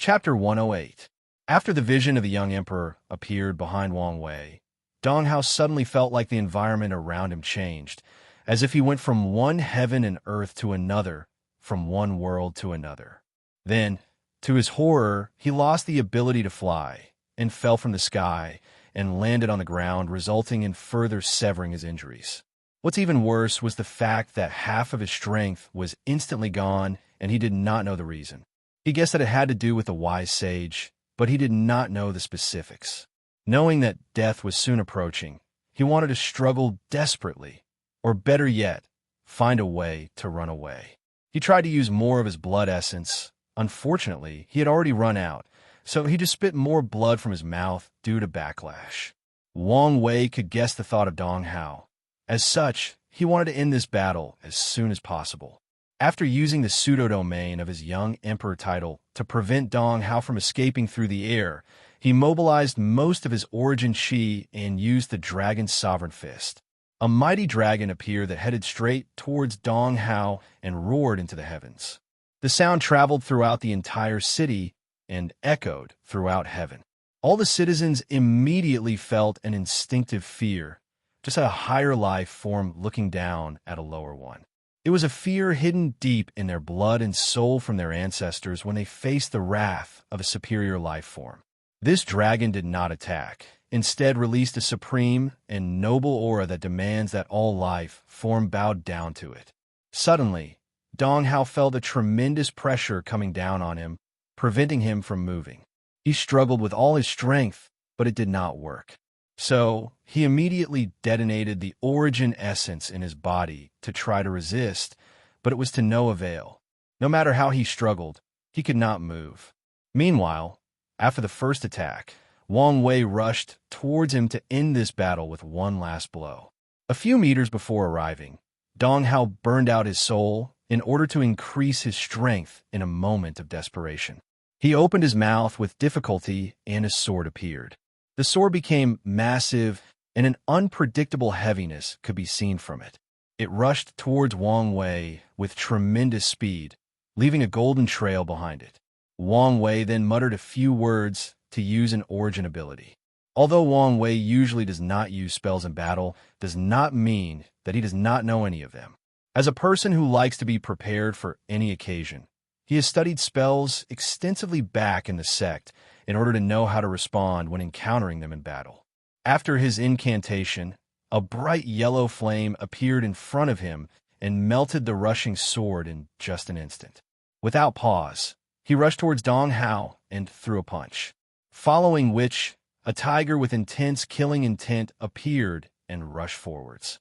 Chapter 108. After the vision of the young emperor appeared behind Wang Wei, Dong Hao suddenly felt like the environment around him changed, as if he went from one heaven and earth to another, from one world to another. Then, to his horror, he lost the ability to fly, and fell from the sky, and landed on the ground, resulting in further severing his injuries. What's even worse was the fact that half of his strength was instantly gone, and he did not know the reason. He guessed that it had to do with the wise sage, but he did not know the specifics. Knowing that death was soon approaching, he wanted to struggle desperately, or better yet, find a way to run away. He tried to use more of his blood essence. Unfortunately, he had already run out, so he just spit more blood from his mouth due to backlash. Wang Wei could guess the thought of Dong Hao. As such, he wanted to end this battle as soon as possible. After using the pseudo-domain of his young emperor title to prevent Dong Hao from escaping through the air, he mobilized most of his origin chi and used the dragon's sovereign fist. A mighty dragon appeared that headed straight towards Dong Hao and roared into the heavens. The sound traveled throughout the entire city and echoed throughout heaven. All the citizens immediately felt an instinctive fear, just a higher life form looking down at a lower one. It was a fear hidden deep in their blood and soul from their ancestors when they faced the wrath of a superior life form. This dragon did not attack, instead released a supreme and noble aura that demands that all life form bowed down to it. Suddenly, Dong Hao felt a tremendous pressure coming down on him, preventing him from moving. He struggled with all his strength, but it did not work. So, he immediately detonated the origin essence in his body to try to resist, but it was to no avail. No matter how he struggled, he could not move. Meanwhile, after the first attack, Wang Wei rushed towards him to end this battle with one last blow. A few meters before arriving, Dong Hao burned out his soul in order to increase his strength in a moment of desperation. He opened his mouth with difficulty and his sword appeared. The sword became massive, and an unpredictable heaviness could be seen from it. It rushed towards Wang Wei with tremendous speed, leaving a golden trail behind it. Wang Wei then muttered a few words to use an origin ability. Although Wang Wei usually does not use spells in battle, does not mean that he does not know any of them. As a person who likes to be prepared for any occasion, he has studied spells extensively back in the sect in order to know how to respond when encountering them in battle. After his incantation, a bright yellow flame appeared in front of him and melted the rushing sword in just an instant. Without pause, he rushed towards Dong Hao and threw a punch, following which a tiger with intense killing intent appeared and rushed forwards.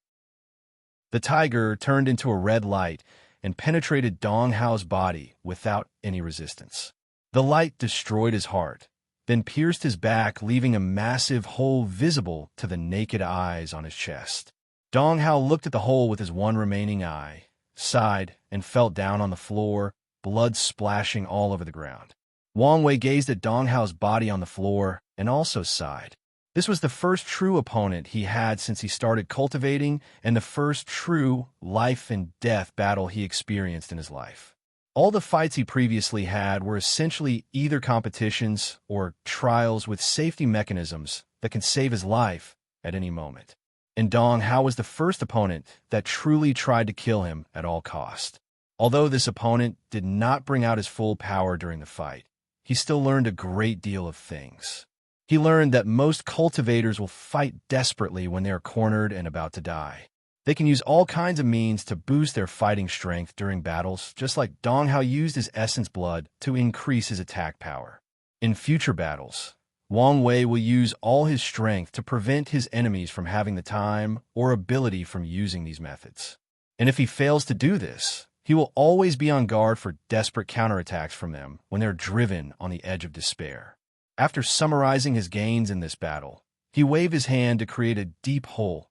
The tiger turned into a red light and penetrated Dong Hao's body without any resistance. The light destroyed his heart, then pierced his back, leaving a massive hole visible to the naked eyes on his chest. Dong Hao looked at the hole with his one remaining eye, sighed, and fell down on the floor, blood splashing all over the ground. Wang Wei gazed at Dong Hao's body on the floor and also sighed. This was the first true opponent he had since he started cultivating, and the first true life and death battle he experienced in his life. All the fights he previously had were essentially either competitions or trials with safety mechanisms that can save his life at any moment. And Dong Hao was the first opponent that truly tried to kill him at all cost. Although this opponent did not bring out his full power during the fight, he still learned a great deal of things. He learned that most cultivators will fight desperately when they are cornered and about to die. They can use all kinds of means to boost their fighting strength during battles, just like Dong Hao used his essence blood to increase his attack power. In future battles, Wang Wei will use all his strength to prevent his enemies from having the time or ability from using these methods. And if he fails to do this, he will always be on guard for desperate counterattacks from them when they're driven on the edge of despair. After summarizing his gains in this battle, he waved his hand to create a deep hole.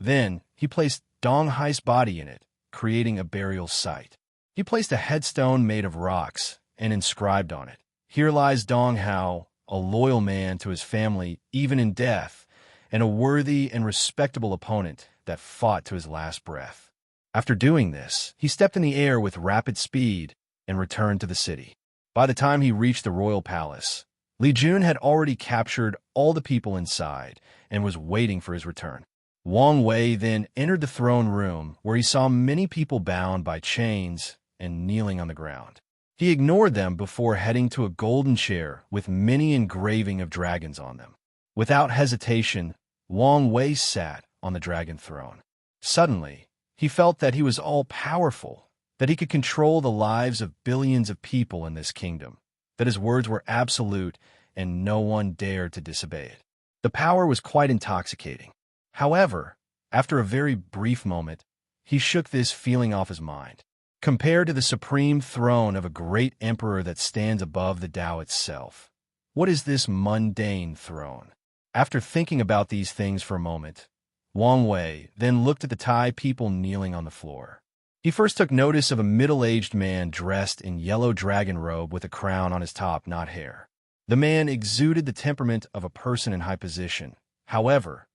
Then, he placed Dong Hai's body in it, creating a burial site. He placed a headstone made of rocks and inscribed on it, "Here lies Dong Hao, a loyal man to his family even in death, and a worthy and respectable opponent that fought to his last breath." After doing this, he stepped in the air with rapid speed and returned to the city. By the time he reached the royal palace, Li Jun had already captured all the people inside and was waiting for his return. Wang Wei then entered the throne room, where he saw many people bound by chains and kneeling on the ground. He ignored them before heading to a golden chair with many engraving of dragons on them. Without hesitation, Wang Wei sat on the dragon throne. Suddenly, he felt that he was all-powerful, that he could control the lives of billions of people in this kingdom, that his words were absolute and no one dared to disobey it. The power was quite intoxicating. However, after a very brief moment, he shook this feeling off his mind. Compared to the supreme throne of a great emperor that stands above the Tao itself, what is this mundane throne? After thinking about these things for a moment, Wang Wei then looked at the Thai people kneeling on the floor. He first took notice of a middle-aged man dressed in yellow dragon robe with a crown on his top, not hair. The man exuded the temperament of a person in high position. However,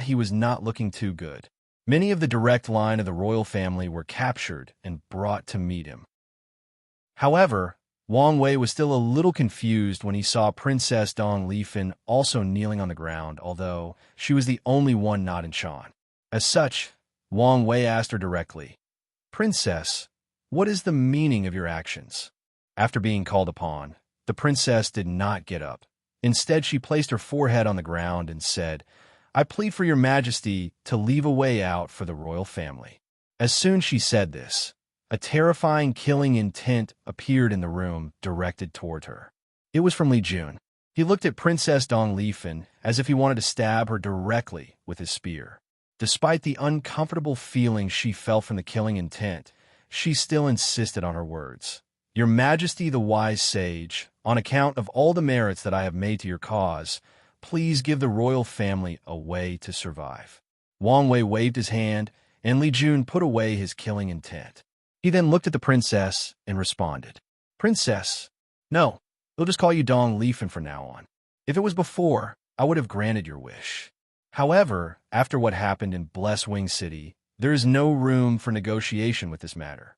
he was not looking too good. Many of the direct line of the royal family were captured and brought to meet him. However, Wang Wei was still a little confused when he saw Princess Dong Lifan also kneeling on the ground, although she was the only one not in Shan. As such, Wang Wei asked her directly, "Princess, what is the meaning of your actions?" After being called upon, the princess did not get up. Instead, she placed her forehead on the ground and said, "I plead for your majesty to leave a way out for the royal family." As soon as she said this, a terrifying killing intent appeared in the room directed toward her. It was from Li Jun. He looked at Princess Dong Lifan as if he wanted to stab her directly with his spear. Despite the uncomfortable feeling she felt from the killing intent, she still insisted on her words. "Your Majesty the wise sage, on account of all the merits that I have made to your cause, please give the royal family a way to survive." Wang Wei waved his hand, and Li Jun put away his killing intent. He then looked at the princess and responded, "Princess, no, they'll just call you Dong Lifan from now on. If it was before, I would have granted your wish. However, after what happened in Bless Wing City, there is no room for negotiation with this matter."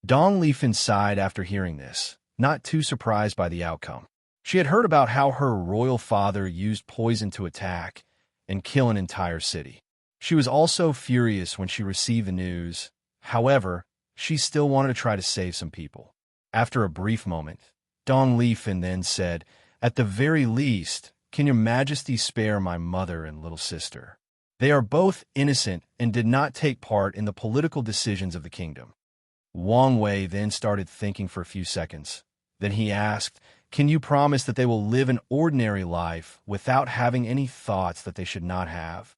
Dong Lifan sighed after hearing this, not too surprised by the outcome. She had heard about how her royal father used poison to attack and kill an entire city. She was also furious when she received the news. However, she still wanted to try to save some people. After a brief moment, Dong Lifan then said, "At the very least, can your majesty spare my mother and little sister? They are both innocent and did not take part in the political decisions of the kingdom." Wang Wei then started thinking for a few seconds. Then he asked, "Can you promise that they will live an ordinary life without having any thoughts that they should not have?"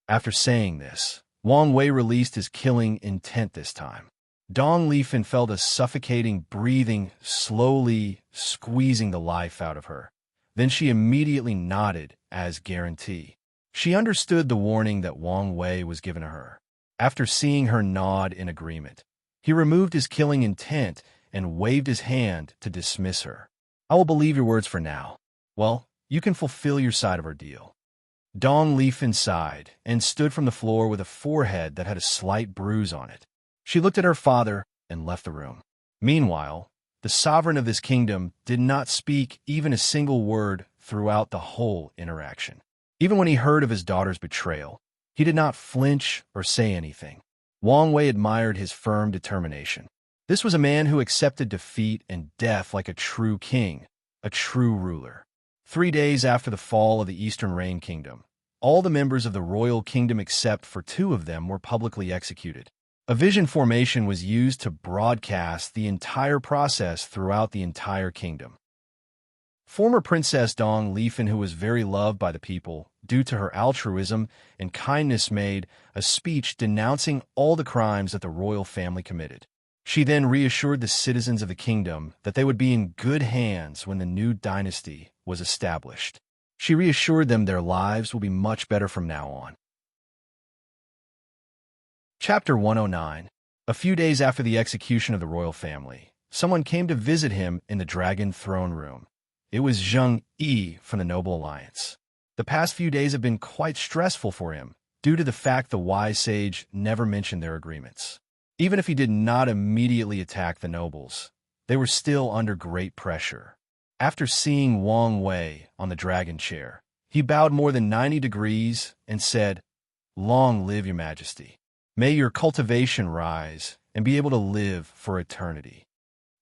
After saying this, Wang Wei released his killing intent this time. Dong Lifan felt a suffocating breathing slowly squeezing the life out of her. Then she immediately nodded as guarantee. She understood the warning that Wang Wei was giving to her. After seeing her nod in agreement, he removed his killing intent and waved his hand to dismiss her. "I will believe your words for now. Well, you can fulfill your side of our deal." Dong Lifan sighed and stood from the floor with a forehead that had a slight bruise on it. She looked at her father and left the room. Meanwhile, the sovereign of this kingdom did not speak even a single word throughout the whole interaction. Even when he heard of his daughter's betrayal, he did not flinch or say anything. Wang Wei admired his firm determination. This was a man who accepted defeat and death like a true king, a true ruler. 3 days after the fall of the Eastern Rain Kingdom, all the members of the royal kingdom except for 2 of them were publicly executed. A vision formation was used to broadcast the entire process throughout the entire kingdom. Former Princess Dong Lifan, who was very loved by the people due to her altruism and kindness, made a speech denouncing all the crimes that the royal family committed. She then reassured the citizens of the kingdom that they would be in good hands when the new dynasty was established. She reassured them their lives will be much better from now on. Chapter 109. A few days after the execution of the royal family, someone came to visit him in the Dragon Throne Room. It was Zheng Yi from the Noble Alliance. The past few days have been quite stressful for him, due to the fact the wise sage never mentioned their agreements. Even if he did not immediately attack the nobles, they were still under great pressure. After seeing Wang Wei on the dragon chair, he bowed more than 90 degrees and said, "Long live your majesty. May your cultivation rise and be able to live for eternity."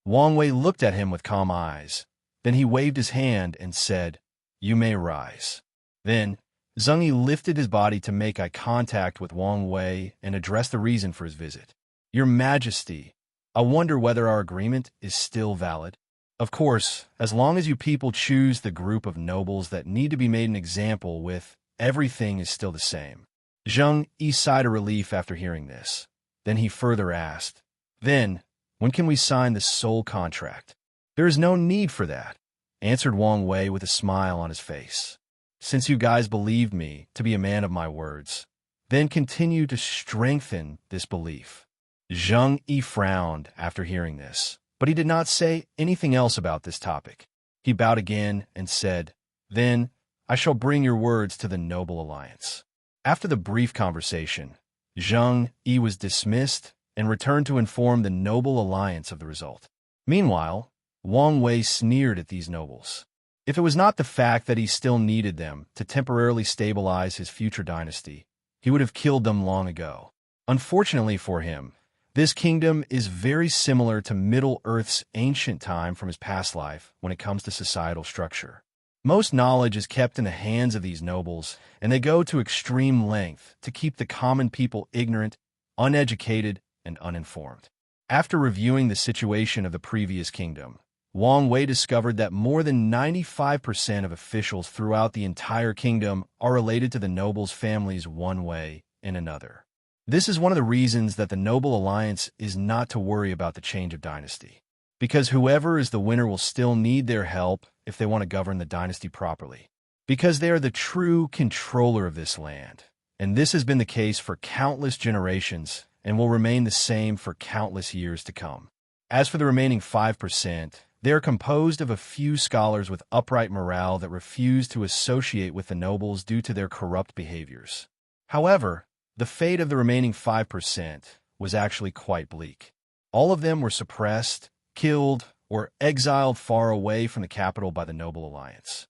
Wang Wei looked at him with calm eyes. Then he waved his hand and said, "You may rise." Then, Zheng Yi lifted his body to make eye contact with Wang Wei and address the reason for his visit. "Your Majesty, I wonder whether our agreement is still valid. Of course, as long as you people choose the group of nobles that need to be made an example with, everything is still the same." Zheng Yi sighed a relief after hearing this. Then he further asked, "Then, when can we sign the soul contract?" "There is no need for that," answered Wang Wei with a smile on his face. "Since you guys believed me to be a man of my words, then continue to strengthen this belief." Zheng Yi frowned after hearing this, but he did not say anything else about this topic. He bowed again and said, "Then I shall bring your words to the Noble Alliance." After the brief conversation, Zheng Yi was dismissed and returned to inform the Noble Alliance of the result. Meanwhile, Wang Wei sneered at these nobles. If it was not the fact that he still needed them to temporarily stabilize his future dynasty, he would have killed them long ago. Unfortunately for him, this kingdom is very similar to Middle-earth's ancient time from his past life when it comes to societal structure. Most knowledge is kept in the hands of these nobles, and they go to extreme length to keep the common people ignorant, uneducated, and uninformed. After reviewing the situation of the previous kingdom, Wang Wei discovered that more than 95% of officials throughout the entire kingdom are related to the nobles' families one way and another. This is one of the reasons that the Noble Alliance is not to worry about the change of dynasty, because whoever is the winner will still need their help if they want to govern the dynasty properly, because they are the true controller of this land, and this has been the case for countless generations and will remain the same for countless years to come. As for the remaining 5%, they are composed of a few scholars with upright morale that refuse to associate with the nobles due to their corrupt behaviors. However, the fate of the remaining 5% was actually quite bleak. All of them were suppressed, killed, or exiled far away from the capital by the Noble Alliance.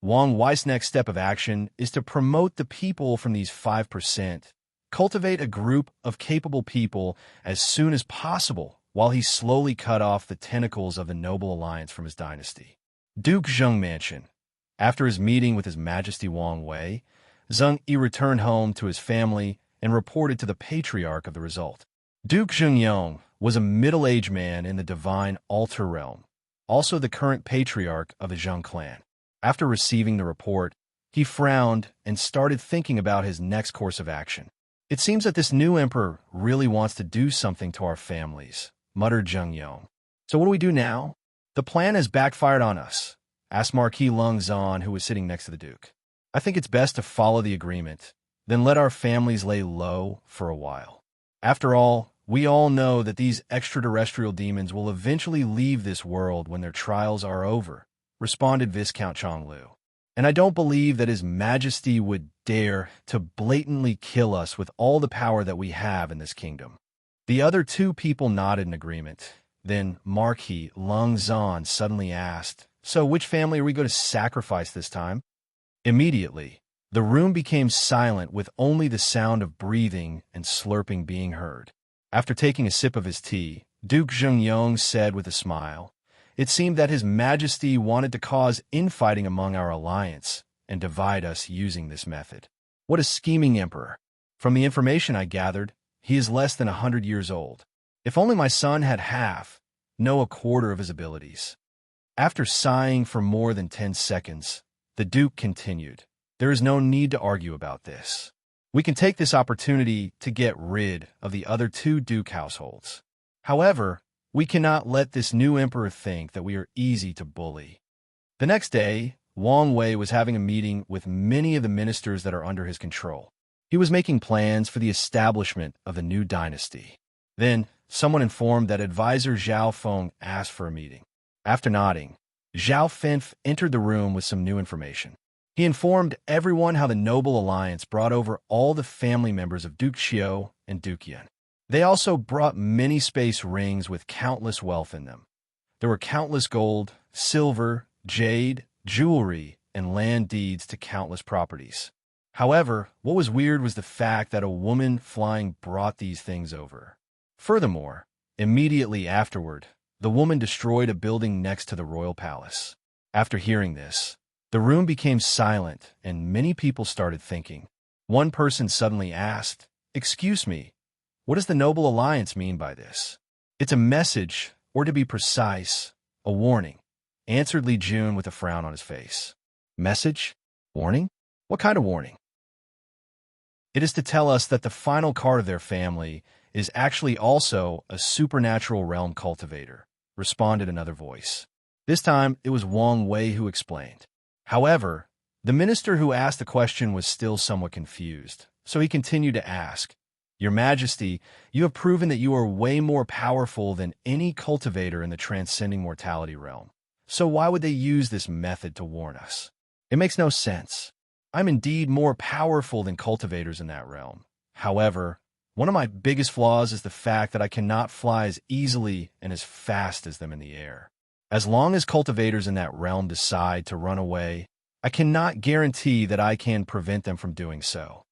Wang Wei's next step of action is to promote the people from these 5%, cultivate a group of capable people as soon as possible, while he slowly cut off the tentacles of the Noble Alliance from his dynasty. Duke Zheng Mansion. After his meeting with His Majesty Wang Wei, Zheng Yi returned home to his family and reported to the patriarch of the result. Duke Zhengyong was a middle-aged man in the divine altar realm, also the current patriarch of the Zheng clan. After receiving the report, he frowned and started thinking about his next course of action. "It seems that this new emperor really wants to do something to our families," muttered Zhengyong. "So what do we do now?" "The plan has backfired on us," asked Marquis Lung Zan, who was sitting next to the Duke. "I think it's best to follow the agreement, then let our families lay low for a while. After all, we all know that these extraterrestrial demons will eventually leave this world when their trials are over," responded Viscount Chonglu. "And I don't believe that His Majesty would dare to blatantly kill us with all the power that we have in this kingdom." The other two people nodded in agreement. Then Marquis Lung Zan suddenly asked, "So which family are we going to sacrifice this time?" Immediately, the room became silent with only the sound of breathing and slurping being heard. After taking a sip of his tea, Duke Zhengyong said with a smile, "It seemed that His Majesty wanted to cause infighting among our alliance and divide us using this method. What a scheming emperor. From the information I gathered, he is less than 100 years old. If only my son had half, no, a quarter of his abilities." After sighing for more than 10 seconds, the Duke continued, "There is no need to argue about this. We can take this opportunity to get rid of the other two Duke households. However, we cannot let this new emperor think that we are easy to bully." The next day, Wang Wei was having a meeting with many of the ministers that are under his control. He was making plans for the establishment of the new dynasty. Then, someone informed that advisor Zhao Feng asked for a meeting. After nodding, Zhao Fenf entered the room with some new information. He informed everyone how the Noble Alliance brought over all the family members of Duke Xiao and Duke Yan. They also brought many space rings with countless wealth in them. There were countless gold, silver, jade, jewelry, and land deeds to countless properties. However, what was weird was the fact that a woman flying brought these things over. Furthermore, immediately afterward, the woman destroyed a building next to the royal palace. After hearing this, the room became silent and many people started thinking. One person suddenly asked, "Excuse me, what does the Noble Alliance mean by this?" "It's a message, or to be precise, a warning," answered Li Jun with a frown on his face. "Message? Warning? What kind of warning?" "It is to tell us that the final card of their family is actually also a supernatural realm cultivator," responded another voice. This time, it was Wang Wei who explained. However, the minister who asked the question was still somewhat confused, so he continued to ask, "Your Majesty, you have proven that you are way more powerful than any cultivator in the transcending mortality realm. So why would they use this method to warn us? It makes no sense. I'm indeed more powerful than cultivators in that realm. However, one of my biggest flaws is the fact that I cannot fly as easily and as fast as them in the air. As long as cultivators in that realm decide to run away, I cannot guarantee that I can prevent them from doing so.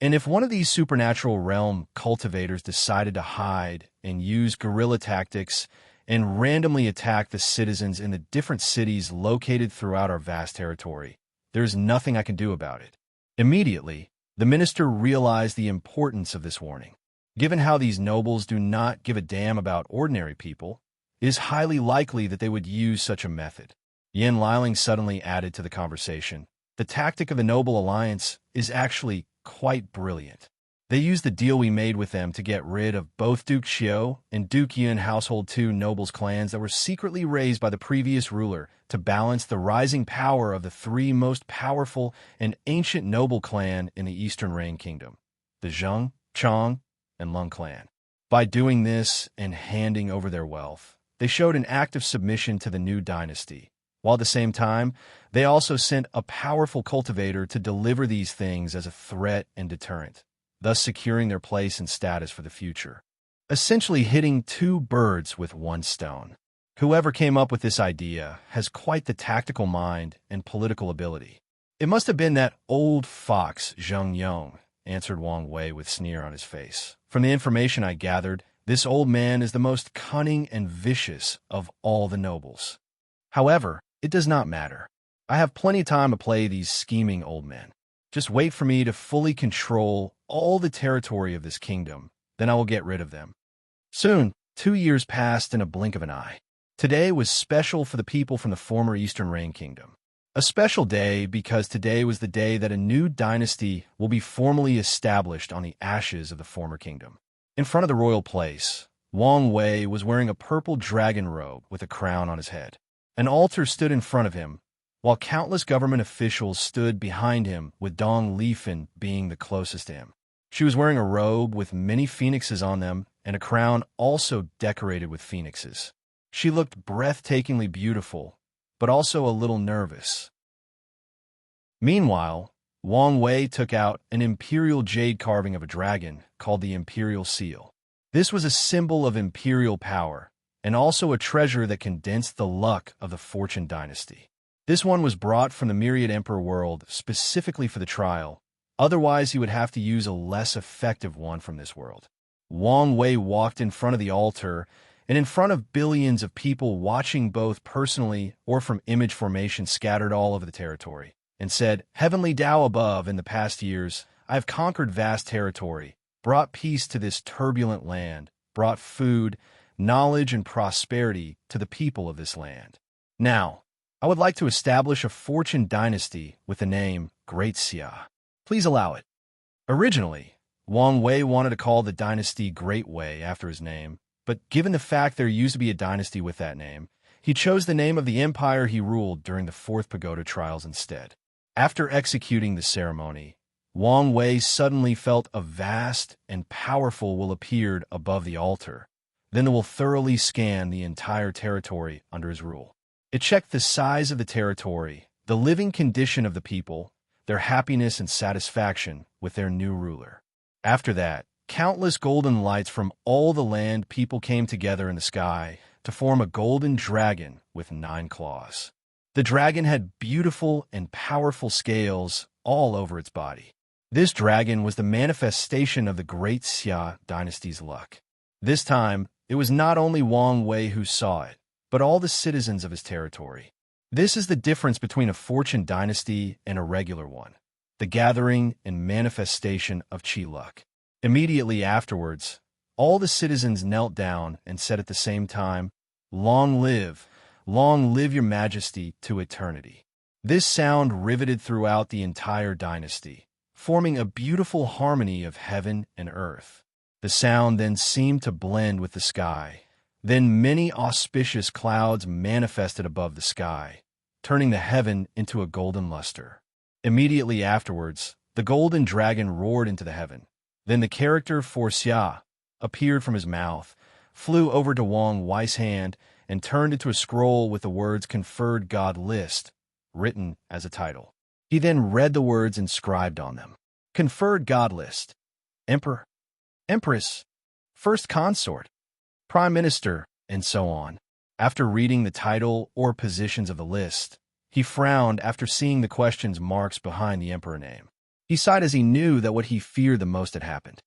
And if one of these supernatural realm cultivators decided to hide and use guerrilla tactics and randomly attack the citizens in the different cities located throughout our vast territory, there is nothing I can do about it." Immediately, the minister realized the importance of this warning. Given how these nobles do not give a damn about ordinary people, it is highly likely that they would use such a method. Yin Liling suddenly added to the conversation, "The tactic of the Noble Alliance is actually quite brilliant. They used the deal we made with them to get rid of both Duke Xiao and Duke Yun household, two nobles clans that were secretly raised by the previous ruler to balance the rising power of the three most powerful and ancient noble clan in the Eastern Reign Kingdom, the Zheng, Chang, and Lung clan. By doing this and handing over their wealth, they showed an act of submission to the new dynasty, while at the same time, they also sent a powerful cultivator to deliver these things as a threat and deterrent, thus securing their place and status for the future. Essentially hitting two birds with one stone. Whoever came up with this idea has quite the tactical mind and political ability." "It must have been that old fox Zheng Yong," answered Wang Wei with a sneer on his face. "From the information I gathered, this old man is the most cunning and vicious of all the nobles. However, it does not matter. I have plenty of time to play these scheming old men. Just wait for me to fully control all the territory of this kingdom, then I will get rid of them." Soon, 2 years passed in a blink of an eye. Today was special for the people from the former Eastern Reign Kingdom. A special day because today was the day that a new dynasty will be formally established on the ashes of the former kingdom. In front of the royal place, Wang Wei was wearing a purple dragon robe with a crown on his head. An altar stood in front of him, while countless government officials stood behind him, with Dong Lifen being the closest to him. She was wearing a robe with many phoenixes on them and a crown also decorated with phoenixes. She looked breathtakingly beautiful, but also a little nervous. Meanwhile, Wang Wei took out an imperial jade carving of a dragon called the Imperial Seal. This was a symbol of imperial power, and also a treasure that condensed the luck of the Fortune dynasty. This one was brought from the Myriad Emperor world specifically for the trial, otherwise he would have to use a less effective one from this world. Wang Wei walked in front of the altar, and in front of billions of people watching both personally or from image formation scattered all over the territory, and said, "Heavenly Tao above, in the past years, I have conquered vast territory, brought peace to this turbulent land, brought food, knowledge, and prosperity to the people of this land. Now, I would like to establish a fortune dynasty with the name Great Xia. Please allow it." Originally, Wang Wei wanted to call the dynasty Great Wei after his name, but given the fact there used to be a dynasty with that name, he chose the name of the empire he ruled during the Fourth Pagoda trials instead. After executing the ceremony, Wang Wei suddenly felt a vast and powerful will appeared above the altar. Then it will thoroughly scan the entire territory under his rule. It checked the size of the territory, the living condition of the people, their happiness and satisfaction with their new ruler. After that, countless golden lights from all the land people came together in the sky to form a golden dragon with 9 claws. The dragon had beautiful and powerful scales all over its body. This dragon was the manifestation of the great Xia dynasty's luck. This time, it was not only Wang Wei who saw it, but all the citizens of his territory. This is the difference between a fortune dynasty and a regular one, the gathering and manifestation of Qi luck. Immediately afterwards, all the citizens knelt down and said at the same time, long live your majesty to eternity." This sound riveted throughout the entire dynasty, forming a beautiful harmony of heaven and earth. The sound then seemed to blend with the sky. Then many auspicious clouds manifested above the sky, turning the heaven into a golden luster. Immediately afterwards, the golden dragon roared into the heaven. Then the character for Xia appeared from his mouth, flew over to Wang Wei's hand, and turned into a scroll with the words "Conferred God List" written as a title. He then read the words inscribed on them. Conferred God List. Emperor, Empress, First Consort, Prime Minister, and so on. After reading the title or positions of the list, he frowned after seeing the question marks behind the emperor name. He sighed as he knew that what he feared the most had happened.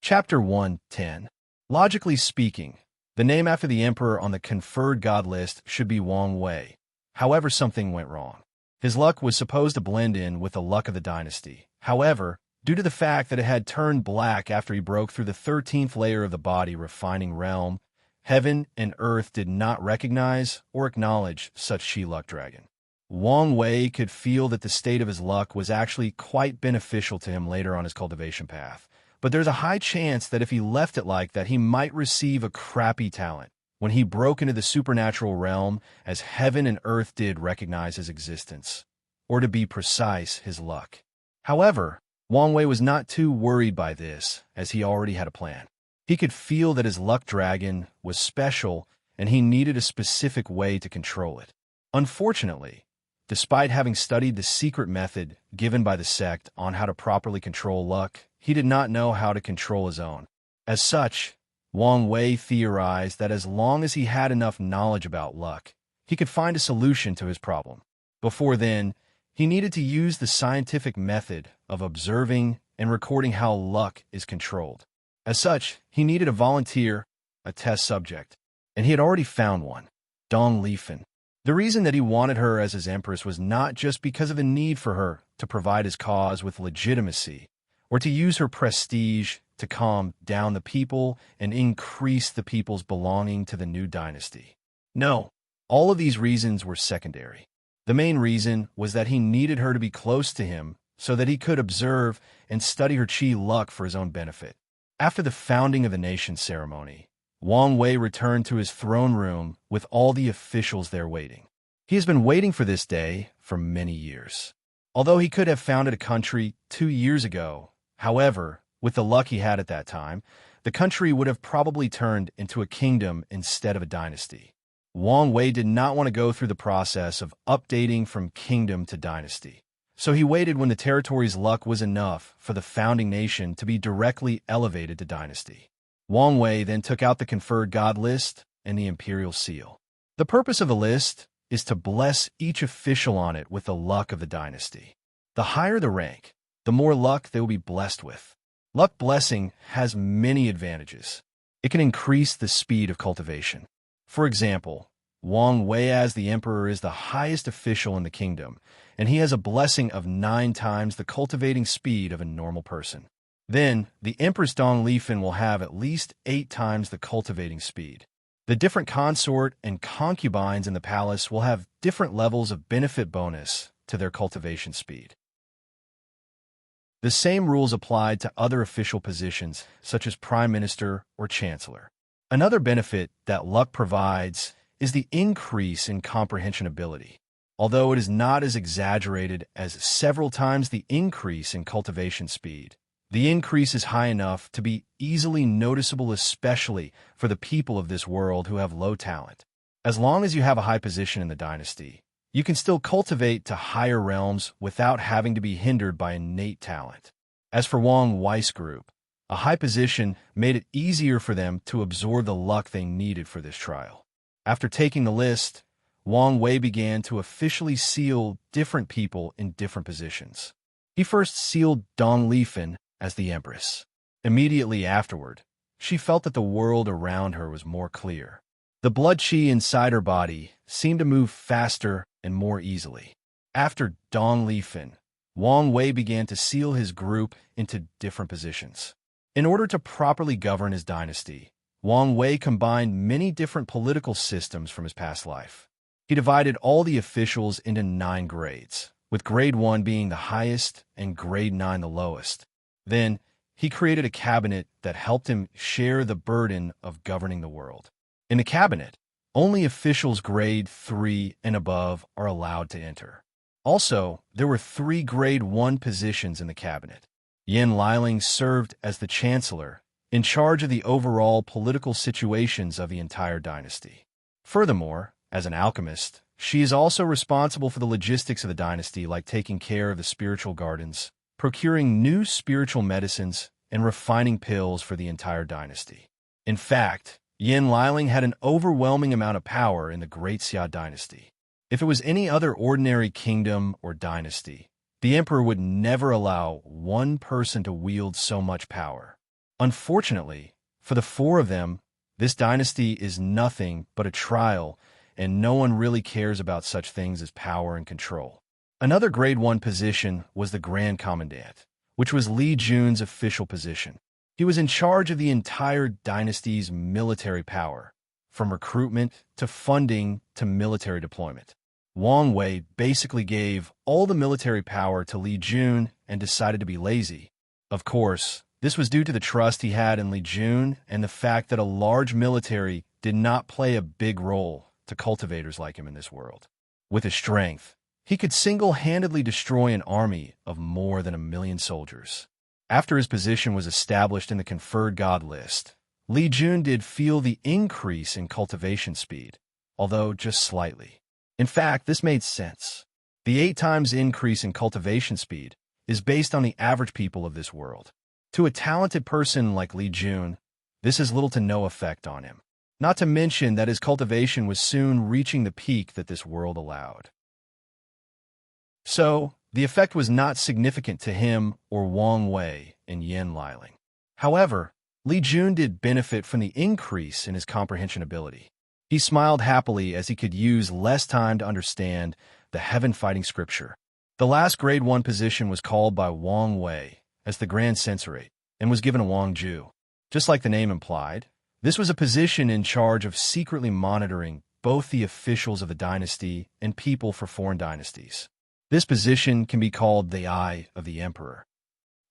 Chapter 1:10. Logically speaking, the name after the emperor on the conferred god list should be Wang Wei. However, something went wrong. His luck was supposed to blend in with the luck of the dynasty. However, due to the fact that it had turned black after he broke through the 13th layer of the body refining realm, heaven and earth did not recognize or acknowledge such Qi luck dragon. Wang Wei could feel that the state of his luck was actually quite beneficial to him later on his cultivation path, but there's a high chance that if he left it like that, he might receive a crappy talent when he broke into the supernatural realm, as heaven and earth did recognize his existence, or to be precise, his luck. However, Wang Wei was not too worried by this, as he already had a plan. He could feel that his luck dragon was special, and he needed a specific way to control it. Unfortunately, despite having studied the secret method given by the sect on how to properly control luck, he did not know how to control his own. As such, Wang Wei theorized that as long as he had enough knowledge about luck, he could find a solution to his problem. Before then, he needed to use the scientific method of observing and recording how luck is controlled. As such, he needed a volunteer, a test subject, and he had already found one, Dong Lifen. The reason that he wanted her as his empress was not just because of a need for her to provide his cause with legitimacy, or to use her prestige to calm down the people and increase the people's belonging to the new dynasty. No, all of these reasons were secondary. The main reason was that he needed her to be close to him so that he could observe and study her Qi luck for his own benefit. After the founding of the nation ceremony, Wang Wei returned to his throne room with all the officials there waiting. He has been waiting for this day for many years. Although he could have founded a country 2 years ago, however, with the luck he had at that time, the country would have probably turned into a kingdom instead of a dynasty. Wang Wei did not want to go through the process of updating from kingdom to dynasty, so he waited when the territory's luck was enough for the founding nation to be directly elevated to dynasty. Wang Wei then took out the conferred god list and the imperial seal. The purpose of the list is to bless each official on it with the luck of the dynasty. The higher the rank, the more luck they will be blessed with. Luck blessing has many advantages. It can increase the speed of cultivation. For example, Wang Wei as the emperor is the highest official in the kingdom, and he has a blessing of 9 times the cultivating speed of a normal person. Then, the Empress Dong Lifen will have at least 8 times the cultivating speed. The different consort and concubines in the palace will have different levels of benefit bonus to their cultivation speed. The same rules applied to other official positions, such as Prime Minister or Chancellor. Another benefit that luck provides is the increase in comprehension ability. Although it is not as exaggerated as several times the increase in cultivation speed, the increase is high enough to be easily noticeable, especially for the people of this world who have low talent. As long as you have a high position in the dynasty, you can still cultivate to higher realms without having to be hindered by innate talent. As for Wang Wei's group, a high position made it easier for them to absorb the luck they needed for this trial. After taking the list, Wang Wei began to officially seal different people in different positions. He first sealed Dong Lifan as the Empress. Immediately afterward, she felt that the world around her was more clear. The blood qi inside her body seemed to move faster and more easily. After Dong Lifan, Wang Wei began to seal his group into different positions. In order to properly govern his dynasty, Wang Wei combined many different political systems from his past life. He divided all the officials into 9 grades, with grade 1 being the highest and grade 9 the lowest. Then, he created a cabinet that helped him share the burden of governing the world. In the cabinet, only officials grade 3 and above are allowed to enter. Also, there were 3 grade 1 positions in the cabinet. Yin Liling served as the chancellor, in charge of the overall political situations of the entire dynasty. Furthermore, as an alchemist, she is also responsible for the logistics of the dynasty, like taking care of the spiritual gardens, procuring new spiritual medicines, and refining pills for the entire dynasty. In fact, Yin Liling had an overwhelming amount of power in the Great Xia dynasty. If it was any other ordinary kingdom or dynasty, the emperor would never allow one person to wield so much power. Unfortunately, for the 4 of them, this dynasty is nothing but a trial, and no one really cares about such things as power and control. Another grade 1 position was the Grand Commandant, which was Li Jun's official position. He was in charge of the entire dynasty's military power, from recruitment to funding to military deployment. Wang Wei basically gave all the military power to Li Jun and decided to be lazy. Of course, this was due to the trust he had in Li Jun and the fact that a large military did not play a big role to cultivators like him in this world. With his strength, he could single-handedly destroy an army of more than 1 million soldiers. After his position was established in the conferred god list, Li Jun did feel the increase in cultivation speed, although just slightly. In fact, this made sense. The 8 times increase in cultivation speed is based on the average people of this world. To a talented person like Li Jun, this has little to no effect on him. Not to mention that his cultivation was soon reaching the peak that this world allowed. So, the effect was not significant to him or Wang Wei and Yin Liling. However, Li Jun did benefit from the increase in his comprehension ability. He smiled happily as he could use less time to understand the heaven-fighting scripture. The last grade 1 position was called by Wang Wei as the Grand Censorate and was given to Wang Ju. Just like the name implied, this was a position in charge of secretly monitoring both the officials of the dynasty and people for foreign dynasties. This position can be called the Eye of the Emperor.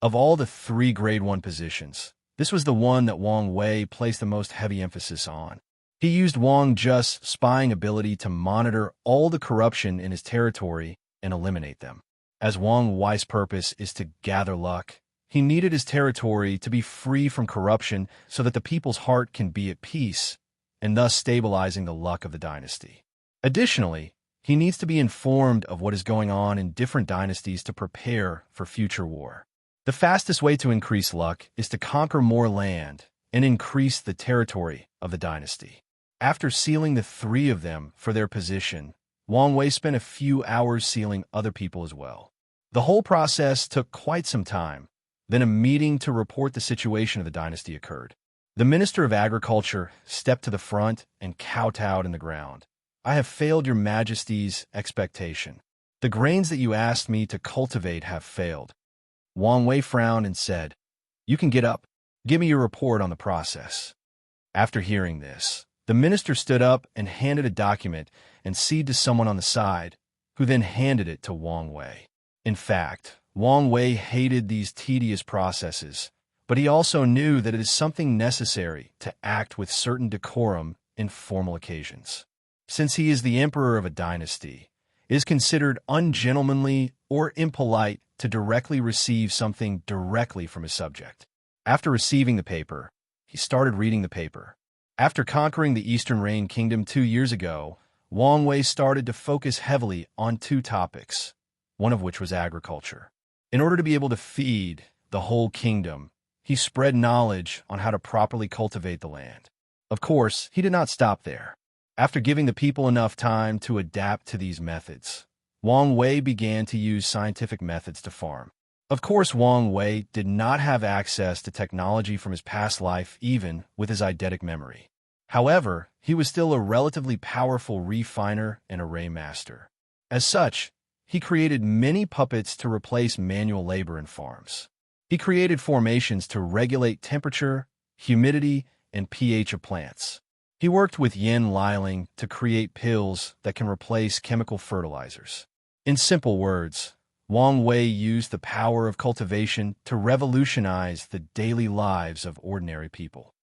Of all the 3 grade 1 positions, this was the one that Wang Wei placed the most heavy emphasis on. He used Wang Ju's spying ability to monitor all the corruption in his territory and eliminate them. As Wang Wei's purpose is to gather luck, he needed his territory to be free from corruption so that the people's heart can be at peace, and thus stabilizing the luck of the dynasty. Additionally, he needs to be informed of what is going on in different dynasties to prepare for future war. The fastest way to increase luck is to conquer more land and increase the territory of the dynasty. After sealing the 3 of them for their position, Wang Wei spent a few hours sealing other people as well. The whole process took quite some time. Then a meeting to report the situation of the dynasty occurred. The Minister of Agriculture stepped to the front and kowtowed in the ground. "I have failed your Majesty's expectation. The grains that you asked me to cultivate have failed." Wang Wei frowned and said, "You can get up. Give me your report on the process." After hearing this, the minister stood up and handed a document and ceded to someone on the side, who then handed it to Wang Wei. In fact, Wang Wei hated these tedious processes, but he also knew that it is something necessary to act with certain decorum in formal occasions. Since he is the emperor of a dynasty, it is considered ungentlemanly or impolite to directly receive something directly from his subject. After receiving the paper, he started reading the paper. After conquering the Eastern Rain Kingdom 2 years ago, Wang Wei started to focus heavily on 2 topics, one of which was agriculture. In order to be able to feed the whole kingdom, he spread knowledge on how to properly cultivate the land. Of course, he did not stop there. After giving the people enough time to adapt to these methods, Wang Wei began to use scientific methods to farm. Of course, Wang Wei did not have access to technology from his past life, even with his eidetic memory. However, he was still a relatively powerful refiner and array master. As such, he created many puppets to replace manual labor in farms. He created formations to regulate temperature, humidity, and pH of plants. He worked with yin liling to create pills that can replace chemical fertilizers. In simple words, Wang Wei used the power of cultivation to revolutionize the daily lives of ordinary people.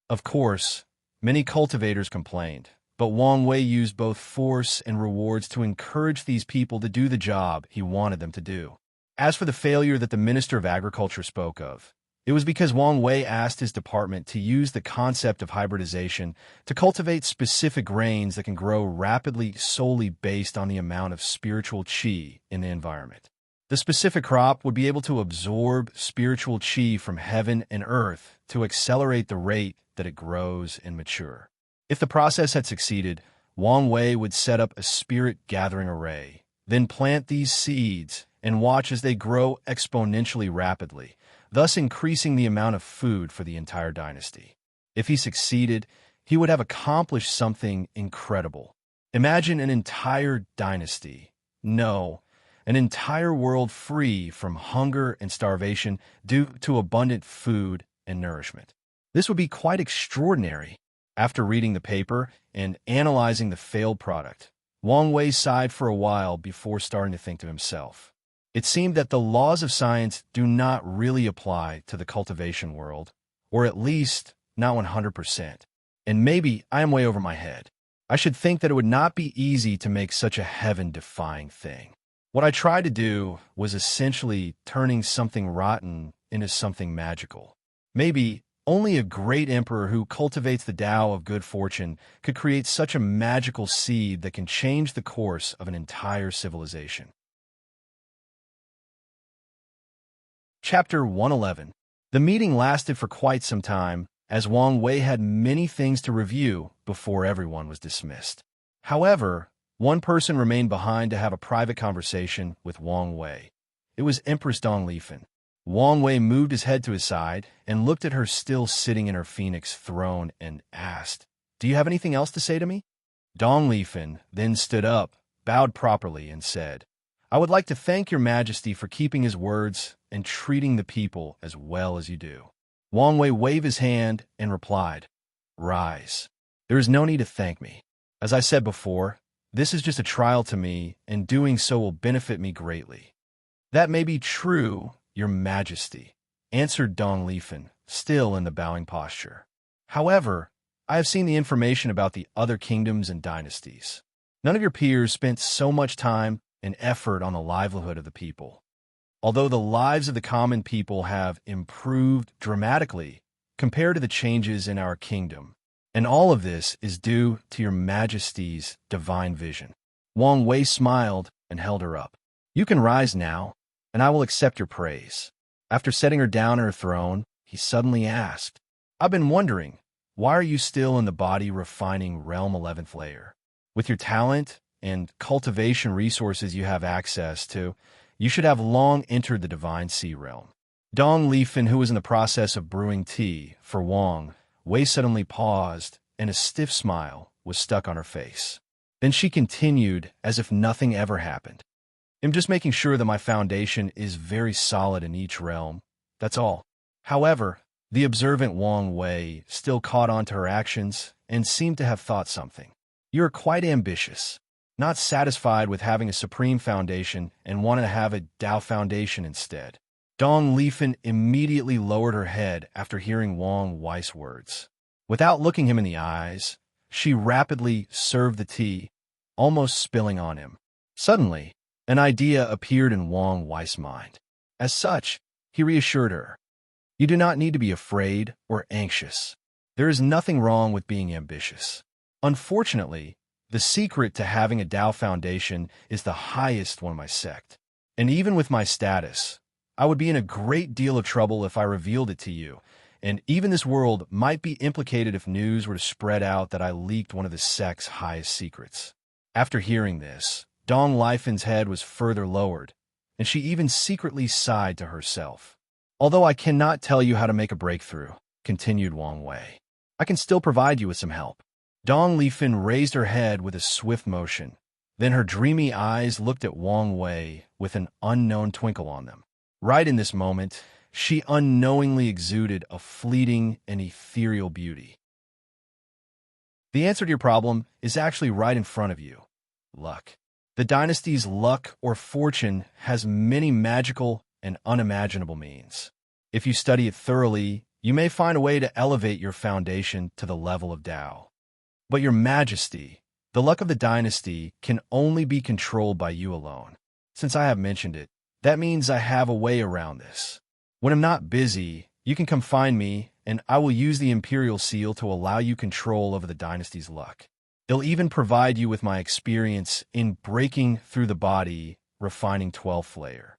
Of course, many cultivators complained, but Wang Wei used both force and rewards to encourage these people to do the job he wanted them to do. As for the failure that the Minister of Agriculture spoke of, it was because Wang Wei asked his department to use the concept of hybridization to cultivate specific grains that can grow rapidly solely based on the amount of spiritual qi in the environment. The specific crop would be able to absorb spiritual qi from heaven and earth to accelerate the rate that it grows and mature. If the process had succeeded, Wang Wei would set up a spirit-gathering array, then plant these seeds and watch as they grow exponentially rapidly, thus increasing the amount of food for the entire dynasty. If he succeeded, he would have accomplished something incredible. Imagine an entire dynasty, no, an entire world free from hunger and starvation due to abundant food and nourishment. This would be quite extraordinary. After reading the paper and analyzing the failed product, Wang Wei sighed for a while before starting to think to himself. It seemed that the laws of science do not really apply to the cultivation world, or at least not 100%. And maybe I am way over my head. I should think that it would not be easy to make such a heaven-defying thing. What I tried to do was essentially turning something rotten into something magical. Maybe only a great emperor who cultivates the Tao of good fortune could create such a magical seed that can change the course of an entire civilization. Chapter 111. The meeting lasted for quite some time, as Wang Wei had many things to review before everyone was dismissed. However, one person remained behind to have a private conversation with Wang Wei. It was Empress Dong Lifen. Wang Wei moved his head to his side and looked at her still sitting in her phoenix throne and asked, "Do you have anything else to say to me?" Dong Lifen then stood up, bowed properly, and said, "I would like to thank your majesty for keeping his words and treating the people as well as you do." Wang Wei waved his hand and replied, "Rise. There is no need to thank me. As I said before, this is just a trial to me, and doing so will benefit me greatly." "That may be true, your majesty," answered Dong Lifen, still in the bowing posture. "However, I have seen the information about the other kingdoms and dynasties. None of your peers spent so much time and effort on the livelihood of the people. Although the lives of the common people have improved dramatically compared to the changes in our kingdom, and all of this is due to your majesty's divine vision." Wang Wei smiled and held her up. "You can rise now, and I will accept your praise." After setting her down on her throne, he suddenly asked, "I've been wondering, why are you still in the body refining realm 11th layer? With your talent and cultivation resources you have access to, you should have long entered the divine sea realm." Dong Lifen, who was in the process of brewing tea for Wang Wei, suddenly paused, and a stiff smile was stuck on her face. Then she continued as if nothing ever happened. "I'm just making sure that my foundation is very solid in each realm, that's all." However, the observant Wang Wei still caught on to her actions and seemed to have thought something. "You're quite ambitious, not satisfied with having a supreme foundation and wanting to have a Tao foundation instead." Dong Lifen immediately lowered her head after hearing Wang Wei's words. Without looking him in the eyes, she rapidly served the tea, almost spilling on him. Suddenly, an idea appeared in Wang Wei's mind. As such, he reassured her, "You do not need to be afraid or anxious. There is nothing wrong with being ambitious. Unfortunately, the secret to having a Tao foundation is the highest one in my sect. And even with my status, I would be in a great deal of trouble if I revealed it to you, and even this world might be implicated if news were to spread out that I leaked one of the sect's highest secrets." After hearing this, Dong Lifen's head was further lowered, and she even secretly sighed to herself. "Although I cannot tell you how to make a breakthrough," continued Wang Wei, "I can still provide you with some help." Dong Lifen raised her head with a swift motion. Then her dreamy eyes looked at Wang Wei with an unknown twinkle on them. Right in this moment, she unknowingly exuded a fleeting and ethereal beauty. The answer to your problem is actually right in front of you. Luck. The dynasty's luck or fortune has many magical and unimaginable means. If you study it thoroughly, you may find a way to elevate your foundation to the level of Tao. But your majesty, the luck of the dynasty, can only be controlled by you alone. Since I have mentioned it, that means I have a way around this. When I'm not busy, you can come find me, and I will use the Imperial Seal to allow you control over the dynasty's luck. It'll even provide you with my experience in breaking through the body, refining 12th layer.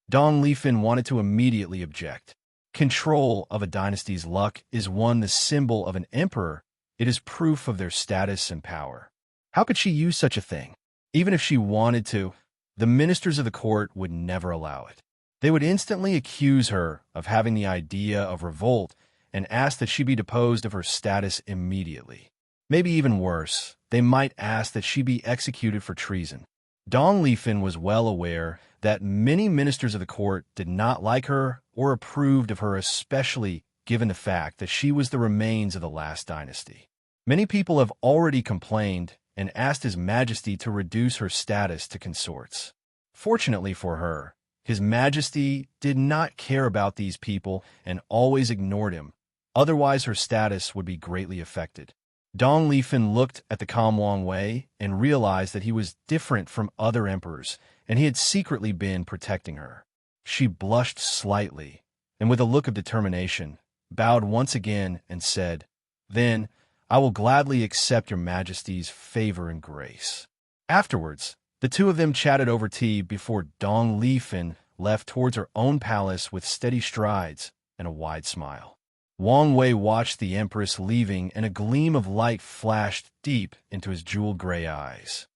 Dong Lifen wanted to immediately object. Control of a dynasty's luck is the symbol of an emperor. It is proof of their status and power. How could she use such a thing? Even if she wanted to, the ministers of the court would never allow it. They would instantly accuse her of having the idea of revolt and ask that she be deposed of her status immediately. Maybe even worse, they might ask that she be executed for treason. Dong Lifen was well aware that many ministers of the court did not like her or approved of her, especially given the fact that she was the remains of the last dynasty. Many people have already complained and asked His Majesty to reduce her status to consorts. Fortunately for her, His Majesty did not care about these people and always ignored him. Otherwise, her status would be greatly affected. Dong Lifen looked at the calm Wang Wei and realized that he was different from other emperors, and he had secretly been protecting her. She blushed slightly, and with a look of determination, bowed once again and said, "Then I will gladly accept your Majesty's favor and grace." Afterwards, the two of them chatted over tea before Dong Lifen left towards her own palace with steady strides and a wide smile. Wang Wei watched the Empress leaving, and a gleam of light flashed deep into his jeweled gray eyes.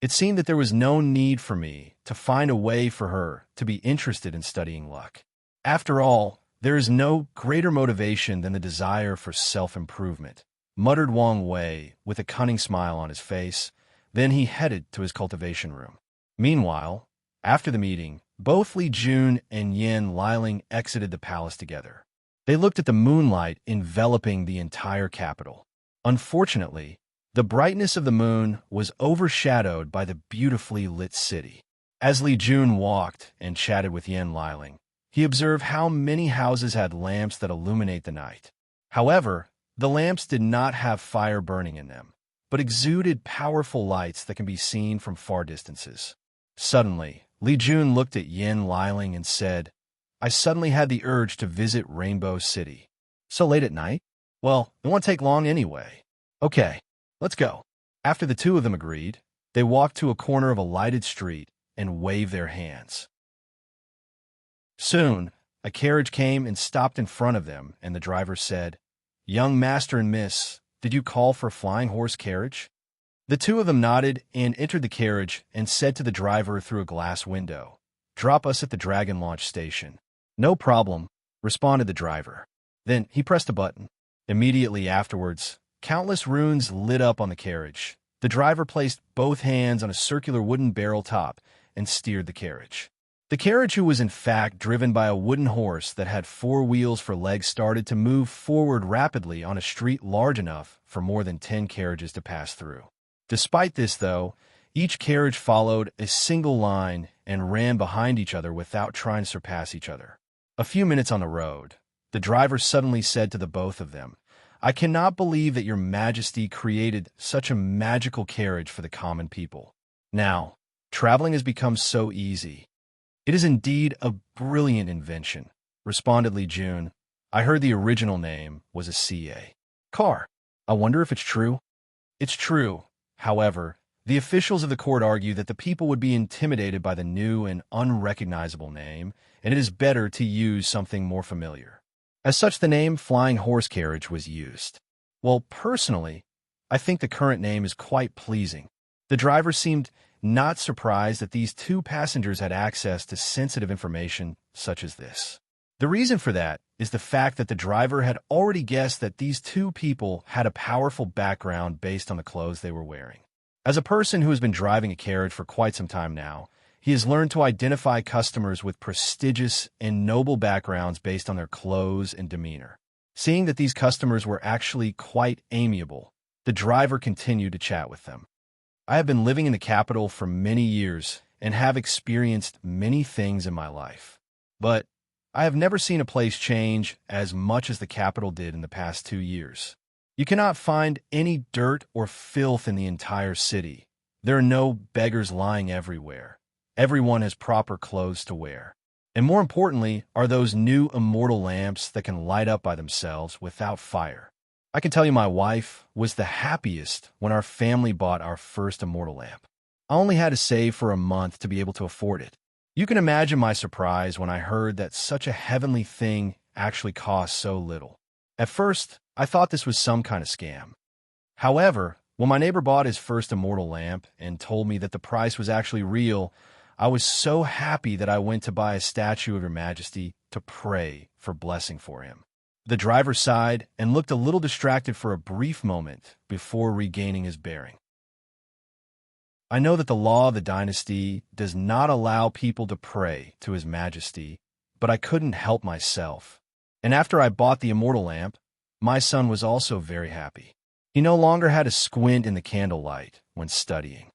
It seemed that there was no need for me to find a way for her to be interested in studying luck. After all, there is no greater motivation than the desire for self-improvement, muttered Wang Wei with a cunning smile on his face. Then he headed to his cultivation room. Meanwhile, after the meeting, both Li Jun and Yan Liling exited the palace together. They looked at the moonlight enveloping the entire capital. Unfortunately, the brightness of the moon was overshadowed by the beautifully lit city. As Li Jun walked and chatted with Yan Liling, he observed how many houses had lamps that illuminate the night. However, the lamps did not have fire burning in them, but exuded powerful lights that can be seen from far distances. Suddenly, Li Jun looked at Yan Liling and said, "I suddenly had the urge to visit Rainbow City." "So late at night?" "Well, it won't take long anyway." "Okay, let's go." After the two of them agreed, they walked to a corner of a lighted street and waved their hands. Soon, a carriage came and stopped in front of them, and the driver said, "Young master and miss, did you call for a flying horse carriage?" The two of them nodded and entered the carriage and said to the driver through a glass window, "Drop us at the Dragon Launch Station." "No problem," responded the driver. Then he pressed a button. Immediately afterwards, countless runes lit up on the carriage. The driver placed both hands on a circular wooden barrel top and steered the carriage. The carriage, who was in fact driven by a wooden horse that had 4 wheels for legs, started to move forward rapidly on a street large enough for more than 10 carriages to pass through. Despite this, though, each carriage followed a single line and ran behind each other without trying to surpass each other. A few minutes on the road, the driver suddenly said to the both of them, "I cannot believe that your Majesty created such a magical carriage for the common people. Now, traveling has become so easy." "It is indeed a brilliant invention," responded Li Jun. "I heard the original name was a CA car. I wonder if it's true." "It's true. However, The officials of the court argue that the people would be intimidated by the new and unrecognizable name, and it is better to use something more familiar. As such, the name flying horse carriage was used. Well, personally, I think the current name is quite pleasing. The driver seemed not surprised that these two passengers had access to sensitive information such as this. The reason for that is the fact that the driver had already guessed that these two people had a powerful background based on the clothes they were wearing. As a person who has been driving a carriage for quite some time now, he has learned to identify customers with prestigious and noble backgrounds based on their clothes and demeanor. Seeing that these customers were actually quite amiable, the driver continued to chat with them. I have been living in the capital for many years and have experienced many things in my life. But I have never seen a place change as much as the capital did in the past 2 years. You cannot find any dirt or filth in the entire city. There are no beggars lying everywhere. Everyone has proper clothes to wear. And more importantly are those new immortal lamps that can light up by themselves without fire. I can tell you my wife was the happiest when our family bought our first immortal lamp. I only had to save for a month to be able to afford it. You can imagine my surprise when I heard that such a heavenly thing actually cost so little. At first, I thought this was some kind of scam. However, when my neighbor bought his first immortal lamp and told me that the price was actually real, I was so happy that I went to buy a statue of Your Majesty to pray for blessing for him. The driver sighed and looked a little distracted for a brief moment before regaining his bearing. I know that the law of the dynasty does not allow people to pray to His Majesty, but I couldn't help myself. And after I bought the immortal lamp, my son was also very happy. He no longer had to squint in the candlelight when studying.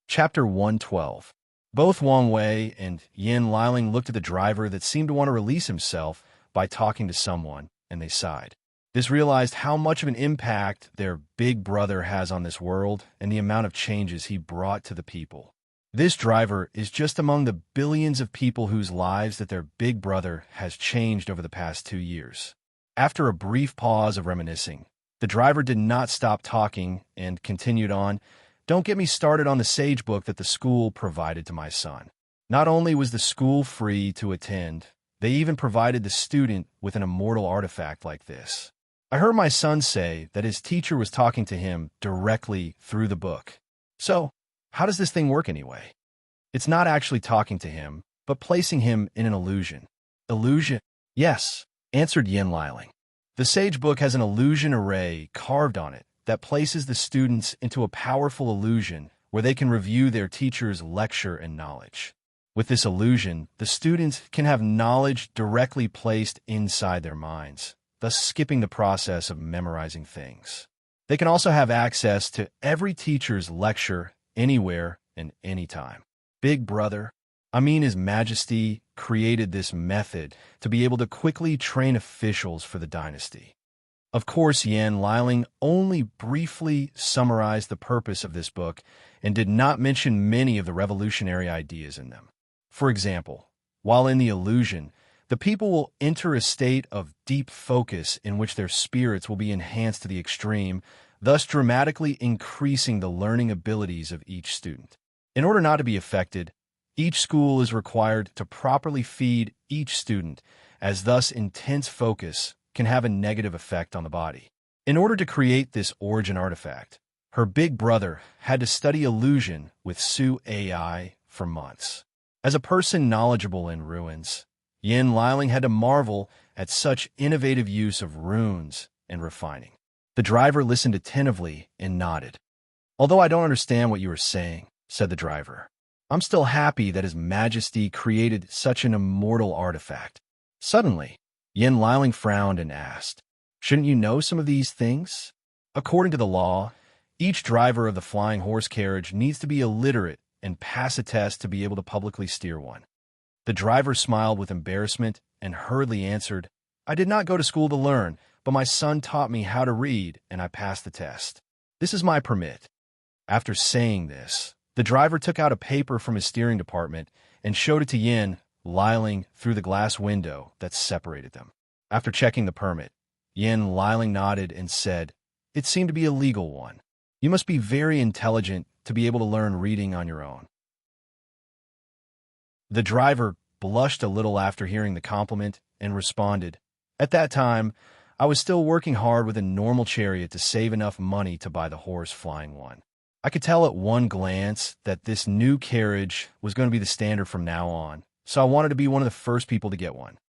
Chapter 112. Both Wang Wei and Yin Liling looked at the driver that seemed to want to release himself by talking to someone, and they sighed. This realized how much of an impact their big brother has on this world and the amount of changes he brought to the people. This driver is just among the billions of people whose lives that their big brother has changed over the past 2 years. After a brief pause of reminiscing, the driver did not stop talking and continued on, "Don't get me started on the sage book that the school provided to my son. Not only was the school free to attend, they even provided the student with an immortal artifact like this. I heard my son say that his teacher was talking to him directly through the book. So, how does this thing work anyway? It's not actually talking to him, but placing him in an illusion." "Illusion?" "Yes," answered Yin Liling. "The sage book has an illusion array carved on it that places the students into a powerful illusion where they can review their teacher's lecture and knowledge. With this illusion, the students can have knowledge directly placed inside their minds, thus skipping the process of memorizing things. They can also have access to every teacher's lecture anywhere and anytime. Big Brother, His Majesty, created this method to be able to quickly train officials for the dynasty." Of course, Yin Liling only briefly summarized the purpose of this book and did not mention many of the revolutionary ideas in them. For example, while in the illusion, the people will enter a state of deep focus in which their spirits will be enhanced to the extreme, thus dramatically increasing the learning abilities of each student. In order not to be affected, each school is required to properly feed each student, as thus intense focus can have a negative effect on the body. In order to create this origin artifact, her big brother had to study illusion with Su AI for months. As a person knowledgeable in runes, Yin Liling had to marvel at such innovative use of runes and refining. The driver listened attentively and nodded. "Although I don't understand what you are saying," said the driver, "I'm still happy that His Majesty created such an immortal artifact." Suddenly, Yin Liling frowned and asked, "Shouldn't you know some of these things?" According to the law, each driver of the flying horse carriage needs to be illiterate and pass a test to be able to publicly steer one. The driver smiled with embarrassment and hurriedly answered, "I did not go to school to learn, but my son taught me how to read, and I passed the test. This is my permit." After saying this, the driver took out a paper from his steering department and showed it to Yin Liling through the glass window that separated them. After checking the permit, Yin Liling nodded and said, it seemed to be a legal one. You must be very intelligent to be able to learn reading on your own. The driver blushed a little after hearing the compliment and responded, "At that time, I was still working hard with a normal chariot to save enough money to buy the horse-flying one. I could tell at one glance that this new carriage was going to be the standard from now on, so I wanted to be one of the first people to get one.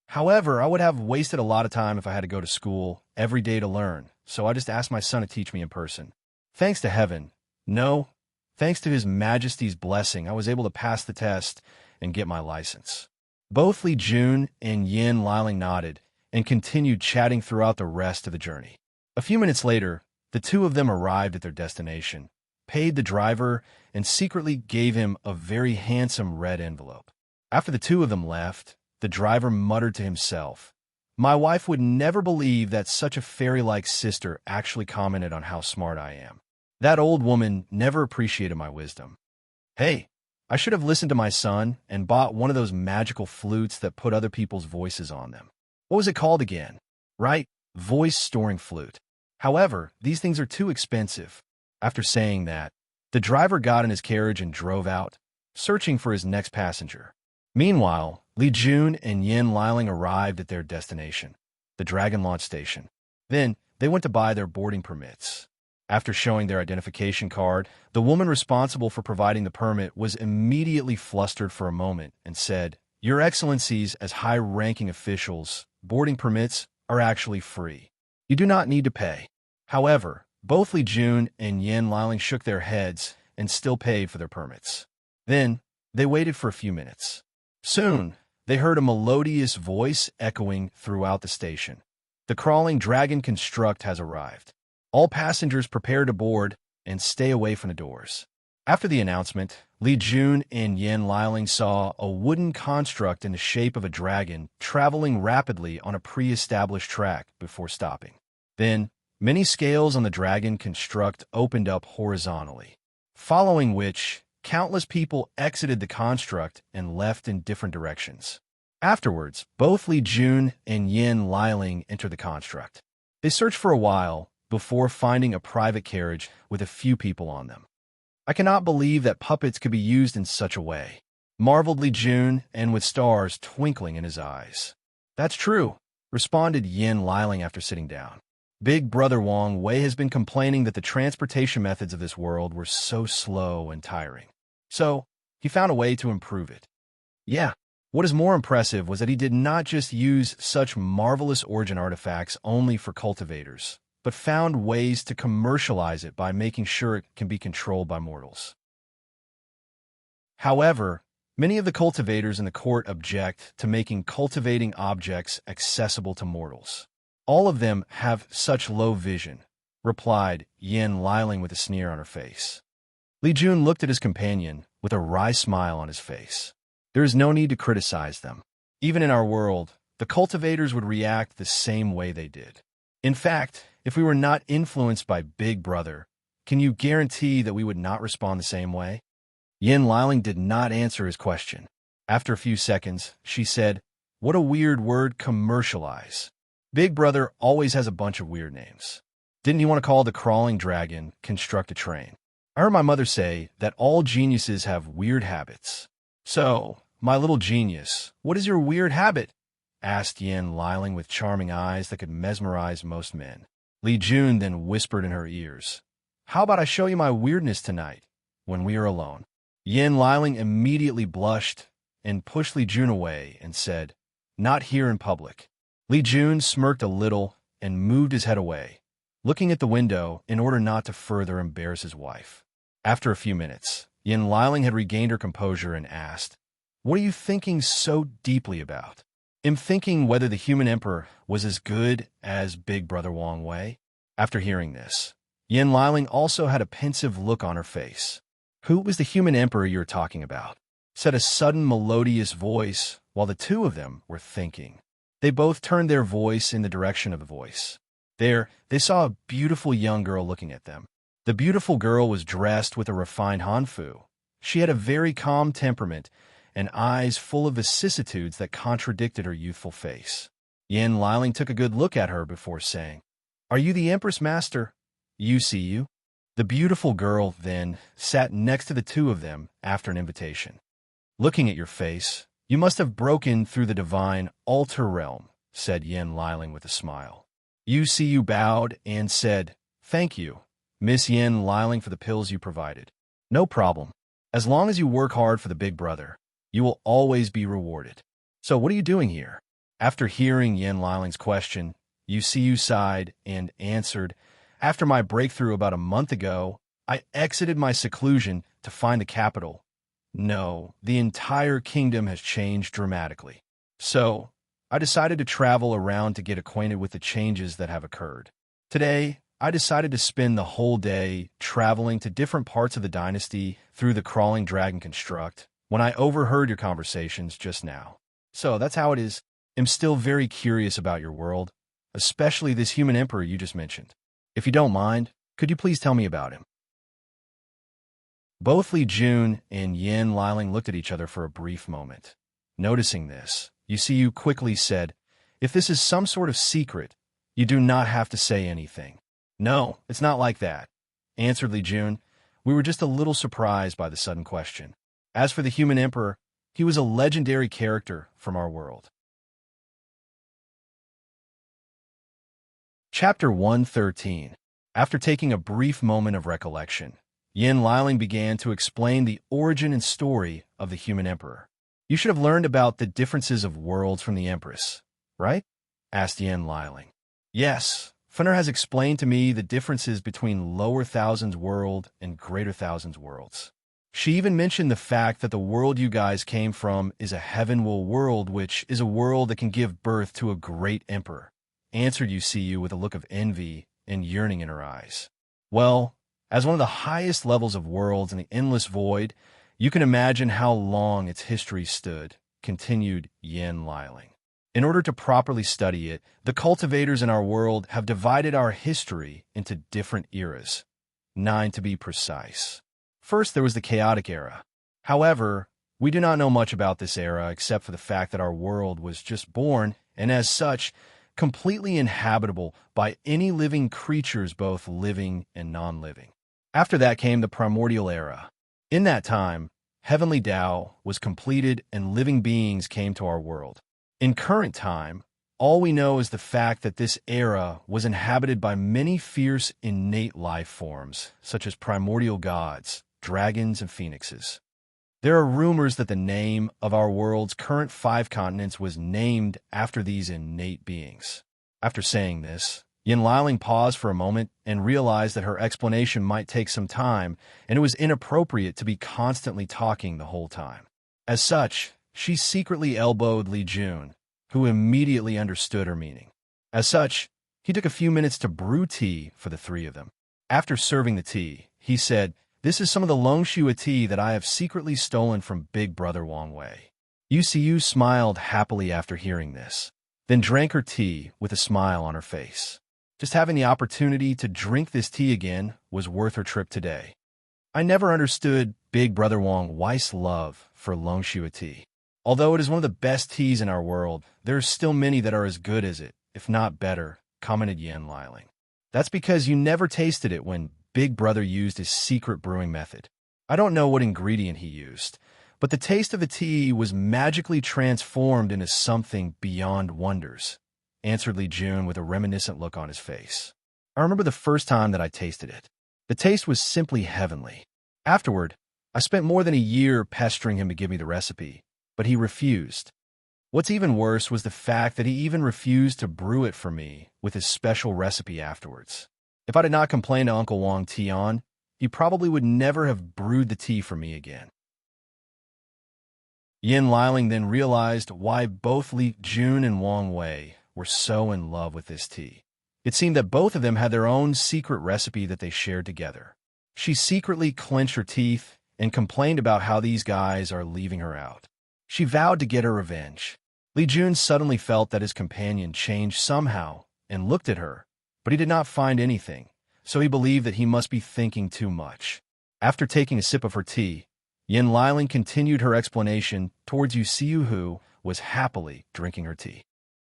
However, I would have wasted a lot of time if I had to go to school every day to learn, so I just asked my son to teach me in person. Thanks to heaven, no, thanks to His Majesty's blessing, I was able to pass the test and get my license." Both Li Jun and Yin Liling nodded and continued chatting throughout the rest of the journey. A few minutes later, the two of them arrived at their destination, paid the driver, and secretly gave him a very handsome red envelope. After the two of them left, the driver muttered to himself, "My wife would never believe that such a fairy-like sister actually commented on how smart I am. That old woman never appreciated my wisdom. Hey, I should have listened to my son and bought one of those magical flutes that put other people's voices on them. What was it called again? Right, voice-storing flute. However, these things are too expensive." After saying that, the driver got in his carriage and drove out, searching for his next passenger. Meanwhile, Li Jun and Yin Liling arrived at their destination, the Dragon Launch Station. Then, they went to buy their boarding permits. After showing their identification card, the woman responsible for providing the permit was immediately flustered for a moment and said, "Your Excellencies, as high-ranking officials, boarding permits are actually free. You do not need to pay." However, both Li Jun and Yin Liling shook their heads and still paid for their permits. Then, they waited for a few minutes. Soon, they heard a melodious voice echoing throughout the station. "The crawling dragon construct has arrived. All passengers prepare to board and stay away from the doors." After the announcement, Li Jun and Yin Liling saw a wooden construct in the shape of a dragon traveling rapidly on a pre-established track before stopping. Then, many scales on the dragon construct opened up horizontally, following which countless people exited the construct and left in different directions. Afterwards, both Li Jun and Yin Liling entered the construct. They searched for a while before finding a private carriage with a few people on them. "I cannot believe that puppets could be used in such a way," marveled Li Jun, and with stars twinkling in his eyes. "That's true," responded Yin Liling after sitting down. "Big Brother Wang Wei has been complaining that the transportation methods of this world were so slow and tiring. So, he found a way to improve it. Yeah, what is more impressive was that he did not just use such marvelous origin artifacts only for cultivators, but found ways to commercialize it by making sure it can be controlled by mortals. However, many of the cultivators in the court object to making cultivating objects accessible to mortals. All of them have such low vision," replied Yin Liling with a sneer on her face. Li Jun looked at his companion with a wry smile on his face. "There is no need to criticize them. Even in our world, the cultivators would react the same way they did. In fact, if we were not influenced by Big Brother, can you guarantee that we would not respond the same way?" Yin Liling did not answer his question. After a few seconds, she said, "What a weird word, commercialize. Big Brother always has a bunch of weird names. Didn't he want to call the crawling dragon construct a train? I heard my mother say that all geniuses have weird habits. So, my little genius, what is your weird habit?" asked Yin Liling with charming eyes that could mesmerize most men. Li Jun then whispered in her ears, "How about I show you my weirdness tonight, when we are alone?" Yin Liling immediately blushed and pushed Li Jun away and said, "Not here in public." Li Jun smirked a little and moved his head away, looking at the window in order not to further embarrass his wife. After a few minutes, Yin Liling had regained her composure and asked, "What are you thinking so deeply about?" "I'm thinking whether the human emperor was as good as Big Brother Wang Wei." After hearing this, Yin Liling also had a pensive look on her face. "Who was the human emperor you were talking about?" said a sudden melodious voice while the two of them were thinking. They both turned their voice in the direction of the voice. There, they saw a beautiful young girl looking at them. The beautiful girl was dressed with a refined hanfu. She had a very calm temperament and eyes full of vicissitudes that contradicted her youthful face. Yin Liling took a good look at her before saying, "Are you the Empress Master?" You see you. The beautiful girl, then, sat next to the two of them after an invitation. Looking at your face, you must have broken through the divine altar realm, said Yin Liling with a smile. You see you bowed and said, Thank you, Miss Yin Liling, for the pills you provided. No problem. As long as you work hard for the big brother, you will always be rewarded. So what are you doing here? After hearing Yin Liling's question, you see you sighed and answered, After my breakthrough about a month ago, I exited my seclusion to find the capital. No, the entire kingdom has changed dramatically. So, I decided to travel around to get acquainted with the changes that have occurred. Today, I decided to spend the whole day traveling to different parts of the dynasty through the crawling dragon construct when I overheard your conversations just now. So, that's how it is. I'm still very curious about your world, especially this human emperor you just mentioned. If you don't mind, could you please tell me about him? Both Li Jun and Yin Liling looked at each other for a brief moment. Noticing this, you see you quickly said, If this is some sort of secret, you do not have to say anything. No, it's not like that, answered Li Jun. We were just a little surprised by the sudden question. As for the human emperor, he was a legendary character from our world. Chapter 113. After taking a brief moment of recollection, Yin Liling began to explain the origin and story of the human emperor. You should have learned about the differences of worlds from the empress, right? Asked Yin Liling. Yes, Funner has explained to me the differences between Lower Thousands world and Greater Thousands worlds. She even mentioned the fact that the world you guys came from is a Heavenwell world, which is a world that can give birth to a great emperor, answered you with a look of envy and yearning in her eyes. Well, as one of the highest levels of worlds in the endless void, you can imagine how long its history stood, continued Yin Liling. In order to properly study it, the cultivators in our world have divided our history into different eras, 9 to be precise. First, there was the chaotic era. However, we do not know much about this era except for the fact that our world was just born, and as such, completely inhabitable by any living creatures, both living and non-living. After that came the primordial era. In that time, heavenly Tao was completed and living beings came to our world. In current time, all we know is the fact that this era was inhabited by many fierce innate life forms, such as primordial gods, dragons, and phoenixes. There are rumors that the name of our world's current 5 continents was named after these innate beings. After saying this, Yin Liling paused for a moment and realized that her explanation might take some time, and it was inappropriate to be constantly talking the whole time. As such, she secretly elbowed Li Jun, who immediately understood her meaning. As such, he took a few minutes to brew tea for the 3 of them. After serving the tea, he said, This is some of the Longshua tea that I have secretly stolen from Big Brother Wang Wei. Yu smiled happily after hearing this, then drank her tea with a smile on her face. Just having the opportunity to drink this tea again was worth her trip today. I never understood Big Brother Wang Wei's love for Longshua tea. Although it is one of the best teas in our world, there are still many that are as good as it, if not better, commented Yin Liling. That's because you never tasted it when Big Brother used his secret brewing method. I don't know what ingredient he used, but the taste of the tea was magically transformed into something beyond wonders, answered Li Jun with a reminiscent look on his face. I remember the first time that I tasted it. The taste was simply heavenly. Afterward, I spent more than a year pestering him to give me the recipe, but he refused. What's even worse was the fact that he even refused to brew it for me with his special recipe afterwards. If I did not complain to Uncle Wang Tian, he probably would never have brewed the tea for me again. Yin Liling then realized why both Li Jun and Wang Wei were so in love with this tea. It seemed that both of them had their own secret recipe that they shared together. She secretly clenched her teeth and complained about how these guys are leaving her out. She vowed to get her revenge. Li Jun suddenly felt that his companion changed somehow and looked at her, but he did not find anything, so he believed that he must be thinking too much. After taking a sip of her tea, Yin Liling continued her explanation towards Yu, who was happily drinking her tea.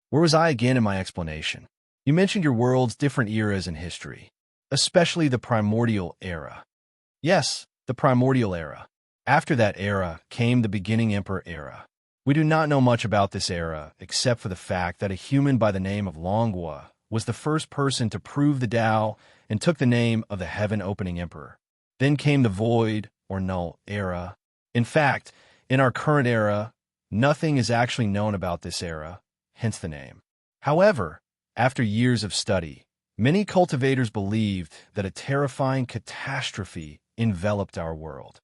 Where was I again in my explanation? You mentioned your world's different eras in history. especially the primordial era. Yes, the primordial era. After that era came the beginning Emperor era. We do not know much about this era except for the fact that a human by the name of Longhua was the first person to prove the Tao and took the name of the heaven-opening emperor. Then came the void or null era. In fact, in our current era, nothing is actually known about this era, hence the name. However, after years of study, many cultivators believed that a terrifying catastrophe enveloped our world.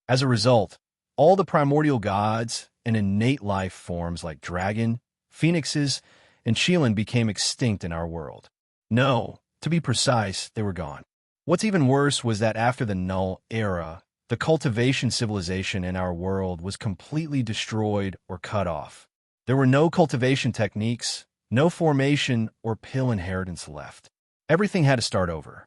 As a result, all the primordial gods and innate life forms like dragon, phoenixes, and Qilin became extinct in our world. No, to be precise, they were gone. What's even worse was that after the Null era, the cultivation civilization in our world was completely destroyed or cut off. There were no cultivation techniques, no formation or pill inheritance left. Everything had to start over.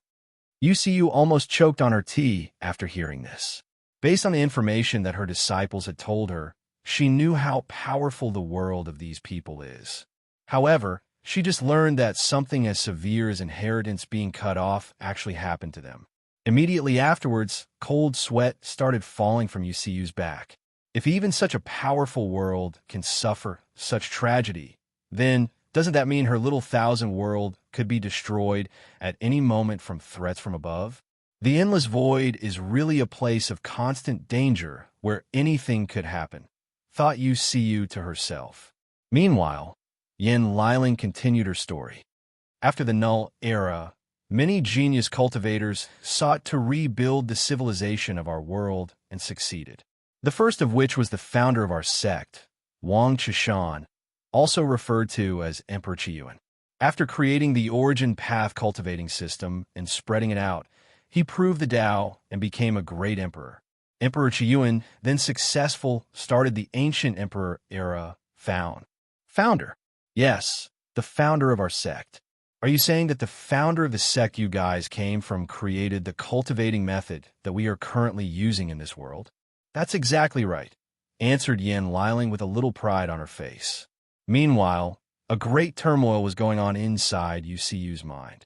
UCU almost choked on her tea after hearing this. Based on the information that her disciples had told her, she knew how powerful the world of these people is. However, she just learned that something as severe as inheritance being cut off actually happened to them. Immediately afterwards, cold sweat started falling from UCU's back. If even such a powerful world can suffer such tragedy, then doesn't that mean her little thousand world could be destroyed at any moment from threats from above? The endless void is really a place of constant danger where anything could happen, thought UCU to herself. Meanwhile, Yin Liling continued her story. After the Null era, many genius cultivators sought to rebuild the civilization of our world and succeeded. The first of which was the founder of our sect, Wang Chishan, also referred to as Emperor Qiyuan. After creating the origin path cultivating system and spreading it out, he proved the Tao and became a great emperor. Emperor Qiyuan, then successful, started the ancient emperor era founder. Yes, the founder of our sect. Are you saying that the founder of the sect you guys came from created the cultivating method that we are currently using in this world? That's exactly right, answered Yin Liling with a little pride on her face. Meanwhile, a great turmoil was going on inside UCU's mind.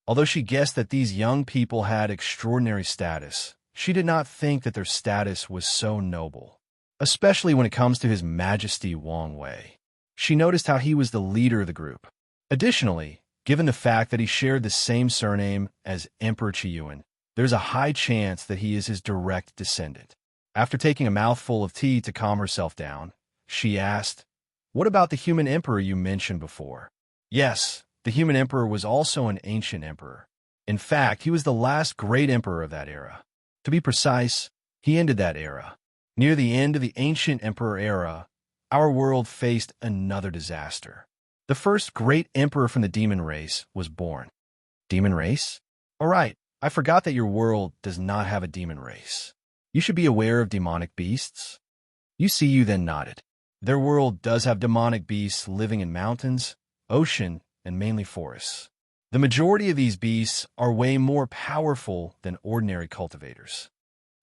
Although she guessed that these young people had extraordinary status, she did not think that their status was so noble, especially when it comes to His Majesty Wang Wei. She noticed how he was the leader of the group. Additionally, given the fact that he shared the same surname as Emperor Qiyuan, there's a high chance that he is his direct descendant. After taking a mouthful of tea to calm herself down, she asked, "What about the human emperor you mentioned before?" Yes, the human emperor was also an ancient emperor. In fact, he was the last great emperor of that era. To be precise, he ended that era. Near the end of the ancient emperor era, our world faced another disaster. The first great emperor from the demon race was born. Demon race? All right, I forgot that your world does not have a demon race. You should be aware of demonic beasts. UCU then nodded. Their world does have demonic beasts living in mountains, ocean, and mainly forests. The majority of these beasts are way more powerful than ordinary cultivators.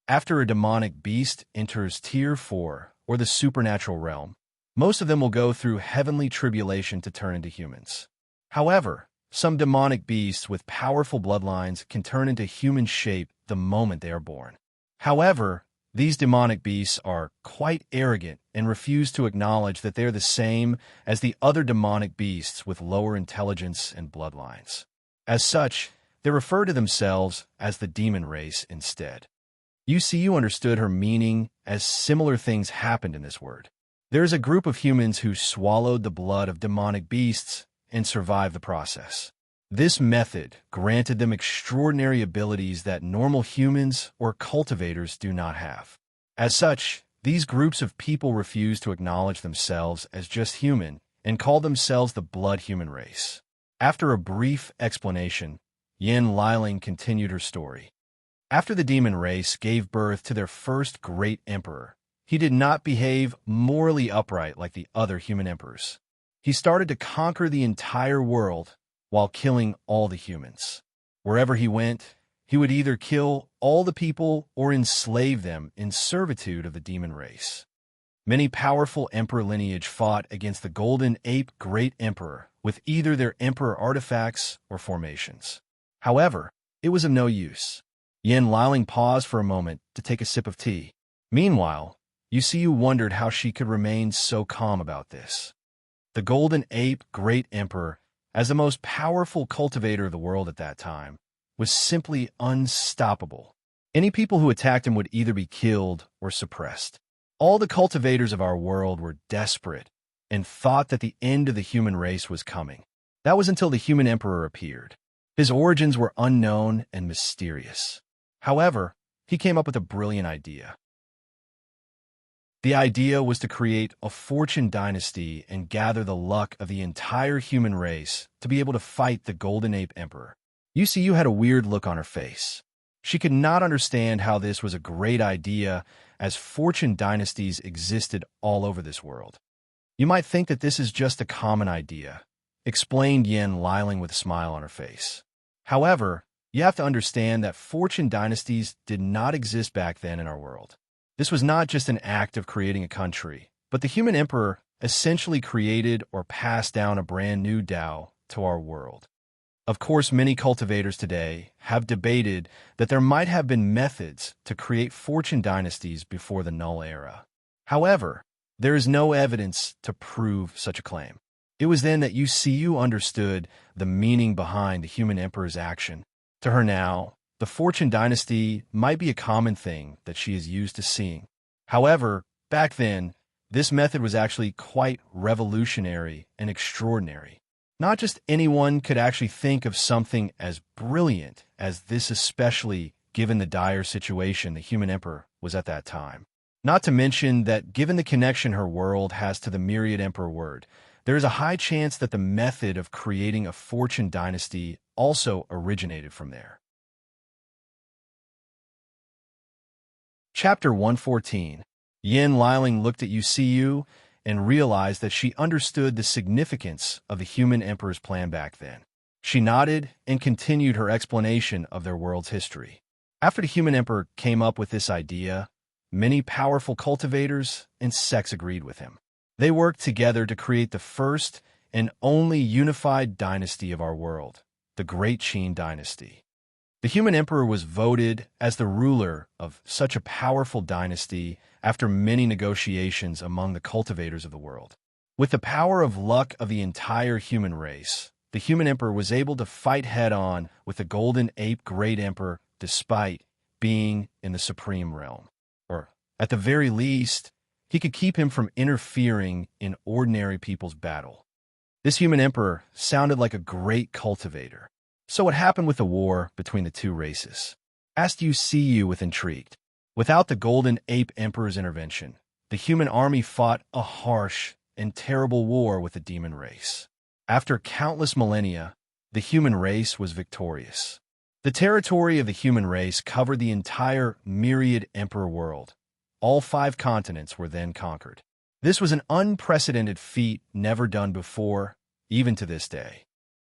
After a demonic beast enters Tier 4, or the supernatural realm, most of them will go through heavenly tribulation to turn into humans. However, some demonic beasts with powerful bloodlines can turn into human shape the moment they are born. However, these demonic beasts are quite arrogant and refuse to acknowledge that they are the same as the other demonic beasts with lower intelligence and bloodlines. As such, they refer to themselves as the demon race instead. UCU understood her meaning as similar things happened in this word. There is a group of humans who swallowed the blood of demonic beasts and survived the process. This method granted them extraordinary abilities that normal humans or cultivators do not have. As such, these groups of people refuse to acknowledge themselves as just human and call themselves the blood human race. After a brief explanation, Yin Liling continued her story. After the demon race gave birth to their first great emperor, he did not behave morally upright like the other human emperors. He started to conquer the entire world while killing all the humans. Wherever he went, he would either kill all the people or enslave them in servitude of the demon race. Many powerful emperor lineage fought against the Golden Ape Great Emperor with either their emperor artifacts or formations. However, it was of no use. Yin Liling paused for a moment to take a sip of tea. Meanwhile, Yu wondered how she could remain so calm about this. The Golden Ape Great Emperor, as the most powerful cultivator of the world at that time, was simply unstoppable. Any people who attacked him would either be killed or suppressed. All the cultivators of our world were desperate and thought that the end of the human race was coming. That was until the human emperor appeared. His origins were unknown and mysterious. However, he came up with a brilliant idea. The idea was to create a fortune dynasty and gather the luck of the entire human race to be able to fight the Golden Ape Emperor. Yu had a weird look on her face. She could not understand how this was a great idea, as fortune dynasties existed all over this world. You might think that this is just a common idea, explained Yin Liling with a smile on her face. However, you have to understand that fortune dynasties did not exist back then in our world. This was not just an act of creating a country, but the human emperor essentially created or passed down a brand new Tao to our world. Of course, many cultivators today have debated that there might have been methods to create fortune dynasties before the Null Era. However, there is no evidence to prove such a claim. It was then that Yu understood the meaning behind the human emperor's action. To her now, the fortune dynasty might be a common thing that she is used to seeing. However, back then, this method was actually quite revolutionary and extraordinary. Not just anyone could actually think of something as brilliant as this, especially given the dire situation the human emperor was at that time. Not to mention that given the connection her world has to the myriad emperor word, there is a high chance that the method of creating a fortune dynasty also originated from there. Chapter 114. Yin Liling looked at Yu and realized that she understood the significance of the human emperor's plan back then. She nodded and continued her explanation of their world's history. After the human emperor came up with this idea, many powerful cultivators and sects agreed with him. They worked together to create the first and only unified dynasty of our world, the Great Qin Dynasty. The human emperor was voted as the ruler of such a powerful dynasty after many negotiations among the cultivators of the world. With the power of luck of the entire human race, the human emperor was able to fight head-on with the Golden Ape Great Emperor despite being in the supreme realm. Or, at the very least, he could keep him from interfering in ordinary people's battle. This human emperor sounded like a great cultivator. So what happened with the war between the two races? Asked Yu with intrigue. Without the Golden Ape Emperor's intervention, the human army fought a harsh and terrible war with the demon race. After countless millennia, the human race was victorious. The territory of the human race covered the entire myriad emperor world. All 5 continents were then conquered. This was an unprecedented feat never done before, even to this day.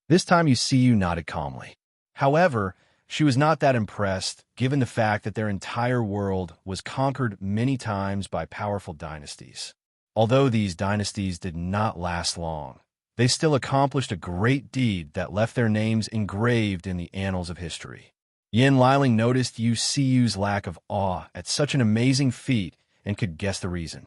This time Yu nodded calmly. However, she was not that impressed, given the fact that their entire world was conquered many times by powerful dynasties. Although these dynasties did not last long, they still accomplished a great deed that left their names engraved in the annals of history. Yin Liling noticed Yu's lack of awe at such an amazing feat and could guess the reason.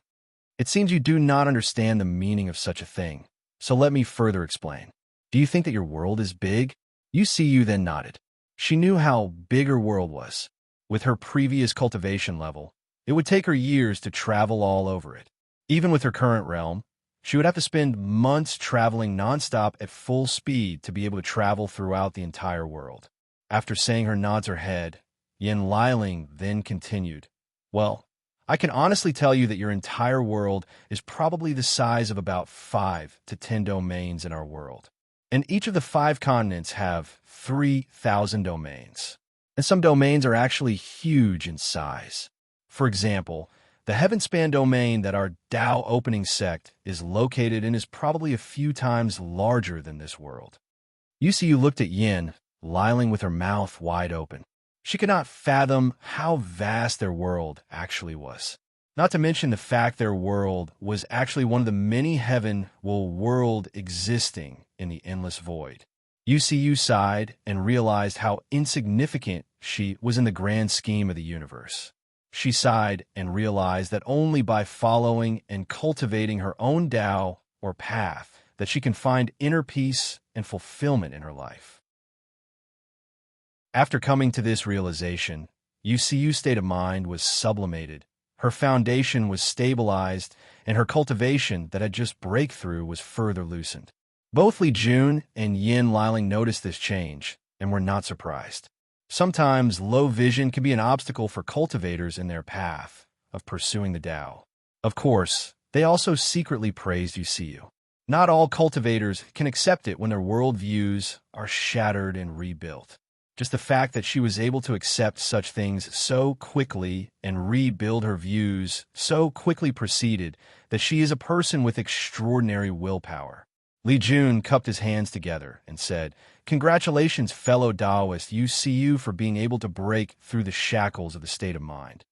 It seems you do not understand the meaning of such a thing, so let me further explain. Do you think that your world is big? Yu then nodded. She knew how big her world was. With her previous cultivation level, it would take her years to travel all over it. Even with her current realm, she would have to spend months traveling nonstop at full speed to be able to travel throughout the entire world. After saying her nods her head, Yin Liling then continued, "Well, I can honestly tell you that your entire world is probably the size of about 5 to 10 domains in our world. And each of the 5 continents have 3,000 domains. And some domains are actually huge in size. For example, the Heavenspan domain that our Tao opening sect is located in is probably a few times larger than this world." Yu looked at Yin, Liling with her mouth wide open. She could not fathom how vast their world actually was. Not to mention the fact their world was actually one of the many world existing in the endless void. UCU sighed and realized how insignificant she was in the grand scheme of the universe. She sighed and realized that only by following and cultivating her own Tao or path that she can find inner peace and fulfillment in her life. After coming to this realization, UCU's state of mind was sublimated. Her foundation was stabilized, and her cultivation that had just breakthrough was further loosened. Both Li Jun and Yin Liling noticed this change and were not surprised. Sometimes low vision can be an obstacle for cultivators in their path of pursuing the Tao. Of course, they also secretly praised UCU. Not all cultivators can accept it when their worldviews are shattered and rebuilt. Just the fact that she was able to accept such things so quickly and rebuild her views so quickly preceded that she is a person with extraordinary willpower. Li Jun cupped his hands together and said, "Congratulations, fellow Taoist UCU, for being able to break through the shackles of the state of mind."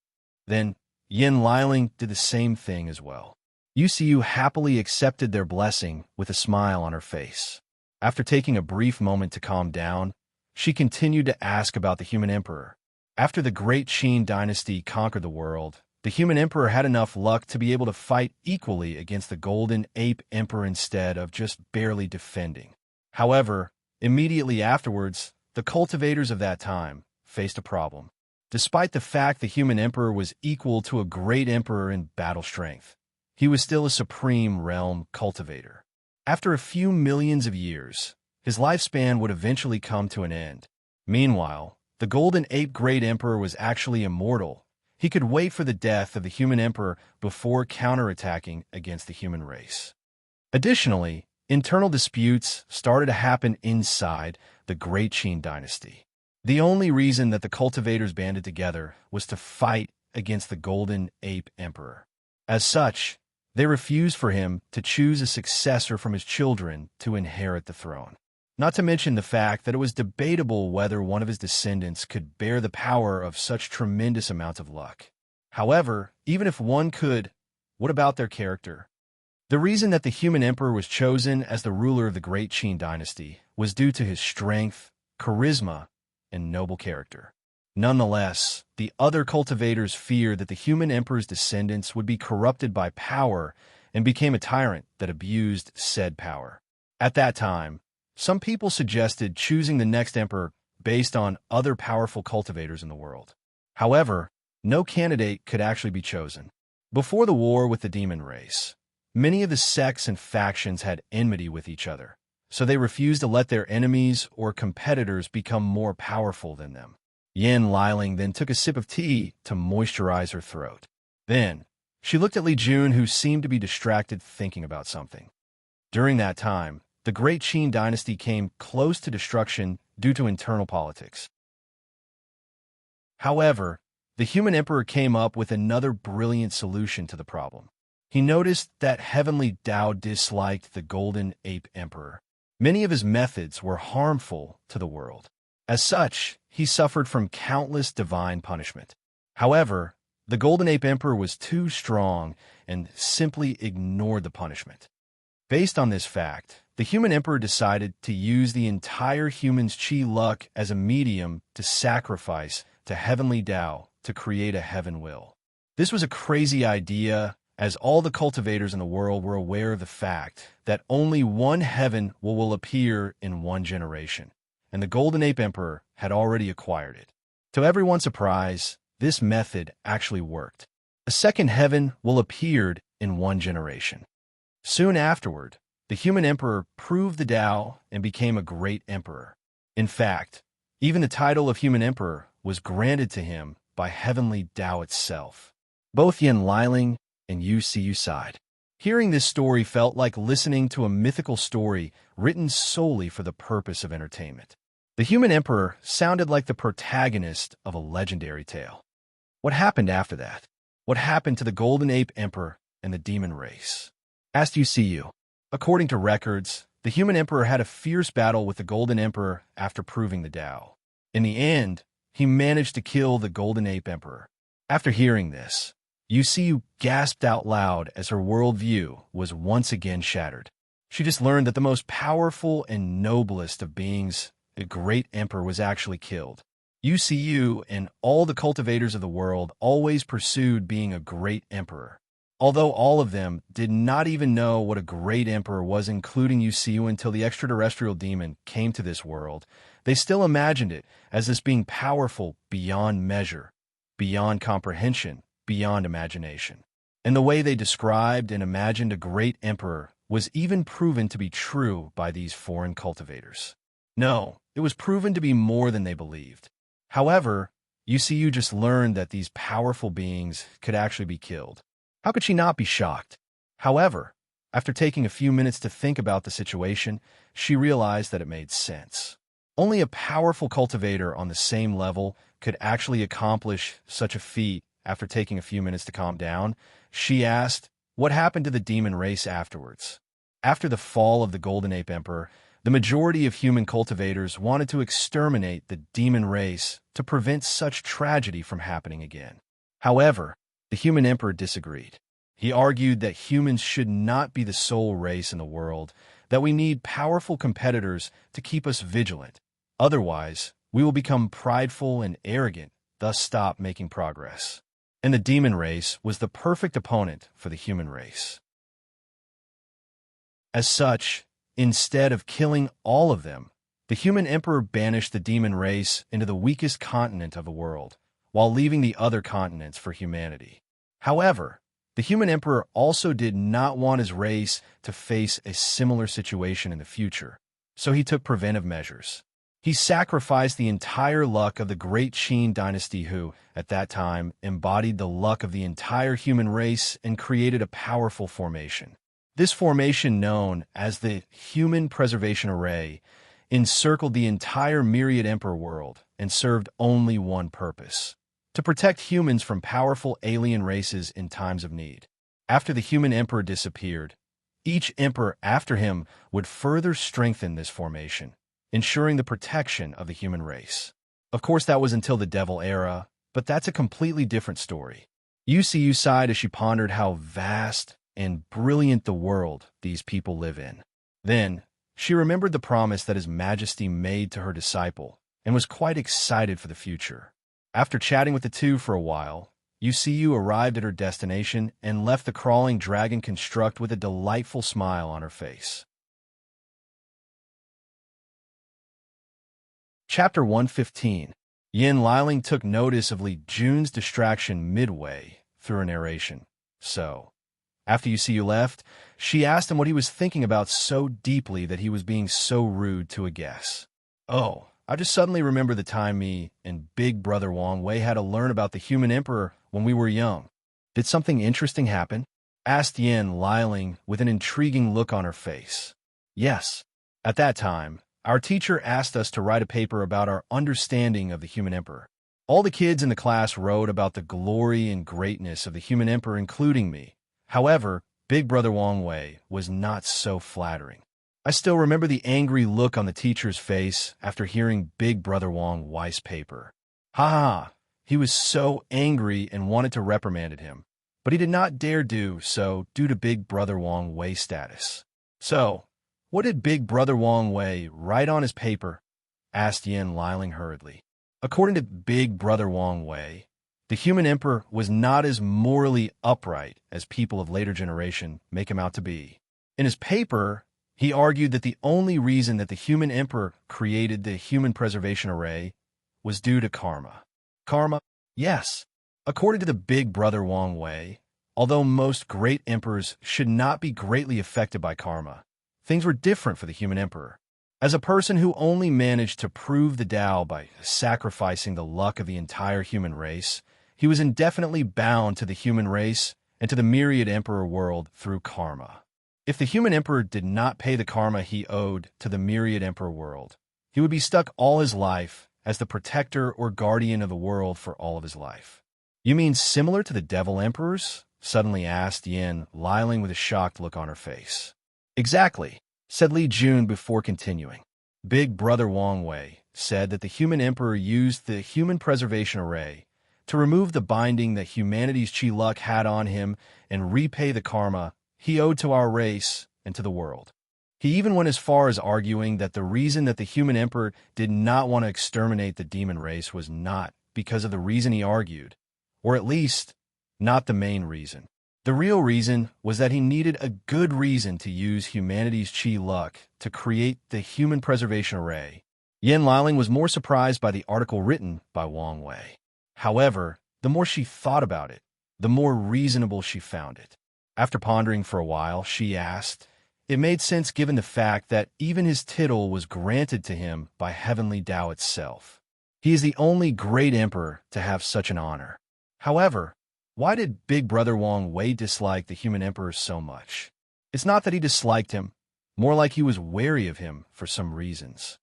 Then Yin Liling did the same thing as well. UCU happily accepted their blessing with a smile on her face. After taking a brief moment to calm down, she continued to ask about the human emperor. After the great Qin dynasty conquered the world, the human emperor had enough luck to be able to fight equally against the golden ape emperor instead of just barely defending. However, immediately afterwards, the cultivators of that time faced a problem. Despite the fact the human emperor was equal to a great emperor in battle strength, he was still a supreme realm cultivator. After a few millions of years, his lifespan would eventually come to an end. Meanwhile, the golden ape great emperor was actually immortal. He could wait for the death of the human emperor before counterattacking against the human race. Additionally, internal disputes started to happen inside the great Qin dynasty. The only reason that the cultivators banded together was to fight against the golden ape emperor. As such, they refused for him to choose a successor from his children to inherit the throne. Not to mention the fact that it was debatable whether one of his descendants could bear the power of such tremendous amounts of luck. However, even if one could, what about their character? The reason that the human emperor was chosen as the ruler of the great Qin dynasty was due to his strength, charisma, and noble character. Nonetheless, the other cultivators feared that the human emperor's descendants would be corrupted by power and became a tyrant that abused said power. At that time, some people suggested choosing the next emperor based on other powerful cultivators in the world. However, no candidate could actually be chosen. Before the war with the demon race, many of the sects and factions had enmity with each other, so they refused to let their enemies or competitors become more powerful than them. Yin Liling then took a sip of tea to moisturize her throat. Then, she looked at Li Jun, who seemed to be distracted thinking about something. During that time, the great Qin dynasty came close to destruction due to internal politics. However, the human emperor came up with another brilliant solution to the problem. He noticed that heavenly Tao disliked the golden ape emperor. Many of his methods were harmful to the world. As such, he suffered from countless divine punishment. However, the golden ape emperor was too strong and simply ignored the punishment. Based on this fact, the human emperor decided to use the entire human's qi luck as a medium to sacrifice to heavenly Tao to create a heaven will. This was a crazy idea, as all the cultivators in the world were aware of the fact that only one heaven will appear in one generation, and the golden ape emperor had already acquired it. To everyone's surprise, this method actually worked. A second heaven appeared in one generation. Soon afterward, the human emperor proved the Tao and became a great emperor. In fact, even the title of human emperor was granted to him by heavenly Tao itself. Both Yin Liling and UCU sighed. Hearing this story felt like listening to a mythical story written solely for the purpose of entertainment. The human emperor sounded like the protagonist of a legendary tale. What happened after that? What happened to the golden ape emperor and the demon race? Asked UCU. According to records, the human emperor had a fierce battle with the golden emperor after proving the Tao. In the end, he managed to kill the golden ape emperor. After hearing this, Yu gasped out loud as her worldview was once again shattered. She just learned that the most powerful and noblest of beings, the great emperor, was actually killed. Yu and all the cultivators of the world always pursued being a great emperor. Although all of them did not even know what a great emperor was, including Yu until the extraterrestrial demon came to this world, they still imagined it as this being powerful beyond measure, beyond comprehension, beyond imagination. And the way they described and imagined a great emperor was even proven to be true by these foreign cultivators. No, it was proven to be more than they believed. However, Yu just learned that these powerful beings could actually be killed. How could she not be shocked? However, after taking a few minutes to think about the situation, she realized that it made sense. Only a powerful cultivator on the same level could actually accomplish such a feat. After taking a few minutes to calm down, she asked, what happened to the demon race afterwards? After the fall of the Golden Ape Emperor, the majority of human cultivators wanted to exterminate the demon race to prevent such tragedy from happening again. However, the human emperor disagreed. He argued that humans should not be the sole race in the world, that we need powerful competitors to keep us vigilant. Otherwise, we will become prideful and arrogant, thus stop making progress. And the demon race was the perfect opponent for the human race. As such, instead of killing all of them, the human emperor banished the demon race into the weakest continent of the world, while leaving the other continents for humanity. However, the human emperor also did not want his race to face a similar situation in the future, so he took preventive measures. He sacrificed the entire luck of the great Qin dynasty who, at that time, embodied the luck of the entire human race and created a powerful formation. This formation, known as the Human Preservation Array, encircled the entire myriad emperor world and served only one purpose: to protect humans from powerful alien races in times of need. After the human emperor disappeared, each emperor after him would further strengthen this formation, ensuring the protection of the human race. Of course, that was until the Devil Era, but that's a completely different story. Yu sighed as she pondered how vast and brilliant the world these people live in. Then, she remembered the promise that His Majesty made to her disciple and was quite excited for the future. After chatting with the two for a while, Yu arrived at her destination and left the crawling dragon construct with a delightful smile on her face. Chapter 115. Yin Liling took notice of Li Jun's distraction midway through her narration. So, after Yu left, she asked him what he was thinking about so deeply that he was being so rude to a guest. Oh, I just suddenly remember the time me and Big Brother Wang Wei had to learn about the human emperor when we were young. Did something interesting happen? Asked Yin Liling with an intriguing look on her face. Yes. At that time, our teacher asked us to write a paper about our understanding of the human emperor. All the kids in the class wrote about the glory and greatness of the human emperor, including me. However, Big Brother Wang Wei was not so flattering. I still remember the angry look on the teacher's face after hearing Big Brother Wang Wei's paper. Ha ha! He was so angry and wanted to reprimand him, but he did not dare do so due to Big Brother Wang Wei's status. So, what did Big Brother Wang Wei write on his paper? Asked Yin Liling hurriedly. According to Big Brother Wang Wei, the human emperor was not as morally upright as people of later generation make him out to be. In his paper, he argued that the only reason that the human emperor created the Human Preservation Array was due to karma. Karma? Yes. According to the Big Brother Wang Wei, although most great emperors should not be greatly affected by karma, things were different for the human emperor. As a person who only managed to prove the Tao by sacrificing the luck of the entire human race, he was indefinitely bound to the human race and to the myriad emperor world through karma. If the human emperor did not pay the karma he owed to the myriad emperor world, he would be stuck all his life as the protector or guardian of the world for all of his life. You mean similar to the devil emperors? Suddenly asked Yin, Liling with a shocked look on her face. Exactly, said Li Jun before continuing. Big Brother Wang Wei said that the human emperor used the Human Preservation Array to remove the binding that humanity's chi luck had on him and repay the karma he owed to our race and to the world. He even went as far as arguing that the reason that the human emperor did not want to exterminate the demon race was not because of the reason he argued, or at least not the main reason. The real reason was that he needed a good reason to use humanity's chi luck to create the Human Preservation Array. Yin Liling was more surprised by the article written by Wang Wei. However, the more she thought about it, the more reasonable she found it. After pondering for a while, she asked, it made sense given the fact that even his title was granted to him by heavenly Tao itself. He is the only great emperor to have such an honor. However, why did Big Brother Wang Wei dislike the human emperor so much? It's not that he disliked him, more like he was wary of him for some reasons.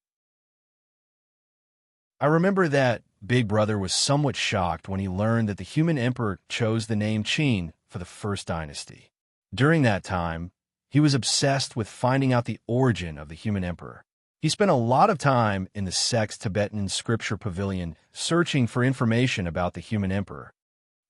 I remember that Big Brother was somewhat shocked when he learned that the human emperor chose the name Qin for the first dynasty. During that time, he was obsessed with finding out the origin of the human emperor. He spent a lot of time in the sect's Tibetan scripture pavilion searching for information about the human emperor.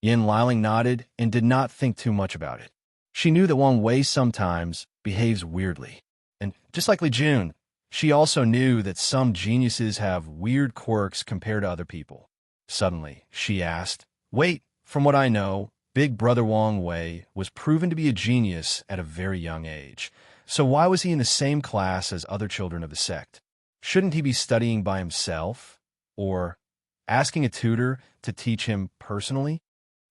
Yin Liling nodded and did not think too much about it. She knew that Wang Wei sometimes behaves weirdly. And just like Li Jun, she also knew that some geniuses have weird quirks compared to other people. Suddenly, she asked, wait, from what I know, Big Brother Wang Wei was proven to be a genius at a very young age. So why was he in the same class as other children of the sect? Shouldn't he be studying by himself? Or asking a tutor to teach him personally?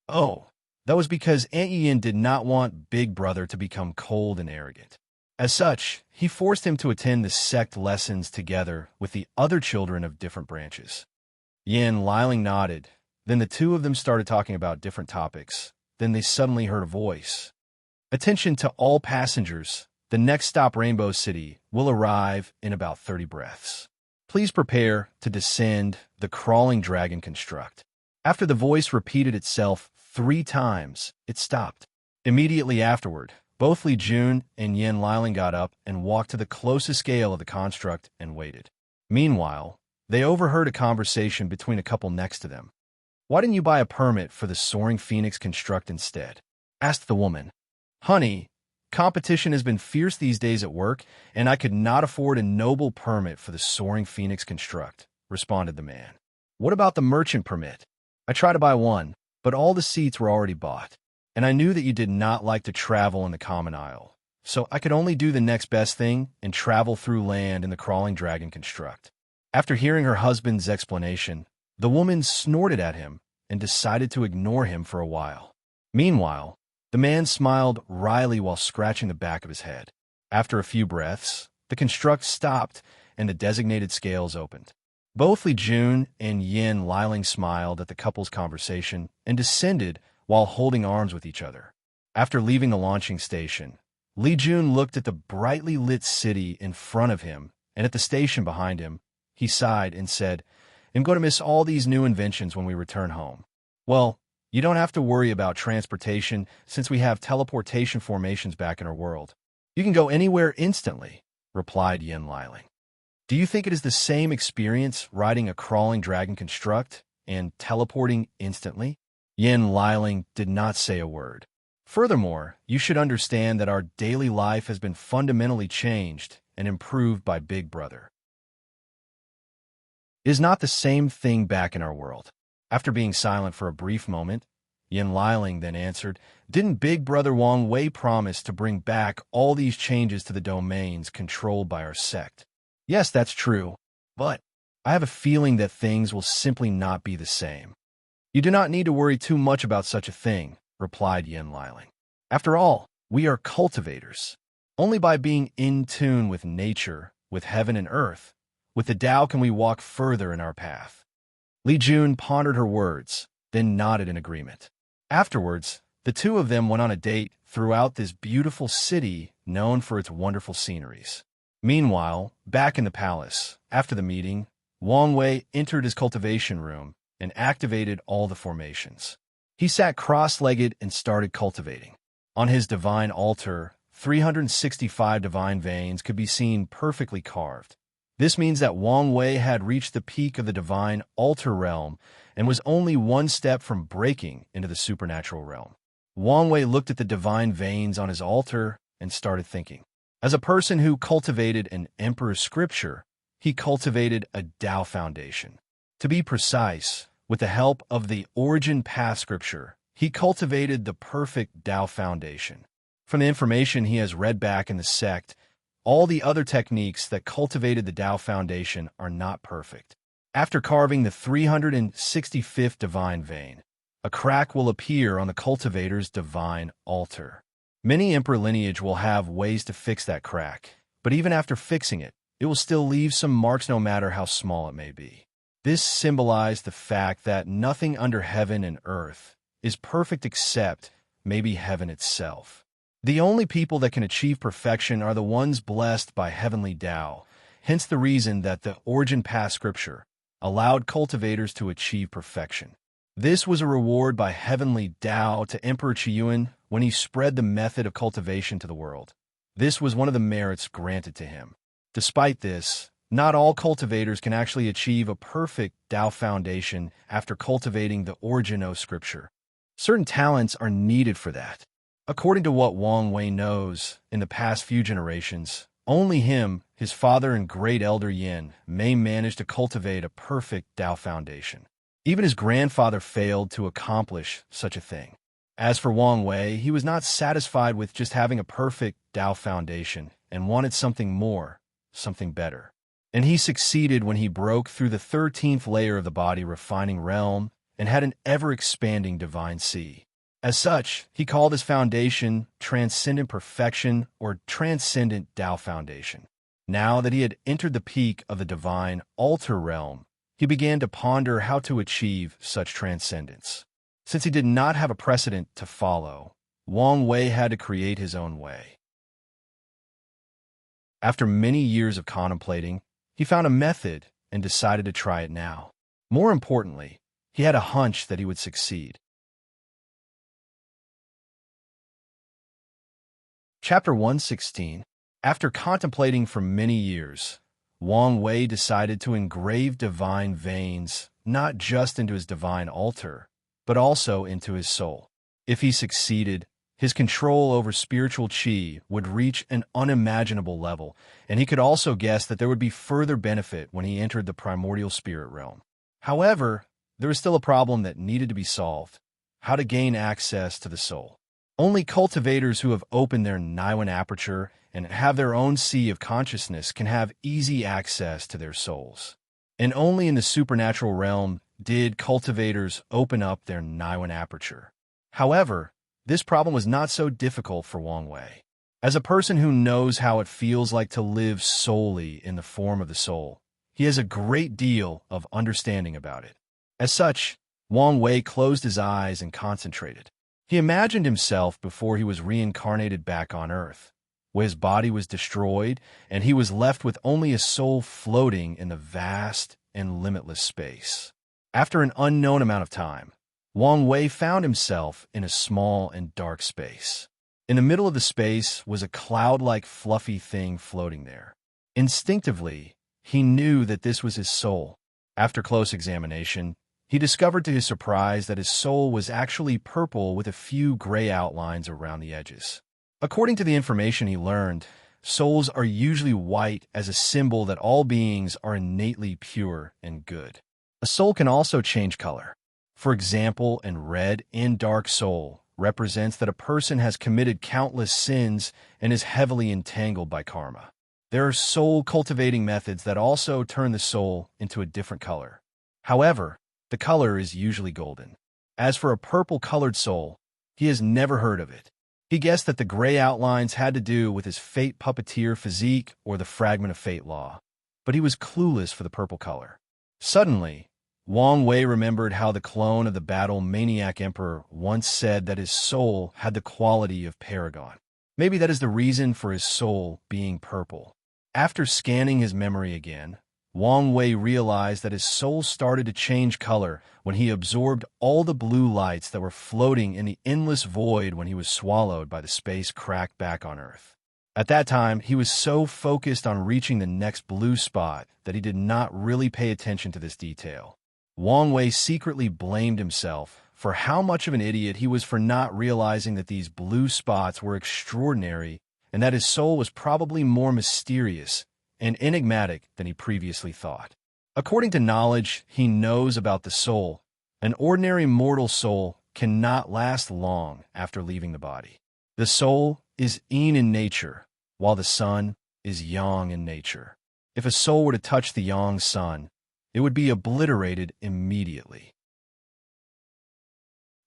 Oh, that was because Aunt Yin did not want Big Brother to become cold and arrogant. As such, he forced him to attend the sect lessons together with the other children of different branches. Yin Liling nodded. Then the two of them started talking about different topics. Then they suddenly heard a voice. Attention to all passengers. The next stop, Rainbow City, will arrive in about 30 breaths. Please prepare to descend the crawling dragon construct. After the voice repeated itself 3 times, it stopped. Immediately afterward, both Li Jun and Yin Liling got up and walked to the closest scale of the construct and waited. Meanwhile, they overheard a conversation between a couple next to them. Why didn't you buy a permit for the Soaring Phoenix construct instead? Asked the woman. Honey, competition has been fierce these days at work, and I could not afford a noble permit for the Soaring Phoenix construct, responded the man. What about the merchant permit? I tried to buy one, but all the seats were already bought, and I knew that you did not like to travel in the common aisle, so I could only do the next best thing and travel through land in the crawling dragon construct. After hearing her husband's explanation, the woman snorted at him and decided to ignore him for a while. Meanwhile, the man smiled wryly while scratching the back of his head. After a few breaths, the construct stopped and the designated scales opened. Both Li Jun and Yin Liling smiled at the couple's conversation and descended while holding arms with each other. After leaving the launching station, Li Jun looked at the brightly lit city in front of him and at the station behind him. He sighed and said, I'm going to miss all these new inventions when we return home. Well, you don't have to worry about transportation since we have teleportation formations back in our world. You can go anywhere instantly, replied Yin Liling. Do you think it is the same experience riding a crawling dragon construct and teleporting instantly? Yin Liling did not say a word. Furthermore, you should understand that our daily life has been fundamentally changed and improved by Big Brother. It is not the same thing back in our world. After being silent for a brief moment, Yin Liling then answered, didn't Big Brother Wang Wei promise to bring back all these changes to the domains controlled by our sect? Yes, that's true, but I have a feeling that things will simply not be the same. You do not need to worry too much about such a thing, replied Yin Liling. After all, we are cultivators. Only by being in tune with nature, with heaven and earth, with the Tao can we walk further in our path. Li Jun pondered her words, then nodded in agreement. Afterwards, the two of them went on a date throughout this beautiful city known for its wonderful sceneries. Meanwhile, back in the palace, after the meeting, Wang Wei entered his cultivation room and activated all the formations. He sat cross-legged and started cultivating. On his divine altar, 365 divine veins could be seen perfectly carved. This means that Wang Wei had reached the peak of the divine altar realm and was only one step from breaking into the supernatural realm. Wang Wei looked at the divine veins on his altar and started thinking. As a person who cultivated an emperor's scripture, he cultivated a Tao foundation. To be precise, with the help of the origin path scripture, he cultivated the perfect Tao foundation. From the information he has read back in the sect, all the other techniques that cultivated the Tao foundation are not perfect. After carving the 365th divine vein, a crack will appear on the cultivator's divine altar. Many emperor lineage will have ways to fix that crack, but even after fixing it, it will still leave some marks no matter how small it may be. This symbolized the fact that nothing under heaven and earth is perfect except maybe heaven itself. The only people that can achieve perfection are the ones blessed by heavenly Tao, hence the reason that the origin path scripture allowed cultivators to achieve perfection. This was a reward by heavenly Tao to Emperor Qiyuan when he spread the method of cultivation to the world. This was one of the merits granted to him. Despite this, not all cultivators can actually achieve a perfect Tao foundation after cultivating the origin of scripture. Certain talents are needed for that. According to what Wang Wei knows, in the past few generations, only him, his father, and great elder Yin may manage to cultivate a perfect Tao foundation. Even his grandfather failed to accomplish such a thing. As for Wang Wei, he was not satisfied with just having a perfect Tao foundation and wanted something more, something better. And he succeeded when he broke through the 13th layer of the body refining realm and had an ever-expanding divine sea. As such, he called his foundation Transcendent Perfection or Transcendent Tao Foundation. Now that he had entered the peak of the divine altar realm, he began to ponder how to achieve such transcendence. Since he did not have a precedent to follow, Wang Wei had to create his own way. After many years of contemplating, he found a method and decided to try it now. More importantly, he had a hunch that he would succeed. Chapter 116. After contemplating for many years, Wang Wei decided to engrave divine veins not just into his divine altar, but also into his soul. If he succeeded, his control over spiritual qi would reach an unimaginable level, and he could also guess that there would be further benefit when he entered the primordial spirit realm. However, there was still a problem that needed to be solved: how to gain access to the soul. Only cultivators who have opened their Niwen aperture and have their own sea of consciousness can have easy access to their souls. And only in the supernatural realm did cultivators open up their Niwen aperture. However, this problem was not so difficult for Wang Wei. As a person who knows how it feels like to live solely in the form of the soul, he has a great deal of understanding about it. As such, Wang Wei closed his eyes and concentrated. He imagined himself before he was reincarnated back on Earth, where his body was destroyed and he was left with only his soul floating in the vast and limitless space. After an unknown amount of time, Wang Wei found himself in a small and dark space. In the middle of the space was a cloud-like fluffy thing floating there. Instinctively, he knew that this was his soul. After close examination, he discovered to his surprise that his soul was actually purple with a few gray outlines around the edges. According to the information he learned, souls are usually white as a symbol that all beings are innately pure and good. A soul can also change color. For example, a red and dark soul represents that a person has committed countless sins and is heavily entangled by karma. There are soul cultivating methods that also turn the soul into a different color. However, the color is usually golden. As for a purple-colored soul, he has never heard of it. He guessed that the gray outlines had to do with his fate puppeteer physique or the fragment of fate law, but he was clueless for the purple color. Suddenly, Wang Wei remembered how the clone of the battle maniac emperor once said that his soul had the quality of paragon. Maybe that is the reason for his soul being purple. After scanning his memory again, Wang Wei realized that his soul started to change color when he absorbed all the blue lights that were floating in the endless void when he was swallowed by the space crack back on Earth. At that time, he was so focused on reaching the next blue spot that he did not really pay attention to this detail. Wang Wei secretly blamed himself for how much of an idiot he was for not realizing that these blue spots were extraordinary and that his soul was probably more mysterious and enigmatic than he previously thought. According to knowledge he knows about the soul, an ordinary mortal soul cannot last long after leaving the body. The soul is yin in nature, while the sun is yang in nature. If a soul were to touch the yang sun, it would be obliterated immediately.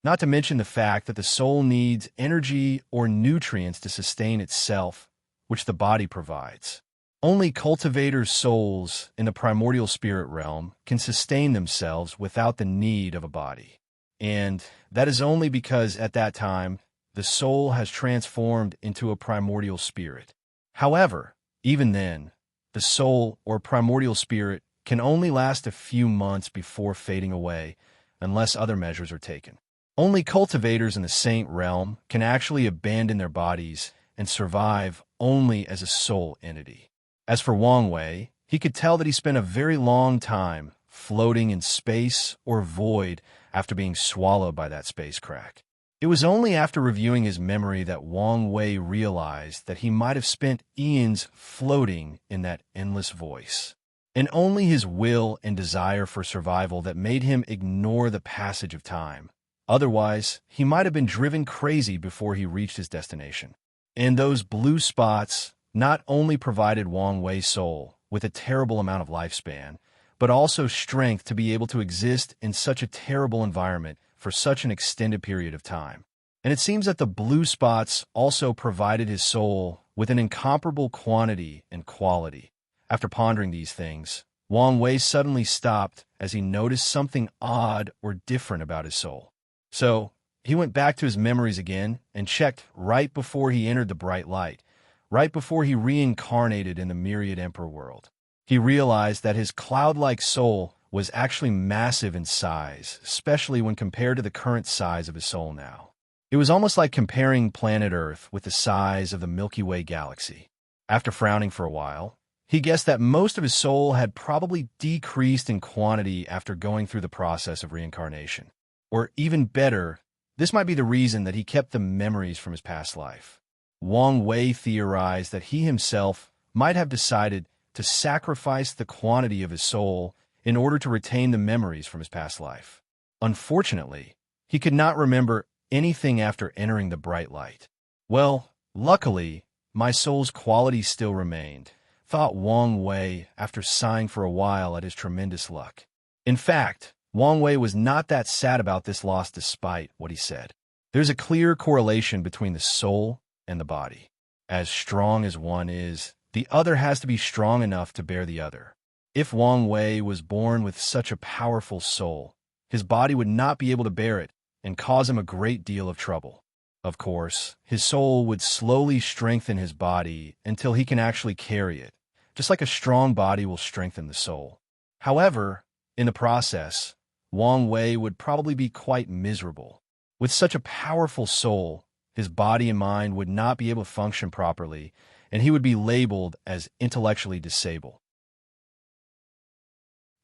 Not to mention the fact that the soul needs energy or nutrients to sustain itself, which the body provides. Only cultivators' souls in the primordial spirit realm can sustain themselves without the need of a body. And that is only because at that time, the soul has transformed into a primordial spirit. However, even then, the soul or primordial spirit can only last a few months before fading away, unless other measures are taken. Only cultivators in the saint realm can actually abandon their bodies and survive only as a soul entity. As for Wang Wei, he could tell that he spent a very long time floating in space or void after being swallowed by that space crack. It was only after reviewing his memory that Wang Wei realized that he might have spent eons floating in that endless voice. And only his will and desire for survival that made him ignore the passage of time. Otherwise, he might have been driven crazy before he reached his destination. And those blue spots not only provided Wang Wei's soul with a terrible amount of lifespan, but also strength to be able to exist in such a terrible environment for such an extended period of time. And it seems that the blue spots also provided his soul with an incomparable quantity and quality. After pondering these things, Wang Wei suddenly stopped as he noticed something odd or different about his soul. So, he went back to his memories again and checked right before he entered the bright light, right before he reincarnated in the myriad emperor world. He realized that his cloud-like soul was actually massive in size, especially when compared to the current size of his soul now. It was almost like comparing planet Earth with the size of the Milky Way galaxy. After frowning for a while, he guessed that most of his soul had probably decreased in quantity after going through the process of reincarnation. Or even better, this might be the reason that he kept the memories from his past life. Wang Wei theorized that he himself might have decided to sacrifice the quantity of his soul in order to retain the memories from his past life. Unfortunately, he could not remember anything after entering the bright light. Well, luckily, my soul's quality still remained, thought Wang Wei after sighing for a while at his tremendous luck. In fact, Wang Wei was not that sad about this loss despite what he said. There's a clear correlation between the soul and the body. As strong as one is, the other has to be strong enough to bear the other. If Wang Wei was born with such a powerful soul, his body would not be able to bear it and cause him a great deal of trouble. Of course, his soul would slowly strengthen his body until he can actually carry it, just like a strong body will strengthen the soul. However, in the process, Wang Wei would probably be quite miserable. With such a powerful soul, his body and mind would not be able to function properly, and he would be labeled as intellectually disabled.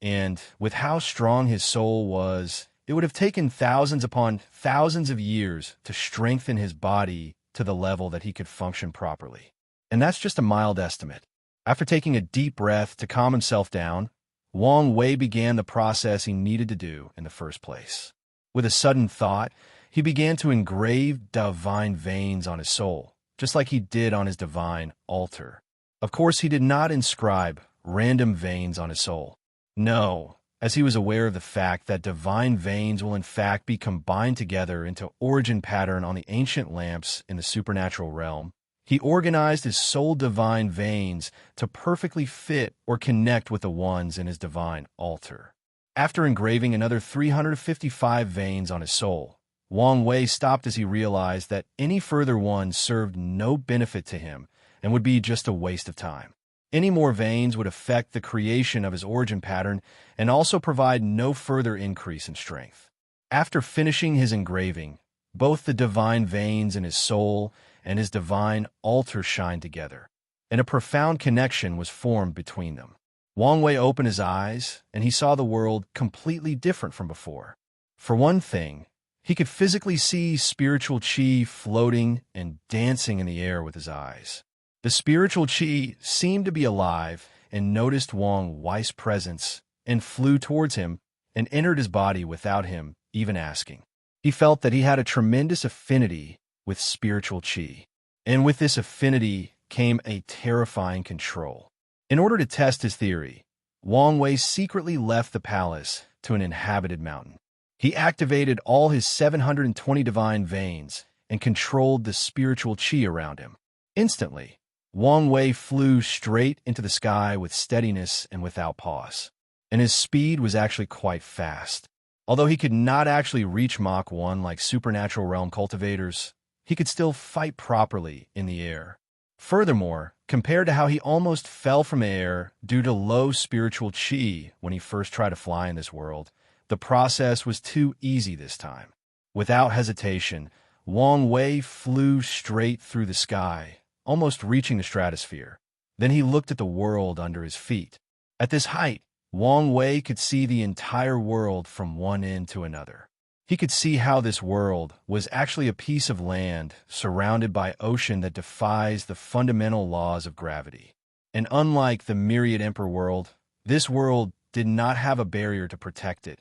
And with how strong his soul was, it would have taken thousands upon thousands of years to strengthen his body to the level that he could function properly. And that's just a mild estimate. After taking a deep breath to calm himself down, Wang Wei began the process he needed to do in the first place. With a sudden thought, he began to engrave divine veins on his soul, just like he did on his divine altar. Of course, he did not inscribe random veins on his soul. No, as he was aware of the fact that divine veins will in fact be combined together into origin pattern on the ancient lamps in the supernatural realm, he organized his soul divine veins to perfectly fit or connect with the ones in his divine altar. After engraving another 355 veins on his soul, Wang Wei stopped as he realized that any further ones served no benefit to him and would be just a waste of time. Any more veins would affect the creation of his origin pattern and also provide no further increase in strength. After finishing his engraving, both the divine veins in his soul and his divine altar shined together, and a profound connection was formed between them. Wang Wei opened his eyes, and he saw the world completely different from before. For one thing, he could physically see spiritual qi floating and dancing in the air with his eyes. The spiritual qi seemed to be alive and noticed Wang Wei's presence and flew towards him and entered his body without him even asking. He felt that he had a tremendous affinity with spiritual qi, and with this affinity came a terrifying control. In order to test his theory, Wang Wei secretly left the palace to an inhabited mountain. He activated all his 720 divine veins and controlled the spiritual qi around him. Instantly, Wang Wei flew straight into the sky with steadiness and without pause, and his speed was actually quite fast. Although he could not actually reach Mach 1 like supernatural realm cultivators, he could still fight properly in the air. Furthermore, compared to how he almost fell from the air due to low spiritual qi when he first tried to fly in this world, the process was too easy this time. Without hesitation, Wang Wei flew straight through the sky, almost reaching the stratosphere. Then he looked at the world under his feet. At this height, Wang Wei could see the entire world from one end to another. He could see how this world was actually a piece of land surrounded by ocean that defies the fundamental laws of gravity. And unlike the Myriad Emperor world, this world did not have a barrier to protect it,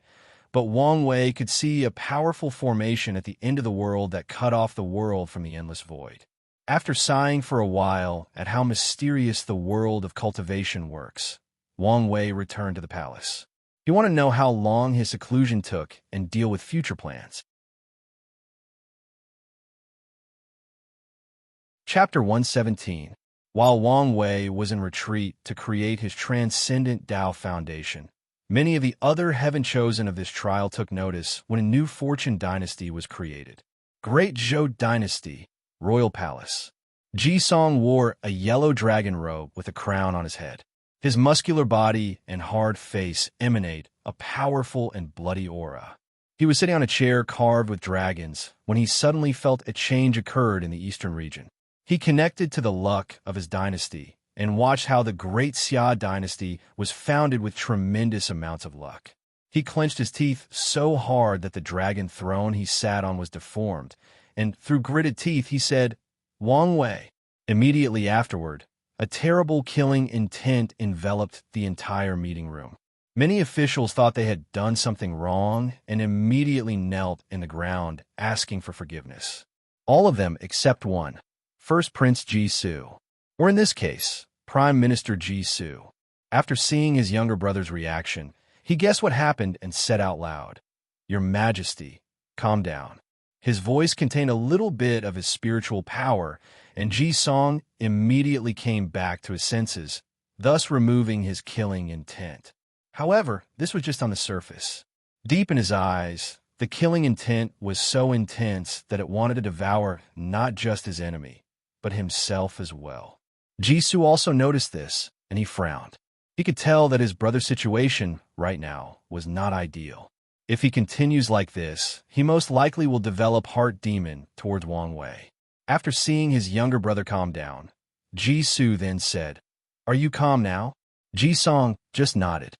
but Wang Wei could see a powerful formation at the end of the world that cut off the world from the endless void. After sighing for a while at how mysterious the world of cultivation works, Wang Wei returned to the palace. He wanted to know how long his seclusion took and deal with future plans. Chapter 117. While Wang Wei was in retreat to create his transcendent Tao foundation, many of the other heaven-chosen of this trial took notice when a new fortune dynasty was created. Great Zhou Dynasty, Royal Palace. Ji Song wore a yellow dragon robe with a crown on his head. His muscular body and hard face emanate a powerful and bloody aura. He was sitting on a chair carved with dragons when he suddenly felt a change occurred in the eastern region. He connected to the luck of his dynasty and watched how the Great Xia dynasty was founded with tremendous amounts of luck. He clenched his teeth so hard that the dragon throne he sat on was deformed, and through gritted teeth he said, "Wang Wei." Immediately afterward, a terrible killing intent enveloped the entire meeting room. Many officials thought they had done something wrong and immediately knelt in the ground, asking for forgiveness. All of them except one, First Prince Jisoo, or in this case, Prime Minister Jisoo. After seeing his younger brother's reaction, he guessed what happened and said out loud, "Your Majesty, calm down." His voice contained a little bit of his spiritual power, and Ji Song immediately came back to his senses, thus removing his killing intent. However, this was just on the surface. Deep in his eyes, the killing intent was so intense that it wanted to devour not just his enemy, but himself as well. Jisoo also noticed this, and he frowned. He could tell that his brother's situation right now was not ideal. If he continues like this, he most likely will develop heart demon towards Wang Wei. After seeing his younger brother calm down, Jisoo then said, "Are you calm now?" Ji Song just nodded.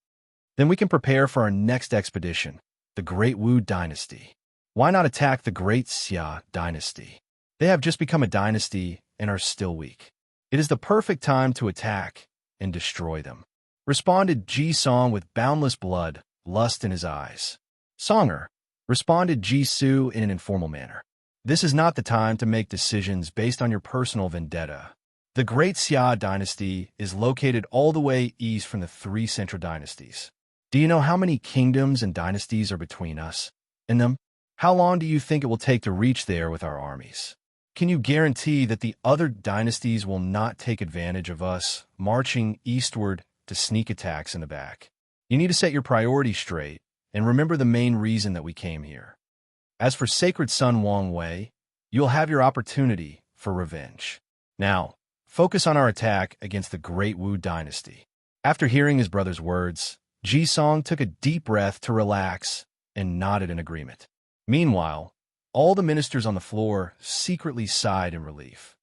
"Then we can prepare for our next expedition, the Great Wu Dynasty. Why not attack the Great Xia Dynasty? They have just become a dynasty and are still weak. It is the perfect time to attack and destroy them," responded Ji Song with boundless blood, lust in his eyes. "Songer," responded Jisoo in an informal manner. "This is not the time to make decisions based on your personal vendetta. The Great Xia Dynasty is located all the way east from the three central dynasties. Do you know how many kingdoms and dynasties are between us and them? How long do you think it will take to reach there with our armies? Can you guarantee that the other dynasties will not take advantage of us marching eastward to sneak attacks in the back? You need to set your priorities straight and remember the main reason that we came here. As for Sacred Son Wang Wei, you'll have your opportunity for revenge. Now, focus on our attack against the Great Wu Dynasty." After hearing his brother's words, Ji Song took a deep breath to relax and nodded in agreement. Meanwhile, all the ministers on the floor secretly sighed in relief.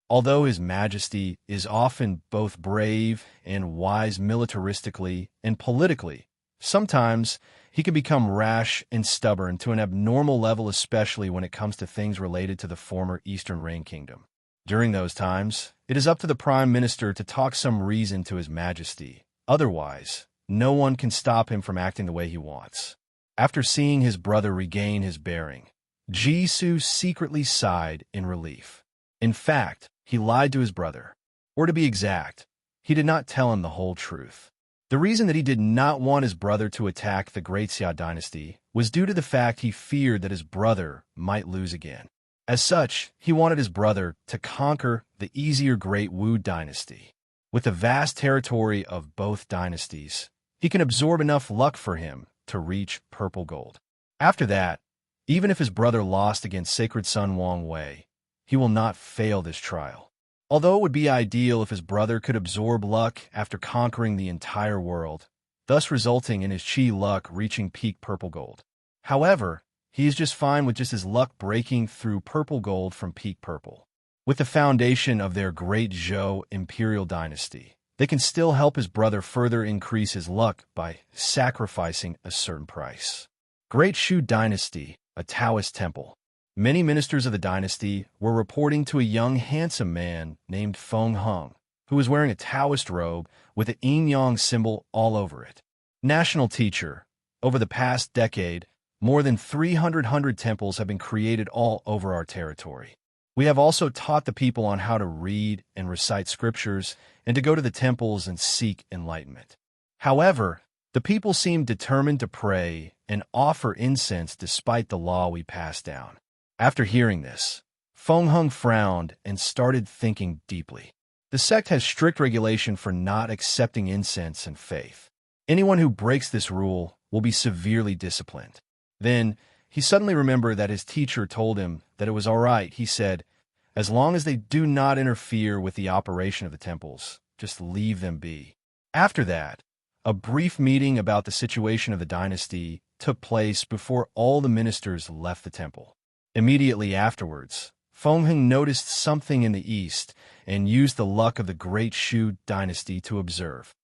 Although His Majesty is often both brave and wise militaristically and politically, sometimes he can become rash and stubborn to an abnormal level, especially when it comes to things related to the former Eastern Reign Kingdom. During those times, it is up to the Prime Minister to talk some reason to His Majesty. Otherwise, no one can stop him from acting the way he wants. After seeing his brother regain his bearing, Jisoo secretly sighed in relief. In fact, he lied to his brother. Or to be exact, he did not tell him the whole truth. The reason that he did not want his brother to attack the Great Xia dynasty was due to the fact he feared that his brother might lose again. As such, he wanted his brother to conquer the easier Great Wu dynasty. With the vast territory of both dynasties, he can absorb enough luck for him to reach purple gold. After that, even if his brother lost against Sacred Sun Wang Wei, he will not fail this trial. Although it would be ideal if his brother could absorb luck after conquering the entire world, thus resulting in his chi luck reaching peak purple gold. However, he is just fine with just his luck breaking through purple gold from peak purple. With the foundation of their Great Zhou Imperial Dynasty, they can still help his brother further increase his luck by sacrificing a certain price. Great Shu Dynasty, a Taoist temple. Many ministers of the dynasty were reporting to a young, handsome man named Feng Heng, who was wearing a Taoist robe with the yin-yang symbol all over it. National teacher, over the past decade, more than 300 temples have been created all over our territory. We have also taught the people on how to read and recite scriptures and to go to the temples and seek enlightenment. However, the people seem determined to pray and offer incense despite the law we passed down. After hearing this, Feng Heng frowned and started thinking deeply. The sect has strict regulation for not accepting incense and faith. Anyone who breaks this rule will be severely disciplined. Then, he suddenly remembered that his teacher told him that it was all right. He said, as long as they do not interfere with the operation of the temples, just leave them be. After that, a brief meeting about the situation of the dynasty took place before all the ministers left the temple. Immediately afterwards, Feng Heng noticed something in the east and used the luck of the Great Shu dynasty to observe.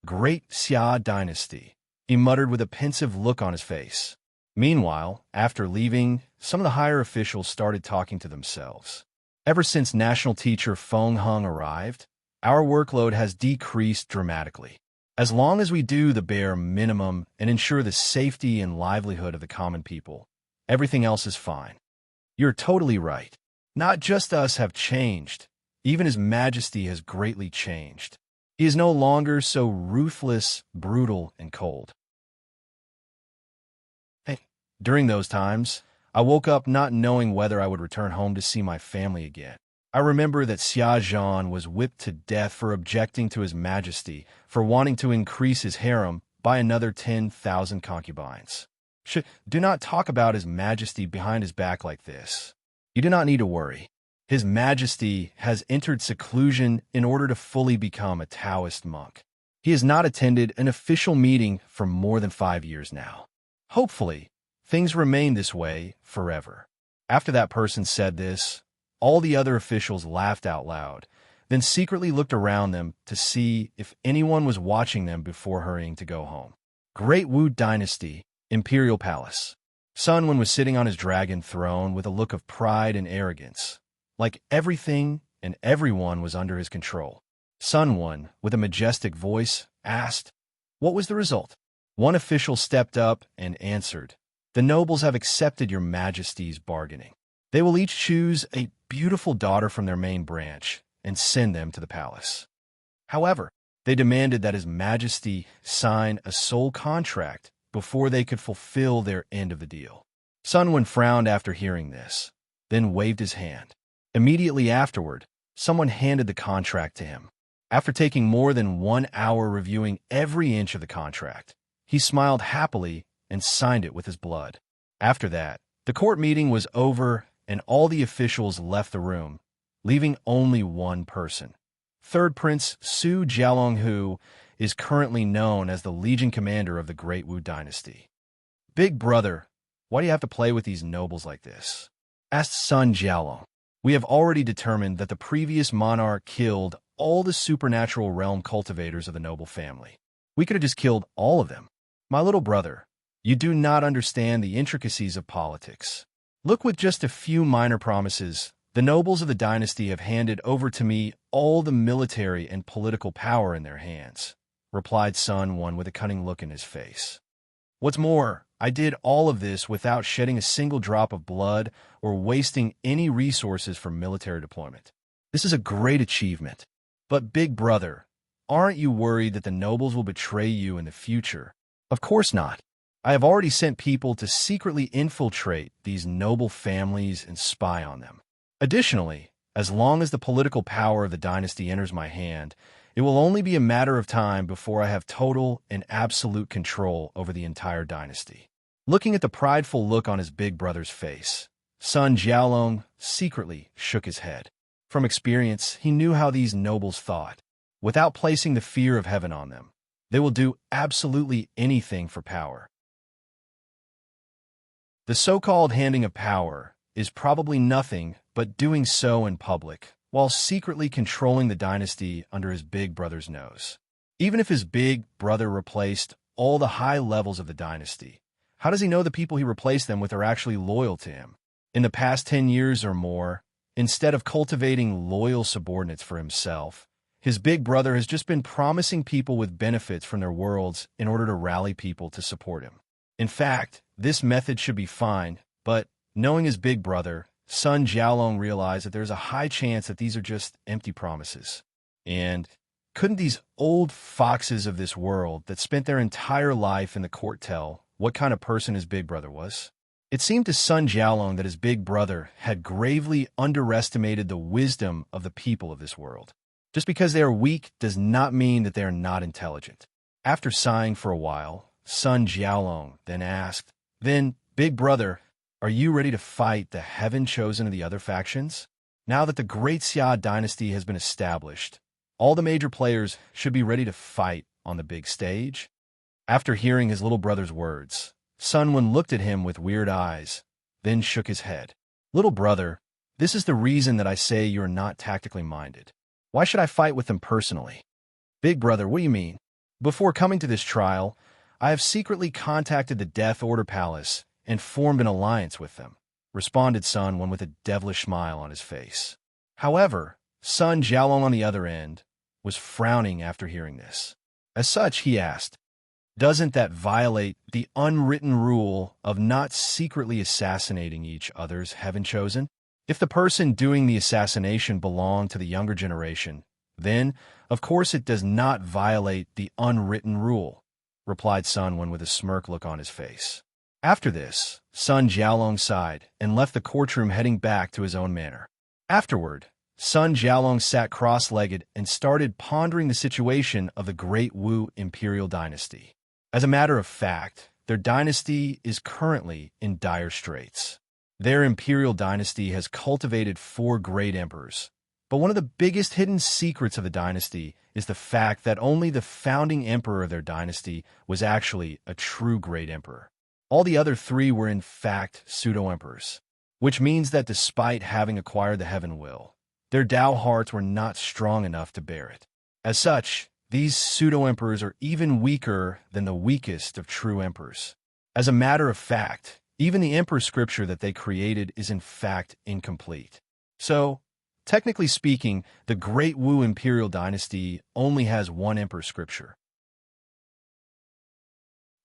Great Xia dynasty, he muttered with a pensive look on his face. Meanwhile, after leaving, some of the higher officials started talking to themselves. Ever since national teacher Feng Heng arrived, our workload has decreased dramatically. As long as we do the bare minimum and ensure the safety and livelihood of the common people, everything else is fine. You're totally right. Not just us have changed. Even His Majesty has greatly changed. He is no longer so ruthless, brutal, and cold. During those times, I woke up not knowing whether I would return home to see my family again. I remember that Xia Zhan was whipped to death for objecting to His Majesty for wanting to increase his harem by another 10,000 concubines. Do not talk about His Majesty behind his back like this. You do not need to worry. His Majesty has entered seclusion in order to fully become a Taoist monk. He has not attended an official meeting for more than 5 years now. Hopefully, things remain this way forever. After that person said this, all the other officials laughed out loud, then secretly looked around them to see if anyone was watching them before hurrying to go home. Great Wu Dynasty, Imperial Palace. Sun Wen was sitting on his dragon throne with a look of pride and arrogance, like everything and everyone was under his control. Sun Wen, with a majestic voice, asked, "What was the result?" One official stepped up and answered, "The nobles have accepted your Majesty's bargaining. They will each choose a beautiful daughter from their main branch and send them to the palace. However, they demanded that His Majesty sign a sole contract before they could fulfill their end of the deal." Sun Wen frowned after hearing this, then waved his hand. Immediately afterward, someone handed the contract to him. After taking more than 1 hour reviewing every inch of the contract, he smiled happily and signed it with his blood. After that, the court meeting was over and all the officials left the room, leaving only one person. Third Prince Su Jialong, who is currently known as the Legion Commander of the Great Wu Dynasty. "Big brother, why do you have to play with these nobles like this?" asked Sun Jialong. We have already determined that the previous monarch killed all the supernatural realm cultivators of the noble family. We could have just killed all of them. My little brother, you do not understand the intricacies of politics. Look, with just a few minor promises, the nobles of the dynasty have handed over to me all the military and political power in their hands, replied Son One with a cunning look in his face. What's more, I did all of this without shedding a single drop of blood or wasting any resources for military deployment. This is a great achievement. But big brother, aren't you worried that the nobles will betray you in the future? Of course not. I have already sent people to secretly infiltrate these noble families and spy on them. Additionally, as long as the political power of the dynasty enters my hand, it will only be a matter of time before I have total and absolute control over the entire dynasty. Looking at the prideful look on his big brother's face, Sun Jialong secretly shook his head. From experience, he knew how these nobles thought. Without placing the fear of heaven on them, they will do absolutely anything for power. The so-called handing of power is probably nothing but doing so in public, while secretly controlling the dynasty under his big brother's nose. Even if his big brother replaced all the high levels of the dynasty, how does he know the people he replaced them with are actually loyal to him? In the past 10 years or more, instead of cultivating loyal subordinates for himself, his big brother has just been promising people with benefits from their worlds in order to rally people to support him. In fact, this method should be fine, but knowing his big brother, Sun Jialong realized that there's a high chance that these are just empty promises. And couldn't these old foxes of this world that spent their entire life in the court tell what kind of person his big brother was? It seemed to Sun Jialong that his big brother had gravely underestimated the wisdom of the people of this world. Just because they are weak does not mean that they are not intelligent. After sighing for a while, Sun Jialong then asked, "Then, big brother, are you ready to fight the heaven-chosen of the other factions? Now that the Great Xia dynasty has been established, all the major players should be ready to fight on the big stage." After hearing his little brother's words, Sun Wen looked at him with weird eyes, then shook his head. "Little brother, this is the reason that I say you are not tactically minded. Why should I fight with them personally?" "Big brother, what do you mean?" "Before coming to this trial, I have secretly contacted the Death Order Palace and formed an alliance with them," responded Sun Wen with a devilish smile on his face. However, Sun Jialong on the other end was frowning after hearing this. As such, he asked, "Doesn't that violate the unwritten rule of not secretly assassinating each other's heaven-chosen? If the person doing the assassination belonged to the younger generation, then, of course, it does not violate the unwritten rule," replied Sun Wen with a smirk look on his face. After this, Sun Jialong sighed and left the courtroom, heading back to his own manor. Afterward, Sun Jialong sat cross-legged and started pondering the situation of the Great Wu Imperial Dynasty. As a matter of fact, their dynasty is currently in dire straits. Their imperial dynasty has cultivated 4 great emperors, but one of the biggest hidden secrets of the dynasty is the fact that only the founding emperor of their dynasty was actually a true great emperor. All the other 3 were in fact pseudo-emperors, which means that despite having acquired the heaven will, their Dao hearts were not strong enough to bear it. As such, these pseudo-emperors are even weaker than the weakest of true emperors. As a matter of fact, even the emperor scripture that they created is in fact incomplete. So, technically speaking, the Great Wu Imperial Dynasty only has 1 emperor scripture.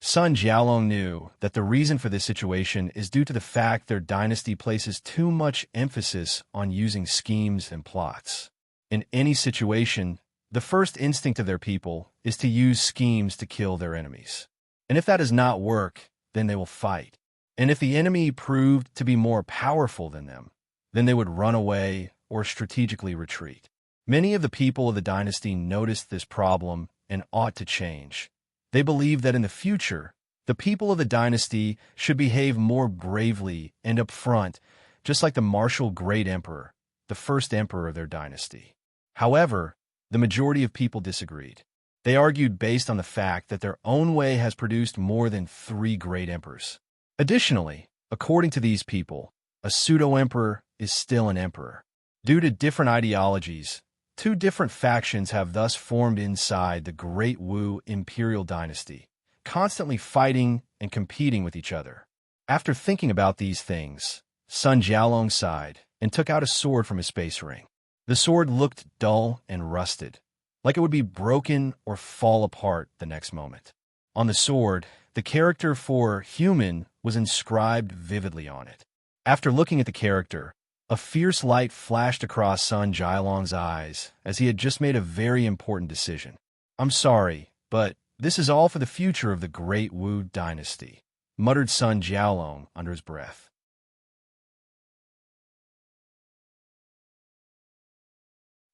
Sun Jialong knew that the reason for this situation is due to the fact their dynasty places too much emphasis on using schemes and plots. In any situation, the first instinct of their people is to use schemes to kill their enemies. And if that does not work, then they will fight. And if the enemy proved to be more powerful than them, then they would run away or strategically retreat. Many of the people of the dynasty noticed this problem and ought to change. They believe that in the future, the people of the dynasty should behave more bravely and upfront, just like the martial great emperor, the first emperor of their dynasty. However, the majority of people disagreed. They argued based on the fact that their own way has produced more than 3 great emperors. Additionally, according to these people, a pseudo-emperor is still an emperor. Due to different ideologies, two different factions have thus formed inside the Great Wu Imperial Dynasty, constantly fighting and competing with each other. After thinking about these things, Sun Jialong sighed and took out a sword from his space ring. The sword looked dull and rusted, like it would be broken or fall apart the next moment. On the sword, the character for human was inscribed vividly on it. After looking at the character, a fierce light flashed across Sun Jialong's eyes as he had just made a very important decision. "I'm sorry, but this is all for the future of the Great Wu Dynasty," muttered Sun Jialong under his breath.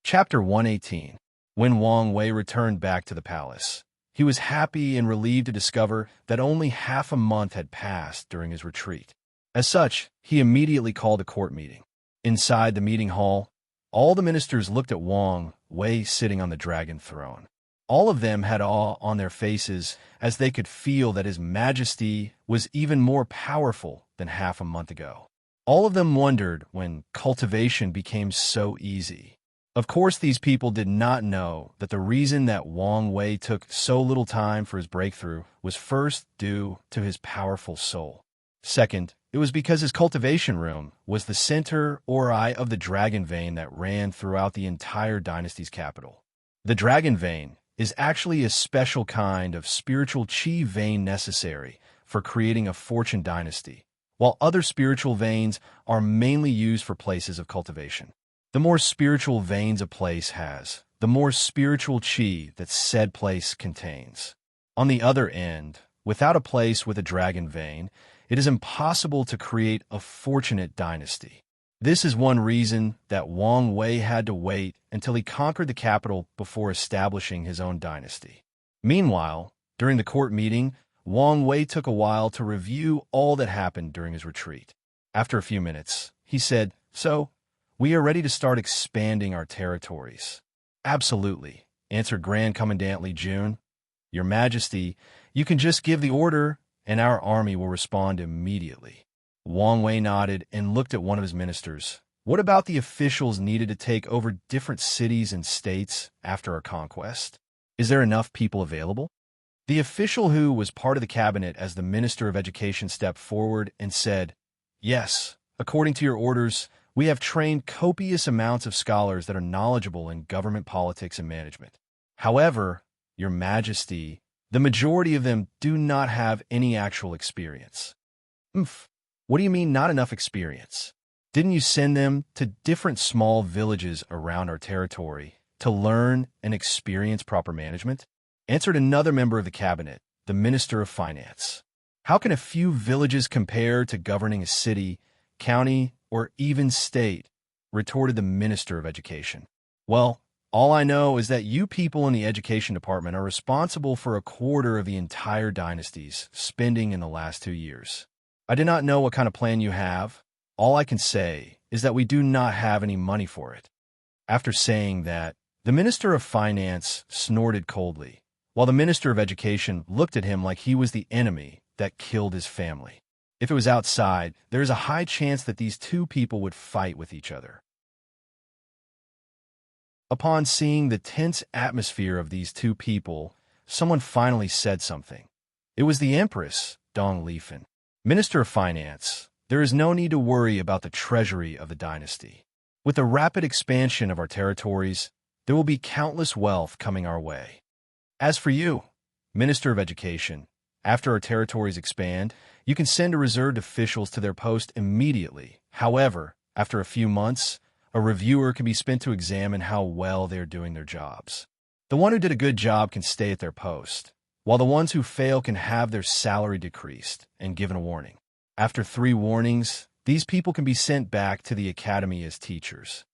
Chapter 118. When Wang Wei returned back to the palace, he was happy and relieved to discover that only half a month had passed during his retreat. As such, he immediately called a court meeting. Inside the meeting hall, all the ministers looked at Wang Wei sitting on the dragon throne. All of them had awe on their faces as they could feel that His Majesty was even more powerful than half a month ago. All of them wondered when cultivation became so easy. Of course, these people did not know that the reason that Wang Wei took so little time for his breakthrough was first due to his powerful soul. Second, it was because his cultivation room was the center or eye of the dragon vein that ran throughout the entire dynasty's capital. The dragon vein is actually a special kind of spiritual chi vein necessary for creating a fortune dynasty, while other spiritual veins are mainly used for places of cultivation. The more spiritual veins a place has, the more spiritual chi that said place contains. On the other end, without a place with a dragon vein, it is impossible to create a fortunate dynasty. This is one reason that Wang Wei had to wait until he conquered the capital before establishing his own dynasty. Meanwhile, during the court meeting, Wang Wei took a while to review all that happened during his retreat. After a few minutes, he said, "So, we are ready to start expanding our territories." "Absolutely," answered Grand Commandant Li Jun. "Your Majesty, you can just give the order, and our army will respond immediately." Wang Wei nodded and looked at one of his ministers. "What about the officials needed to take over different cities and states after our conquest? Is there enough people available?" The official who was part of the cabinet as the Minister of Education stepped forward and said, "Yes, according to your orders, we have trained copious amounts of scholars that are knowledgeable in government politics and management. However, Your Majesty, the majority of them do not have any actual experience." What do you mean not enough experience? Didn't you send them to different small villages around our territory to learn and experience proper management? Answered another member of the cabinet, the Minister of Finance. "How can a few villages compare to governing a city, county, or even state?" retorted the Minister of Education. "Well, all I know is that you people in the education department are responsible for a quarter of the entire dynasty's spending in the last 2 years. I do not know what kind of plan you have. All I can say is that we do not have any money for it." After saying that, the Minister of Finance snorted coldly, while the Minister of Education looked at him like he was the enemy that killed his family. If it was outside, there is a high chance that these two people would fight with each other. Upon seeing the tense atmosphere of these two people, someone finally said something. It was the Empress, Dong Lifen. "Minister of Finance, there is no need to worry about the treasury of the dynasty. With the rapid expansion of our territories, there will be countless wealth coming our way. As for you, Minister of Education, after our territories expand, you can send reserved officials to their post immediately. However, after a few months, a reviewer can be spent to examine how well they are doing their jobs. The one who did a good job can stay at their post, while the ones who fail can have their salary decreased and given a warning. After 3 warnings, these people can be sent back to the academy as teachers."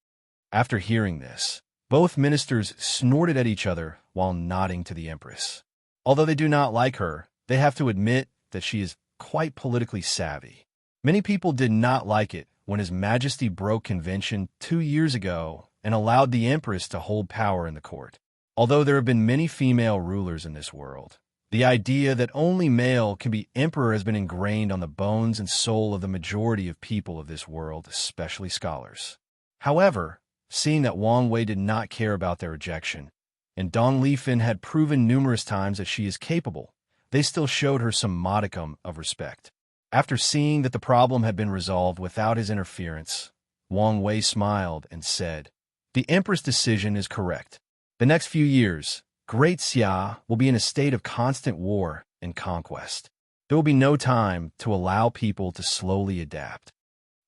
After hearing this, both ministers snorted at each other while nodding to the Empress. Although they do not like her, they have to admit that she is quite politically savvy. Many people did not like it when His Majesty broke convention 2 years ago and allowed the Empress to hold power in the court. Although there have been many female rulers in this world, the idea that only male can be emperor has been ingrained on the bones and soul of the majority of people of this world, especially scholars. However, seeing that Wang Wei did not care about their rejection, and Dong Lifan had proven numerous times that she is capable, they still showed her some modicum of respect. After seeing that the problem had been resolved without his interference, Wang Wei smiled and said, "The Emperor's decision is correct. The next few years, Great Xia will be in a state of constant war and conquest. There will be no time to allow people to slowly adapt."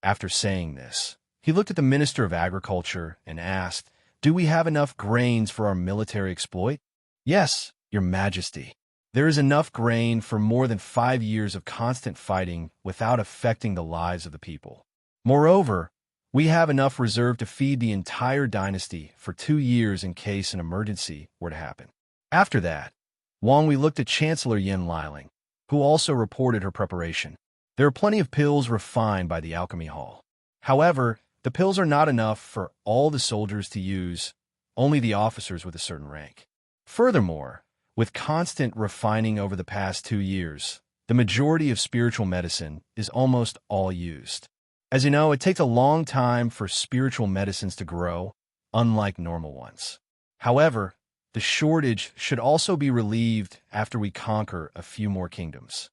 After saying this, he looked at the Minister of Agriculture and asked, "Do we have enough grains for our military exploit?" "Yes, Your Majesty. There is enough grain for more than 5 years of constant fighting without affecting the lives of the people. Moreover, we have enough reserve to feed the entire dynasty for 2 years in case an emergency were to happen." After that, Wang Wei looked at Chancellor Yin Liling, who also reported her preparation. There are plenty of pills refined by the alchemy hall. However, the pills are not enough for all the soldiers to use, only the officers with a certain rank. Furthermore, with constant refining over the past 2 years, the majority of spiritual medicine is almost all used. As you know, it takes a long time for spiritual medicines to grow, unlike normal ones. However, the shortage should also be relieved after we conquer a few more kingdoms.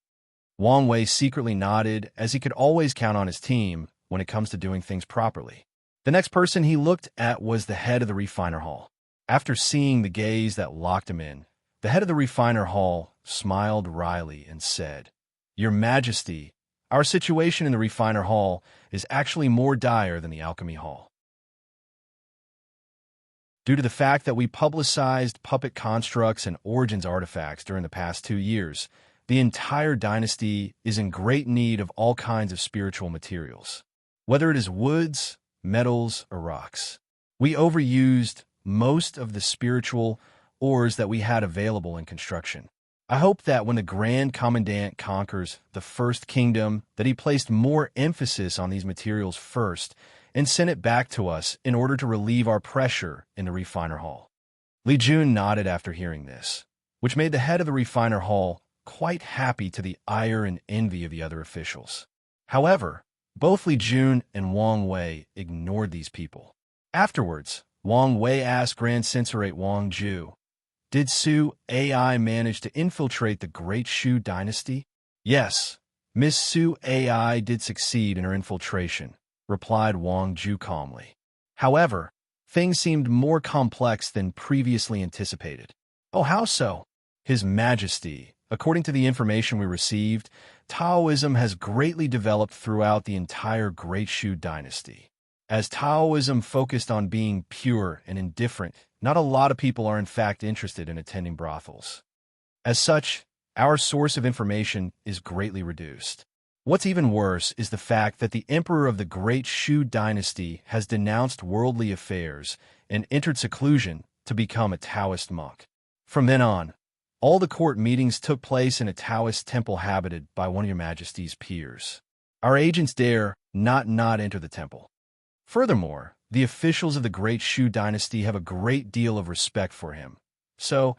Wang Wei secretly nodded, as he could always count on his team when it comes to doing things properly. The next person he looked at was the head of the refiner hall. After seeing the gaze that locked him in, the head of the refiner hall smiled wryly and said, "Your Majesty, our situation in the refiner hall is actually more dire than the alchemy hall. Due to the fact that we publicized puppet constructs and origins artifacts during the past 2 years, the entire dynasty is in great need of all kinds of spiritual materials, whether it is woods, metals, or rocks. We overused most of the spiritual ores that we had available in construction. I hope that when the Grand Commandant conquers the First Kingdom, that he placed more emphasis on these materials first and sent it back to us in order to relieve our pressure in the refiner hall." Li Jun nodded after hearing this, which made the head of the refiner hall quite happy to the ire and envy of the other officials. However, both Li Jun and Wang Wei ignored these people. Afterwards, Wang Wei asked Grand Censorate Wang Ju, "Did Su AI manage to infiltrate the Great Shu dynasty?" "Yes, Miss Su AI did succeed in her infiltration," replied Wang Ju calmly. However, things seemed more complex than previously anticipated. "Oh, how so?" "His Majesty, according to the information we received, Taoism has greatly developed throughout the entire Great Shu dynasty. As Taoism focused on being pure and indifferent, not a lot of people are in fact interested in attending brothels. As such, our source of information is greatly reduced. What's even worse is the fact that the emperor of the Great Shu dynasty has denounced worldly affairs and entered seclusion to become a Taoist monk. From then on, all the court meetings took place in a Taoist temple habited by one of Your Majesty's peers. Our agents dare not enter the temple. Furthermore, the officials of the Great Shu dynasty have a great deal of respect for him, so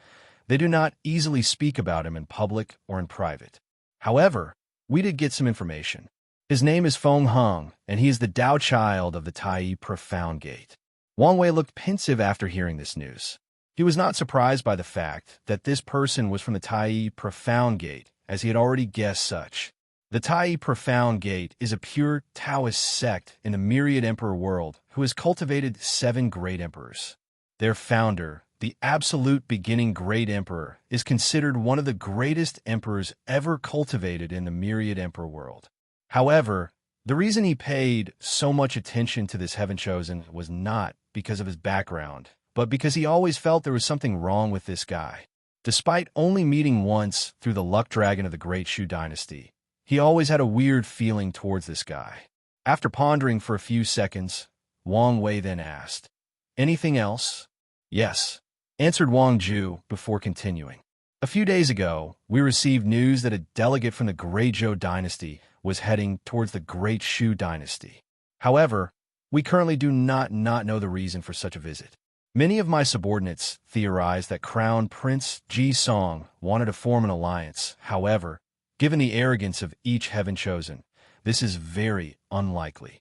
they do not easily speak about him in public or in private. However, we did get some information. His name is Feng Heng, and he is the Tao child of the Tai Profound Gate." Wang Wei looked pensive after hearing this news. He was not surprised by the fact that this person was from the Tai Profound Gate, as he had already guessed such. The Tai Profound Gate is a pure Taoist sect in the Myriad Emperor world who has cultivated 7 great emperors. Their founder, the absolute beginning great emperor, is considered one of the greatest emperors ever cultivated in the Myriad Emperor world. However, the reason he paid so much attention to this Heaven Chosen was not because of his background, but because he always felt there was something wrong with this guy. Despite only meeting once through the Luck Dragon of the Great Shu dynasty, he always had a weird feeling towards this guy. After pondering for a few seconds, Wang Wei then asked, "Anything else?" "Yes," answered Wang Ju before continuing. "A few days ago, we received news that a delegate from the Great Zhou dynasty was heading towards the Great Shu dynasty. However, we currently do not know the reason for such a visit. Many of my subordinates theorized that Crown Prince Ji Song wanted to form an alliance. However, given the arrogance of each Heaven Chosen, this is very unlikely."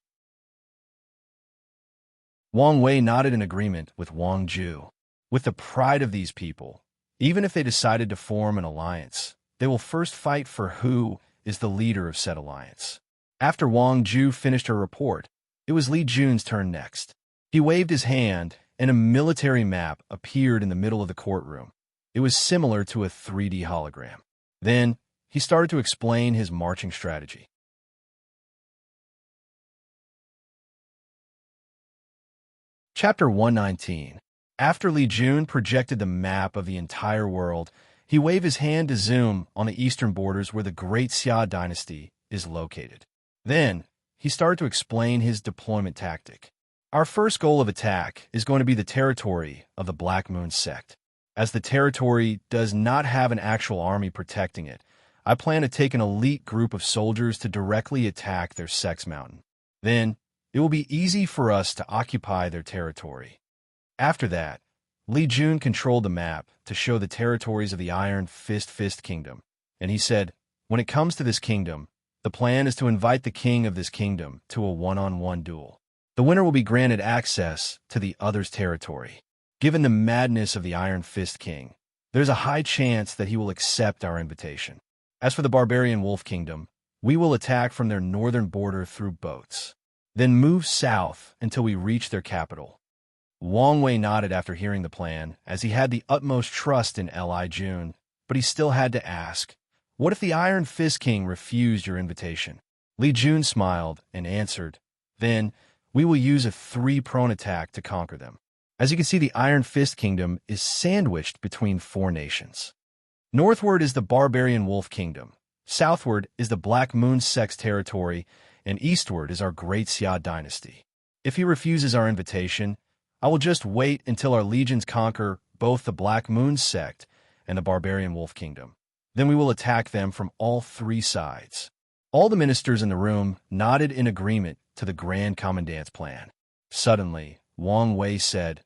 Wang Wei nodded in agreement with Wang Ju. With the pride of these people, even if they decided to form an alliance, they will first fight for who is the leader of said alliance. After Wang Ju finished her report, it was Li Jun's turn next. He waved his hand, and a military map appeared in the middle of the courtroom. It was similar to a 3D hologram. Then, he started to explain his marching strategy. Chapter 119. After Li Jun projected the map of the entire world, he waved his hand to zoom on the eastern borders where the Great Xia dynasty is located. Then, he started to explain his deployment tactic. Our first goal of attack is going to be the territory of the Black Moon sect. As the territory does not have an actual army protecting it, I plan to take an elite group of soldiers to directly attack their sect's mountain. Then, it will be easy for us to occupy their territory. After that, Li Jun controlled the map to show the territories of the Iron Fist Kingdom, and he said, when it comes to this kingdom, the plan is to invite the king of this kingdom to a one-on-one duel. The winner will be granted access to the other's territory. Given the madness of the Iron Fist King, there's a high chance that he will accept our invitation. As for the Barbarian Wolf Kingdom, we will attack from their northern border through boats, then move south until we reach their capital. Wang Wei nodded after hearing the plan, as he had the utmost trust in Li Jun, but he still had to ask, what if the Iron Fist King refused your invitation? Li Jun smiled and answered, then we will use a 3-prone attack to conquer them. As you can see, the Iron Fist Kingdom is sandwiched between 4 nations. Northward is the Barbarian Wolf Kingdom, southward is the Black Moon sect's territory, and eastward is our Great Xia dynasty. If he refuses our invitation, I will just wait until our legions conquer both the Black Moon sect and the Barbarian Wolf Kingdom. Then we will attack them from all 3 sides. All the ministers in the room nodded in agreement to the Grand Commandant's plan. Suddenly, Wang Wei said,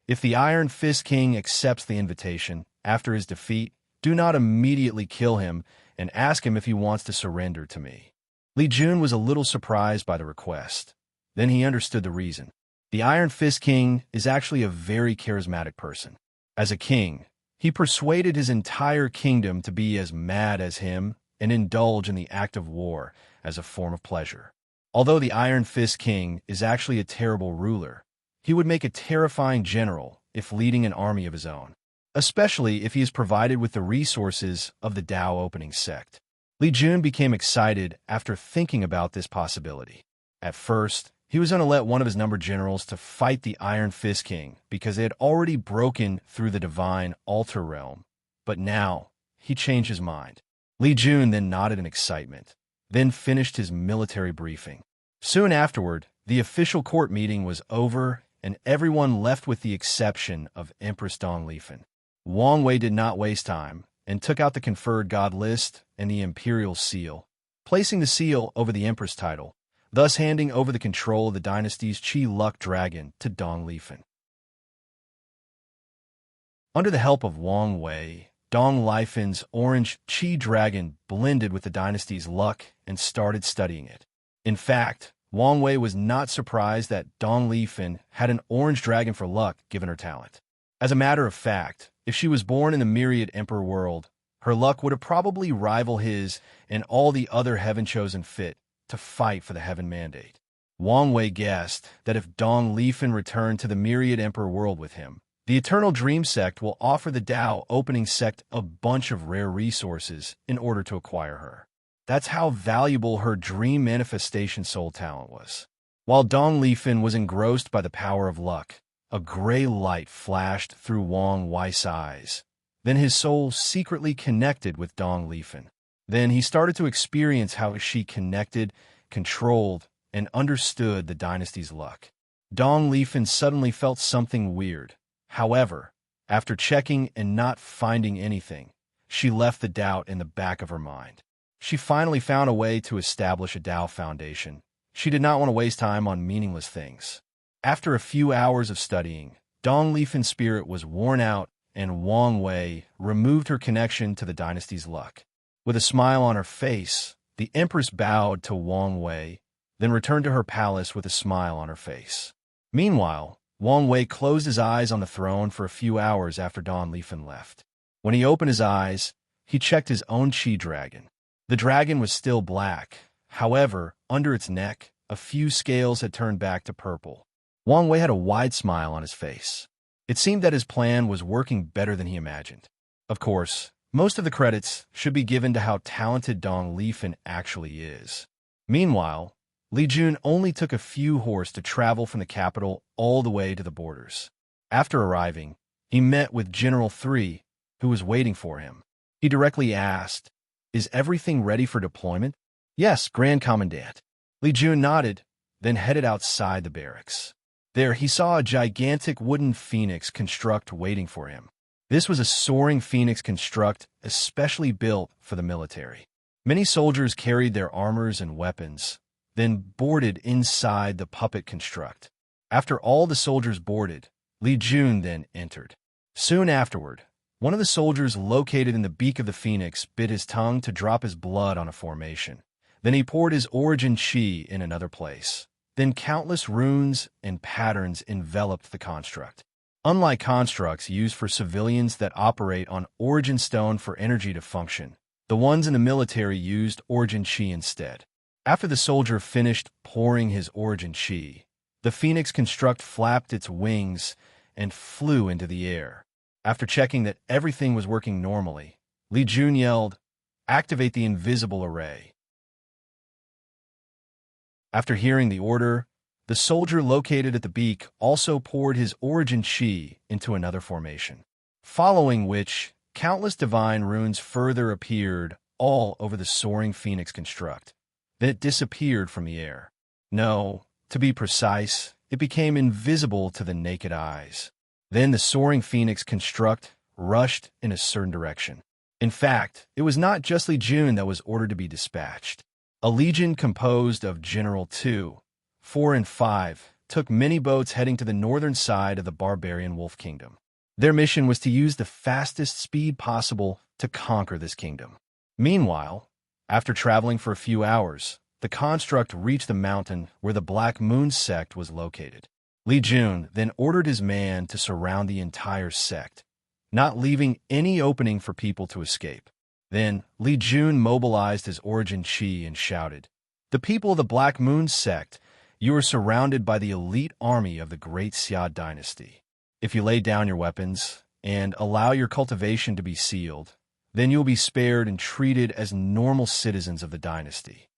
if the Iron Fist King accepts the invitation after his defeat, do not immediately kill him and ask him if he wants to surrender to me. Li Jun was a little surprised by the request. Then he understood the reason. The Iron Fist King is actually a very charismatic person. As a king, he persuaded his entire kingdom to be as mad as him and indulge in the act of war as a form of pleasure. Although the Iron Fist King is actually a terrible ruler, he would make a terrifying general if leading an army of his own, especially if he is provided with the resources of the Dao opening sect. Li Jun became excited after thinking about this possibility. At first, he was going to let one of his numbered generals to fight the Iron Fist King because they had already broken through the divine altar realm, but now he changed his mind. Li Jun then nodded in excitement, then finished his military briefing. Soon afterward, the official court meeting was over and everyone left with the exception of Empress Dong Lifen. Wang Wei did not waste time and took out the conferred god list and the imperial seal, placing the seal over the Empress title, thus handing over the control of the dynasty's Qi Luck Dragon to Dong Lifen. Under the help of Wang Wei, Dong Lifen's orange Qi Dragon blended with the dynasty's luck and started studying it. In fact, Wang Wei was not surprised that Dong Lifen had an orange dragon for luck given her talent. As a matter of fact, if she was born in the Myriad Emperor world, her luck would have probably rivaled his and all the other heaven-chosen fit to fight for the heaven mandate. Wang Wei guessed that if Dong Lifen returned to the Myriad Emperor world with him, the Eternal Dream Sect will offer the Dao opening sect a bunch of rare resources in order to acquire her. That's how valuable her dream manifestation soul talent was. While Dong Lifen was engrossed by the power of luck, a gray light flashed through Wang Wei's eyes. Then his soul secretly connected with Dong Lifen. Then he started to experience how she connected, controlled, and understood the dynasty's luck. Dong Lifen suddenly felt something weird. However, after checking and not finding anything, she left the doubt in the back of her mind. She finally found a way to establish a Dao foundation. She did not want to waste time on meaningless things. After a few hours of studying, Dong Lifen's spirit was worn out, and Wang Wei removed her connection to the dynasty's luck. With a smile on her face, the Empress bowed to Wang Wei, then returned to her palace with a smile on her face. Meanwhile, Wang Wei closed his eyes on the throne for a few hours after Don Lifen left. When he opened his eyes, he checked his own chi dragon. The dragon was still black. However, under its neck, a few scales had turned back to purple. Wang Wei had a wide smile on his face. It seemed that his plan was working better than he imagined. Of course, most of the credits should be given to how talented Dong Lifen actually is. Meanwhile, Li Jun only took a few horse to travel from the capital all the way to the borders. After arriving, he met with General 3, who was waiting for him. He directly asked, "Is everything ready for deployment?" "Yes, Grand Commandant." Li Jun nodded, then headed outside the barracks. There he saw a gigantic wooden phoenix construct waiting for him. This was a soaring phoenix construct especially built for the military. Many soldiers carried their armors and weapons, then boarded inside the puppet construct. After all the soldiers boarded, Li Jun then entered. Soon afterward, one of the soldiers located in the beak of the phoenix bit his tongue to drop his blood on a formation. Then he poured his origin chi in another place. Then countless runes and patterns enveloped the construct. Unlike constructs used for civilians that operate on origin stone for energy to function, the ones in the military used origin chi instead. After the soldier finished pouring his origin chi, the phoenix construct flapped its wings and flew into the air. After checking that everything was working normally, Li Jun yelled, "Activate the invisible array." After hearing the order, the soldier located at the beak also poured his origin chi into another formation, following which countless divine runes further appeared all over the soaring phoenix construct. Then it disappeared from the air. No, to be precise, it became invisible to the naked eyes. Then the soaring phoenix construct rushed in a certain direction. In fact, it was not just Li Jun that was ordered to be dispatched. A legion composed of General 2, 4, and 5 took many boats heading to the northern side of the barbarian Wolf Kingdom. Their mission was to use the fastest speed possible to conquer this kingdom. Meanwhile, after traveling for a few hours, the construct reached the mountain where the Black Moon sect was located. Li Jun then ordered his man to surround the entire sect, not leaving any opening for people to escape. Then, Li Jun mobilized his origin chi and shouted, "The people of the Black Moon sect, you are surrounded by the elite army of the Great Xia dynasty. If you lay down your weapons and allow your cultivation to be sealed, then you will be spared and treated as normal citizens of the dynasty.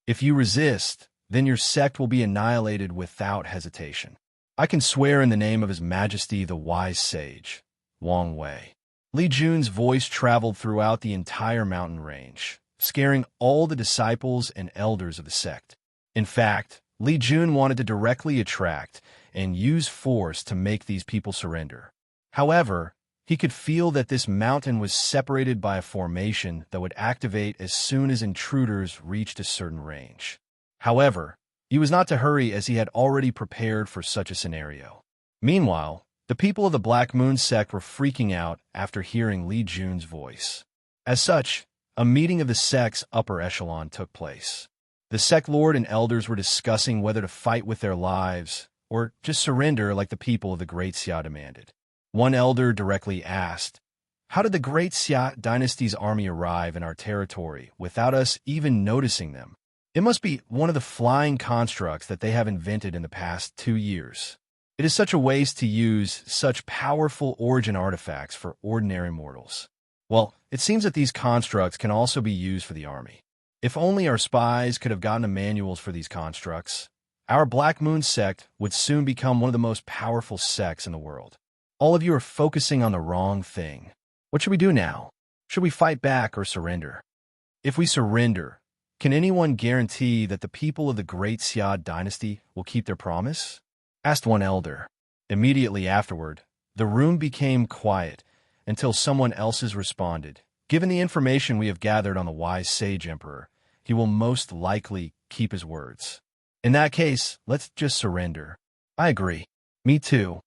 If you resist, then your sect will be annihilated without hesitation. I can swear in the name of His Majesty the Wise Sage, Wang Wei." Li Jun's voice traveled throughout the entire mountain range, scaring all the disciples and elders of the sect. In fact, Li Jun wanted to directly attract and use force to make these people surrender. However, he could feel that this mountain was separated by a formation that would activate as soon as intruders reached a certain range. However, he was not to hurry as he had already prepared for such a scenario. Meanwhile, the people of the Black Moon sect were freaking out after hearing Li Jun's voice. As such, a meeting of the sect's upper echelon took place. The sect lord and elders were discussing whether to fight with their lives or just surrender like the people of the Great Xia demanded. One elder directly asked, "How did the Great Xia dynasty's army arrive in our territory without us even noticing them? It must be one of the flying constructs that they have invented in the past 2 years. It is such a waste to use such powerful origin artifacts for ordinary mortals. Well, it seems that these constructs can also be used for the army. If only our spies could have gotten the manuals for these constructs, our Black Moon sect would soon become one of the most powerful sects in the world. All of you are focusing on the wrong thing. What should we do now? Should we fight back or surrender? If we surrender, can anyone guarantee that the people of the Great Xia dynasty will keep their promise?" asked one elder. Immediately afterward, the room became quiet until someone else's responded. "Given the information we have gathered on the wise sage emperor, he will most likely keep his words. In that case, let's just surrender." "I agree." "Me too."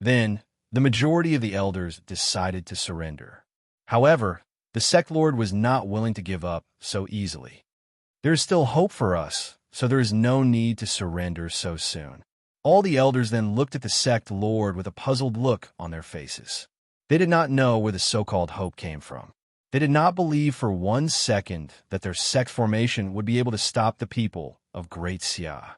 Then, the majority of the elders decided to surrender. However, the sect lord was not willing to give up so easily. "There is still hope for us, so there is no need to surrender so soon. All the elders then looked at the sect lord with a puzzled look on their faces. They did not know where the so-called hope came from. They did not believe for 1 second that their sect formation would be able to stop the people of Great Xia.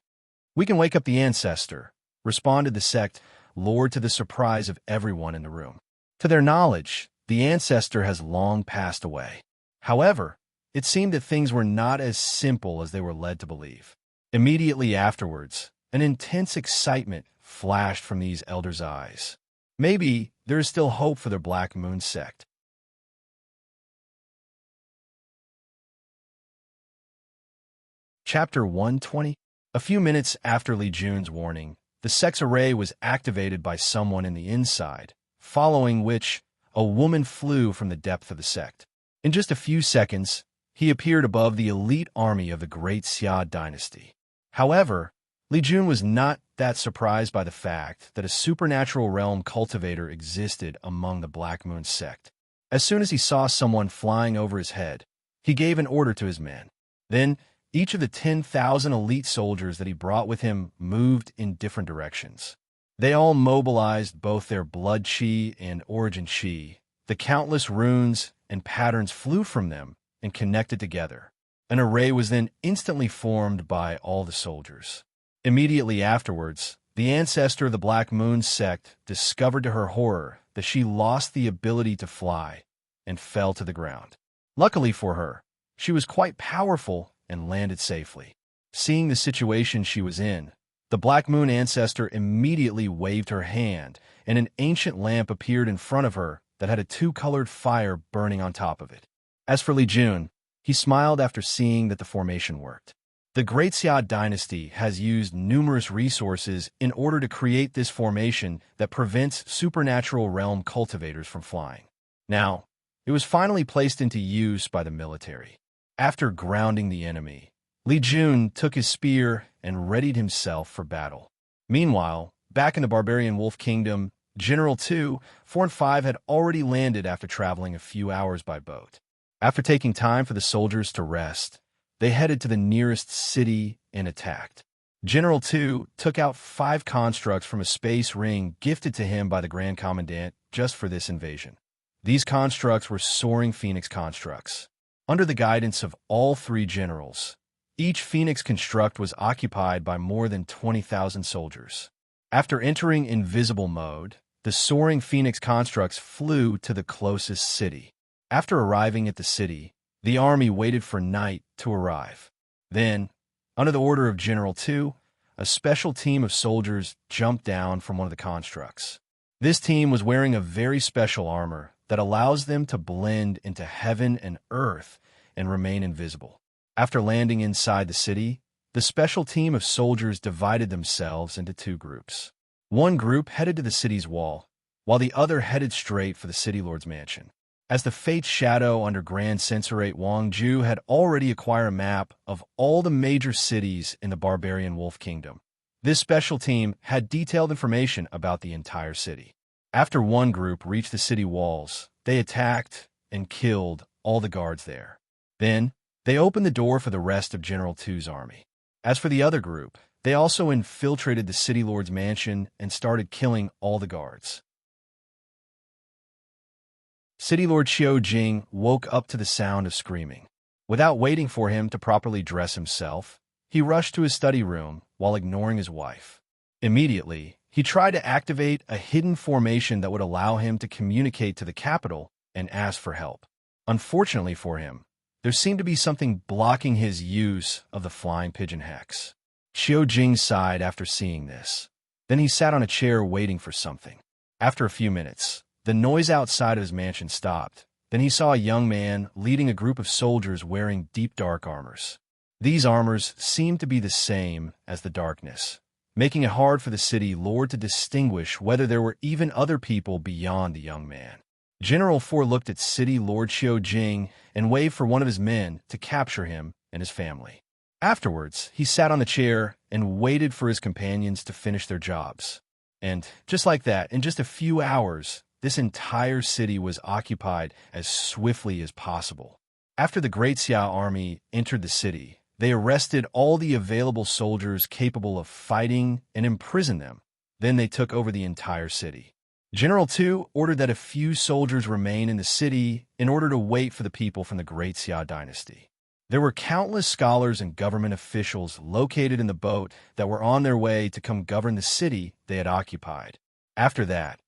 "We can wake up the ancestor," responded the sect lord to the surprise of everyone in the room. To their knowledge, the ancestor has long passed away. However, it seemed that things were not as simple as they were led to believe. Immediately afterwards, an intense excitement flashed from these elders' eyes. Maybe there is still hope for the Black Moon sect. Chapter 120. A few minutes after Li Jun's warning, the sect's array was activated by someone in the inside, following which a woman flew from the depth of the sect. In just a few seconds, he appeared above the elite army of the Great Xia dynasty. However, Li Jun was not that surprised by the fact that a supernatural realm cultivator existed among the Black Moon sect. As soon as he saw someone flying over his head, he gave an order to his men. Then, each of the 10,000 elite soldiers that he brought with him moved in different directions. They all mobilized both their blood chi and origin chi. The countless runes and patterns flew from them and connected together. An array was then instantly formed by all the soldiers. Immediately afterwards, the ancestor of the Black Moon sect discovered to her horror that she lost the ability to fly and fell to the ground. Luckily for her, she was quite powerful and landed safely. Seeing the situation she was in, the Black Moon ancestor immediately waved her hand, and an ancient lamp appeared in front of her that had a 2-colored fire burning on top of it. As for Li Jun, he smiled after seeing that the formation worked. The Great Xia dynasty has used numerous resources in order to create this formation that prevents supernatural realm cultivators from flying. Now, it was finally placed into use by the military. After grounding the enemy, Li Jun took his spear and readied himself for battle. Meanwhile, back in the Barbarian Wolf Kingdom, General 2, 4, and 5 had already landed after traveling a few hours by boat. After taking time for the soldiers to rest, they headed to the nearest city and attacked. General 2 took out 5 constructs from a space ring gifted to him by the Grand Commandant just for this invasion. These constructs were soaring phoenix constructs. Under the guidance of all 3 generals, each phoenix construct was occupied by more than 20,000 soldiers. After entering invisible mode, the soaring phoenix constructs flew to the closest city. After arriving at the city, the army waited for night to arrive. Then, under the order of General 2, a special team of soldiers jumped down from one of the constructs. This team was wearing a very special armor that allows them to blend into heaven and earth and remain invisible. After landing inside the city, the special team of soldiers divided themselves into 2 groups. One group headed to the city's wall, while the other headed straight for the city lord's mansion. As the Fate's Shadow under Grand Censorate Wang Ju had already acquired a map of all the major cities in the Barbarian Wolf Kingdom, this special team had detailed information about the entire city. After one group reached the city walls, they attacked and killed all the guards there. Then, they opened the door for the rest of General 2's army. As for the other group, they also infiltrated the city lord's mansion and started killing all the guards. City Lord Xiao Jing woke up to the sound of screaming. Without waiting for him to properly dress himself, he rushed to his study room while ignoring his wife. Immediately, he tried to activate a hidden formation that would allow him to communicate to the capital and ask for help. Unfortunately for him, there seemed to be something blocking his use of the flying pigeon hex. Xiao Jing sighed after seeing this. Then he sat on a chair waiting for something. After a few minutes, the noise outside of his mansion stopped. Then he saw a young man leading a group of soldiers wearing deep dark armors. These armors seemed to be the same as the darkness, making it hard for the city lord to distinguish whether there were even other people beyond the young man. General 4 looked at City Lord Xiao Jing and waved for one of his men to capture him and his family. Afterwards, he sat on the chair and waited for his companions to finish their jobs. And just like that, in just a few hours, this entire city was occupied as swiftly as possible. After the Great Xia army entered the city, They arrested all the available soldiers capable of fighting and imprisoned them. Then they took over the entire city. General Tu ordered that a few soldiers remain in the city in order to wait for the people from the Great Xia dynasty. There were countless scholars and government officials located in the boat that were on their way to come govern the city they had occupied. After that,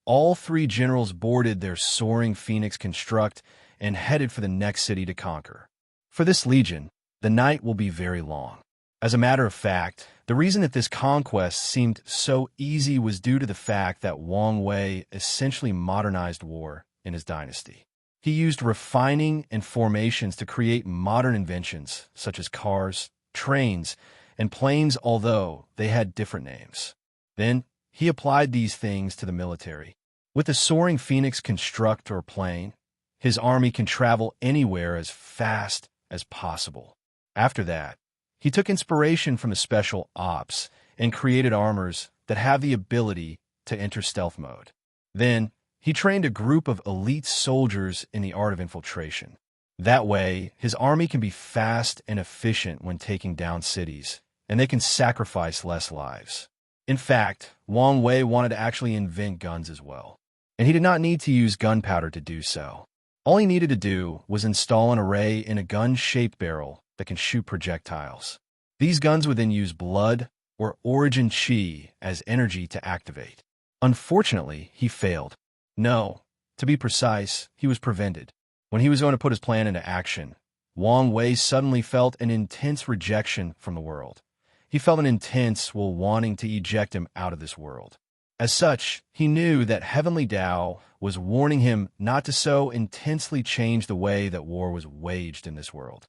all three generals boarded their soaring phoenix construct and headed for the next city to conquer. For this legion, the night will be very long. As a matter of fact, the reason that this conquest seemed so easy was due to the fact that Wang Wei essentially modernized war in his dynasty. He used refining and formations to create modern inventions such as cars, trains, and planes, although they had different names. Then, he applied these things to the military. With the soaring phoenix construct or plane, his army can travel anywhere as fast as possible. After that, he took inspiration from the special ops and created armors that have the ability to enter stealth mode. Then, he trained a group of elite soldiers in the art of infiltration. That way, his army can be fast and efficient when taking down cities, and they can sacrifice less lives. In fact, Wang Wei wanted to actually invent guns as well, and he did not need to use gunpowder to do so. All he needed to do was install an array in a gun-shaped barrel that can shoot projectiles. These guns would then use blood or origin chi as energy to activate. Unfortunately, he failed. No, to be precise, he was prevented. When he was going to put his plan into action, Wang Wei suddenly felt an intense rejection from the world. He felt an intense will wanting to eject him out of this world. As such, he knew that Heavenly Tao was warning him not to so intensely change the way that war was waged in this world.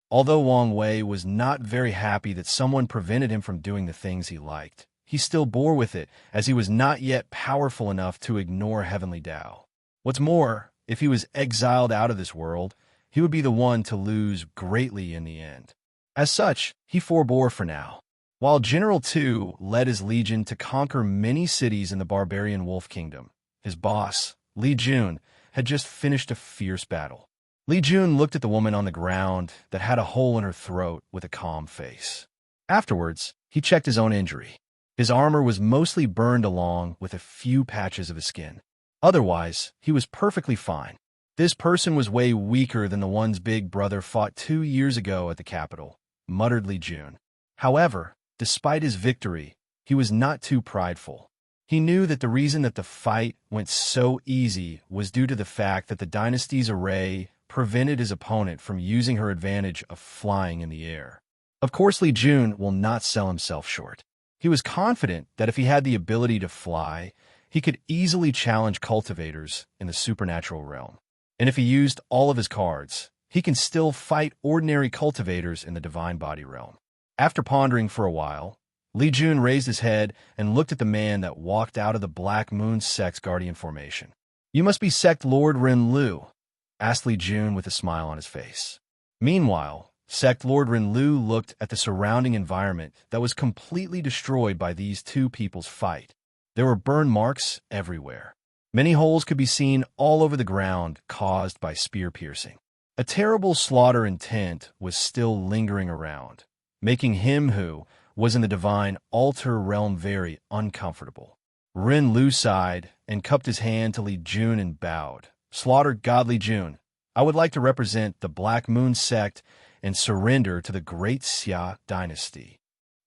Although Wang Wei was not very happy that someone prevented him from doing the things he liked, he still bore with it, as he was not yet powerful enough to ignore Heavenly Tao. What's more, if he was exiled out of this world, he would be the one to lose greatly in the end. As such, he forbore for now. While General Tu led his legion to conquer many cities in the barbarian Wolf Kingdom, his boss, Li Jun, had just finished a fierce battle. Li Jun looked at the woman on the ground that had a hole in her throat with a calm face. Afterwards, he checked his own injury. His armor was mostly burned along with a few patches of his skin. Otherwise, he was perfectly fine. This person was way weaker than the one's big brother fought 2 years ago at the capital, muttered Li Jun. However, despite his victory, he was not too prideful. He knew that the reason that the fight went so easy was due to the fact that the dynasty's array prevented his opponent from using her advantage of flying in the air. Of course, Li Jun will not sell himself short. He was confident that if he had the ability to fly, he could easily challenge cultivators in the supernatural realm. And if he used all of his cards, he can still fight ordinary cultivators in the divine body realm. After pondering for a while, Li Jun raised his head and looked at the man that walked out of the Black Moon Sect's guardian formation. "You must be Sect Lord Renlu," asked Li Jun with a smile on his face. Meanwhile, Sect Lord Renlu looked at the surrounding environment that was completely destroyed by these two people's fight. There were burn marks everywhere. Many holes could be seen all over the ground caused by spear piercing. A terrible slaughter intent was still lingering around, making him who was in the divine altar realm very uncomfortable. Ren Lu sighed and cupped his hand to Li Jun and bowed. "Slaughtered God Li Jun, I would like to represent the Black Moon Sect and surrender to the Great Xia dynasty."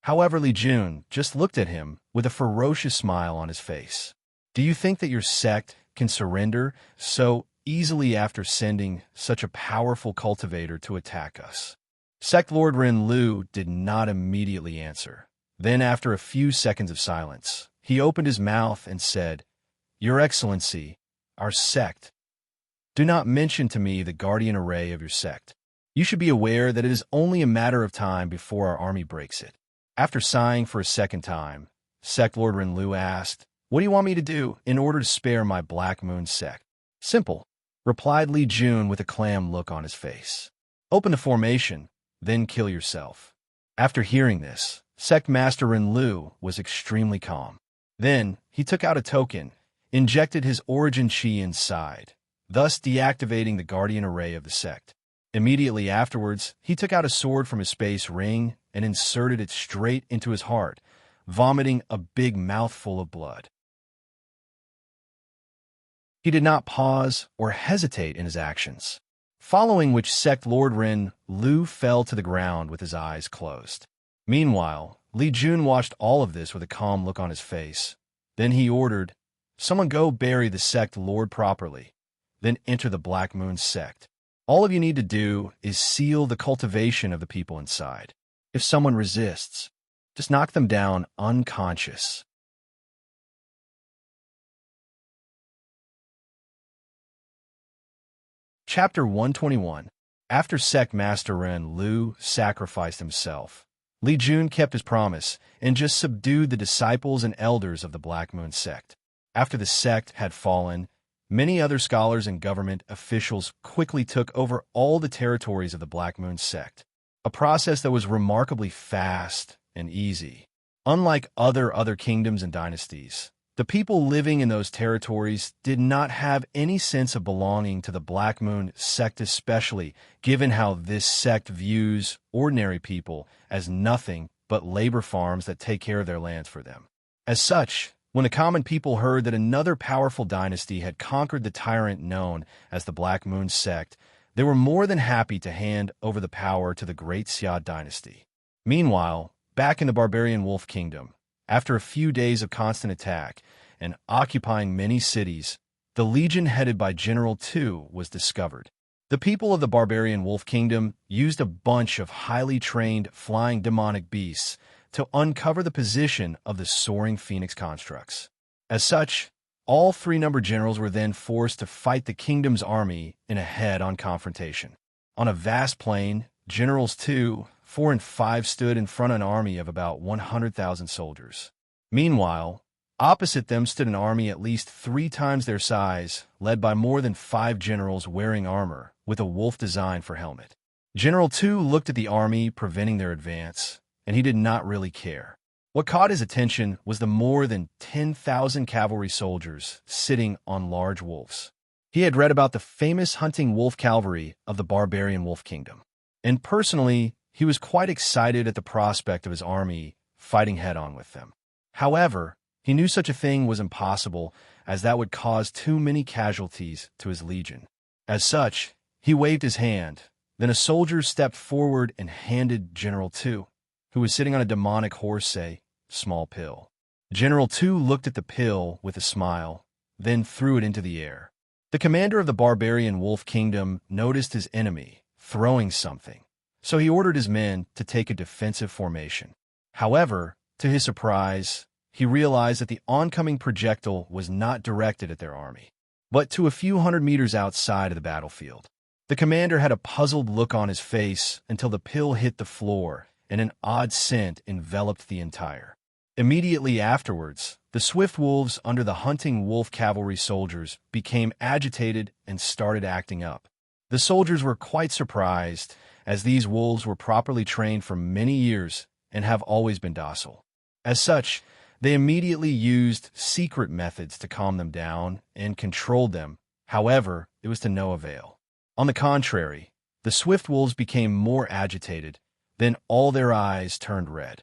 However, Li Jun just looked at him with a ferocious smile on his face. "Do you think that your sect can surrender so easily after sending such a powerful cultivator to attack us?" Sect Lord Ren Lu did not immediately answer. Then, after a few seconds of silence, he opened his mouth and said, "Your Excellency, our sect. Do not mention to me the guardian array of your sect. You should be aware that it is only a matter of time before our army breaks it." After sighing for a second time, Sect Lord Renlu asked, "What do you want me to do in order to spare my Black Moon Sect?" "Simple," replied Li Jun with a clam look on his face. "Open the formation, then kill yourself." After hearing this, Sect Master Renlu was extremely calm. Then, he took out a token, injected his origin chi inside, thus deactivating the guardian array of the sect. Immediately afterwards, he took out a sword from his space ring and inserted it straight into his heart, vomiting a big mouthful of blood. He did not pause or hesitate in his actions, following which sect Lord Ren Lu fell to the ground with his eyes closed. Meanwhile, Li Jun watched all of this with a calm look on his face. Then he ordered, "Someone go bury the sect lord properly, then enter the Black Moon sect. All of you need to do is seal the cultivation of the people inside. If someone resists, just knock them down unconscious." Chapter 121. After Sect Master Ren Lu sacrificed himself, Li Jun kept his promise and just subdued the disciples and elders of the Black Moon sect. After the sect had fallen, many other scholars and government officials quickly took over all the territories of the Black Moon sect, a process that was remarkably fast and easy. Unlike other kingdoms and dynasties, the people living in those territories did not have any sense of belonging to the Black Moon sect, especially given how this sect views ordinary people as nothing but labor farms that take care of their lands for them. As such, when the common people heard that another powerful dynasty had conquered the tyrant known as the Black Moon sect, they were more than happy to hand over the power to the Great Xia dynasty. Meanwhile, back in the barbarian Wolf Kingdom, after a few days of constant attack and occupying many cities, the legion headed by General Tu was discovered. The people of the barbarian Wolf Kingdom used a bunch of highly trained flying demonic beasts to uncover the position of the soaring phoenix constructs. As such, all three-number generals were then forced to fight the kingdom's army in a head-on confrontation. On a vast plain, Generals 2, 4, and 5 stood in front of an army of about 100,000 soldiers. Meanwhile, opposite them stood an army at least 3 times their size, led by more than 5 generals wearing armor, with a wolf design for helmet. General 2 looked at the army preventing their advance, and he did not really care. What caught his attention was the more than 10,000 cavalry soldiers sitting on large wolves. He had read about the famous hunting wolf cavalry of the barbarian Wolf Kingdom, and personally, he was quite excited at the prospect of his army fighting head-on with them. However, he knew such a thing was impossible, as that would cause too many casualties to his legion. As such, he waved his hand. Then a soldier stepped forward and handed General Tu, who was sitting on a demonic horse, a small pill. General Tu looked at the pill with a smile, then threw it into the air. The commander of the barbarian Wolf Kingdom noticed his enemy throwing something, so he ordered his men to take a defensive formation. However, to his surprise, he realized that the oncoming projectile was not directed at their army, but to a few hundred meters outside of the battlefield. The commander had a puzzled look on his face until the pill hit the floor and an odd scent enveloped the entire. Immediately afterwards, the swift wolves under the hunting wolf cavalry soldiers became agitated and started acting up. The soldiers were quite surprised, as these wolves were properly trained for many years and have always been docile. As such, they immediately used secret methods to calm them down and controlled them. However, it was to no avail. On the contrary, the swift wolves became more agitated, then all their eyes turned red.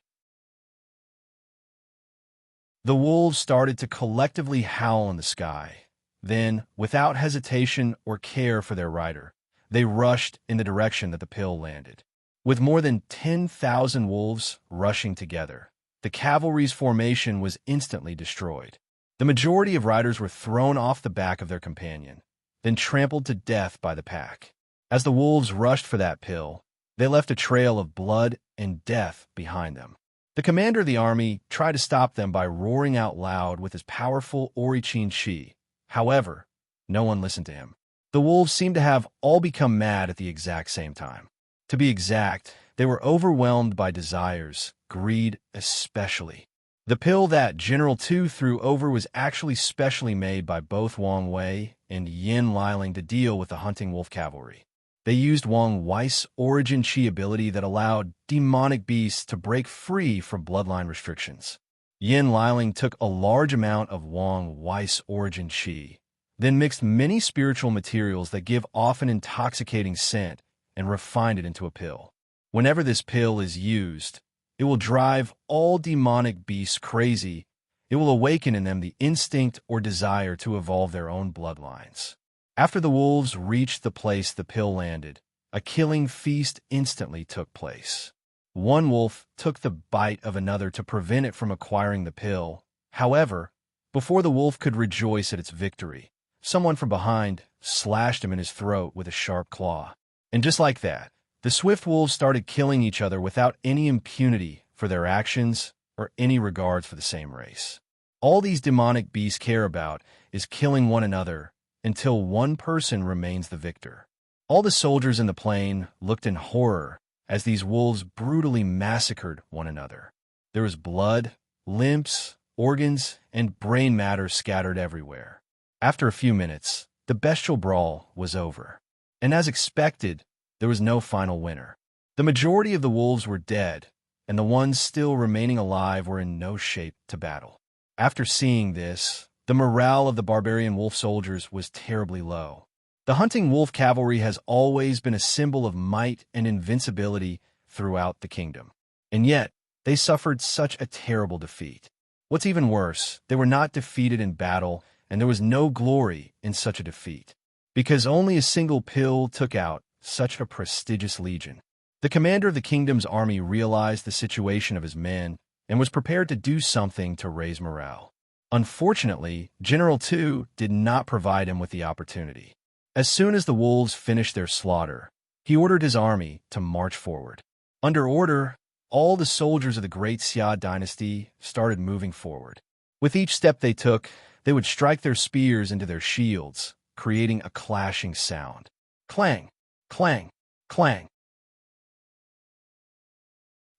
The wolves started to collectively howl in the sky. Then, without hesitation or care for their rider, they rushed in the direction that the pill landed. With more than 10,000 wolves rushing together, the cavalry's formation was instantly destroyed. The majority of riders were thrown off the back of their companion, then trampled to death by the pack. As the wolves rushed for that pill, they left a trail of blood and death behind them. The commander of the army tried to stop them by roaring out loud with his powerful Orichin Chi. However, no one listened to him. The wolves seemed to have all become mad at the exact same time. To be exact, they were overwhelmed by desires, greed especially. The pill that General Tu threw over was actually specially made by both Wang Wei and Yin Liling to deal with the hunting wolf cavalry. They used Wang Wei's origin chi ability that allowed demonic beasts to break free from bloodline restrictions. Yin Liling took a large amount of Wang Wei's origin chi, then mixed many spiritual materials that give off an intoxicating scent and refined it into a pill. Whenever this pill is used, it will drive all demonic beasts crazy. It will awaken in them the instinct or desire to evolve their own bloodlines. After the wolves reached the place the pill landed, a killing feast instantly took place. One wolf took the bite of another to prevent it from acquiring the pill. However, before the wolf could rejoice at its victory, someone from behind slashed him in his throat with a sharp claw. And just like that, the swift wolves started killing each other without any impunity for their actions or any regards for the same race. All these demonic beasts care about is killing one another until one person remains the victor. All the soldiers in the plain looked in horror as these wolves brutally massacred one another. There was blood, limbs, organs, and brain matter scattered everywhere. After a few minutes, the bestial brawl was over. And as expected, there was no final winner. The majority of the wolves were dead, and the ones still remaining alive were in no shape to battle. After seeing this, the morale of the barbarian wolf soldiers was terribly low. The hunting wolf cavalry has always been a symbol of might and invincibility throughout the kingdom. And yet, they suffered such a terrible defeat. What's even worse, they were not defeated in battle, and there was no glory in such a defeat, because only a single pill took out such a prestigious legion. The commander of the kingdom's army realized the situation of his men and was prepared to do something to raise morale. Unfortunately, General 2 did not provide him with the opportunity. As soon as the wolves finished their slaughter, he ordered his army to march forward. Under order, all the soldiers of the great Xia dynasty started moving forward. With each step they took, they would strike their spears into their shields, creating a clashing sound. Clang, clang, clang.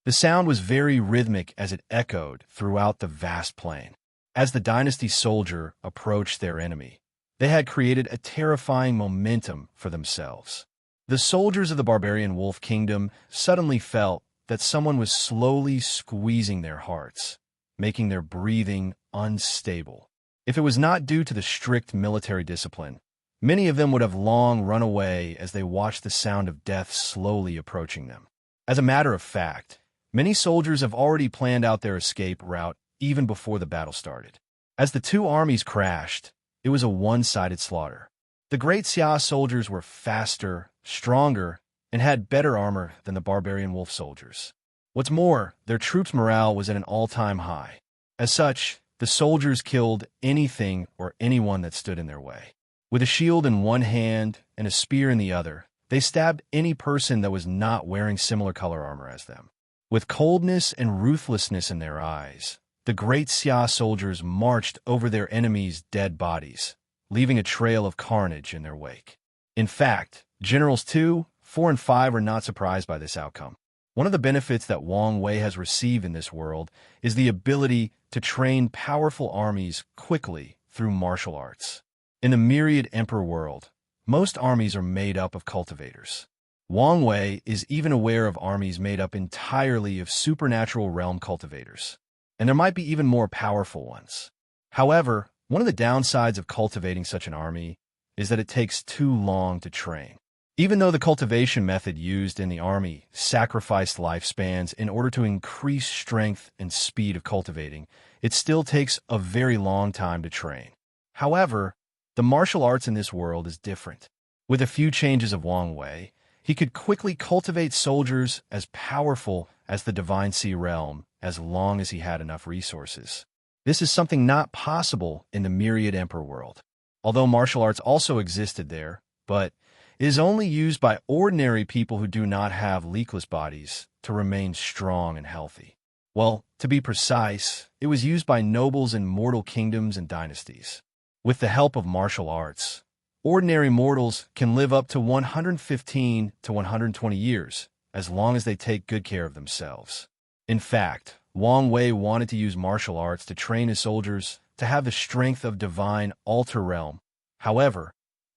The sound was very rhythmic as it echoed throughout the vast plain. As the dynasty soldier approached their enemy, they had created a terrifying momentum for themselves. The soldiers of the barbarian wolf kingdom suddenly felt that someone was slowly squeezing their hearts, making their breathing unstable. If it was not due to the strict military discipline, many of them would have long run away as they watched the sound of death slowly approaching them. As a matter of fact, many soldiers have already planned out their escape route even before the battle started. As the two armies crashed, it was a one-sided slaughter. The great Xia soldiers were faster, stronger, and had better armor than the barbarian wolf soldiers. What's more, their troops' morale was at an all-time high. As such, the soldiers killed anything or anyone that stood in their way. With a shield in one hand and a spear in the other, they stabbed any person that was not wearing similar color armor as them. With coldness and ruthlessness in their eyes, the great Xia soldiers marched over their enemies' dead bodies, leaving a trail of carnage in their wake. In fact, Generals 2, 4, and 5 are not surprised by this outcome. One of the benefits that Wang Wei has received in this world is the ability to train powerful armies quickly through martial arts. In the myriad emperor world, most armies are made up of cultivators. Wang Wei is even aware of armies made up entirely of supernatural realm cultivators, and there might be even more powerful ones. However, one of the downsides of cultivating such an army is that it takes too long to train. Even though the cultivation method used in the army sacrificed lifespans in order to increase strength and speed of cultivating, it still takes a very long time to train. However, the martial arts in this world is different. With a few changes of Wang Wei, he could quickly cultivate soldiers as powerful as the Divine Sea realm as long as he had enough resources. This is something not possible in the myriad emperor world. Although martial arts also existed there, but it is only used by ordinary people who do not have leakless bodies to remain strong and healthy. Well, to be precise, it was used by nobles in mortal kingdoms and dynasties. With the help of martial arts, ordinary mortals can live up to 115 to 120 years, as long as they take good care of themselves. In fact, Wang Wei wanted to use martial arts to train his soldiers to have the strength of divine altar realm. However,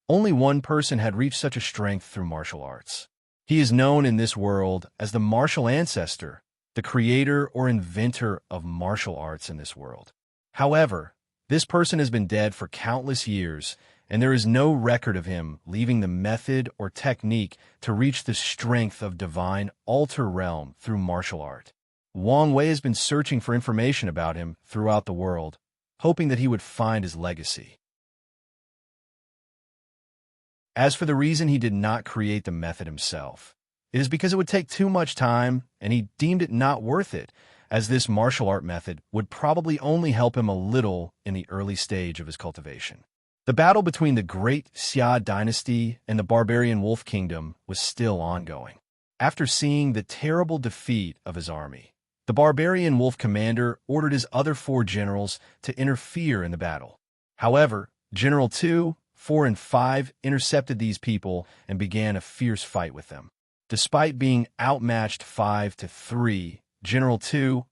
only one person had reached such a strength through martial arts. He is known in this world as the martial ancestor, the creator or inventor of martial arts in this world. However, this person has been dead for countless years and there is no record of him leaving the method or technique to reach the strength of divine alter realm through martial art. Wang Wei has been searching for information about him throughout the world, hoping that he would find his legacy. As for the reason he did not create the method himself, it is because it would take too much time, and he deemed it not worth it, as this martial art method would probably only help him a little in the early stage of his cultivation. The battle between the great Xia dynasty and the barbarian Wolf Kingdom was still ongoing. After seeing the terrible defeat of his army, the barbarian Wolf commander ordered his other 4 generals to interfere in the battle. However, General 2, 4, and 5 intercepted these people and began a fierce fight with them. Despite being outmatched 5-3, General 2,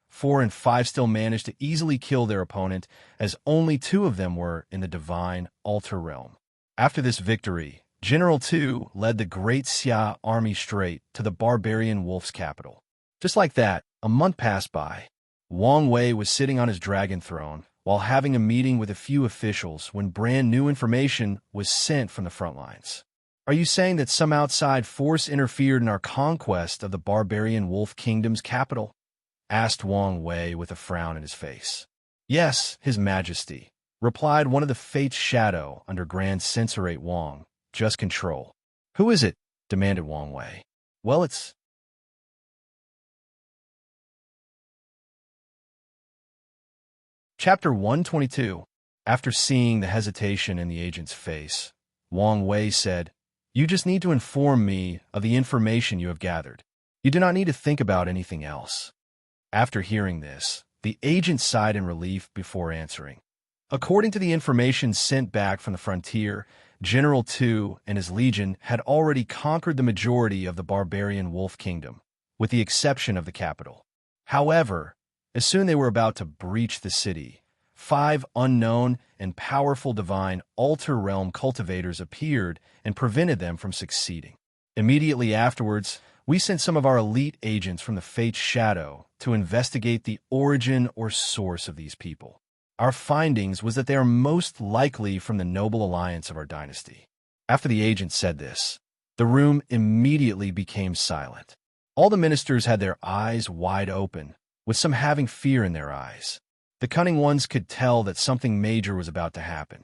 4, and 5 still managed to easily kill their opponent, as only 2 of them were in the divine altar realm. After this victory, General 2 led the great Xia army straight to the barbarian Wolf's capital. Just like that, a month passed by. Wang Wei was sitting on his dragon throne while having a meeting with a few officials when brand new information was sent from the front lines. Are you saying that some outside force interfered in our conquest of the barbarian Wolf Kingdom's capital? Asked Wang Wei with a frown in his face. Yes, His Majesty, replied one of the Fate's shadow under Grand Censorate Wang. Just control. Who is it? Demanded Wang Wei. Well, it's... Chapter 122. After seeing the hesitation in the agent's face, Wang Wei said, You just need to inform me of the information you have gathered. You do not need to think about anything else. After hearing this, the agent sighed in relief before answering. According to the information sent back from the frontier, General 2 and his legion had already conquered the majority of the barbarian Wolf Kingdom, with the exception of the capital. However, as soon they were about to breach the city, 5 unknown and powerful divine altar realm cultivators appeared and prevented them from succeeding. Immediately afterwards, we sent some of our elite agents from the Fate's shadow to investigate the origin or source of these people. Our findings was that they are most likely from the noble alliance of our dynasty. After the agent said this, the room immediately became silent. All the ministers had their eyes wide open, with some having fear in their eyes. The cunning ones could tell that something major was about to happen.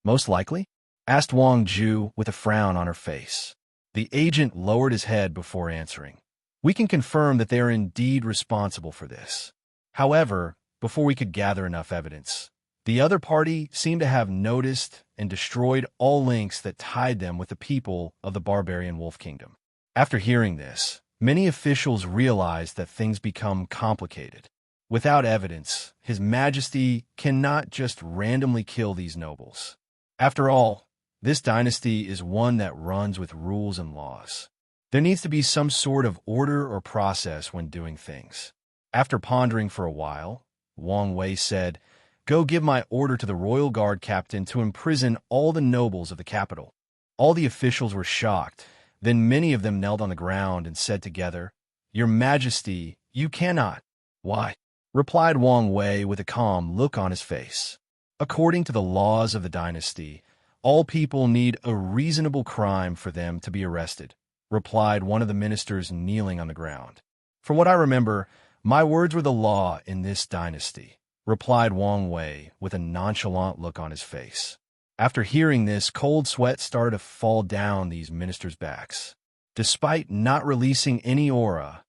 Most likely? Asked Wang Ju with a frown on her face. The agent lowered his head before answering. We can confirm that they are indeed responsible for this. However, before we could gather enough evidence, the other party seemed to have noticed and destroyed all links that tied them with the people of the barbarian Wolf Kingdom. After hearing this, many officials realized that things become complicated. Without evidence, His Majesty cannot just randomly kill these nobles. After all, this dynasty is one that runs with rules and laws. There needs to be some sort of order or process when doing things. After pondering for a while, Wang Wei said, Go give my order to the royal guard captain to imprison all the nobles of the capital. All the officials were shocked. Then many of them knelt on the ground and said together, Your Majesty, you cannot. Why? Replied Wang Wei with a calm look on his face. According to the laws of the dynasty, all people need a reasonable crime for them to be arrested, replied one of the ministers kneeling on the ground. From what I remember, my words were the law in this dynasty, replied Wang Wei with a nonchalant look on his face. After hearing this, cold sweat started to fall down these ministers' backs. Despite not releasing any aura,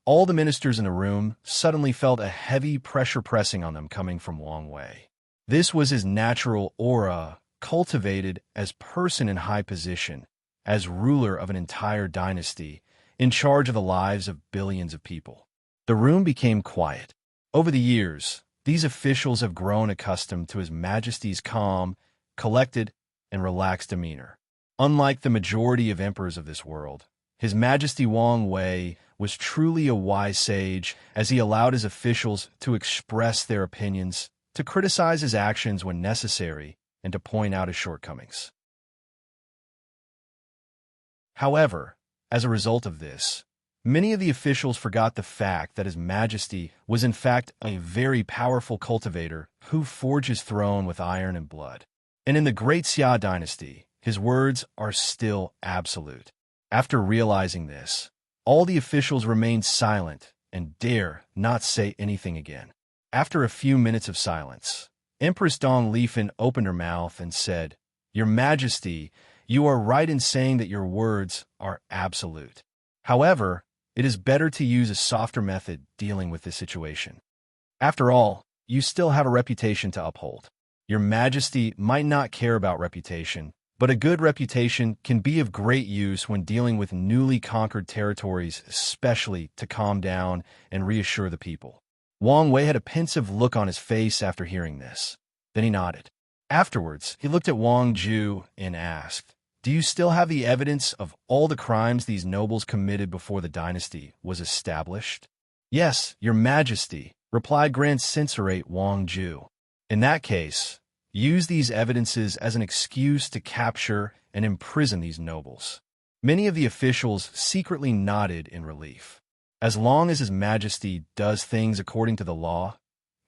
all the ministers in the room suddenly felt a heavy pressure pressing on them coming from Wang Wei. This was his natural aura, cultivated as person in high position, as ruler of an entire dynasty, in charge of the lives of billions of people. The room became quiet. Over the years, these officials have grown accustomed to His Majesty's calm, collected, and relaxed demeanor. Unlike the majority of emperors of this world, His Majesty Wang Wei was truly a wise sage, as he allowed his officials to express their opinions, to criticize his actions when necessary, and to point out his shortcomings. However, as a result of this, many of the officials forgot the fact that His Majesty was in fact a very powerful cultivator who forged his throne with iron and blood. And in the Great Xia dynasty, his words are still absolute. After realizing this, all the officials remained silent and dare not say anything again. After a few minutes of silence, Empress Dong Lifen opened her mouth and said, "Your Majesty, you are right in saying that your words are absolute. However, it is better to use a softer method dealing with this situation. After all, you still have a reputation to uphold. Your Majesty might not care about reputation, but a good reputation can be of great use when dealing with newly conquered territories, especially to calm down and reassure the people." Wang Wei had a pensive look on his face after hearing this. Then he nodded. Afterwards, he looked at Wang Ju and asked, "Do you still have the evidence of all the crimes these nobles committed before the dynasty was established?" "Yes, Your Majesty," replied Grand Censorate Wang Ju. "In that case, use these evidences as an excuse to capture and imprison these nobles." Many of the officials secretly nodded in relief. As long as His Majesty does things according to the law,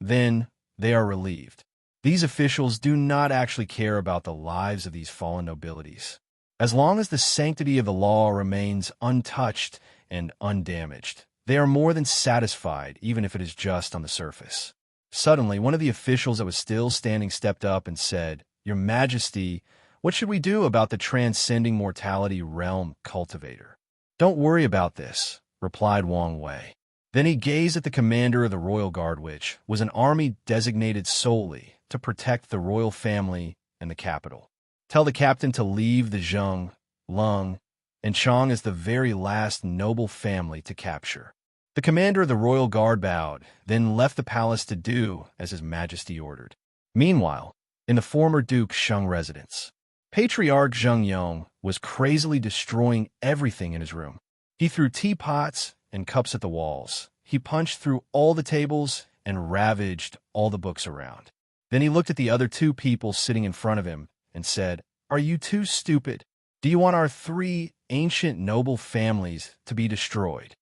then they are relieved. These officials do not actually care about the lives of these fallen nobilities. As long as the sanctity of the law remains untouched and undamaged, they are more than satisfied, even if it is just on the surface. Suddenly, one of the officials that was still standing stepped up and said, "Your Majesty, what should we do about the transcending mortality realm cultivator?" "Don't worry about this," replied Wang Wei. Then he gazed at the commander of the royal guard, which was an army designated solely to protect the royal family and the capital. "Tell the captain to leave the Zheng, Lung, and Chang as the very last noble family to capture." The commander of the royal guard bowed, then left the palace to do as His Majesty ordered. Meanwhile, in the former Duke Sheng residence, Patriarch Zheng Yong was crazily destroying everything in his room. He threw teapots and cups at the walls. He punched through all the tables and ravaged all the books around. Then he looked at the other two people sitting in front of him and said, "Are you too stupid? Do you want our 3 ancient noble families to be destroyed?"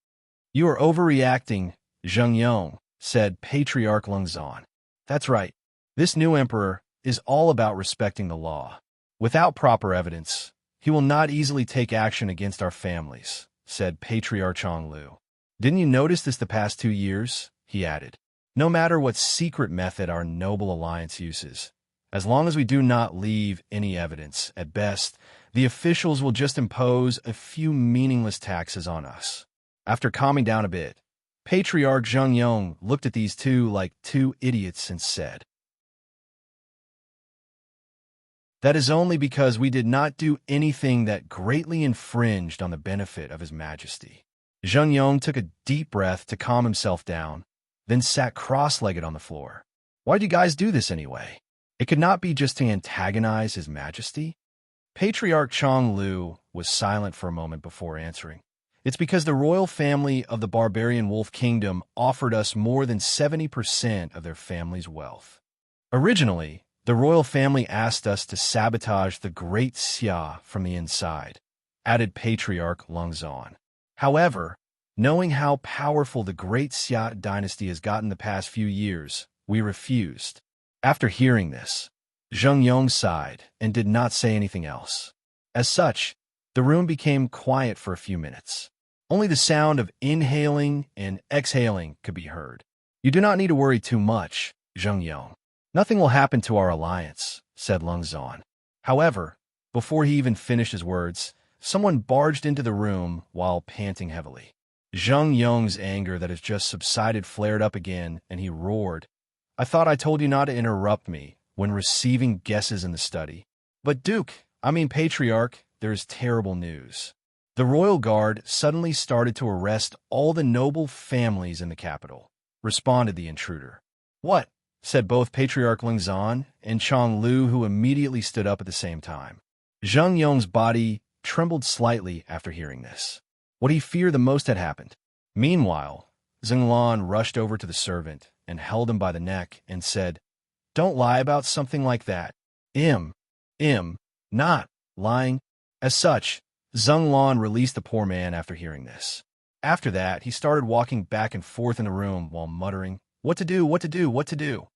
"You are overreacting, Zheng Yong," said Patriarch Lungzan. "That's right. This new emperor is all about respecting the law. Without proper evidence, he will not easily take action against our families," said Patriarch Chonglu. "Didn't you notice this the past 2 years?" he added. "No matter what secret method our noble alliance uses, as long as we do not leave any evidence, at best, the officials will just impose a few meaningless taxes on us." After calming down a bit, Patriarch Zheng Yong looked at these two like 2 idiots and said, "That is only because we did not do anything that greatly infringed on the benefit of His Majesty." Zheng Yong took a deep breath to calm himself down, then sat cross-legged on the floor. "Why'd you guys do this anyway? It could not be just to antagonize His Majesty?" Patriarch Chong Lu was silent for a moment before answering. "It's because the royal family of the barbarian Wolf Kingdom offered us more than 70% of their family's wealth. Originally, the royal family asked us to sabotage the Great Xia from the inside," added Patriarch Lungzan. "However, knowing how powerful the Great Xia dynasty has gotten the past few years, we refused." After hearing this, Zheng Yong sighed and did not say anything else. As such, the room became quiet for a few minutes. Only the sound of inhaling and exhaling could be heard. "You do not need to worry too much, Zheng Yong. Nothing will happen to our alliance," said Lungzan. However, before he even finished his words, someone barged into the room while panting heavily. Zheng Yong's anger that has just subsided flared up again, and he roared, "I thought I told you not to interrupt me when receiving guesses in the study." "But Patriarch, there is terrible news. The royal guard suddenly started to arrest all the noble families in the capital," responded the intruder. "What?" said both Patriarch Lingzan and Chong Lu, who immediately stood up at the same time. Zheng Yong's body trembled slightly after hearing this. What he feared the most had happened. Meanwhile, Zhenglan rushed over to the servant and held him by the neck and said, "Don't lie about something like that. Not lying." As such, Zhenglan released the poor man after hearing this. After that, he started walking back and forth in the room while muttering, "What to do, what to do, what to do."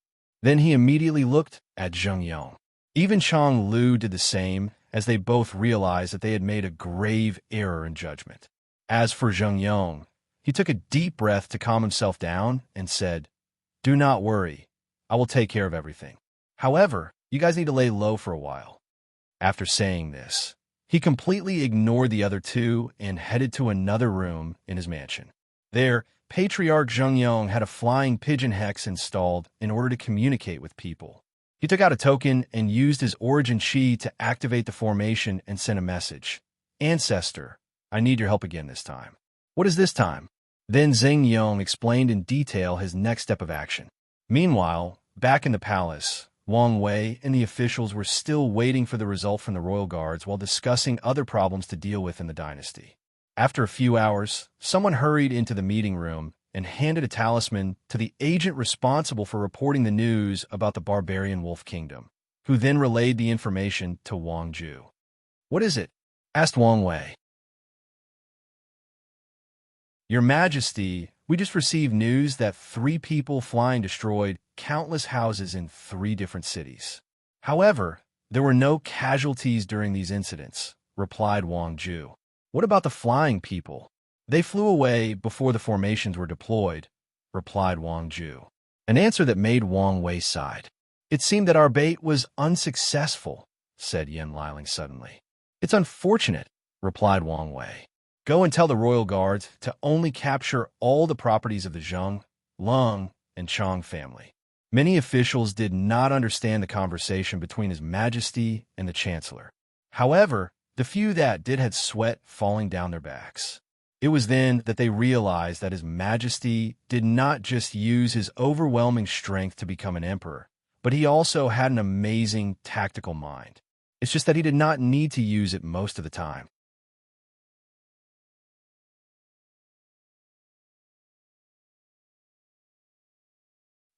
Then he immediately looked at Zheng Yong. Even Chong Lu did the same, as they both realized that they had made a grave error in judgment. As for Zheng Yong, he took a deep breath to calm himself down and said, "Do not worry. I will take care of everything. However, you guys need to lay low for a while." After saying this, he completely ignored the other two and headed to another room in his mansion. There, Patriarch Zheng Yong had a flying pigeon hex installed in order to communicate with people. He took out a token and used his origin chi to activate the formation and send a message. "Ancestor, I need your help again this time." "What is this time?" Then Zheng Yong explained in detail his next step of action. Meanwhile, back in the palace, Wang Wei and the officials were still waiting for the result from the royal guards while discussing other problems to deal with in the dynasty. After a few hours, someone hurried into the meeting room and handed a talisman to the agent responsible for reporting the news about the barbarian wolf kingdom, who then relayed the information to Wang Ju. "What is it?" asked Wang Wei. "Your Majesty, we just received news that 3 people flying destroyed countless houses in 3 different cities. However, there were no casualties during these incidents," replied Wang Ju. "What about the flying people?" "They flew away before the formations were deployed," replied Wang Ju. An answer that made Wang Wei sigh. "It seemed that our bait was unsuccessful," said Yin Liling suddenly. "It's unfortunate," replied Wang Wei. "Go and tell the royal guards to only capture all the properties of the Zheng, Lung, and Chang family." Many officials did not understand the conversation between His Majesty and the Chancellor. However, the few that did had sweat falling down their backs. It was then that they realized that His Majesty did not just use his overwhelming strength to become an emperor, but he also had an amazing tactical mind. It's just that he did not need to use it most of the time.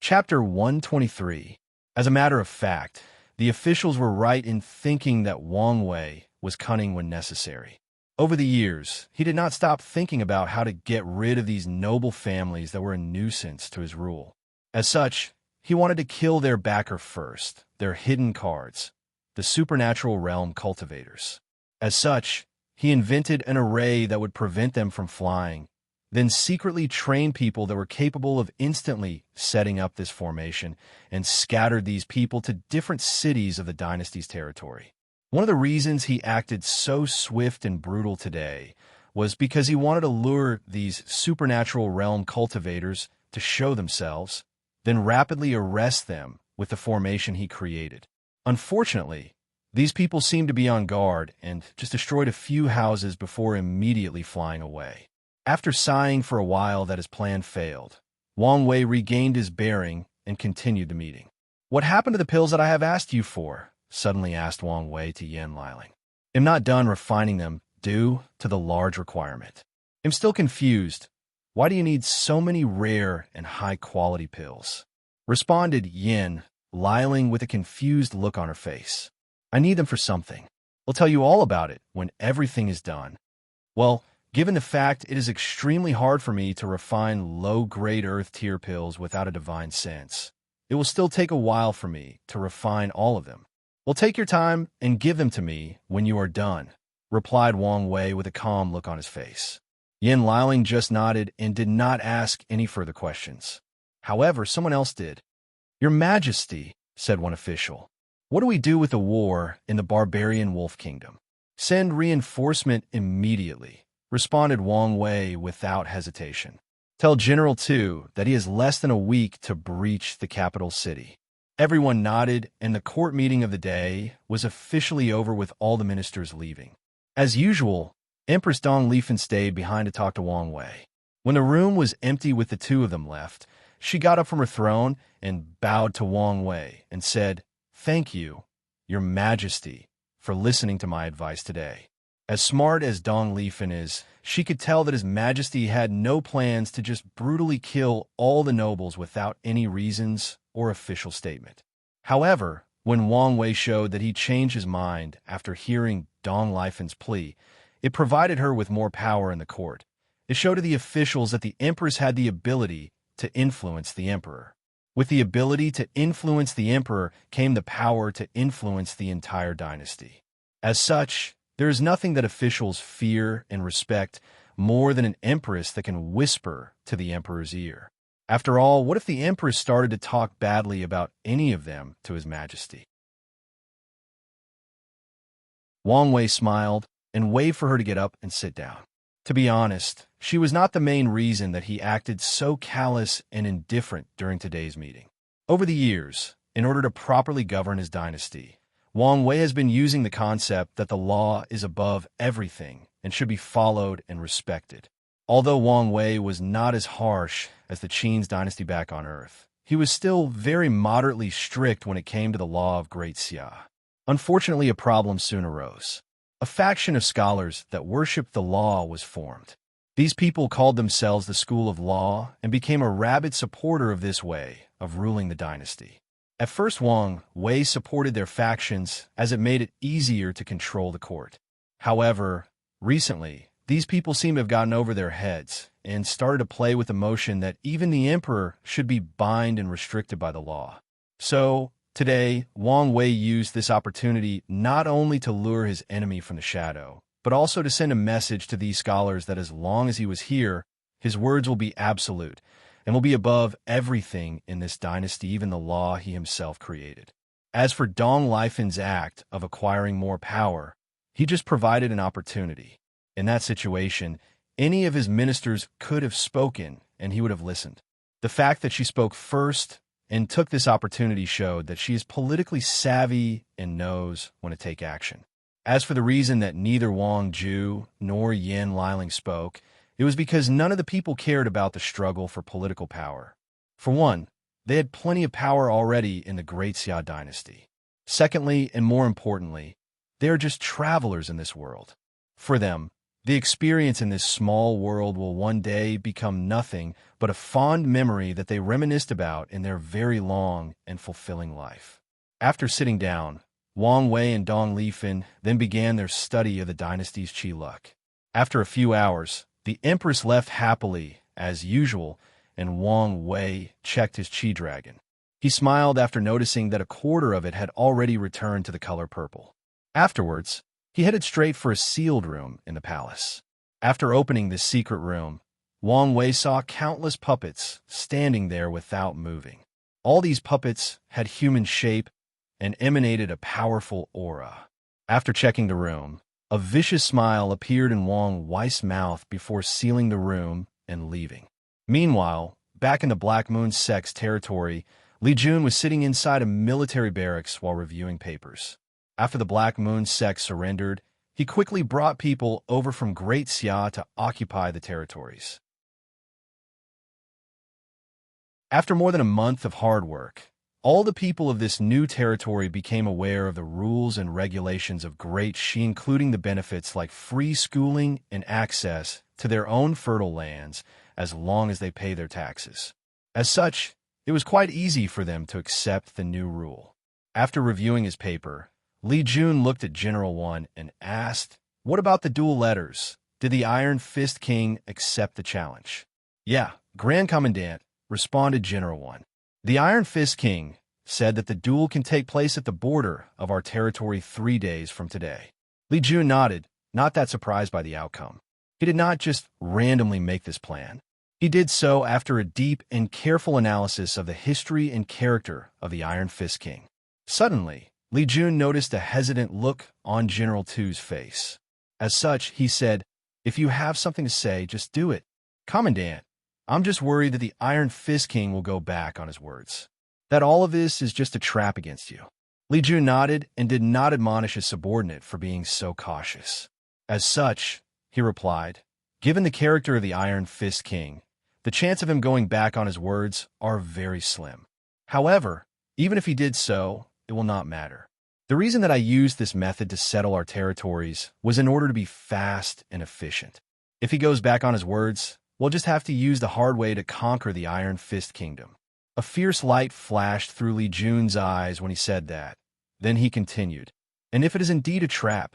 Chapter 123. As a matter of fact, the officials were right in thinking that Wang Wei was cunning when necessary. Over the years, he did not stop thinking about how to get rid of these noble families that were a nuisance to his rule. As such, he wanted to kill their backer first, their hidden cards, the supernatural realm cultivators. As such, he invented an array that would prevent them from flying, then secretly trained people that were capable of instantly setting up this formation and scattered these people to different cities of the dynasty's territory. One of the reasons he acted so swift and brutal today was because he wanted to lure these supernatural realm cultivators to show themselves, then rapidly arrest them with the formation he created. Unfortunately, these people seemed to be on guard and just destroyed a few houses before immediately flying away. After sighing for a while that his plan failed, Wang Wei regained his bearing and continued the meeting. "What happened to the pills that I have asked you for?" suddenly asked Wang Wei to Yin Liling. "I'm not done refining them due to the large requirement. I'm still confused. Why do you need so many rare and high-quality pills?" responded Yin Liling with a confused look on her face. "I need them for something. I'll tell you all about it when everything is done. Well, given the fact it is extremely hard for me to refine low-grade earth-tier pills without a divine sense, it will still take a while for me to refine all of them. Well, take your time and give them to me when you are done," replied Wang Wei with a calm look on his face. Yin Liling just nodded and did not ask any further questions. However, someone else did. "Your Majesty," said one official, "what do we do with the war in the barbarian wolf kingdom?" "Send reinforcement immediately," responded Wang Wei without hesitation. "Tell General Tu that he has less than a week to breach the capital city." Everyone nodded, and the court meeting of the day was officially over with all the ministers leaving. As usual, Empress Dong Lifen stayed behind to talk to Wang Wei. When the room was empty with the two of them left, she got up from her throne and bowed to Wang Wei and said, "Thank you, Your Majesty, for listening to my advice today." As smart as Dong Lifen is, she could tell that His Majesty had no plans to just brutally kill all the nobles without any reasons or official statement. However, when Wang Wei showed that he changed his mind after hearing Dong Lifen's plea, it provided her with more power in the court. It showed to the officials that the Empress had the ability to influence the Emperor. With the ability to influence the emperor came the power to influence the entire dynasty. As such, there is nothing that officials fear and respect more than an empress that can whisper to the emperor's ear. After all, what if the empress started to talk badly about any of them to His Majesty? Wang Wei smiled and waved for her to get up and sit down. To be honest, she was not the main reason that he acted so callous and indifferent during today's meeting. Over the years, in order to properly govern his dynasty, Wang Wei has been using the concept that the law is above everything and should be followed and respected. Although Wang Wei was not as harsh as the Qin's dynasty back on Earth, he was still very moderately strict when it came to the law of Great Xia. Unfortunately, a problem soon arose. A faction of scholars that worshipped the law was formed. These people called themselves the School of Law and became a rabid supporter of this way of ruling the dynasty. At first, Wang Wei supported their factions as it made it easier to control the court. However, recently, these people seem to have gotten over their heads and started to play with the notion that even the emperor should be bound and restricted by the law. So, today, Wang Wei used this opportunity not only to lure his enemy from the shadow, but also to send a message to these scholars that as long as he was here, his words will be absolute and will be above everything in this dynasty, even the law he himself created. As for Dong Lifen's act of acquiring more power, he just provided an opportunity. In that situation, any of his ministers could have spoken and he would have listened. The fact that she spoke first and took this opportunity showed that she is politically savvy and knows when to take action. As for the reason that neither Wang Ju nor Yin Liling spoke, it was because none of the people cared about the struggle for political power. For one, they had plenty of power already in the Great Xia dynasty. Secondly, and more importantly, they are just travelers in this world. For them, the experience in this small world will one day become nothing but a fond memory that they reminisced about in their very long and fulfilling life. After sitting down, Wang Wei and Dong Lifen then began their study of the dynasty's qi luck. After a few hours, the empress left happily, as usual, and Wang Wei checked his qi dragon. He smiled after noticing that a quarter of it had already returned to the color purple. Afterwards, he headed straight for a sealed room in the palace. After opening this secret room, Wang Wei saw countless puppets standing there without moving. All these puppets had human shape and emanated a powerful aura. After checking the room, a vicious smile appeared in Wang Wei's mouth before sealing the room and leaving. Meanwhile, back in the Black Moon sect's territory, Li Jun was sitting inside a military barracks while reviewing papers. After the Black Moon sect surrendered, he quickly brought people over from Great Xia to occupy the territories. After more than a month of hard work, all the people of this new territory became aware of the rules and regulations of Great Xi, including the benefits like free schooling and access to their own fertile lands as long as they pay their taxes. As such, it was quite easy for them to accept the new rule. After reviewing his paper, Li Jun looked at General One and asked, "What about the dual letters? Did the Iron Fist King accept the challenge?" "Yeah, Grand Commandant," responded General One. "The Iron Fist King said that the duel can take place at the border of our territory 3 days from today." Li Jun nodded, not that surprised by the outcome. He did not just randomly make this plan. He did so after a deep and careful analysis of the history and character of the Iron Fist King. Suddenly, Li Jun noticed a hesitant look on General Tu's face. As such, he said, "If you have something to say, just do it. Commandant, I'm just worried that the Iron Fist King will go back on his words. That all of this is just a trap against you." Li Jun nodded and did not admonish his subordinate for being so cautious. As such, he replied, "Given the character of the Iron Fist King, the chance of him going back on his words are very slim. However, even if he did so, it will not matter. The reason that I used this method to settle our territories was in order to be fast and efficient. If he goes back on his words, we'll just have to use the hard way to conquer the Iron Fist Kingdom." A fierce light flashed through Li Jun's eyes when he said that. Then he continued, "And if it is indeed a trap?"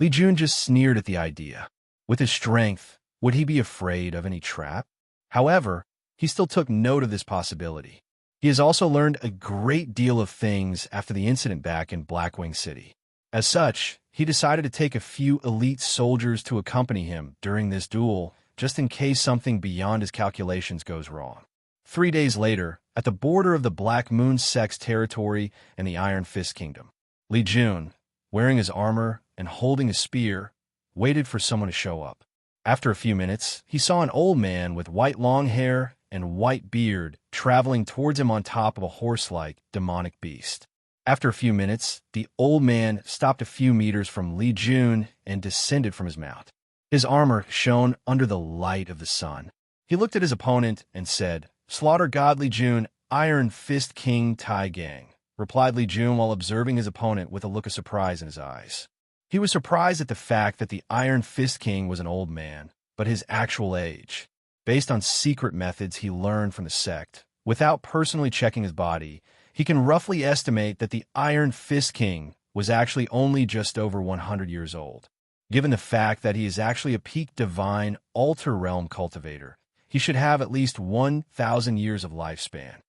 Li Jun just sneered at the idea. With his strength, would he be afraid of any trap? However, he still took note of this possibility. He has also learned a great deal of things after the incident back in Blackwing City. As such, he decided to take a few elite soldiers to accompany him during this duel, just in case something beyond his calculations goes wrong. 3 days later, at the border of the Black Moon Sect's territory and the Iron Fist Kingdom, Li Jun, wearing his armor and holding a spear, waited for someone to show up. After a few minutes, he saw an old man with white long hair and white beard traveling towards him on top of a horse-like demonic beast. After a few minutes, the old man stopped a few meters from Li Jun and descended from his mount. His armor shone under the light of the sun. He looked at his opponent and said, "Slaughter God Li Jun, Iron Fist King Tai Gang," replied Li Jun while observing his opponent with a look of surprise in his eyes. He was surprised at the fact that the Iron Fist King was an old man, but his actual age, based on secret methods he learned from the sect, without personally checking his body, he can roughly estimate that the Iron Fist King was actually only just over 100 years old. Given the fact that he is actually a peak divine altar realm cultivator, he should have at least 1,000 years of lifespan.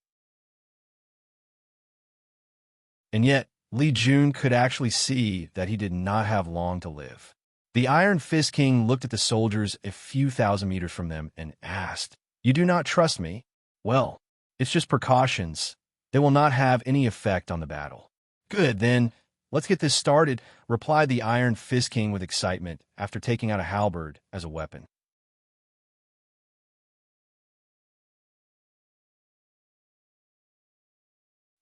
And yet, Li Jun could actually see that he did not have long to live. The Iron Fist King looked at the soldiers a few thousand meters from them and asked, "You do not trust me? Well, it's just precautions. They will not have any effect on the battle." "Good, then. Let's get this started," replied the Iron Fist King with excitement after taking out a halberd as a weapon.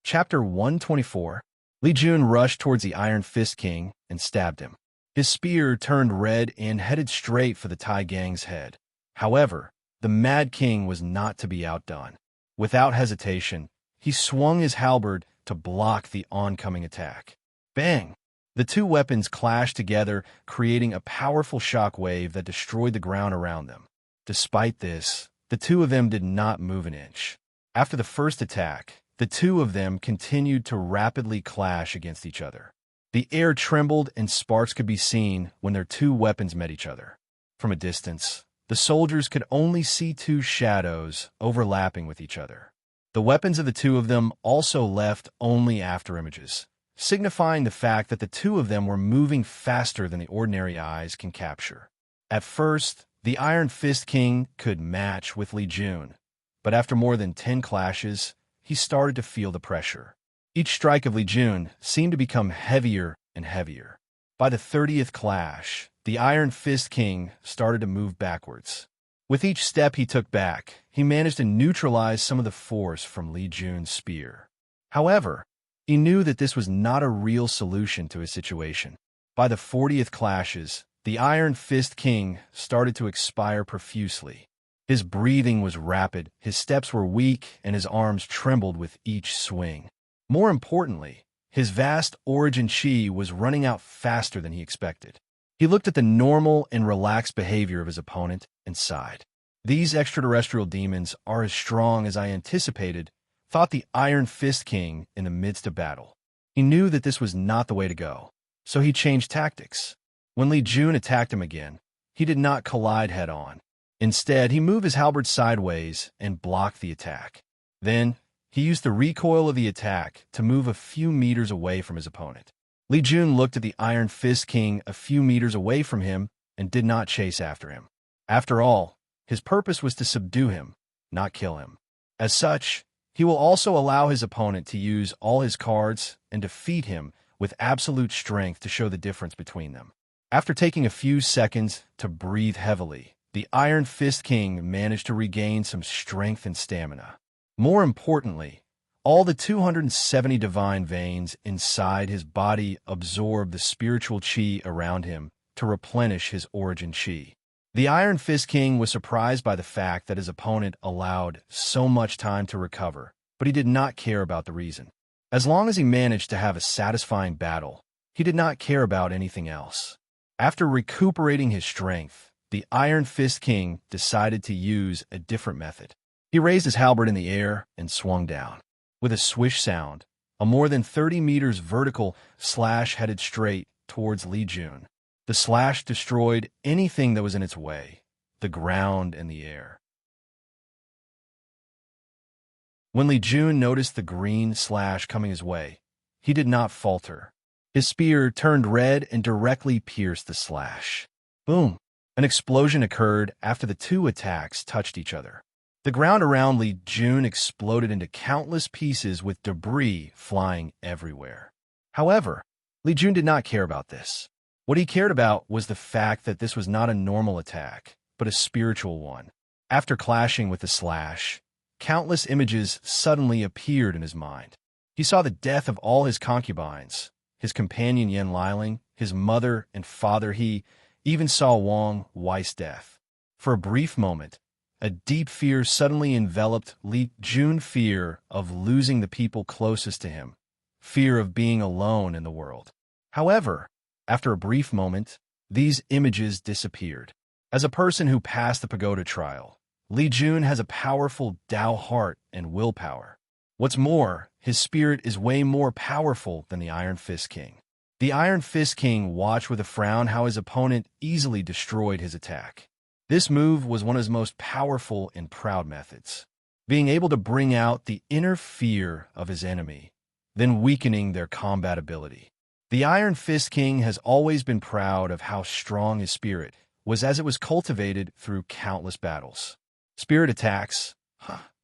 Chapter 124. Li Jun rushed towards the Iron Fist King and stabbed him. His spear turned red and headed straight for the Tai Gang's head. However, the Mad King was not to be outdone. Without hesitation, he swung his halberd to block the oncoming attack. Bang! The two weapons clashed together, creating a powerful shock wave that destroyed the ground around them. Despite this, the two of them did not move an inch. After the first attack, the two of them continued to rapidly clash against each other. The air trembled and sparks could be seen when their two weapons met each other. From a distance, the soldiers could only see two shadows overlapping with each other. The weapons of the two of them also left only after images, signifying the fact that the two of them were moving faster than the ordinary eyes can capture. At first, the Iron Fist King could match with Li Jun, but after more than 10 clashes, he started to feel the pressure. Each strike of Li Jun seemed to become heavier and heavier. By the 30th clash, the Iron Fist King started to move backwards. With each step he took back, he managed to neutralize some of the force from Li Jun's spear. However, he knew that this was not a real solution to his situation. By the 40th clashes, the Iron Fist King started to expire profusely. His breathing was rapid, his steps were weak, and his arms trembled with each swing. More importantly, his vast origin chi was running out faster than he expected. He looked at the normal and relaxed behavior of his opponent and sighed. "These extraterrestrial demons are as strong as I anticipated," thought the Iron Fist King in the midst of battle. He knew that this was not the way to go, so he changed tactics. When Li Jun attacked him again, he did not collide head-on. Instead, he moved his halberd sideways and blocked the attack. Then, he used the recoil of the attack to move a few meters away from his opponent. Li Jun looked at the Iron Fist King a few meters away from him and did not chase after him. After all, his purpose was to subdue him, not kill him. As such, he will also allow his opponent to use all his cards and defeat him with absolute strength to show the difference between them. After taking a few seconds to breathe heavily, the Iron Fist King managed to regain some strength and stamina. More importantly, all the 270 divine veins inside his body absorbed the spiritual chi around him to replenish his origin chi. The Iron Fist King was surprised by the fact that his opponent allowed so much time to recover, but he did not care about the reason. As long as he managed to have a satisfying battle, he did not care about anything else. After recuperating his strength, the Iron Fist King decided to use a different method. He raised his halberd in the air and swung down. With a swish sound, a more than 30 meters vertical slash headed straight towards Li Jun. The slash destroyed anything that was in its way, the ground and the air. When Li Jun noticed the green slash coming his way, he did not falter. His spear turned red and directly pierced the slash. Boom! An explosion occurred after the two attacks touched each other. The ground around Li Jun exploded into countless pieces with debris flying everywhere. However, Li Jun did not care about this. What he cared about was the fact that this was not a normal attack, but a spiritual one. After clashing with the slash, countless images suddenly appeared in his mind. He saw the death of all his concubines, his companion Yan Liling, his mother and father. He even saw Wang Wei's death. For a brief moment, a deep fear suddenly enveloped Li Jun, fear of losing the people closest to him, fear of being alone in the world. However, after a brief moment, these images disappeared. As a person who passed the pagoda trial, Li Jun has a powerful Tao heart and willpower. What's more, his spirit is way more powerful than the Iron Fist King. The Iron Fist King watched with a frown how his opponent easily destroyed his attack. This move was one of his most powerful and proud methods, being able to bring out the inner fear of his enemy, then weakening their combat ability. The Iron Fist King has always been proud of how strong his spirit was as it was cultivated through countless battles. Spirit attacks,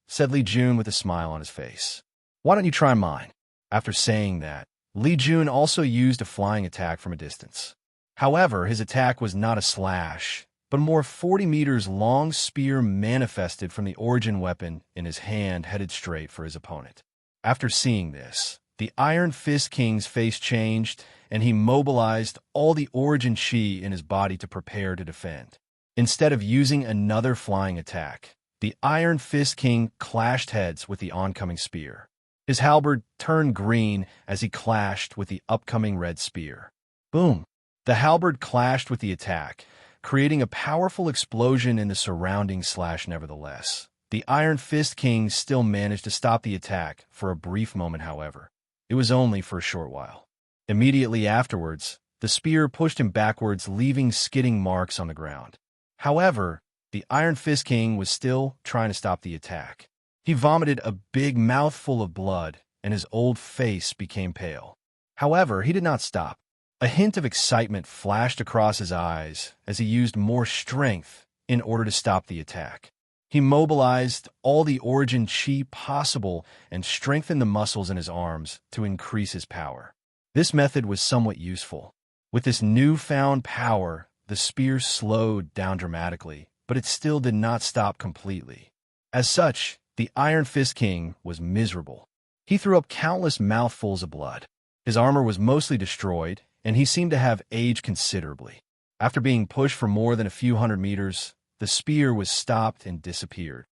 said Li Jun with a smile on his face. Why don't you try mine? After saying that, Li Jun also used a flying attack from a distance. However, his attack was not a slash, but a more 40 meters long spear manifested from the origin weapon in his hand, headed straight for his opponent. After seeing this, the Iron Fist King's face changed, and he mobilized all the origin chi in his body to prepare to defend. Instead of using another flying attack, the Iron Fist King clashed heads with the oncoming spear. His halberd turned green as he clashed with the upcoming red spear. Boom! The halberd clashed with the attack, creating a powerful explosion in the surrounding slash. Nevertheless, the Iron Fist King still managed to stop the attack for a brief moment. However, it was only for a short while. Immediately afterwards, the spear pushed him backwards, leaving skidding marks on the ground. However, the Iron Fist King was still trying to stop the attack. He vomited a big mouthful of blood, and his old face became pale. However, he did not stop. A hint of excitement flashed across his eyes as he used more strength in order to stop the attack. He mobilized all the origin chi possible and strengthened the muscles in his arms to increase his power. This method was somewhat useful. With this newfound power, the spear slowed down dramatically, but it still did not stop completely. As such, the Iron Fist King was miserable. He threw up countless mouthfuls of blood. His armor was mostly destroyed, and he seemed to have aged considerably. After being pushed for more than a few hundred meters, the spear was stopped and disappeared.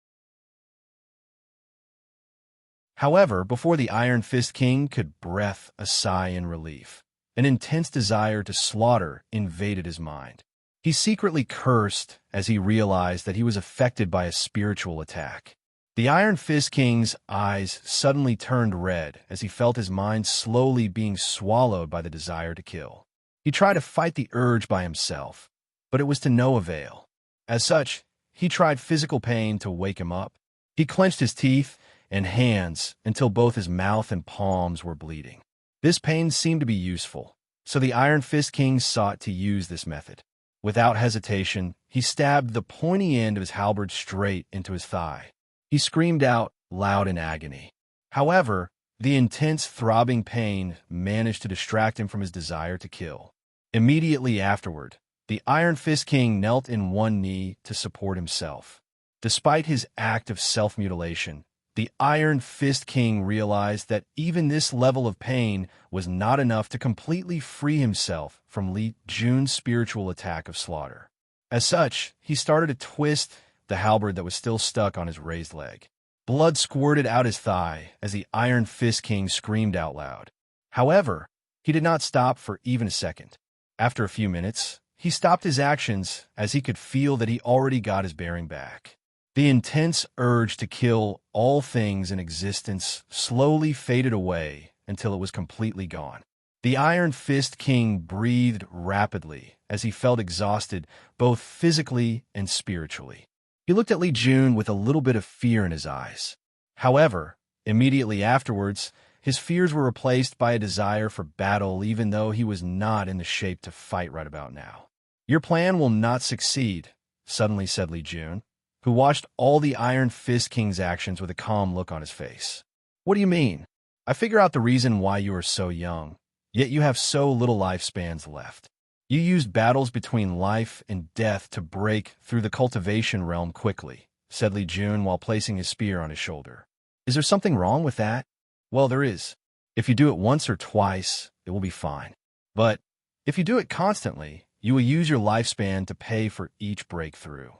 However, before the Iron Fist King could breathe a sigh in relief, an intense desire to slaughter invaded his mind. He secretly cursed as he realized that he was affected by a spiritual attack. The Iron Fist King's eyes suddenly turned red as he felt his mind slowly being swallowed by the desire to kill. He tried to fight the urge by himself, but it was to no avail. As such, he tried physical pain to wake him up. He clenched his teeth and hands until both his mouth and palms were bleeding. This pain seemed to be useful, so the Iron Fist King sought to use this method. Without hesitation, he stabbed the pointy end of his halberd straight into his thigh. He screamed out loud in agony. However, the intense throbbing pain managed to distract him from his desire to kill. Immediately afterward, the Iron Fist King knelt in one knee to support himself. Despite his act of self-mutilation, the Iron Fist King realized that even this level of pain was not enough to completely free himself from Li Jun's spiritual attack of slaughter. As such, he started to twist the halberd that was still stuck on his raised leg. Blood squirted out his thigh as the Iron Fist King screamed out loud. However, he did not stop for even a second. After a few minutes, he stopped his actions as he could feel that he already got his bearing back. The intense urge to kill all things in existence slowly faded away until it was completely gone. The Iron Fist King breathed rapidly as he felt exhausted both physically and spiritually. He looked at Li Jun with a little bit of fear in his eyes. However, Immediately afterwards, his fears were replaced by a desire for battle, even though he was not in the shape to fight right about now. "Your plan will not succeed," suddenly said Li Jun, who watched all the Iron Fist King's actions with a calm look on his face. "What do you mean? I figure out the reason why you are so young, yet you have so little lifespans left. You used battles between life and death to break through the cultivation realm quickly," said Li Jun while placing his spear on his shoulder. "Is there something wrong with that?" "Well, there is. If you do it once or twice, it will be fine. But if you do it constantly, you will use your lifespan to pay for each breakthrough."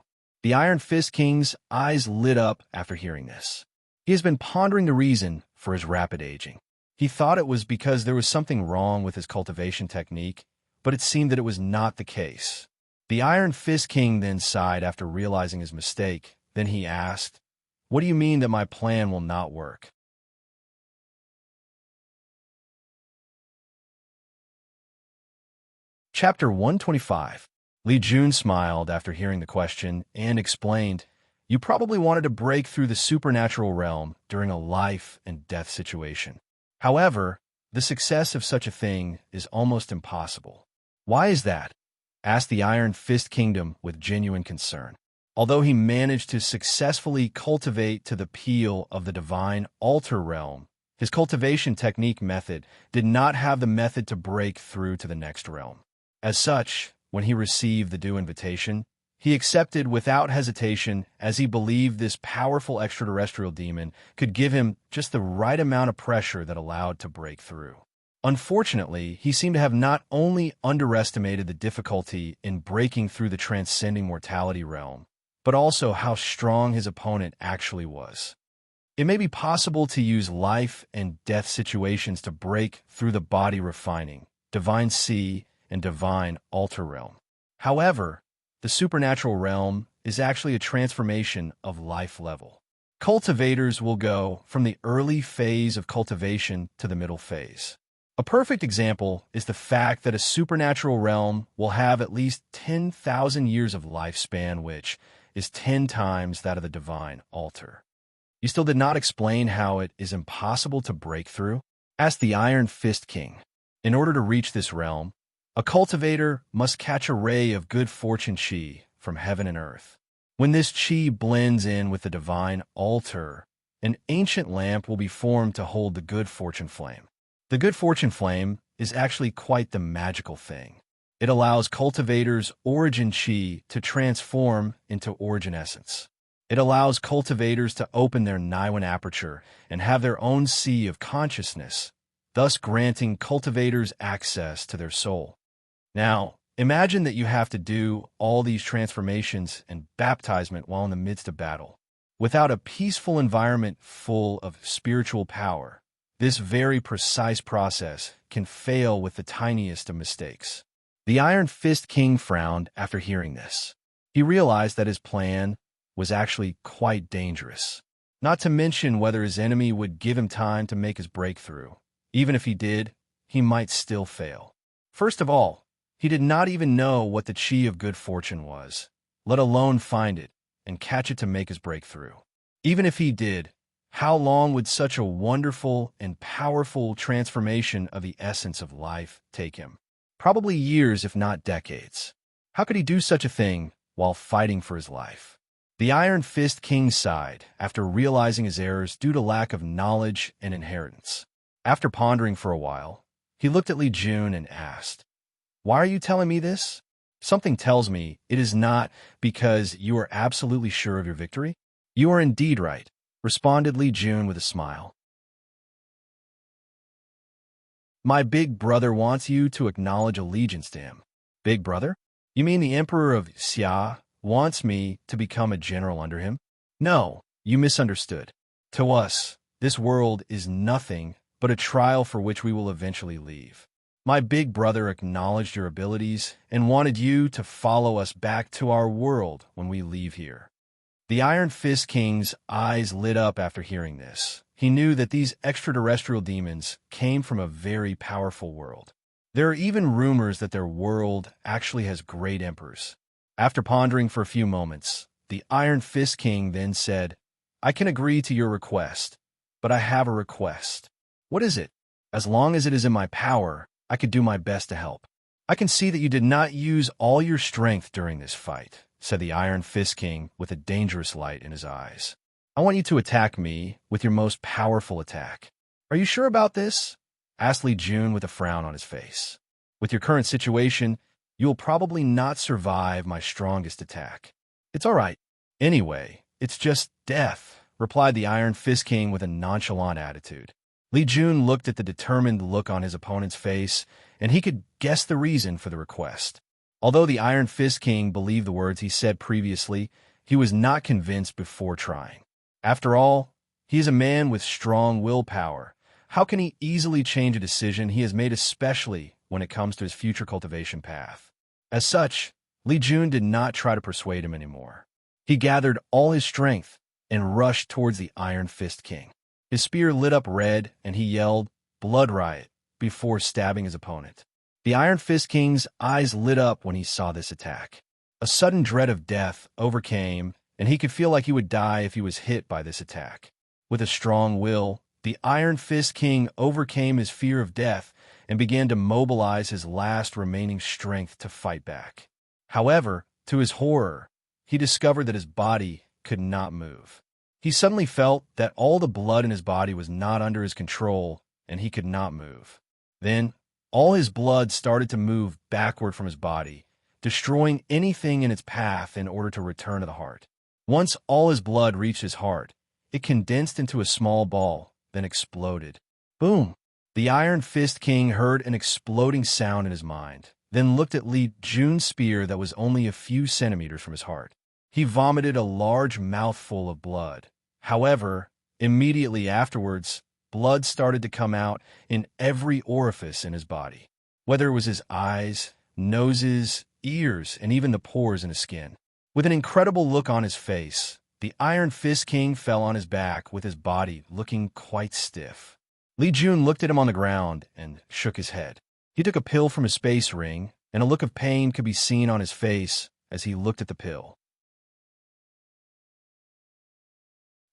The Iron Fist King's eyes lit up after hearing this. He has been pondering the reason for his rapid aging. He thought it was because there was something wrong with his cultivation technique, but it seemed that it was not the case. The Iron Fist King then sighed after realizing his mistake. Then he asked, "What do you mean that my plan will not work?" Chapter 125. Li Jun smiled after hearing the question and explained, "You probably wanted to break through the supernatural realm during a life and death situation. However, the success of such a thing is almost impossible." "Why is that?" asked the Iron Fist Kingdom with genuine concern. Although he managed to successfully cultivate to the peel of the divine altar realm, his cultivation technique method did not have the method to break through to the next realm. As such, when he received the due invitation, he accepted without hesitation, as he believed this powerful extraterrestrial demon could give him just the right amount of pressure that allowed to break through. Unfortunately, he seemed to have not only underestimated the difficulty in breaking through the transcending mortality realm, but also how strong his opponent actually was. It may be possible to use life and death situations to break through the body refining, divine sea, and divine altar realm. However, the supernatural realm is actually a transformation of life level. Cultivators will go from the early phase of cultivation to the middle phase. A perfect example is the fact that a supernatural realm will have at least 10,000 years of lifespan, which is 10 times that of the divine altar. "You still did not explain how it is impossible to break through?" asked the Iron Fist King. "In order to reach this realm, a cultivator must catch a ray of good fortune chi from heaven and earth. When this chi blends in with the divine altar, an ancient lamp will be formed to hold the good fortune flame. The good fortune flame is actually quite the magical thing. It allows cultivators' origin chi to transform into origin essence. It allows cultivators to open their Niwen aperture and have their own sea of consciousness, thus granting cultivators access to their soul. Now, imagine that you have to do all these transformations and baptizement while in the midst of battle. Without a peaceful environment full of spiritual power, this very precise process can fail with the tiniest of mistakes." The Iron Fist King frowned after hearing this. He realized that his plan was actually quite dangerous, not to mention whether his enemy would give him time to make his breakthrough. Even if he did, he might still fail. First of all, he did not even know what the chi of good fortune was, let alone find it and catch it to make his breakthrough. Even if he did, how long would such a wonderful and powerful transformation of the essence of life take him? Probably years, if not decades. How could he do such a thing while fighting for his life? The Iron Fist King sighed after realizing his errors due to lack of knowledge and inheritance. After pondering for a while, he looked at Li Jun and asked, "Why are you telling me this?" "Something tells me it is not because you are absolutely sure of your victory." "You are indeed right," responded Li Jun with a smile. "My big brother wants you to acknowledge allegiance to him." "Big brother? You mean the Emperor of Xia wants me to become a general under him?" "No, you misunderstood. To us, this world is nothing but a trial for which we will eventually leave. My big brother acknowledged your abilities and wanted you to follow us back to our world when we leave here." The Iron Fist King's eyes lit up after hearing this. He knew that these extraterrestrial demons came from a very powerful world. There are even rumors that their world actually has great emperors. After pondering for a few moments, the Iron Fist King then said, "I can agree to your request, but I have a request. What is it? As long as it is in my power, I could do my best to help. I can see that you did not use all your strength during this fight, said the Iron Fist King with a dangerous light in his eyes. I want you to attack me with your most powerful attack. Are you sure about this? Asked Li Jun with a frown on his face. With your current situation, you will probably not survive my strongest attack. It's all right. Anyway, it's just death, replied the Iron Fist King with a nonchalant attitude. Li Jun looked at the determined look on his opponent's face, and he could guess the reason for the request. Although the Iron Fist King believed the words he said previously, he was not convinced before trying. After all, he is a man with strong willpower. How can he easily change a decision he has made, especially when it comes to his future cultivation path? As such, Li Jun did not try to persuade him anymore. He gathered all his strength and rushed towards the Iron Fist King. His spear lit up red, and he yelled, "Blood riot," before stabbing his opponent. The Iron Fist King's eyes lit up when he saw this attack. A sudden dread of death overcame, and he could feel like he would die if he was hit by this attack. With a strong will, the Iron Fist King overcame his fear of death and began to mobilize his last remaining strength to fight back. However, to his horror, he discovered that his body could not move. He suddenly felt that all the blood in his body was not under his control, and he could not move. Then, all his blood started to move backward from his body, destroying anything in its path in order to return to the heart. Once all his blood reached his heart, it condensed into a small ball, then exploded. Boom! The Iron Fist King heard an exploding sound in his mind, then looked at Li Jun's spear that was only a few centimeters from his heart. He vomited a large mouthful of blood. However, immediately afterwards, blood started to come out in every orifice in his body, whether it was his eyes, noses, ears, and even the pores in his skin. With an incredible look on his face, the Iron Fist King fell on his back with his body looking quite stiff. Li Jun looked at him on the ground and shook his head. He took a pill from his space ring, and a look of pain could be seen on his face as he looked at the pill.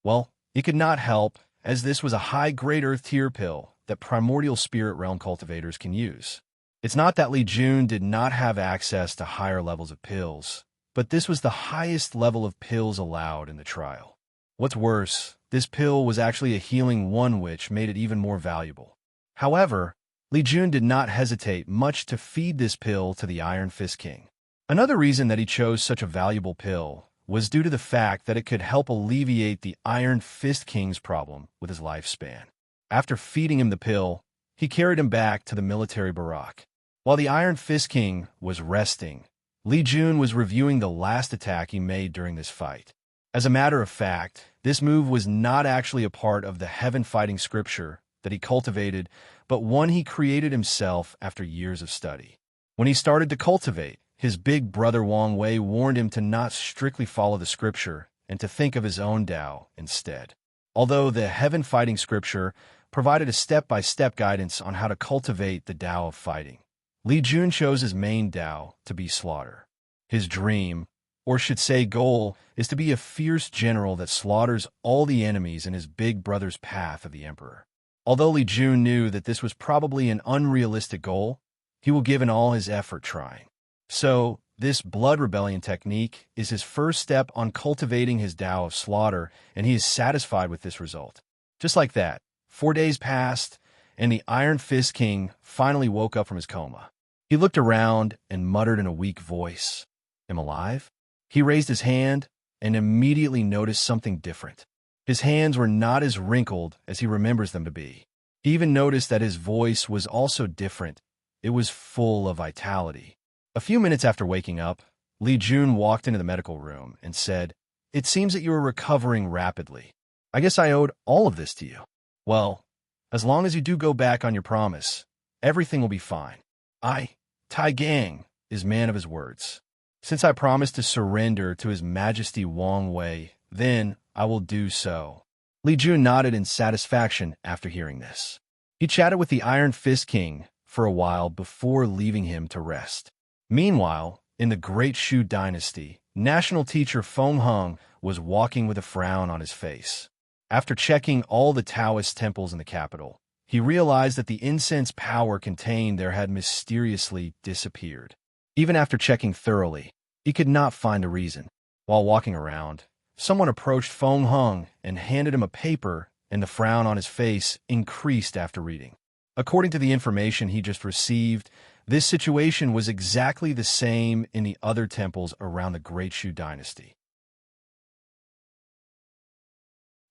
Well, he could not help, as this was a high-grade Earth tier pill that primordial spirit realm cultivators can use. It's not that Li Jun did not have access to higher levels of pills, but this was the highest level of pills allowed in the trial. What's worse, this pill was actually a healing one, which made it even more valuable. However, Li Jun did not hesitate much to feed this pill to the Iron Fist King. Another reason that he chose such a valuable pill was due to the fact that it could help alleviate the Iron Fist King's problem with his lifespan. After feeding him the pill, he carried him back to the military barrack. While the Iron Fist King was resting, Li Jun was reviewing the last attack he made during this fight. As a matter of fact, this move was not actually a part of the heaven fighting scripture that he cultivated, but one he created himself after years of study. When he started to cultivate, his big brother Wang Wei warned him to not strictly follow the scripture and to think of his own Tao instead. Although the heaven fighting scripture provided a step-by-step guidance on how to cultivate the Tao of fighting, Li Jun chose his main Tao to be slaughter. His dream, or should say goal, is to be a fierce general that slaughters all the enemies in his big brother's path of the emperor. Although Li Jun knew that this was probably an unrealistic goal, he will give in all his effort trying. So, this blood rebellion technique is his first step on cultivating his Tao of slaughter, and he is satisfied with this result. Just like that, 4 days passed, and the Iron Fist King finally woke up from his coma. He looked around and muttered in a weak voice, "Am I alive?" He raised his hand and immediately noticed something different. His hands were not as wrinkled as he remembers them to be. He even noticed that his voice was also different. It was full of vitality. A few minutes after waking up, Li Jun walked into the medical room and said, "It seems that you are recovering rapidly. I guess I owed all of this to you. Well, as long as you do go back on your promise, everything will be fine. Tai Gang, is man of his words. Since I promised to surrender to His Majesty Wang Wei, then I will do so." Li Jun nodded in satisfaction after hearing this. He chatted with the Iron Fist King for a while before leaving him to rest. Meanwhile, in the Great Shu Dynasty, national teacher Feng Hung was walking with a frown on his face. After checking all the Taoist temples in the capital, he realized that the incense power contained there had mysteriously disappeared. Even after checking thoroughly, he could not find a reason. While walking around, someone approached Feng Hung and handed him a paper, and the frown on his face increased after reading. According to the information he just received, this situation was exactly the same in the other temples around the Great Shu dynasty.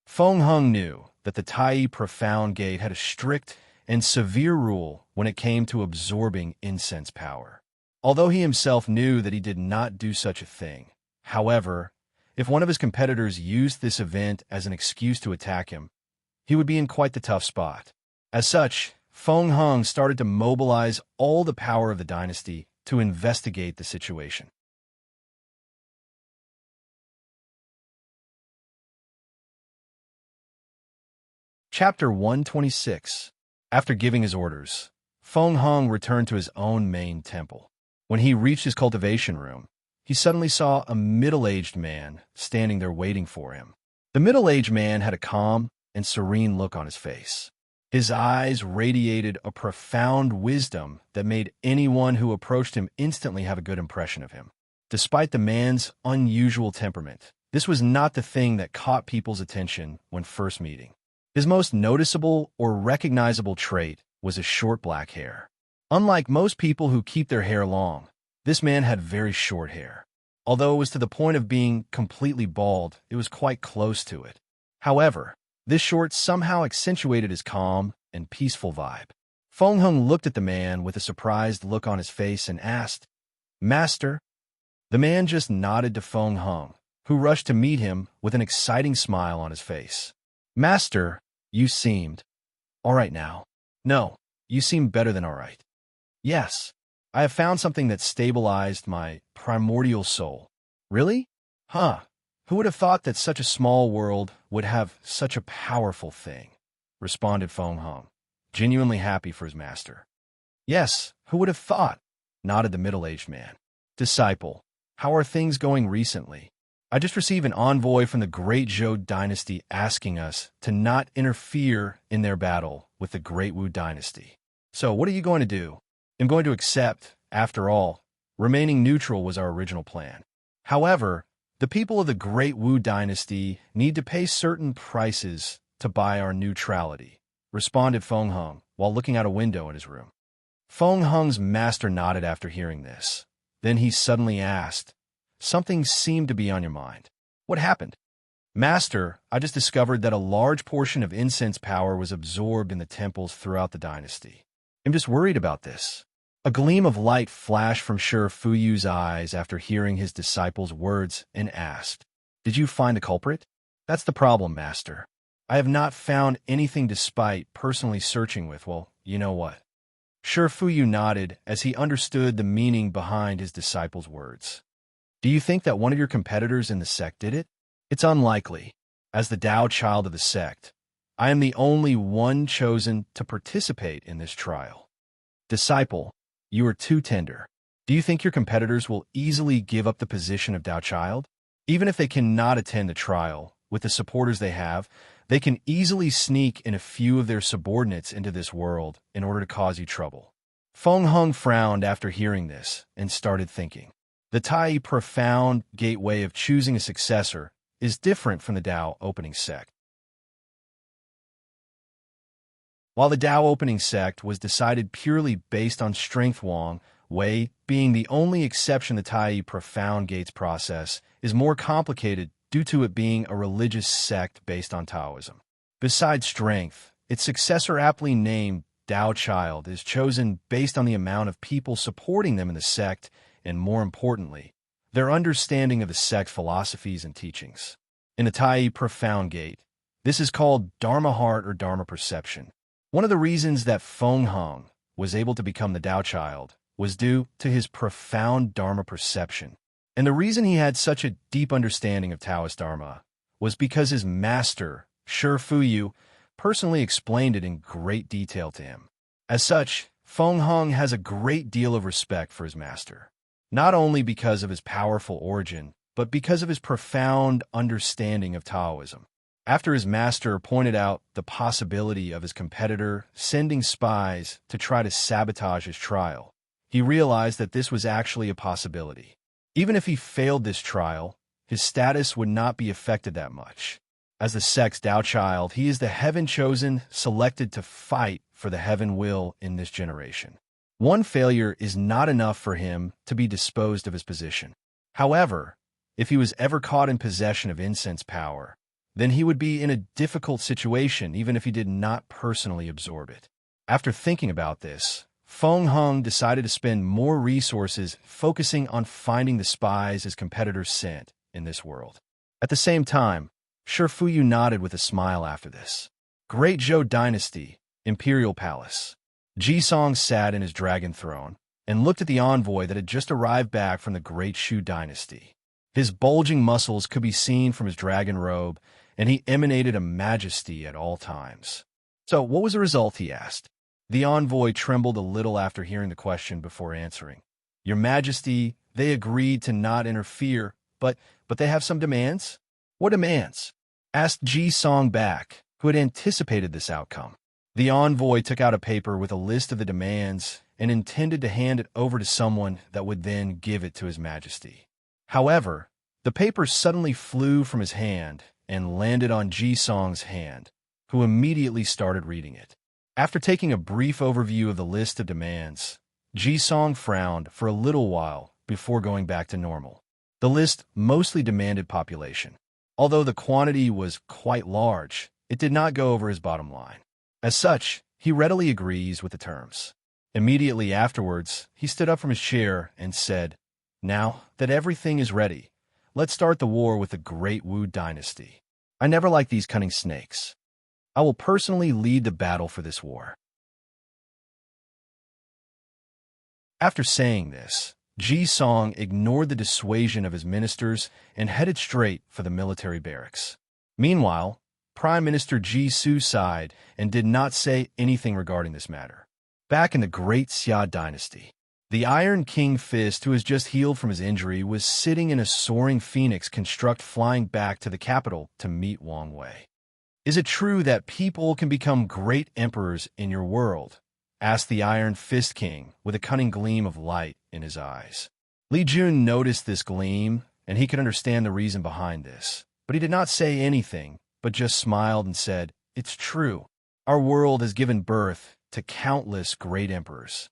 Feng Hung knew that the Tai Profound Gate had a strict and severe rule when it came to absorbing incense power. Although he himself knew that he did not do such a thing, however, if one of his competitors used this event as an excuse to attack him, he would be in quite the tough spot. As such, Feng Hung started to mobilize all the power of the dynasty to investigate the situation. Chapter 126. After giving his orders, Feng Hung returned to his own main temple. When he reached his cultivation room, he suddenly saw a middle-aged man standing there waiting for him. The middle-aged man had a calm and serene look on his face. His eyes radiated a profound wisdom that made anyone who approached him instantly have a good impression of him. Despite the man's unusual temperament, this was not the thing that caught people's attention when first meeting. His most noticeable or recognizable trait was his short black hair. Unlike most people who keep their hair long, this man had very short hair. Although it was to the point of being completely bald, it was quite close to it. However, this short somehow accentuated his calm and peaceful vibe. Feng Hung looked at the man with a surprised look on his face and asked, "Master?" The man just nodded to Feng Hung, who rushed to meet him with an exciting smile on his face. "Master, you seemed all right now." "No, you seem better than all right." "Yes, I have found something that stabilized my primordial soul." "Really? Huh. Who would have thought that such a small world would have such a powerful thing?" responded Feng Hung, genuinely happy for his master. "Yes, who would have thought?" nodded the middle-aged man. "Disciple, how are things going recently? I just received an envoy from the Great Zhou dynasty asking us to not interfere in their battle with the Great Wu dynasty. So what are you going to do?" "I'm going to accept. After all, remaining neutral was our original plan. However, the people of the Great Wu dynasty need to pay certain prices to buy our neutrality," responded Feng Hung while looking out a window in his room. Feng Hung's master nodded after hearing this. Then he suddenly asked, "Something seemed to be on your mind. What happened?" "Master, I just discovered that a large portion of incense power was absorbed in the temples throughout the dynasty. I'm just worried about this." A gleam of light flashed from Shi Fuyu's eyes after hearing his disciple's words and asked, "Did you find the culprit?" "That's the problem, Master. I have not found anything despite personally searching with, well, you know what." Shi Fuyu nodded as he understood the meaning behind his disciple's words. "Do you think that one of your competitors in the sect did it?" "It's unlikely. As the Tao child of the sect, I am the only one chosen to participate in this trial." "Disciple, you are too tender. Do you think your competitors will easily give up the position of Tao child? Even if they cannot attend the trial, with the supporters they have, they can easily sneak in a few of their subordinates into this world in order to cause you trouble." Feng Hung frowned after hearing this and started thinking. The Tai Profound Gateway of choosing a successor is different from the Tao Opening Sect. While the Tao Opening Sect was decided purely based on strength, Wang Wei being the only exception, the Tai Profound Gates process is more complicated due to it being a religious sect based on Taoism. Besides strength, its successor, aptly named Tao Child, is chosen based on the amount of people supporting them in the sect and, more importantly, their understanding of the sect's philosophies and teachings. In the Tai Profound Gate, this is called Dharma Heart or Dharma Perception. One of the reasons that Feng Hung was able to become the Tao Child was due to his profound Dharma perception. And the reason he had such a deep understanding of Taoist Dharma was because his master, Shi Fuyu, personally explained it in great detail to him. As such, Feng Hung has a great deal of respect for his master, not only because of his powerful origin, but because of his profound understanding of Taoism. After his master pointed out the possibility of his competitor sending spies to try to sabotage his trial, he realized that this was actually a possibility. Even if he failed this trial, his status would not be affected that much. As the Sex Tao child, he is the heaven-chosen, selected to fight for the heaven will in this generation. One failure is not enough for him to be disposed of his position. However, if he was ever caught in possession of incense power, then he would be in a difficult situation even if he did not personally absorb it. After thinking about this, Feng Hung decided to spend more resources focusing on finding the spies his competitors sent in this world. At the same time, Shi Fuyu nodded with a smile after this. Great Zhou Dynasty, Imperial Palace. Ji Song sat in his dragon throne and looked at the envoy that had just arrived back from the Great Shu Dynasty. His bulging muscles could be seen from his dragon robe, and he emanated a majesty at all times. So, what was the result, he asked. The envoy trembled a little after hearing the question before answering. Your Majesty, they agreed to not interfere, but they have some demands? What demands? Asked Ji Song back, who had anticipated this outcome. The envoy took out a paper with a list of the demands and intended to hand it over to someone that would then give it to His Majesty. However, the paper suddenly flew from his hand and landed on Ji Song's hand, who immediately started reading it. After taking a brief overview of the list of demands, Ji Song frowned for a little while before going back to normal. The list mostly demanded population. Although the quantity was quite large, it did not go over his bottom line. As such, he readily agrees with the terms. Immediately afterwards, he stood up from his chair and said, Now that everything is ready, let's start the war with the Great Wu Dynasty. I never liked these cunning snakes. I will personally lead the battle for this war. After saying this, Ji Song ignored the dissuasion of his ministers and headed straight for the military barracks. Meanwhile, Prime Minister Ji Su sighed and did not say anything regarding this matter. Back in the Great Xia Dynasty, the Iron King Fist, who has just healed from his injury, was sitting in a soaring phoenix construct flying back to the capital to meet Wang Wei. Is it true that people can become great emperors in your world? Asked the Iron Fist King with a cunning gleam of light in his eyes. Li Jun noticed this gleam, and he could understand the reason behind this. But he did not say anything, but just smiled and said, It's true. Our world has given birth to countless great emperors.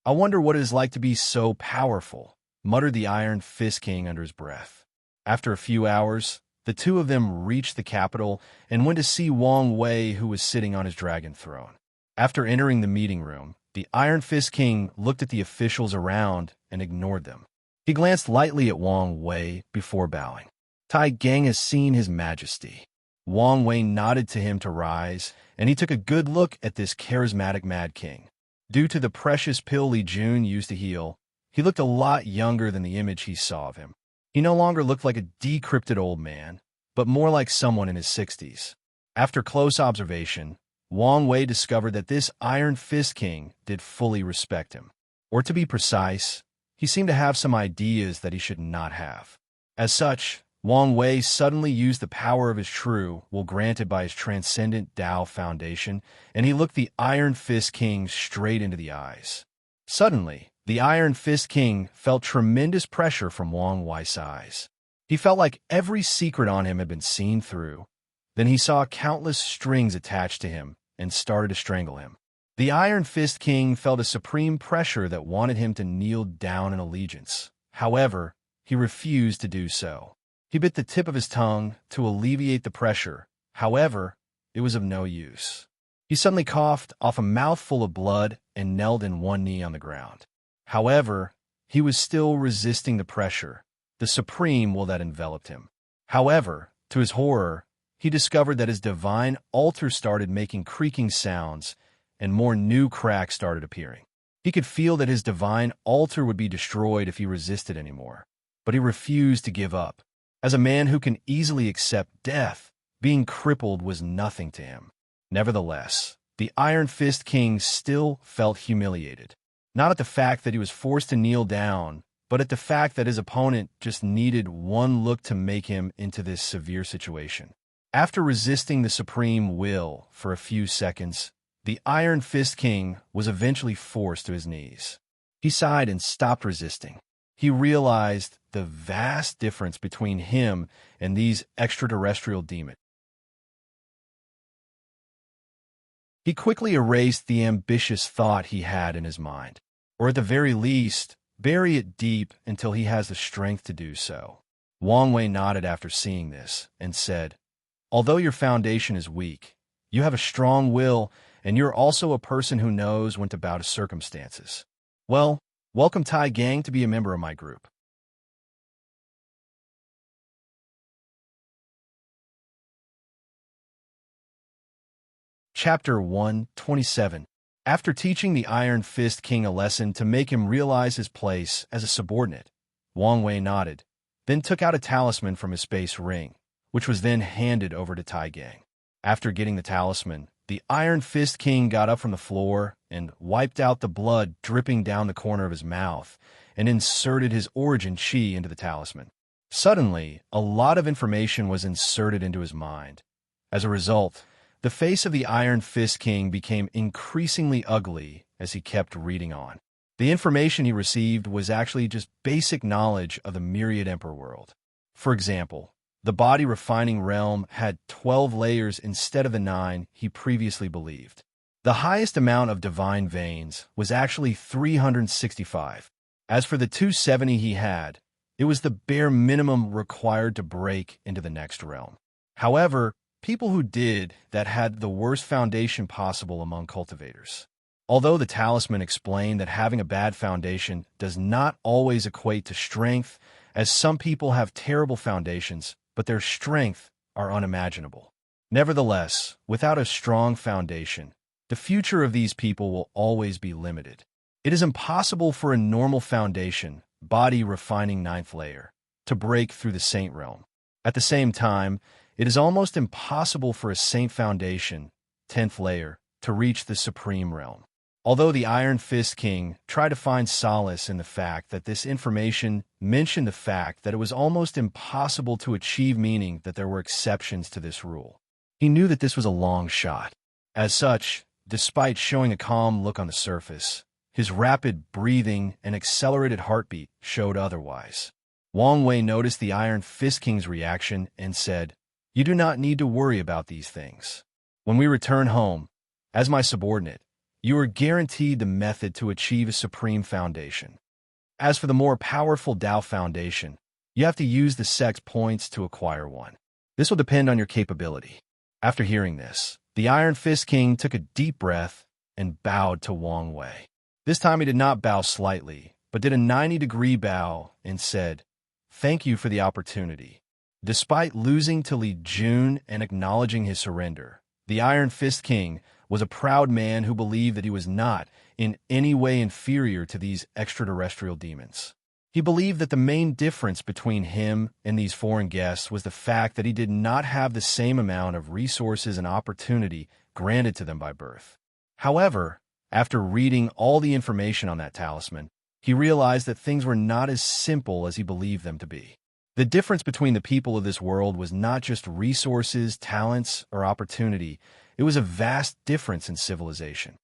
I wonder what it is like to be so powerful, muttered the Iron Fist King under his breath. After a few hours, the two of them reached the capital and went to see Wang Wei, who was sitting on his dragon throne. After entering the meeting room, the Iron Fist King looked at the officials around and ignored them. He glanced lightly at Wang Wei before bowing. Tai Gang has seen His Majesty. Wang Wei nodded to him to rise, and he took a good look at this charismatic Mad King. Due to the precious pill Li Jun used to heal, he looked a lot younger than the image he saw of him. He no longer looked like a decrepit old man, but more like someone in his 60s. After close observation, Wang Wei discovered that this Iron Fist King did fully respect him. Or to be precise, he seemed to have some ideas that he should not have. As such, Wang Wei suddenly used the power of his true will granted by his transcendent Tao foundation, and he looked the Iron Fist King straight into the eyes. Suddenly, the Iron Fist King felt tremendous pressure from Wang Wei's eyes. He felt like every secret on him had been seen through. Then he saw countless strings attached to him and started to strangle him. The Iron Fist King felt a supreme pressure that wanted him to kneel down in allegiance. However, he refused to do so. He bit the tip of his tongue to alleviate the pressure. However, it was of no use. He suddenly coughed off a mouthful of blood and knelt in one knee on the ground. However, he was still resisting the pressure, the supreme will that enveloped him. However, to his horror, he discovered that his divine altar started making creaking sounds, and more new cracks started appearing. He could feel that his divine altar would be destroyed if he resisted anymore, but he refused to give up. As a man who can easily accept death, being crippled was nothing to him. Nevertheless, the Iron Fist King still felt humiliated. Not at the fact that he was forced to kneel down, but at the fact that his opponent just needed one look to make him into this severe situation. After resisting the supreme will for a few seconds, the Iron Fist King was eventually forced to his knees. He sighed and stopped resisting. He realized the vast difference between him and these extraterrestrial demons. He quickly erased the ambitious thought he had in his mind, or at the very least, bury it deep until he has the strength to do so. Wang Wei nodded after seeing this and said, "Although your foundation is weak, you have a strong will, and you're also a person who knows when to bow to circumstances. Well, welcome Tai Gang to be a member of my group." Chapter 127. After teaching the Iron Fist King a lesson to make him realize his place as a subordinate, Wang Wei nodded, then took out a talisman from his space ring, which was then handed over to Tai Gang. After getting the talisman, the Iron Fist King got up from the floor and wiped out the blood dripping down the corner of his mouth and inserted his origin chi into the talisman. Suddenly, a lot of information was inserted into his mind. As a result, the face of the Iron Fist King became increasingly ugly as he kept reading on. The information he received was actually just basic knowledge of the myriad Emperor world. For example, the body refining realm had 12 layers instead of the 9 he previously believed. The highest amount of divine veins was actually 365. As for the 270 he had, it was the bare minimum required to break into the next realm. However, people who did that had the worst foundation possible among cultivators. Although the talisman explained that having a bad foundation does not always equate to strength, as some people have terrible foundations, but their strength are unimaginable. Nevertheless, without a strong foundation, the future of these people will always be limited. It is impossible for a normal foundation, body refining 9th layer, to break through the saint realm. At the same time, it is almost impossible for a saint foundation, 10th layer, to reach the supreme realm. Although the Iron Fist King tried to find solace in the fact that this information mentioned the fact that it was almost impossible to achieve, meaning that there were exceptions to this rule, he knew that this was a long shot. As such, despite showing a calm look on the surface, his rapid breathing and accelerated heartbeat showed otherwise. Wang Wei noticed the Iron Fist King's reaction and said, "You do not need to worry about these things. When we return home, as my subordinate, you are guaranteed the method to achieve a supreme foundation. As for the more powerful Tao foundation, you have to use the sex points to acquire one. This will depend on your capability." After hearing this, the Iron Fist King took a deep breath and bowed to Wang Wei. This time he did not bow slightly, but did a 90-degree bow and said, "Thank you for the opportunity." Despite losing to Li Jun and acknowledging his surrender, the Iron Fist King was a proud man who believed that he was not in any way inferior to these extraterrestrial demons. He believed that the main difference between him and these foreign guests was the fact that he did not have the same amount of resources and opportunity granted to them by birth. However, after reading all the information on that talisman, he realized that things were not as simple as he believed them to be. The difference between the people of this world was not just resources, talents, or opportunity. It was a vast difference in civilization.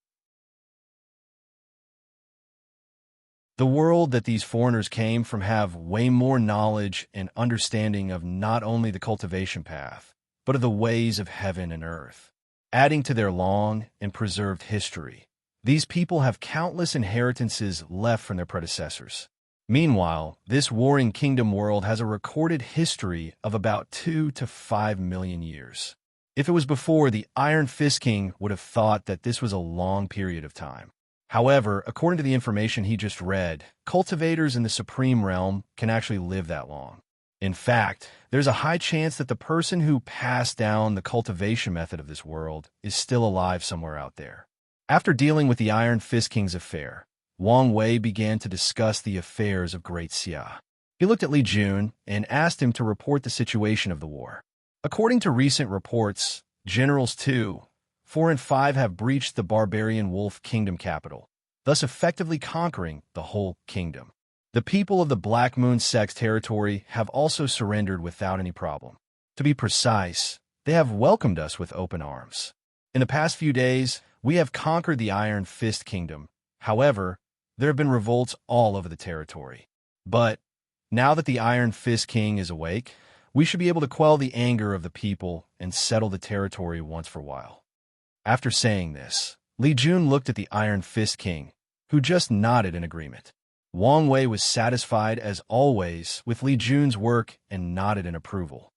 The world that these foreigners came from have way more knowledge and understanding of not only the cultivation path, but of the ways of heaven and earth. Adding to their long and preserved history, these people have countless inheritances left from their predecessors. Meanwhile, this warring kingdom world has a recorded history of about 2 to 5 million years. If it was before, the Iron Fist King would have thought that this was a long period of time. However, according to the information he just read, cultivators in the Supreme Realm can actually live that long. In fact, there's a high chance that the person who passed down the cultivation method of this world is still alive somewhere out there. After dealing with the Iron Fist King's affair, Wang Wei began to discuss the affairs of Great Xia. He looked at Li Jun and asked him to report the situation of the war. According to recent reports, Generals 2, 4, and 5 have breached the barbarian Wolf Kingdom capital, thus effectively conquering the whole kingdom. The people of the Black Moon Sect's territory have also surrendered without any problem. To be precise, they have welcomed us with open arms. In the past few days, we have conquered the Iron Fist Kingdom. However, there have been revolts all over the territory. But now that the Iron Fist King is awake, we should be able to quell the anger of the people and settle the territory once for a while. After saying this, Li Jun looked at the Iron Fist King, who just nodded in agreement. Wang Wei was satisfied as always with Li Jun's work and nodded in approval.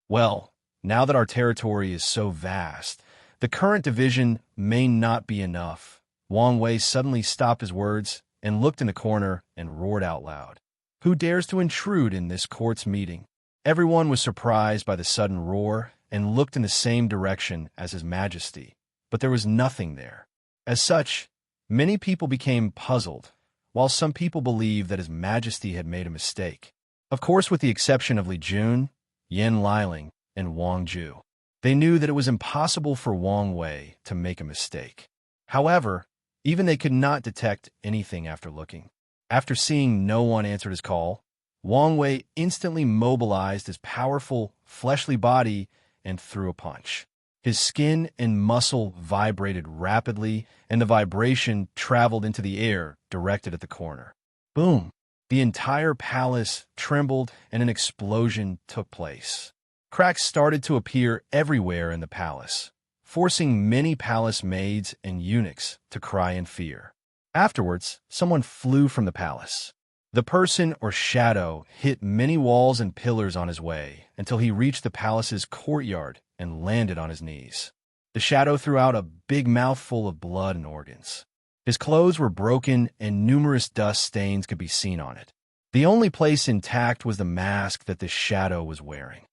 Well, now that our territory is so vast, the current division may not be enough. Wang Wei suddenly stopped his words and looked in the corner and roared out loud. Who dares to intrude in this court's meeting? Everyone was surprised by the sudden roar and looked in the same direction as His Majesty, but there was nothing there. As such, many people became puzzled, while some people believed that His Majesty had made a mistake. Of course, with the exception of Li Jun, Yin Liling, and Wang Ju. They knew that it was impossible for Wang Wei to make a mistake. However, even they could not detect anything after looking. After seeing no one answered his call, Wang Wei instantly mobilized his powerful, fleshly body and threw a punch. His skin and muscle vibrated rapidly, and the vibration traveled into the air, directed at the corner. Boom! The entire palace trembled, and an explosion took place. Cracks started to appear everywhere in the palace, forcing many palace maids and eunuchs to cry in fear. Afterwards, someone flew from the palace. The person or shadow hit many walls and pillars on his way until he reached the palace's courtyard and landed on his knees. The shadow threw out a big mouthful of blood and organs. His clothes were broken and numerous dust stains could be seen on it. The only place intact was the mask that the shadow was wearing.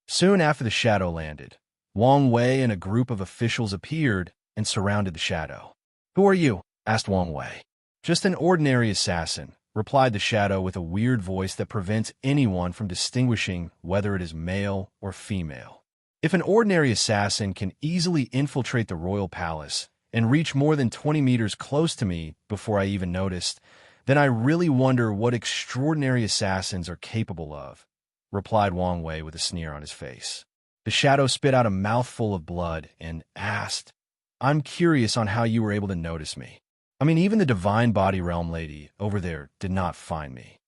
Soon after the shadow landed, Wang Wei and a group of officials appeared and surrounded the shadow. "Who are you?" asked Wang Wei. "Just an ordinary assassin," replied the shadow with a weird voice that prevents anyone from distinguishing whether it is male or female. If an ordinary assassin can easily infiltrate the royal palace and reach more than 20 meters close to me before I even noticed, then I really wonder what extraordinary assassins are capable of, replied Wang Wei with a sneer on his face. The shadow spit out a mouthful of blood and asked, "I'm curious on how you were able to notice me. I mean, even the Divine Body Realm lady over there did not find me."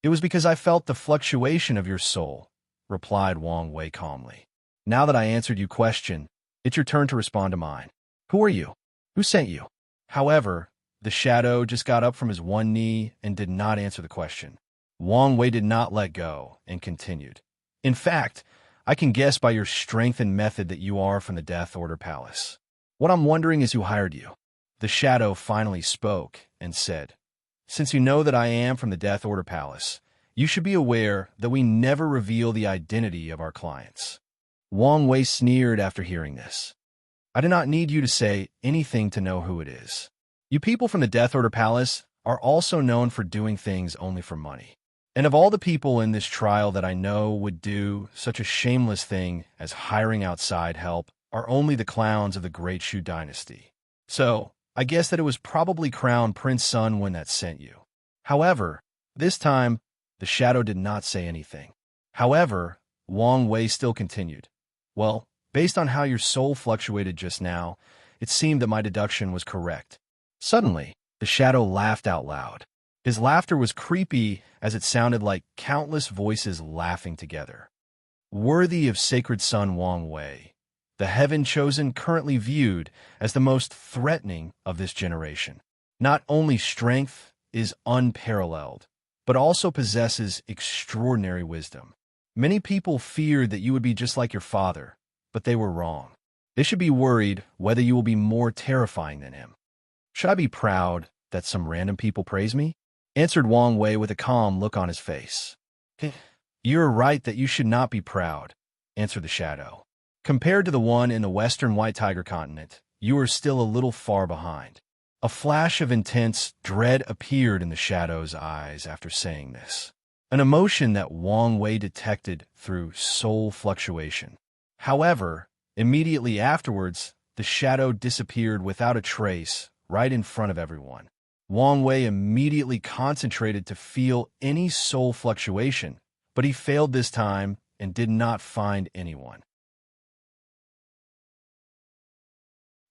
"It was because I felt the fluctuation of your soul," replied Wang Wei calmly. "Now that I answered your question, it's your turn to respond to mine. Who are you? Who sent you?" However, the shadow just got up from his one knee and did not answer the question. Wang Wei did not let go and continued. "In fact, I can guess by your strength and method that you are from the Death Order Palace. What I'm wondering is who hired you." The shadow finally spoke and said, "Since you know that I am from the Death Order Palace, you should be aware that we never reveal the identity of our clients." Wang Wei sneered after hearing this. "I do not need you to say anything to know who it is. You people from the Death Order Palace are also known for doing things only for money. And of all the people in this trial that I know would do such a shameless thing as hiring outside help are only the clowns of the Great Shu Dynasty. So, I guess that it was probably Crown Prince Sun Wen that sent you." However, this time, the shadow did not say anything. However, Wang Wei still continued. "Well, based on how your soul fluctuated just now, it seemed that my deduction was correct." Suddenly, the shadow laughed out loud. His laughter was creepy as it sounded like countless voices laughing together. Worthy of Sacred Sun Wang Wei, the heaven chosen currently viewed as the most threatening of this generation. Not only strength is unparalleled, but also possesses extraordinary wisdom. Many people feared that you would be just like your father, but they were wrong. They should be worried whether you will be more terrifying than him. "Should I be proud that some random people praise me?" answered Wang Wei with a calm look on his face. "You're right that you should not be proud," answered the shadow. "Compared to the one in the western White Tiger continent, you are still a little far behind." A flash of intense dread appeared in the shadow's eyes after saying this, an emotion that Wang Wei detected through soul fluctuation. However, immediately afterwards, the shadow disappeared without a trace right in front of everyone. Wang Wei immediately concentrated to feel any soul fluctuation, but he failed this time and did not find anyone.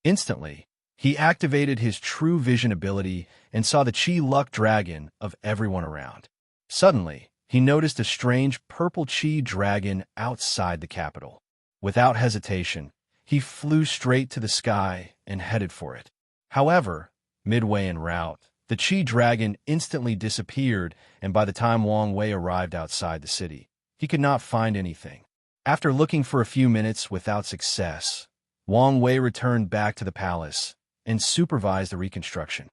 Instantly, he activated his true vision ability and saw the Chi luck dragon of everyone around. Suddenly, he noticed a strange purple Chi dragon outside the capital. Without hesitation, he flew straight to the sky and headed for it. However, midway en route, the Chi dragon instantly disappeared, and by the time Wang Wei arrived outside the city, he could not find anything. After looking for a few minutes without success, Wang Wei returned back to the palace and supervised the reconstruction.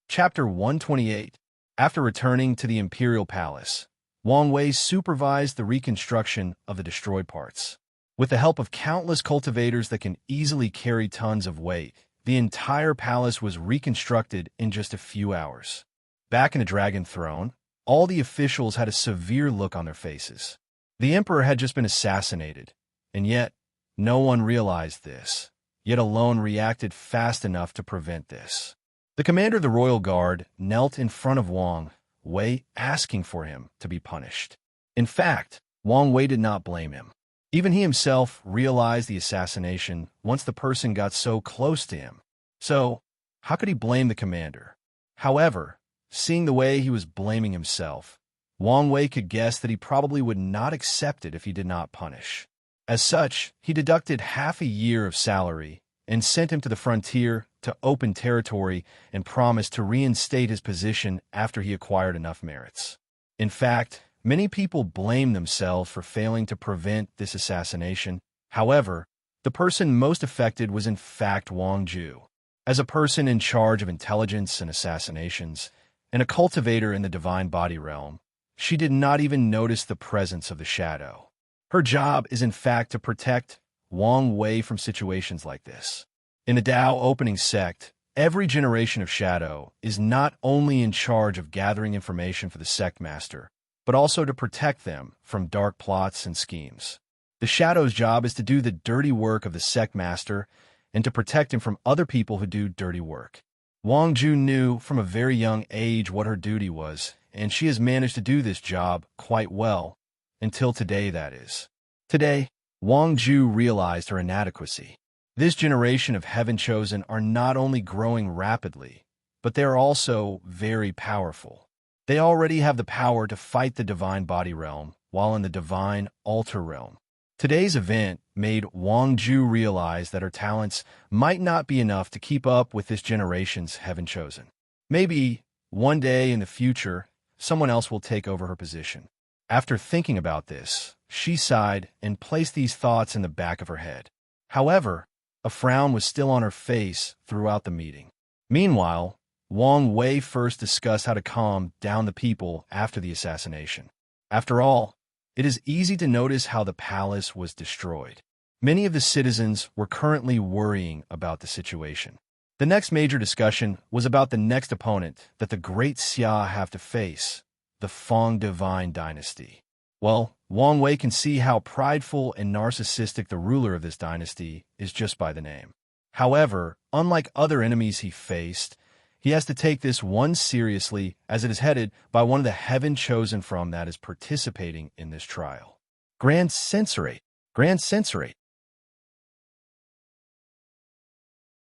Chapter 128. After returning to the imperial palace, Wang Wei supervised the reconstruction of the destroyed parts. With the help of countless cultivators that can easily carry tons of weight, the entire palace was reconstructed in just a few hours. Back in the Dragon Throne, all the officials had a severe look on their faces. The emperor had just been assassinated, and yet no one realized this, yet alone reacted fast enough to prevent this. The commander of the royal guard knelt in front of Wang Wei, asking for him to be punished. In fact, Wang Wei did not blame him. Even he himself realized the assassination once the person got so close to him. So, how could he blame the commander? However, seeing the way he was blaming himself, Wang Wei could guess that he probably would not accept it if he did not punish. As such, he deducted half a year of salary and sent him to the frontier to open territory and promised to reinstate his position after he acquired enough merits. In fact, many people blame themselves for failing to prevent this assassination. However, the person most affected was in fact Wang Ju. As a person in charge of intelligence and assassinations, and a cultivator in the divine body realm, she did not even notice the presence of the shadow. Her job is in fact to protect Wang Wei from situations like this. In the Dao opening sect, every generation of shadow is not only in charge of gathering information for the sect master, but also to protect them from dark plots and schemes. The shadow's job is to do the dirty work of the sect master and to protect him from other people who do dirty work. Wang Ju knew from a very young age what her duty was, and she has managed to do this job quite well, until today, that is. Today, Wang Ju realized her inadequacy. This generation of Heaven Chosen are not only growing rapidly, but they are also very powerful. They already have the power to fight the divine body realm while in the divine altar realm. Today's event made Wang Ju realize that her talents might not be enough to keep up with this generation's Heaven Chosen. Maybe one day in the future, someone else will take over her position. After thinking about this, she sighed and placed these thoughts in the back of her head. However, a frown was still on her face throughout the meeting. Meanwhile, Wang Wei first discussed how to calm down the people after the assassination. After all, it is easy to notice how the palace was destroyed. Many of the citizens were currently worrying about the situation. The next major discussion was about the next opponent that the great Xia have to face, the Fong Divine Dynasty. Well, Wang Wei can see how prideful and narcissistic the ruler of this dynasty is just by the name. However, unlike other enemies he faced, he has to take this one seriously as it is headed by one of the Heaven Chosen from that is participating in this trial. Grand Censorate! Grand Censorate!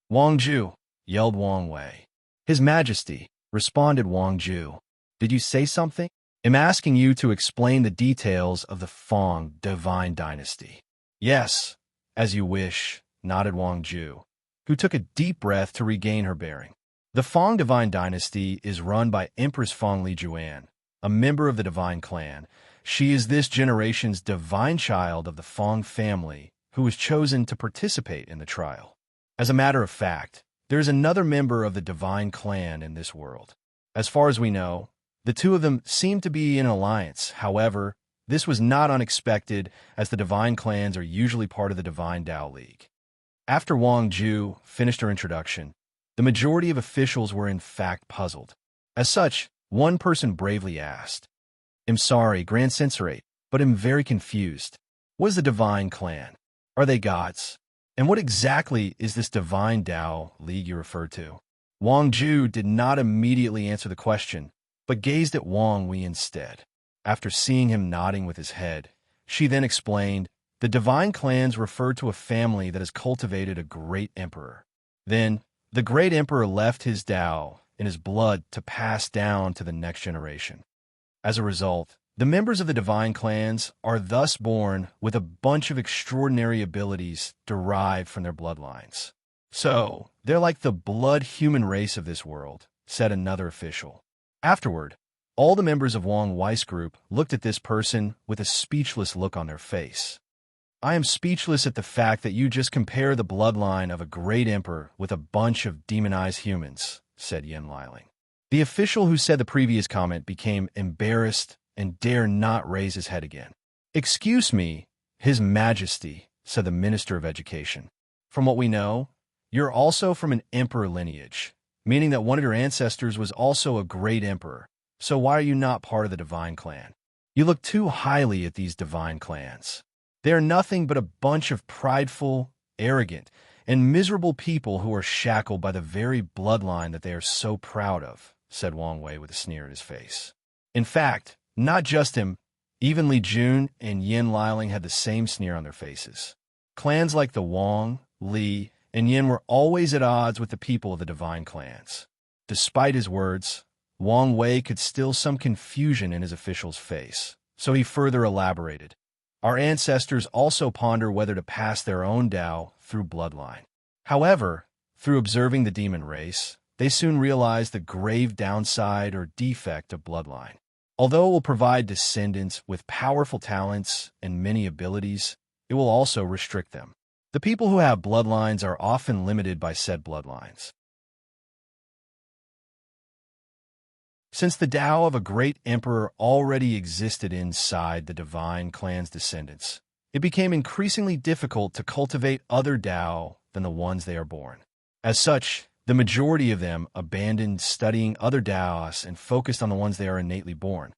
Wang Ju, yelled Wang Wei. His Majesty, responded Wang Ju. Did you say something? I'm asking you to explain the details of the Fong Divine Dynasty. Yes, as you wish, nodded Wang Ju, who took a deep breath to regain her bearing. The Fong Divine Dynasty is run by Empress Fong Li Juan, a member of the Divine Clan. She is this generation's divine child of the Fong family who was chosen to participate in the trial. As a matter of fact, there is another member of the Divine Clan in this world. As far as we know, the two of them seem to be in an alliance. However, this was not unexpected, as the Divine Clans are usually part of the Divine Dao League. After Wang Ju finished her introduction, the majority of officials were in fact puzzled. As such, one person bravely asked, I'm sorry, Grand Censorate, but I'm very confused. What is the Divine Clan? Are they gods? And what exactly is this Divine Dao League you refer to? Wang Ju did not immediately answer the question, but gazed at Wang Wei instead. After seeing him nodding with his head, she then explained, the divine clans refer to a family that has cultivated a great emperor. Then, the great emperor left his Tao and his blood to pass down to the next generation. As a result, the members of the divine clans are thus born with a bunch of extraordinary abilities derived from their bloodlines. So, they're like the blood human race of this world, said another official. Afterward, all the members of Wang Wei's group looked at this person with a speechless look on their face. I am speechless at the fact that you just compare the bloodline of a great emperor with a bunch of demonized humans, said Yin Liling. The official who said the previous comment became embarrassed and dare not raise his head again. Excuse me, His Majesty, said the Minister of Education. From what we know, you're also from an emperor lineage, meaning that one of your ancestors was also a great emperor. So why are you not part of the divine clan? You look too highly at these divine clans. They are nothing but a bunch of prideful, arrogant, and miserable people who are shackled by the very bloodline that they are so proud of, said Wang Wei with a sneer at his face. In fact, not just him, even Li Jun and Yin Liling had the same sneer on their faces. Clans like the Wang, Li, and Yin were always at odds with the people of the divine clans. Despite his words, Wang Wei could still some confusion in his official's face, so he further elaborated. Our ancestors also ponder whether to pass their own Tao through bloodline. However, through observing the demon race, they soon realize the grave downside or defect of bloodline. Although it will provide descendants with powerful talents and many abilities, it will also restrict them. The people who have bloodlines are often limited by said bloodlines. Since the Tao of a great emperor already existed inside the divine clan's descendants, it became increasingly difficult to cultivate other Tao than the ones they are born. As such, the majority of them abandoned studying other Taos and focused on the ones they are innately born.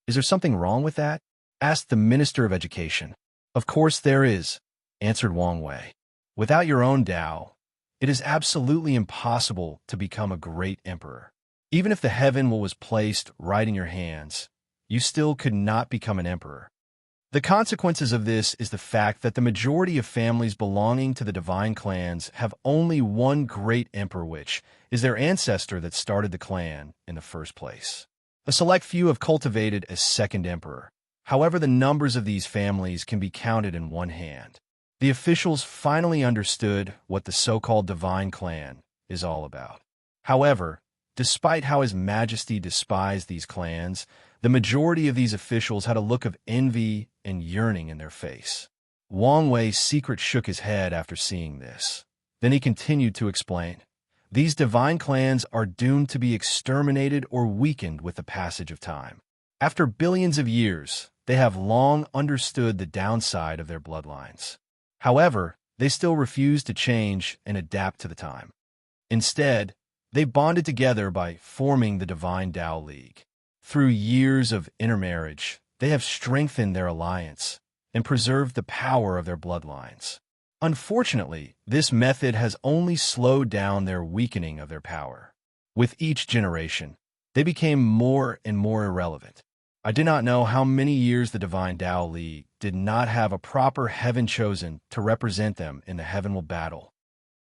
Is there something wrong with that? Asked the Minister of Education. Of course there is, answered Wang Wei. Without your own Tao, it is absolutely impossible to become a great emperor. Even if the heaven was placed right in your hands, you still could not become an emperor. The consequences of this is the fact that the majority of families belonging to the divine clans have only one great emperor, which is their ancestor that started the clan in the first place. A select few have cultivated a second emperor. However, the numbers of these families can be counted in one hand. The officials finally understood what the so-called divine clan is all about. However, despite how His Majesty despised these clans, the majority of these officials had a look of envy and yearning in their face. Wang Wei's secret shook his head after seeing this. Then he continued to explain, these divine clans are doomed to be exterminated or weakened with the passage of time. After billions of years, they have long understood the downside of their bloodlines. However, they still refuse to change and adapt to the time. Instead, they bonded together by forming the Divine Tao League. Through years of intermarriage, they have strengthened their alliance and preserved the power of their bloodlines. Unfortunately, this method has only slowed down their weakening of their power. With each generation, they became more and more irrelevant. I do not know how many years the Divine Tao League did not have a proper heaven chosen to represent them in the heavenly battle.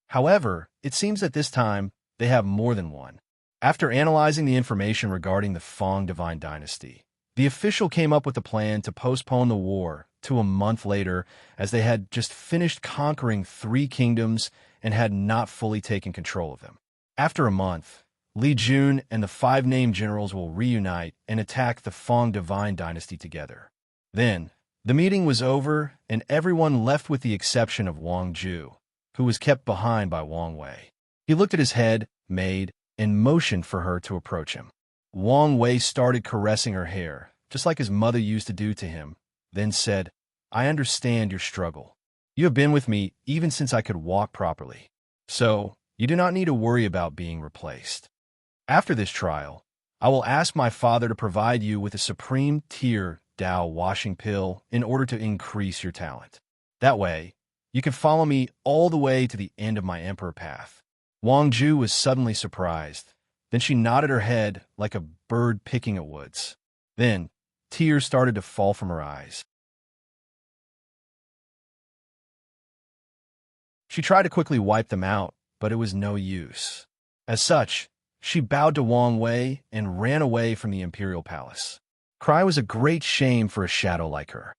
However, it seems that this time, they have more than one. After analyzing the information regarding the Fong Divine Dynasty, the official came up with a plan to postpone the war to a month later, as they had just finished conquering 3 kingdoms and had not fully taken control of them. After a month, Li Jun and the 5 named generals will reunite and attack the Fong Divine Dynasty together. Then, the meeting was over and everyone left with the exception of Wang Ju, who was kept behind by Wang Wei. He looked at his head, maid, and motioned for her to approach him. Wang Wei started caressing her hair, just like his mother used to do to him, then said, I understand your struggle. You have been with me even since I could walk properly. So, you do not need to worry about being replaced. After this trial, I will ask my father to provide you with a supreme tier Tao washing pill in order to increase your talent. That way, you can follow me all the way to the end of my emperor path. Wang Ju was suddenly surprised. Then she nodded her head like a bird picking at woods. Then, tears started to fall from her eyes. She tried to quickly wipe them out, but it was no use. As such, she bowed to Wang Wei and ran away from the imperial palace. Cry was a great shame for a shadow like her.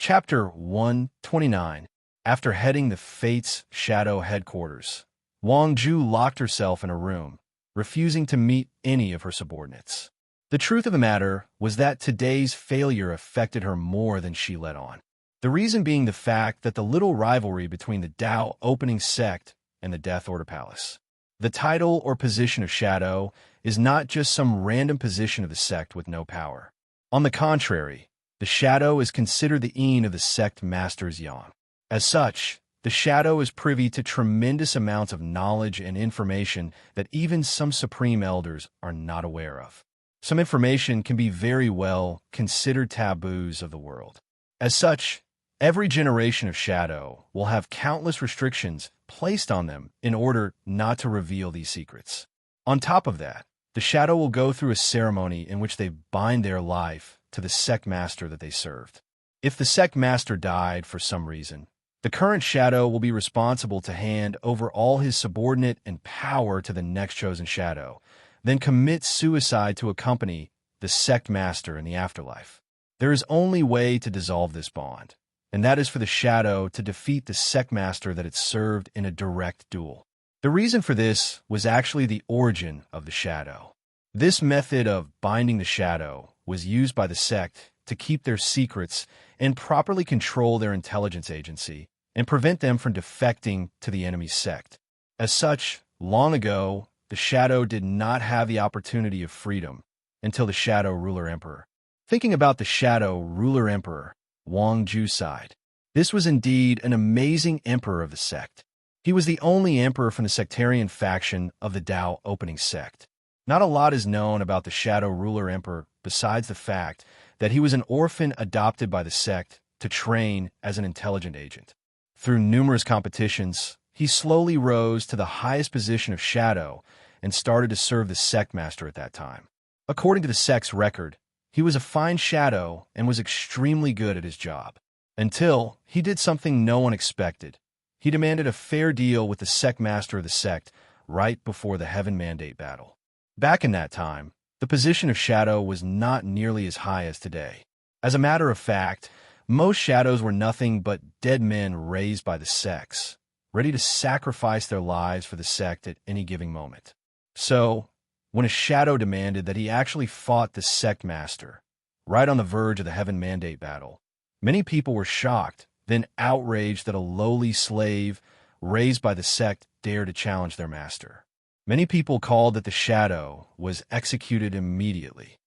Chapter 129. After heading the Fate's Shadow headquarters, Wang Ju locked herself in a room, refusing to meet any of her subordinates. The truth of the matter was that today's failure affected her more than she let on. The reason being the fact that the little rivalry between the Dao opening sect and the Death Order Palace. The title or position of Shadow is not just some random position of the sect with no power. On the contrary, the Shadow is considered the Een of the sect master's Yang. As such, the Shadow is privy to tremendous amounts of knowledge and information that even some supreme elders are not aware of. Some information can be very well considered taboos of the world. As such, every generation of Shadow will have countless restrictions placed on them in order not to reveal these secrets. On top of that, the Shadow will go through a ceremony in which they bind their life to the sect master that they served. If the sect master died for some reason, the current Shadow will be responsible to hand over all his subordinate and power to the next chosen Shadow, then commit suicide to accompany the sect master in the afterlife. There is only way to dissolve this bond, and that is for the Shadow to defeat the sect master that it served in a direct duel. The reason for this was actually the origin of the Shadow. This method of binding the Shadow was used by the sect to keep their secrets and properly control their intelligence agency and prevent them from defecting to the enemy sect. As such, long ago, the Shadow did not have the opportunity of freedom until the Shadow Ruler Emperor. Thinking about the Shadow Ruler Emperor, Wang Ju sighed. This was indeed an amazing emperor of the sect. He was the only emperor from the sectarian faction of the Dao opening sect. Not a lot is known about the Shadow Ruler Emperor besides the fact that he was an orphan adopted by the sect to train as an intelligent agent. Through numerous competitions, he slowly rose to the highest position of Shadow and started to serve the sect master at that time. According to the sect's record, he was a fine Shadow and was extremely good at his job. Until he did something no one expected. He demanded a fair deal with the sect master of the sect right before the Heaven Mandate battle. Back in that time, the position of Shadow was not nearly as high as today. As a matter of fact, most Shadows were nothing but dead men raised by the sects, ready to sacrifice their lives for the sect at any given moment. So, when a Shadow demanded that he actually fought the sect master, right on the verge of the Heaven Mandate battle, many people were shocked, then outraged that a lowly slave raised by the sect dared to challenge their master. Many people called that the Shadow was executed immediately.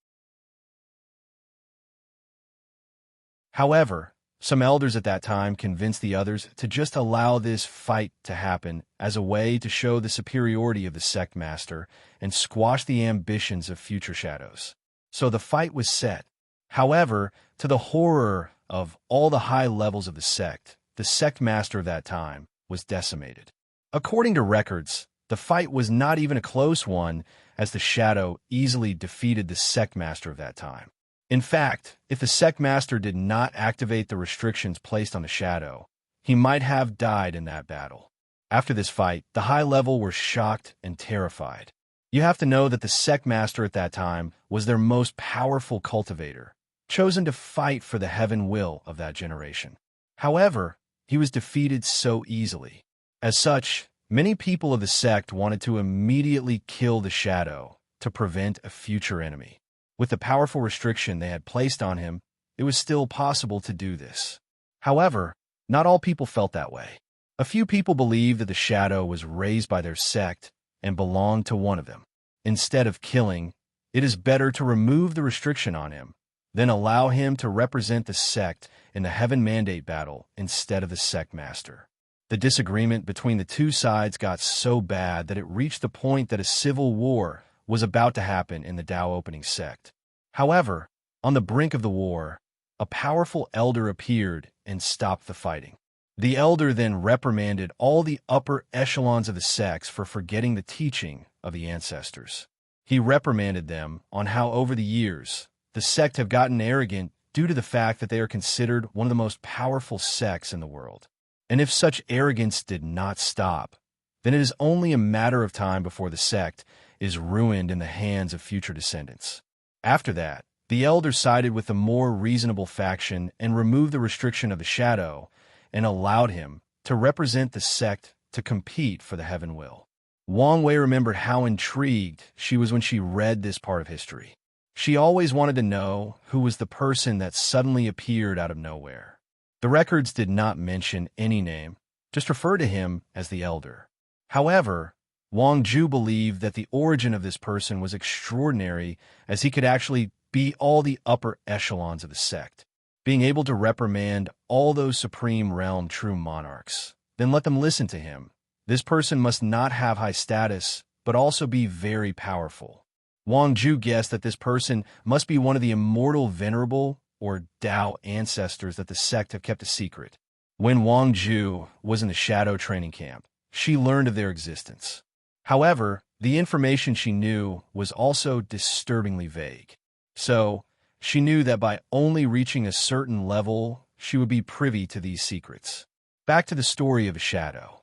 However, some elders at that time convinced the others to just allow this fight to happen as a way to show the superiority of the sect master and squash the ambitions of future Shadows. So the fight was set. However, to the horror of all the high levels of the sect master of that time was decimated. According to records, the fight was not even a close one, as the Shadow easily defeated the sect master of that time. In fact, if the sect master did not activate the restrictions placed on the Shadow, he might have died in that battle. After this fight, the high level were shocked and terrified. You have to know that the sect master at that time was their most powerful cultivator, chosen to fight for the heaven will of that generation. However, he was defeated so easily. As such, many people of the sect wanted to immediately kill the Shadow to prevent a future enemy. With the powerful restriction they had placed on him, it was still possible to do this. However, not all people felt that way. A few people believed that the Shadow was raised by their sect and belonged to one of them. Instead of killing, it is better to remove the restriction on him, then allow him to represent the sect in the Heaven Mandate battle instead of the sect master. The disagreement between the two sides got so bad that it reached the point that a civil war was about to happen in the Dao opening sect. However, on the brink of the war, a powerful elder appeared and stopped the fighting. The elder then reprimanded all the upper echelons of the sects for forgetting the teaching of the ancestors. He reprimanded them on how over the years, the sect have gotten arrogant due to the fact that they are considered one of the most powerful sects in the world. And if such arrogance did not stop, then it is only a matter of time before the sect is ruined in the hands of future descendants. After that, the elder sided with the more reasonable faction and removed the restriction of the shadow and allowed him to represent the sect to compete for the heaven will. Wang Wei remembered how intrigued she was when she read this part of history. She always wanted to know who was the person that suddenly appeared out of nowhere. The records did not mention any name, just referred to him as the elder. However, Wang Zhu believed that the origin of this person was extraordinary, as he could actually beat all the upper echelons of the sect, being able to reprimand all those supreme realm true monarchs, then let them listen to him. This person must not have high status, but also be very powerful. Wang Zhu guessed that this person must be one of the immortal venerable or Tao ancestors that the sect have kept a secret. When Wang Zhu was in the shadow training camp, she learned of their existence. However, the information she knew was also disturbingly vague. So, she knew that by only reaching a certain level, she would be privy to these secrets. Back to the story of a shadow.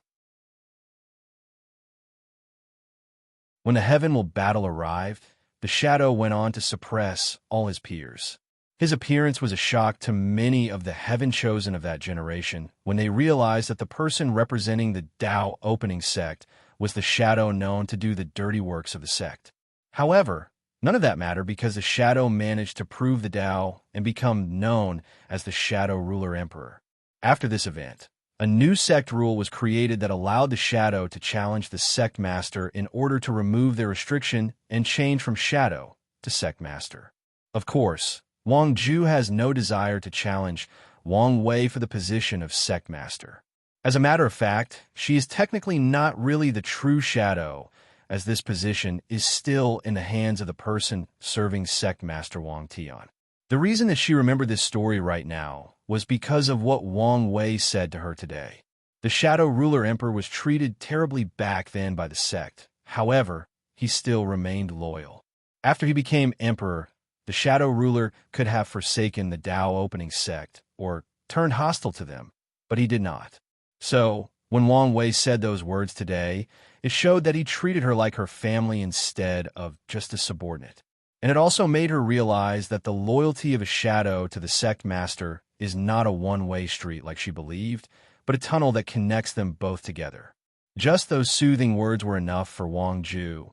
When the heaven will battle arrived, the shadow went on to suppress all his peers. His appearance was a shock to many of the heaven-chosen of that generation when they realized that the person representing the Tao opening sect was the shadow known to do the dirty works of the sect. However, none of that mattered because the shadow managed to prove the Tao and become known as the Shadow Ruler Emperor. After this event, a new sect rule was created that allowed the shadow to challenge the sect master in order to remove their restriction and change from shadow to sect master. Of course, Wang Zhu has no desire to challenge Wang Wei for the position of sect master. As a matter of fact, she is technically not really the true shadow, as this position is still in the hands of the person serving sect master Wang Tian. The reason that she remembered this story right now was because of what Wang Wei said to her today. The Shadow Ruler Emperor was treated terribly back then by the sect. However, he still remained loyal. After he became emperor, the Shadow Ruler could have forsaken the Tao opening sect or turned hostile to them, but he did not. So, when Wang Wei said those words today, it showed that he treated her like her family instead of just a subordinate. And it also made her realize that the loyalty of a shadow to the sect master is not a one-way street like she believed, but a tunnel that connects them both together. Just those soothing words were enough for Wang Zhu,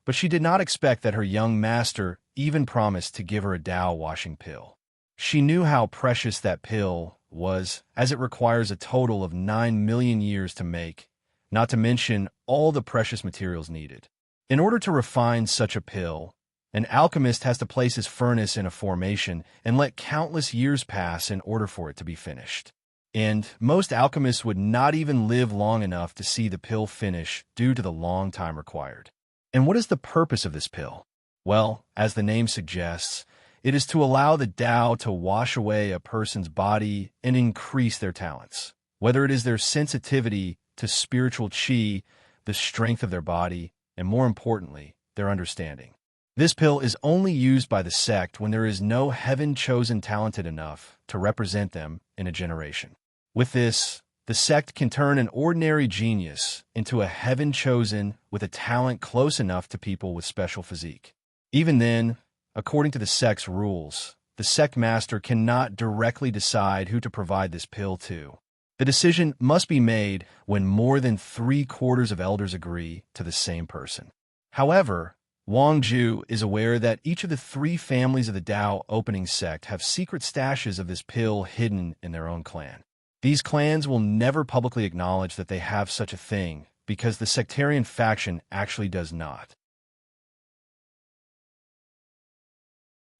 but she did not expect that her young master even promised to give her a Tao washing pill. She knew how precious that pill was, as it requires a total of 9 million years to make, not to mention all the precious materials needed. In order to refine such a pill, an alchemist has to place his furnace in a formation and let countless years pass in order for it to be finished. And most alchemists would not even live long enough to see the pill finish due to the long time required. And what is the purpose of this pill? Well, as the name suggests, it is to allow the Tao to wash away a person's body and increase their talents, whether it is their sensitivity to spiritual qi, the strength of their body, and more importantly, their understanding. This pill is only used by the sect when there is no heaven-chosen talented enough to represent them in a generation. With this, the sect can turn an ordinary genius into a heaven-chosen with a talent close enough to people with special physique. Even then, according to the sect's rules, the sect master cannot directly decide who to provide this pill to. The decision must be made when more than 3/4 of elders agree to the same person. However, Wang Zhu is aware that each of the 3 families of the Tao opening sect have secret stashes of this pill hidden in their own clan. These clans will never publicly acknowledge that they have such a thing because the sectarian faction actually does not.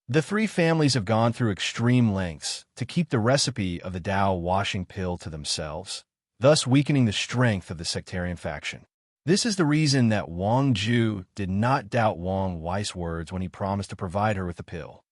The 3 families have gone through extreme lengths to keep the recipe of the Tao washing pill to themselves, thus weakening the strength of the sectarian faction. This is the reason that Wang Zhu did not doubt Wang Wei's words when he promised to provide her with the pill.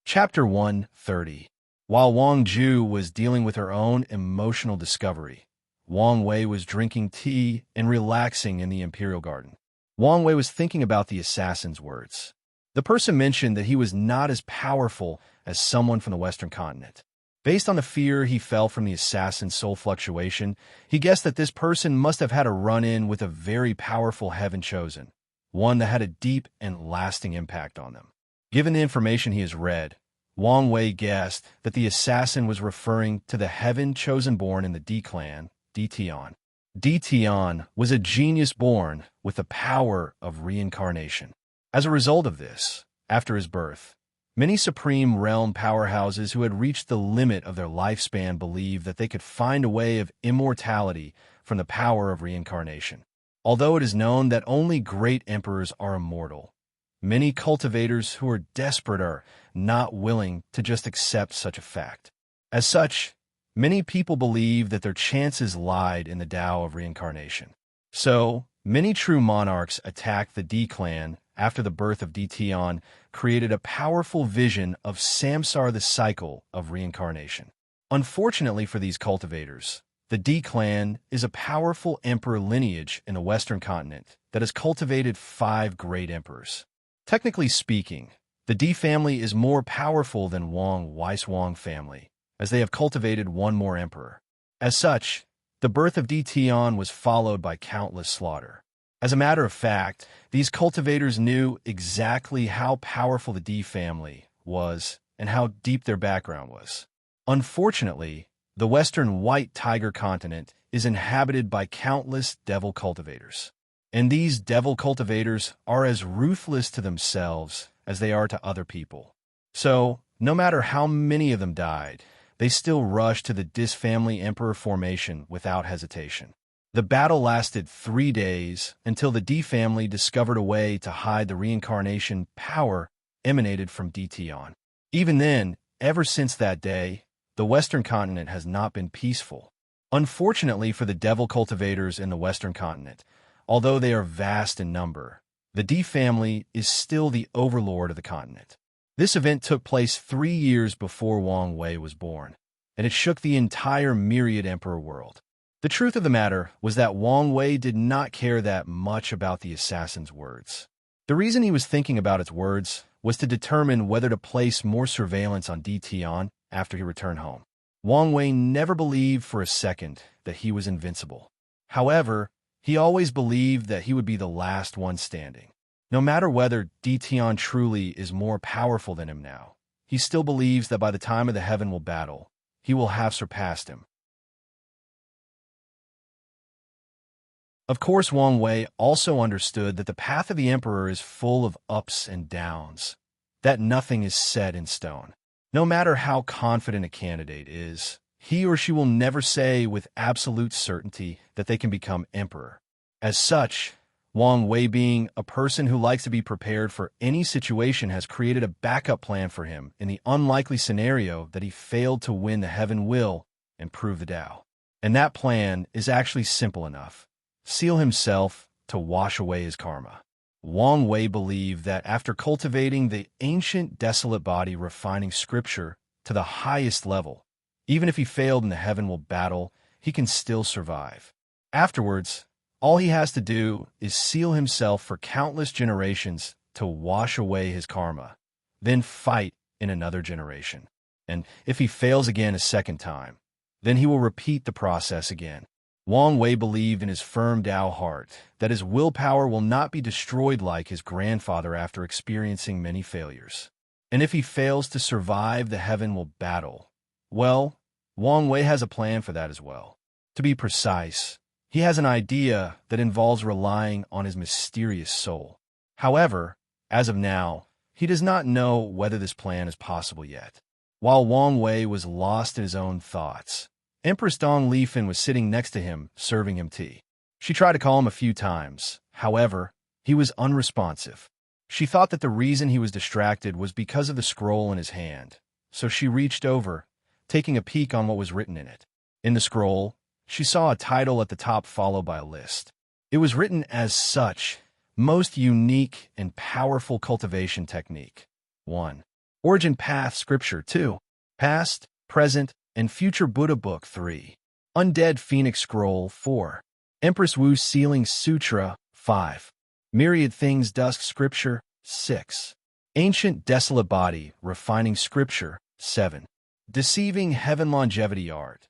Chapter 130. While Wang Ju was dealing with her own emotional discovery, Wang Wei was drinking tea and relaxing in the Imperial Garden. Wang Wei was thinking about the assassin's words. The person mentioned that he was not as powerful as someone from the Western continent. Based on the fear he felt from the assassin's soul fluctuation, he guessed that this person must have had a run-in with a very powerful heaven chosen, one that had a deep and lasting impact on them. Given the information he has read, Wang Wei guessed that the assassin was referring to the heaven chosen born in the D clan, D Tian. D Tian was a genius born with the power of reincarnation. As a result of this, after his birth, many Supreme Realm powerhouses who had reached the limit of their lifespan believed that they could find a way of immortality from the power of reincarnation. Although it is known that only great emperors are immortal, many cultivators who are desperate are not willing to just accept such a fact. As such, many people believe that their chances lied in the Tao of reincarnation. So, many true monarchs attacked the D clan after the birth of D Tian created a powerful vision of Samsara, the cycle of reincarnation. Unfortunately for these cultivators, the D clan is a powerful emperor lineage in the Western continent that has cultivated 5 great emperors. Technically speaking, the D family is more powerful than Wei's Wang family, as they have cultivated one more emperor. As such, the birth of D Tian was followed by countless slaughter. As a matter of fact, these cultivators knew exactly how powerful the D family was and how deep their background was. Unfortunately, the Western White Tiger continent is inhabited by countless devil cultivators. And these devil cultivators are as ruthless to themselves as they are to other people. So, no matter how many of them died, they still rushed to the Dis family emperor formation without hesitation. The battle lasted 3 days until the D family discovered a way to hide the reincarnation power emanated from D Tian. Even then, ever since that day, the Western continent has not been peaceful. Unfortunately for the devil cultivators in the Western continent, although they are vast in number, the D family is still the overlord of the continent. This event took place 3 years before Wang Wei was born, and it shook the entire myriad emperor world. The truth of the matter was that Wang Wei did not care that much about the assassin's words. The reason he was thinking about its words was to determine whether to place more surveillance on D Tian after he returned home. Wang Wei never believed for a second that he was invincible. However, he always believed that he would be the last one standing. No matter whether D Tian truly is more powerful than him now, he still believes that by the time of the heaven will battle, he will have surpassed him. Of course, Wang Wei also understood that the path of the emperor is full of ups and downs, that nothing is set in stone. No matter how confident a candidate is, he or she will never say with absolute certainty that they can become emperor. As such, Wang Wei, being a person who likes to be prepared for any situation, has created a backup plan for him in the unlikely scenario that he failed to win the heaven will and prove the Tao. And that plan is actually simple enough. Seal himself to wash away his karma. Wang Wei believed that after cultivating the ancient desolate body, refining scripture to the highest level, even if he failed in the heaven will battle, he can still survive. Afterwards, all he has to do is seal himself for countless generations to wash away his karma, then fight in another generation. And if he fails again a second time, then he will repeat the process again. Wang Wei believed in his firm Tao heart that his willpower will not be destroyed like his grandfather after experiencing many failures. And if he fails to survive the heaven will battle, well, Wang Wei has a plan for that as well. To be precise, he has an idea that involves relying on his mysterious soul. However, as of now, he does not know whether this plan is possible yet. While Wang Wei was lost in his own thoughts, Empress Dong Lifan was sitting next to him, serving him tea. She tried to call him a few times. However, he was unresponsive. She thought that the reason he was distracted was because of the scroll in his hand, so she reached over, taking a peek on what was written in it. In the scroll, she saw a title at the top followed by a list. It was written as such: most unique and powerful cultivation technique. 1. Origin Path Scripture 2. Past, Present, and Future Buddha Book 3. Undead Phoenix Scroll 4. Empress Wu Sealing Sutra 5. Myriad Things Dusk Scripture 6. Ancient Desolate Body Refining Scripture 7. Deceiving Heaven Longevity Art.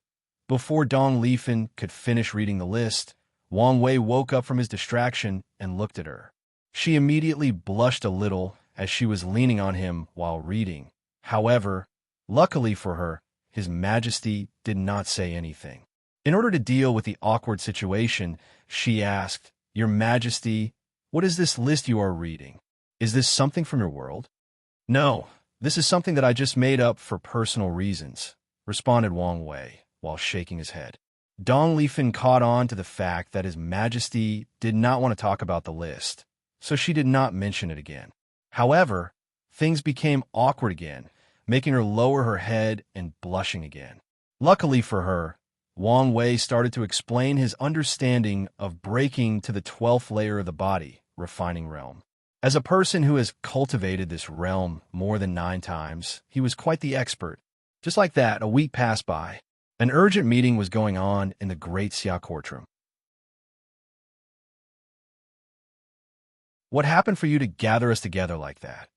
Before Dong Lifen could finish reading the list, Wang Wei woke up from his distraction and looked at her. She immediately blushed a little as she was leaning on him while reading. However, luckily for her, His Majesty did not say anything. In order to deal with the awkward situation, she asked, "Your Majesty, what is this list you are reading? Is this something from your world?" "No, this is something that I just made up for personal reasons," responded Wang Wei while shaking his head. Dong Lifen caught on to the fact that His Majesty did not want to talk about the list, so she did not mention it again. However, things became awkward again, making her lower her head and blushing again. Luckily for her, Wang Wei started to explain his understanding of breaking to the 12th layer of the body, refining realm. As a person who has cultivated this realm more than 9 times, he was quite the expert. Just like that, a week passed by. An urgent meeting was going on in the Great Xia courtroom. "What happened for you to gather us together like that?"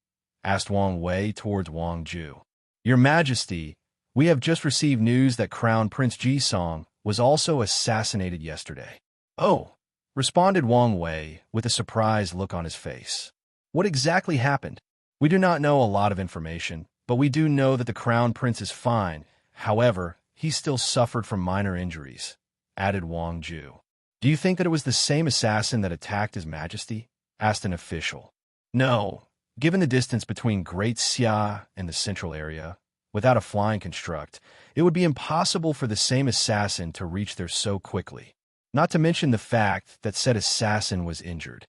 asked Wang Wei towards Wang Ju. "Your Majesty, we have just received news that Crown Prince Ji-song was also assassinated yesterday." "Oh," responded Wang Wei with a surprised look on his face. "What exactly happened?" "We do not know a lot of information, but we do know that the Crown Prince is fine. However, he still suffered from minor injuries," added Wang Ju. "Do you think that it was the same assassin that attacked His Majesty?" asked an official. "No. Given the distance between Great Xia and the central area, without a flying construct, it would be impossible for the same assassin to reach there so quickly, not to mention the fact that said assassin was injured.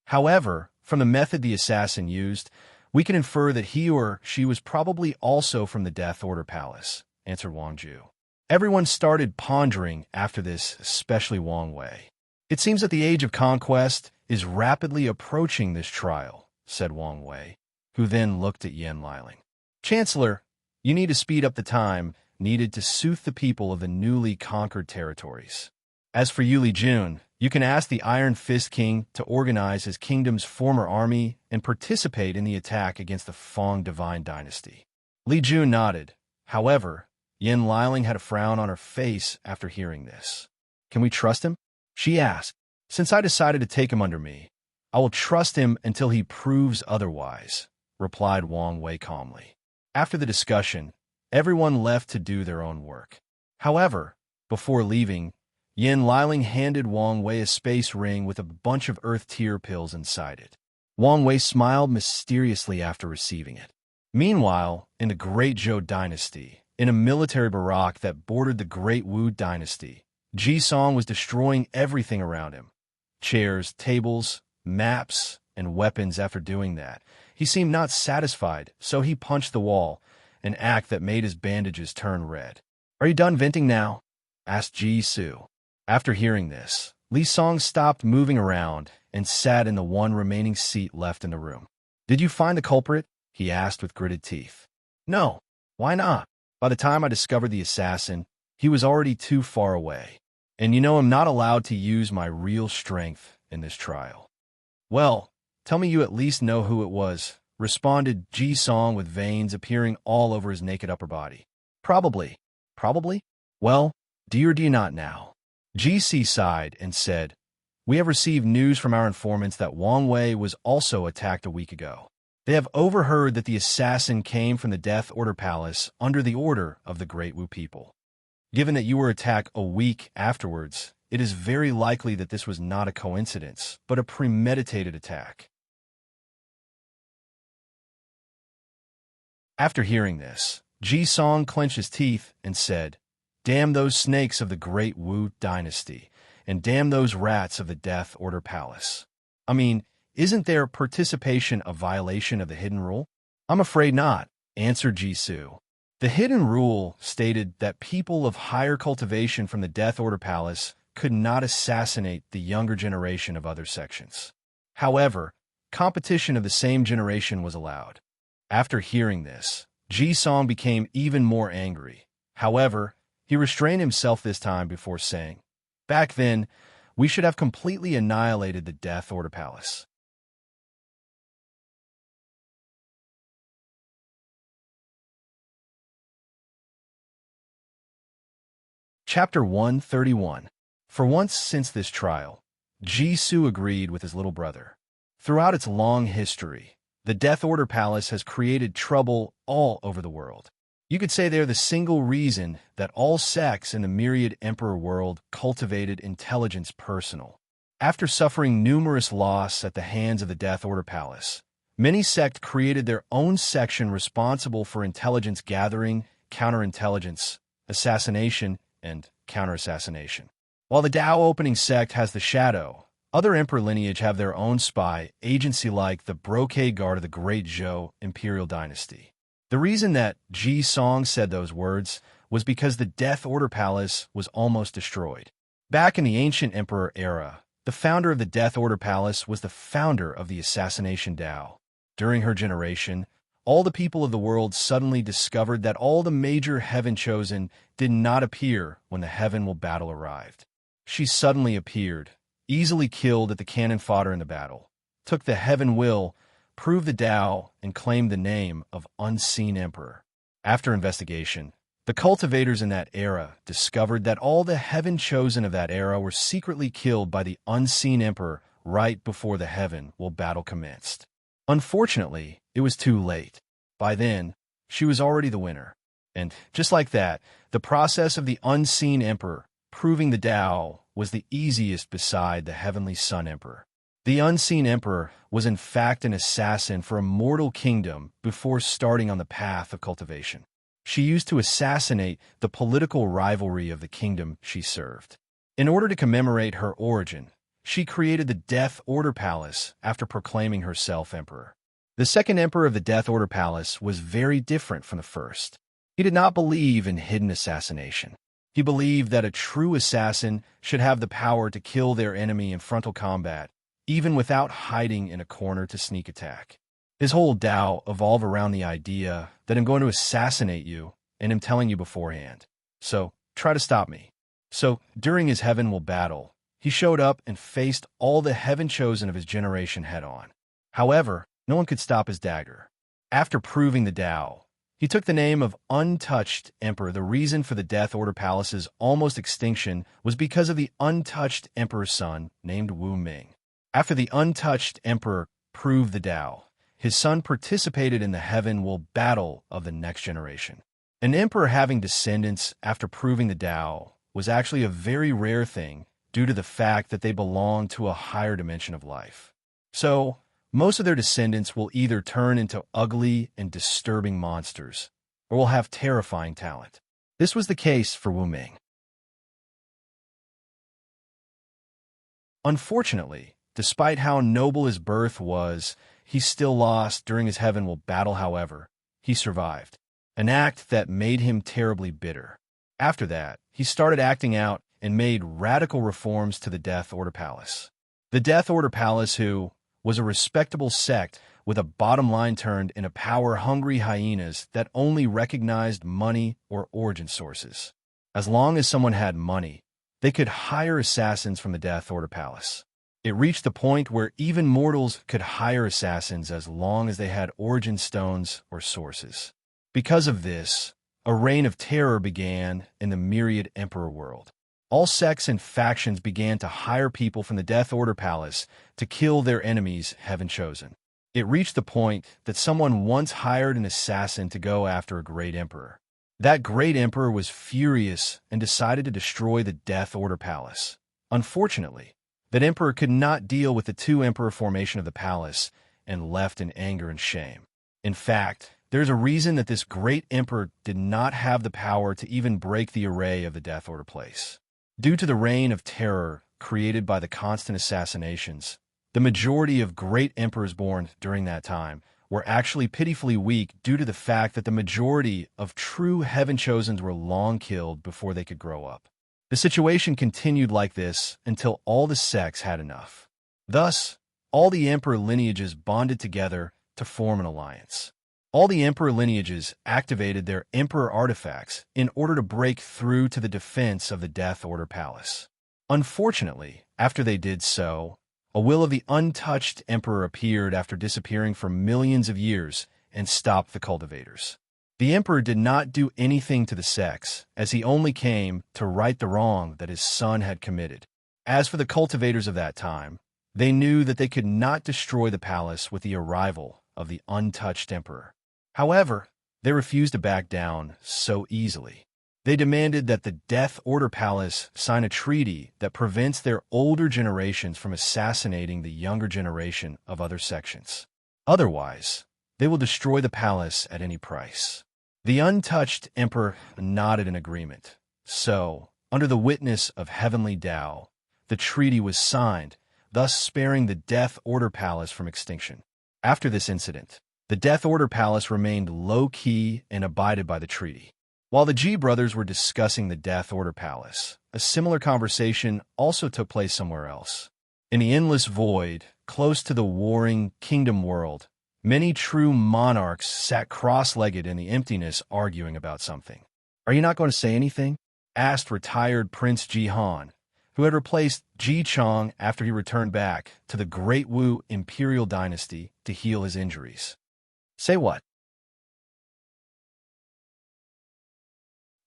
However, from the method the assassin used, we can infer that he or she was probably also from the Death Order Palace," answered Wang Ju. Everyone started pondering after this, especially Wang Wei. "It seems that the age of conquest is rapidly approaching this trial," said Wang Wei, who then looked at Yan Liling. "Chancellor, you need to speed up the time needed to soothe the people of the newly conquered territories. As for Yu Li Jun, you can ask the Iron Fist King to organize his kingdom's former army and participate in the attack against the Fong Divine Dynasty." Li Jun nodded. However, Yan Liling had a frown on her face after hearing this. "Can we trust him?" she asked. "Since I decided to take him under me, I will trust him until he proves otherwise," replied Wang Wei calmly. After the discussion, everyone left to do their own work. However, before leaving, Yan Liling handed Wang Wei a space ring with a bunch of earth tear pills inside it. Wang Wei smiled mysteriously after receiving it. Meanwhile, in the Great Zhou Dynasty, in a military barrack that bordered the Great Wu Dynasty, Ji-song was destroying everything around him. Chairs, tables, maps, and weapons. After doing that, he seemed not satisfied, so he punched the wall, an act that made his bandages turn red. "Are you done venting now?" asked Ji-su. After hearing this, Li Song stopped moving around and sat in the one remaining seat left in the room. "Did you find the culprit?" he asked with gritted teeth. "No. Why not? By the time I discovered the assassin, he was already too far away. And you know I'm not allowed to use my real strength in this trial." "Well, tell me you at least know who it was," responded Ji-song with veins appearing all over his naked upper body. "Probably." "Probably? Well, do you or do you not now?" Ji-si sighed and said, "We have received news from our informants that Wang Wei was also attacked a week ago. They have overheard that the assassin came from the Death Order Palace under the order of the Great Wu people. Given that you were attacked a week afterwards, it is very likely that this was not a coincidence, but a premeditated attack." After hearing this, Ji-song clenched his teeth and said, "Damn those snakes of the Great Wu Dynasty, and damn those rats of the Death Order Palace. I mean, isn't their participation a violation of the hidden rule?" "I'm afraid not," answered Ji-su. The hidden rule stated that people of higher cultivation from the Death Order Palace could not assassinate the younger generation of other sections. However, competition of the same generation was allowed. After hearing this, Ji-song became even more angry. However, he restrained himself this time before saying, "Back then, we should have completely annihilated the Death Order Palace." Chapter 131. For once since this trial, Jisoo agreed with his little brother. Throughout its long history, the Death Order Palace has created trouble all over the world. You could say they're the single reason that all sects in the myriad emperor world cultivated intelligence personal. After suffering numerous loss at the hands of the Death Order Palace, many sects created their own section responsible for intelligence gathering, counterintelligence, assassination, and counter-assassination. While the Dao Opening sect has the Shadow, other emperor lineage have their own spy agency like the Brocade Guard of the Great Zhou Imperial Dynasty. The reason that Ji-song said those words was because the Death Order Palace was almost destroyed. Back in the ancient emperor era, the founder of the Death Order Palace was the founder of the Assassination Dao. During her generation, all the people of the world suddenly discovered that all the major Heaven Chosen did not appear when the Heaven Will battle arrived. She suddenly appeared, easily killed at the cannon fodder in the battle, took the Heaven Will, proved the Dao, and claimed the name of Unseen Emperor. After investigation, the cultivators in that era discovered that all the Heaven Chosen of that era were secretly killed by the Unseen Emperor right before the Heaven Will battle commenced. Unfortunately, it was too late. By then, she was already the winner. And just like that, the process of the Unseen Emperor proving the Dao was the easiest beside the Heavenly Sun Emperor. The Unseen Emperor was in fact an assassin for a mortal kingdom before starting on the path of cultivation. She used to assassinate the political rivalry of the kingdom she served. In order to commemorate her origin, she created the Death Order Palace after proclaiming herself emperor. The second emperor of the Death Order Palace was very different from the first. He did not believe in hidden assassination. He believed that a true assassin should have the power to kill their enemy in frontal combat, even without hiding in a corner to sneak attack. His whole Tao evolved around the idea that I'm going to assassinate you, and I'm telling you beforehand. So, try to stop me. So, during his Heaven Will battle, he showed up and faced all the Heaven Chosen of his generation head-on. However, no one could stop his dagger. After proving the Tao, he took the name of Untouched Emperor. The reason for the Death Order Palace's almost extinction was because of the Untouched Emperor's son, named Wu Ming. After the Untouched Emperor proved the Tao, his son participated in the Heaven Will battle of the next generation. An emperor having descendants after proving the Tao was actually a very rare thing due to the fact that they belonged to a higher dimension of life. So, most of their descendants will either turn into ugly and disturbing monsters, or will have terrifying talent. This was the case for Wu Ming. Unfortunately, despite how noble his birth was, he still lost during his Heaven Will battle. However, he survived, an act that made him terribly bitter. After that, he started acting out and made radical reforms to the Death Order Palace. The Death Order Palace, who was a respectable sect with a bottom line turned into power-hungry hyenas that only recognized money or origin sources. As long as someone had money, they could hire assassins from the Death Order Palace. It reached the point where even mortals could hire assassins as long as they had origin stones or sources. Because of this, a reign of terror began in the myriad emperor world. All sects and factions began to hire people from the Death Order Palace to kill their enemies, Heaven Chosen. It reached the point that someone once hired an assassin to go after a great emperor. That great emperor was furious and decided to destroy the Death Order Palace. Unfortunately, that emperor could not deal with the two-emperor formation of the palace and left in anger and shame. In fact, there's a reason that this great emperor did not have the power to even break the array of the Death Order place. Due to the reign of terror created by the constant assassinations, the majority of great emperors born during that time were actually pitifully weak due to the fact that the majority of true Heaven Chosens were long killed before they could grow up. The situation continued like this until all the sects had enough. Thus, all the emperor lineages bonded together to form an alliance. All the emperor lineages activated their emperor artifacts in order to break through to the defense of the Death Order Palace. Unfortunately, after they did so, a will of the untouched emperor appeared after disappearing for millions of years and stopped the cultivators. The emperor did not do anything to the sects, as he only came to right the wrong that his son had committed. As for the cultivators of that time, they knew that they could not destroy the palace with the arrival of the untouched emperor. However, they refused to back down so easily. They demanded that the Death Order Palace sign a treaty that prevents their older generations from assassinating the younger generation of other sections. Otherwise, they will destroy the palace at any price. The untouched emperor nodded in agreement. So, under the witness of heavenly Tao, the treaty was signed, thus sparing the Death Order Palace from extinction. After this incident, the Death Order Palace remained low-key and abided by the treaty. While the G brothers were discussing the Death Order Palace, a similar conversation also took place somewhere else. In the endless void, close to the warring kingdom world, many true monarchs sat cross-legged in the emptiness arguing about something. "Are you not going to say anything?" asked retired Prince Jihan, who had replaced Ji Chong after he returned back to the Great Wu Imperial Dynasty to heal his injuries. "Say what?"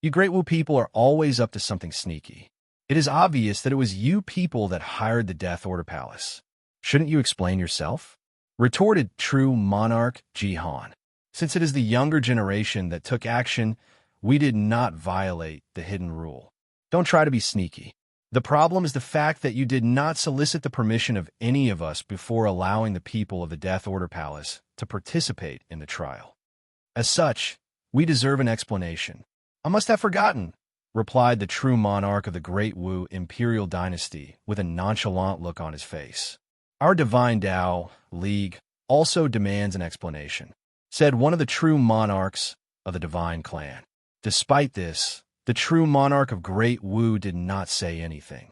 "You Great Wu people are always up to something sneaky. It is obvious that it was you people that hired the Death Order Palace. Shouldn't you explain yourself?" retorted true monarch Jihan. "Since it is the younger generation that took action, we did not violate the hidden rule. Don't try to be sneaky. The problem is the fact that you did not solicit the permission of any of us before allowing the people of the Death Order Palace to participate in the trial. As such, we deserve an explanation." "I must have forgotten," replied the true monarch of the Great Wu Imperial Dynasty with a nonchalant look on his face. "Our divine Tao League also demands an explanation," said one of the true monarchs of the divine clan. Despite this, the true monarch of Great Wu did not say anything.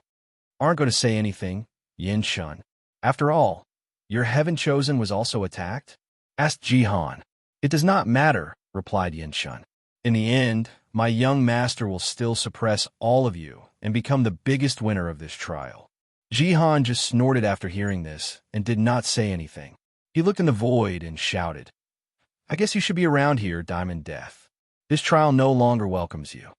"Aren't going to say anything, Yin Shun. After all, your heaven chosen was also attacked?" asked Jihan. "It does not matter," replied Yin Shun. "In the end, my young master will still suppress all of you and become the biggest winner of this trial." Jihan just snorted after hearing this and did not say anything. He looked in the void and shouted, "I guess you should be around here, Diamond Death. This trial no longer welcomes you."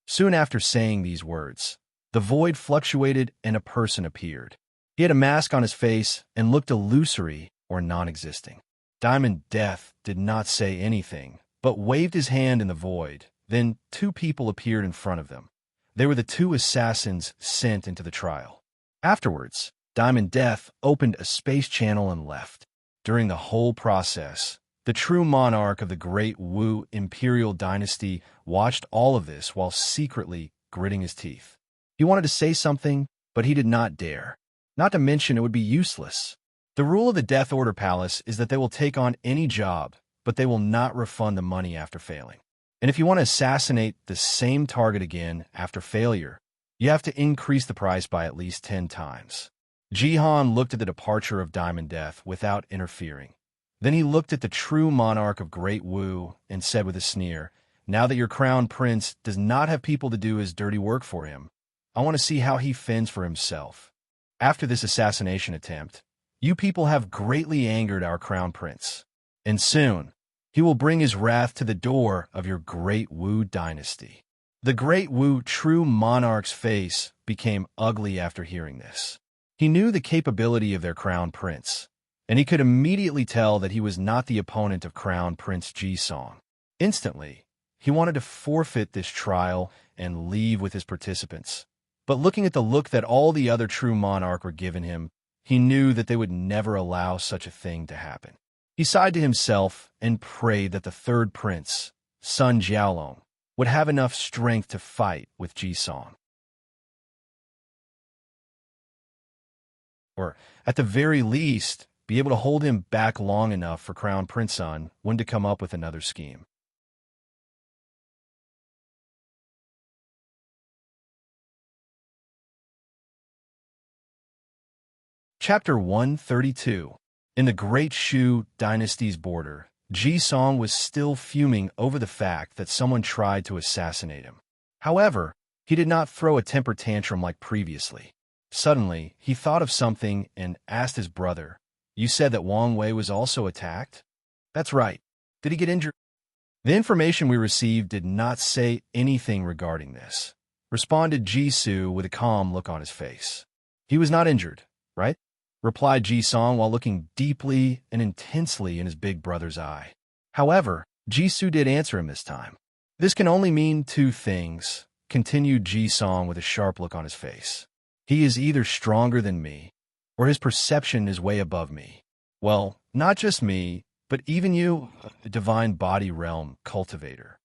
Soon after saying these words, the void fluctuated and a person appeared. He had a mask on his face and looked illusory or non-existing. Diamond Death did not say anything, but waved his hand in the void. Then 2 people appeared in front of them. They were the 2 assassins sent into the trial. Afterwards, Diamond Death opened a space channel and left. During the whole process, the true monarch of the Great Wu Imperial Dynasty watched all of this while secretly gritting his teeth. He wanted to say something, but he did not dare. Not to mention it would be useless. The rule of the Death Order Palace is that they will take on any job, but they will not refund the money after failing. And if you want to assassinate the same target again after failure, you have to increase the price by at least 10 times. Jihan looked at the departure of Diamond Death without interfering. Then he looked at the true monarch of Great Wu and said with a sneer, "Now that your crown prince does not have people to do his dirty work for him, I want to see how he fends for himself. After this assassination attempt, you people have greatly angered our crown prince, and soon he will bring his wrath to the door of your Great Wu dynasty." The Great Wu true monarch's face became ugly after hearing this. He knew the capability of their crown prince, and he could immediately tell that he was not the opponent of Crown Prince Ji-song. Instantly, he wanted to forfeit this trial and leave with his participants. But looking at the look that all the other true monarch were giving him, he knew that they would never allow such a thing to happen. He sighed to himself and prayed that the 3rd prince, Sun Jiaolong, would have enough strength to fight with Ji-song. Or, at the very least, be able to hold him back long enough for Crown Prince Sun when to come up with another scheme. Chapter 132. In the Great Shu Dynasty's border, Ji Song was still fuming over the fact that someone tried to assassinate him. However, he did not throw a temper tantrum like previously. Suddenly, he thought of something and asked his brother, "You said that Wang Wei was also attacked?" "That's right. Did he get injured?" "The information we received did not say anything regarding this," responded Jisoo with a calm look on his face. "He was not injured, right?" replied Ji-song while looking deeply and intensely in his big brother's eye. However, Jisoo did answer him this time. "This can only mean two things," continued Ji-song with a sharp look on his face. "He is either stronger than me, or his perception is way above me. Well, not just me, but even you, the divine body realm cultivator."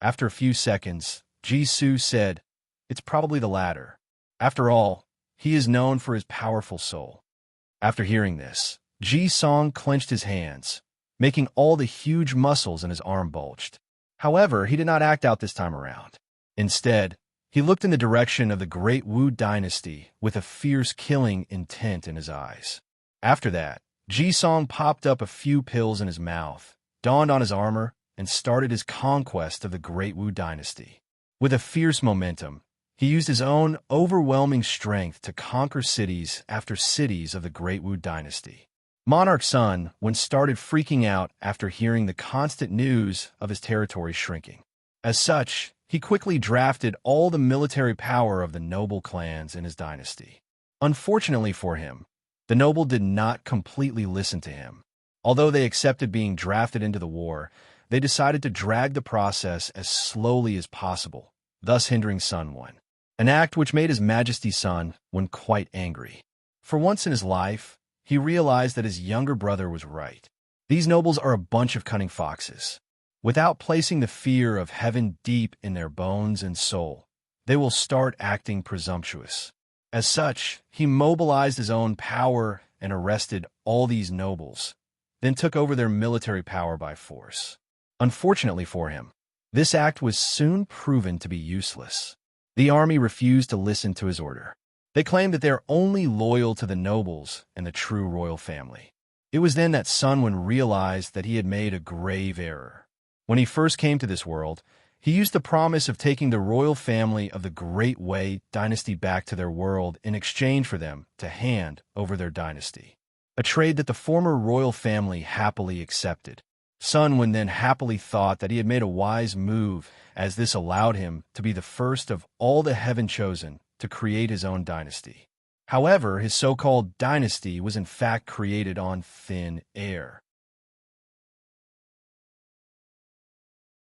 After a few seconds, Jisoo said, "It's probably the latter. After all, he is known for his powerful soul." After hearing this, Ji-song clenched his hands, making all the huge muscles in his arm bulged. However, he did not act out this time around. Instead, he looked in the direction of the Great Wu Dynasty with a fierce killing intent in his eyes. After that, Ji-song popped up a few pills in his mouth, donned on his armor, and started his conquest of the Great Wu Dynasty. With a fierce momentum, he used his own overwhelming strength to conquer cities after cities of the Great Wu Dynasty. Monarch Sun started freaking out after hearing the constant news of his territory shrinking. As such, he quickly drafted all the military power of the noble clans in his dynasty. Unfortunately for him, the noble did not completely listen to him. Although they accepted being drafted into the war, they decided to drag the process as slowly as possible, thus hindering Sun Quan. An act which made His Majesty Sun Quan quite angry. For once in his life, he realized that his younger brother was right. These nobles are a bunch of cunning foxes. Without placing the fear of heaven deep in their bones and soul, they will start acting presumptuous. As such, he mobilized his own power and arrested all these nobles, then took over their military power by force. Unfortunately for him, this act was soon proven to be useless. The army refused to listen to his order. They claimed that they are only loyal to the nobles and the true royal family. It was then that Sun Quan realized that he had made a grave error. When he first came to this world, he used the promise of taking the royal family of the Great Wei dynasty back to their world in exchange for them to hand over their dynasty, a trade that the former royal family happily accepted. Sun Quan then happily thought that he had made a wise move, as this allowed him to be the first of all the heaven chosen to create his own dynasty. However, his so-called dynasty was in fact created on thin air.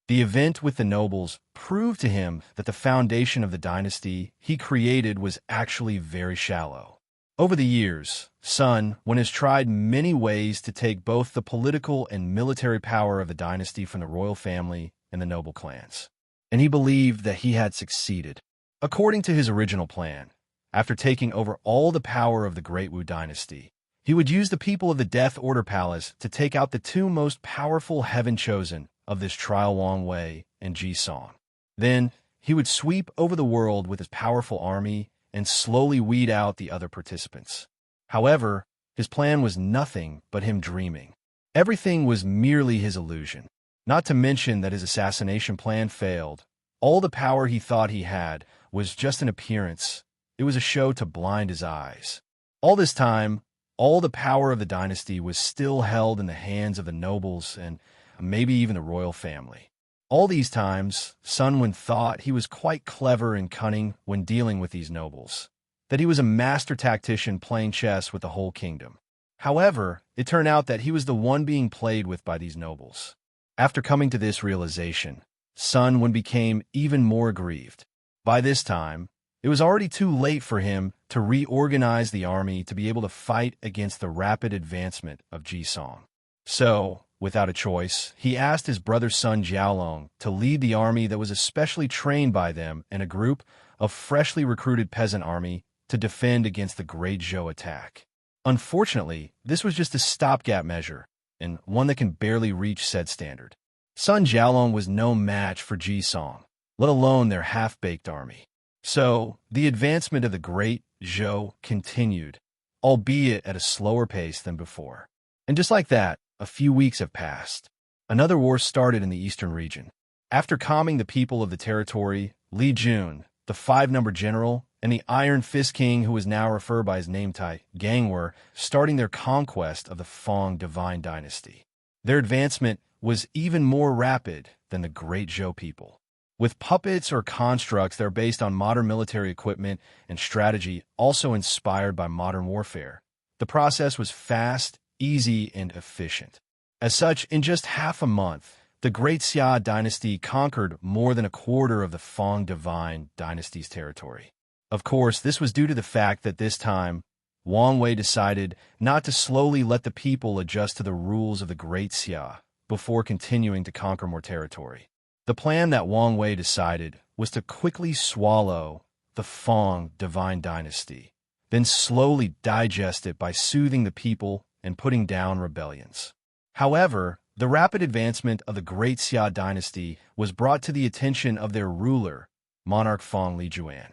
The event with the nobles proved to him that the foundation of the dynasty he created was actually very shallow. Over the years, Sun Quan has tried many ways to take both the political and military power of the dynasty from the royal family and the noble clans, and he believed that he had succeeded. According to his original plan, after taking over all the power of the Great Wu Dynasty, he would use the people of the Death Order Palace to take out the two most powerful heaven chosen of this trial Wang Wei and Ji Song. Then, he would sweep over the world with his powerful army and slowly weed out the other participants. However, his plan was nothing but him dreaming. Everything was merely his illusion. Not to mention that his assassination plan failed. All the power he thought he had was just an appearance. It was a show to blind his eyes. All this time, all the power of the dynasty was still held in the hands of the nobles and maybe even the royal family. All these times, Sun Quan thought he was quite clever and cunning when dealing with these nobles, that he was a master tactician playing chess with the whole kingdom. However, it turned out that he was the one being played with by these nobles. After coming to this realization, Sun Quan became even more aggrieved. By this time, it was already too late for him to reorganize the army to be able to fight against the rapid advancement of Ji Song. So, without a choice, he asked his brother son Jiaolong to lead the army that was especially trained by them and a group of freshly recruited peasant army to defend against the Great Zhou attack. Unfortunately, this was just a stopgap measure, and one that can barely reach said standard. Son Jiaolong was no match for Ji Song, let alone their half-baked army. So, the advancement of the Great Zhou continued, albeit at a slower pace than before. And just like that, a few weeks have passed. Another war started in the eastern region. After calming the people of the territory, Li Jun, the five-number general, and the Iron Fist King, who was now referred by his name Gang, were starting their conquest of the Fong Divine Dynasty. Their advancement was even more rapid than the Great Zhou people. With puppets or constructs that are based on modern military equipment and strategy, also inspired by modern warfare, the process was fast, easy, and efficient. As such, in just half a month, the Great Xia dynasty conquered more than a quarter of the Fong Divine Dynasty's territory. Of course, this was due to the fact that this time, Wang Wei decided not to slowly let the people adjust to the rules of the Great Xia before continuing to conquer more territory. The plan that Wang Wei decided was to quickly swallow the Fong Divine Dynasty, then slowly digest it by soothing the people and putting down rebellions. However, the rapid advancement of the Great Xia dynasty was brought to the attention of their ruler, monarch Fong Lijuan.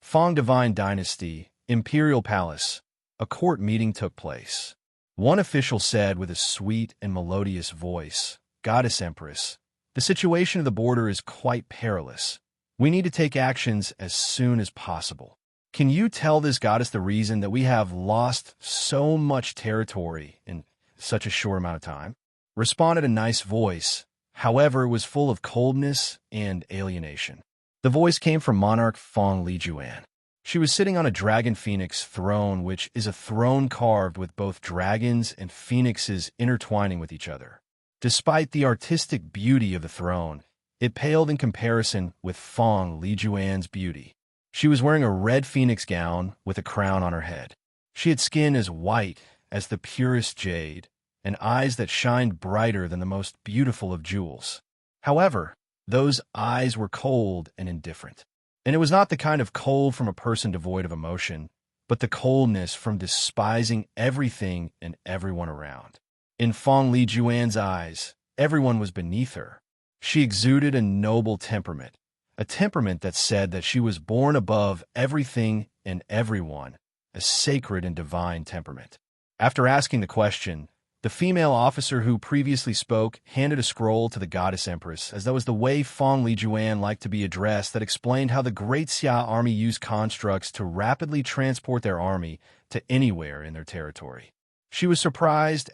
Fong Divine Dynasty, Imperial Palace. A court meeting took place. One official said with a sweet and melodious voice, "Goddess Empress, the situation of the border is quite perilous. We need to take actions as soon as possible. Can you tell this goddess the reason that we have lost so much territory in such a short amount of time?" Responded a nice voice. However, it was full of coldness and alienation. The voice came from monarch Fong Lijuan. She was sitting on a dragon phoenix throne, which is a throne carved with both dragons and phoenixes intertwining with each other. Despite the artistic beauty of the throne, it paled in comparison with Fong Lijuan's beauty. She was wearing a red phoenix gown with a crown on her head. She had skin as white as the purest jade, and eyes that shined brighter than the most beautiful of jewels. However, those eyes were cold and indifferent. And it was not the kind of cold from a person devoid of emotion, but the coldness from despising everything and everyone around. In Fong Lijuan's eyes, everyone was beneath her. She exuded a noble temperament, a temperament that said that she was born above everything and everyone, a sacred and divine temperament. After asking the question, the female officer who previously spoke handed a scroll to the goddess empress, as that was the way Fong Lijuan liked to be addressed, that explained how the Great Xia army used constructs to rapidly transport their army to anywhere in their territory. She was surprised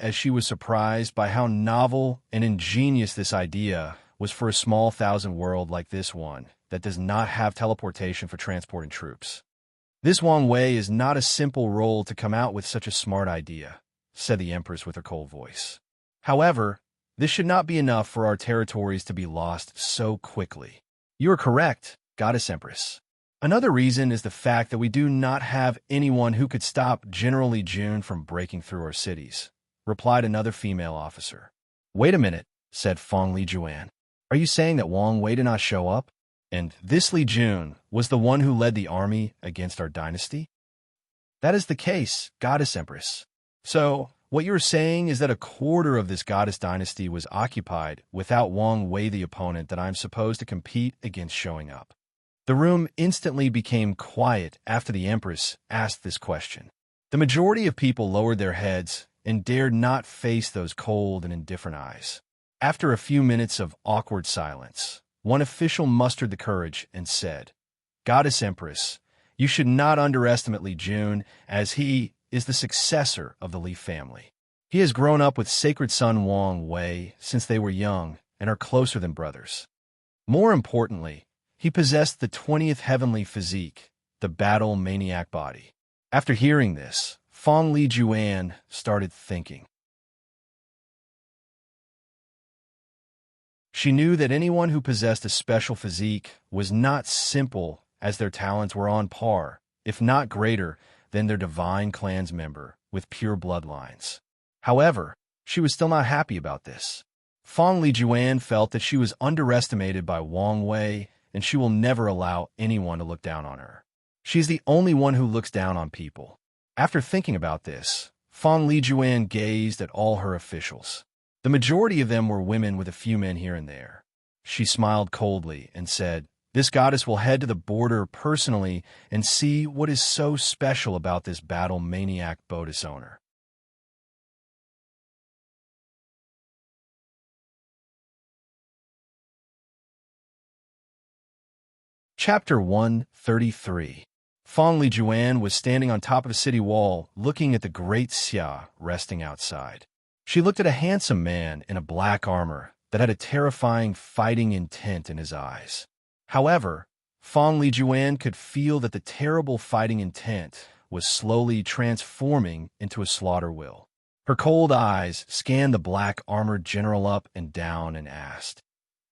by how novel and ingenious this idea was for a small thousand world like this one that does not have teleportation for transporting troops. "This Wang Wei is not a simple role to come out with such a smart idea," said the Empress with her cold voice. "However, this should not be enough for our territories to be lost so quickly." "You are correct, Goddess Empress. Another reason is the fact that we do not have anyone who could stop General Li Jun from breaking through our cities," replied another female officer. "Wait a minute," said Fong Lijuan. "Are you saying that Wang Wei did not show up? And this Li Jun was the one who led the army against our dynasty?" "That is the case, Goddess Empress. So, what you're saying is that a quarter of this goddess dynasty was occupied without Wang Wei, the opponent that I'm supposed to compete against, showing up." The room instantly became quiet after the Empress asked this question. The majority of people lowered their heads and dared not face those cold and indifferent eyes. After a few minutes of awkward silence, one official mustered the courage and said, "Goddess Empress, you should not underestimate Li Jun, as he is the successor of the Li family. He has grown up with sacred son Wang Wei since they were young and are closer than brothers. More importantly, he possessed the 20th heavenly physique, the battle maniac body." After hearing this, Fong Lijuan started thinking. She knew that anyone who possessed a special physique was not simple, as their talents were on par, if not greater, than their divine clan's member with pure bloodlines. However, she was still not happy about this. Fong Lijuan felt that she was underestimated by Wang Wei, and she will never allow anyone to look down on her. She's the only one who looks down on people. After thinking about this, Fong Lijuan gazed at all her officials. The majority of them were women, with a few men here and there. She smiled coldly and said, "This goddess will head to the border personally and see what is so special about this battle maniac Bodis owner." Chapter 133. Fong Lijuan was standing on top of a city wall, looking at the Great Xia resting outside. She looked at a handsome man in a black armor that had a terrifying fighting intent in his eyes. However, Fong Lijuan could feel that the terrible fighting intent was slowly transforming into a slaughter will. Her cold eyes scanned the black-armored general up and down and asked,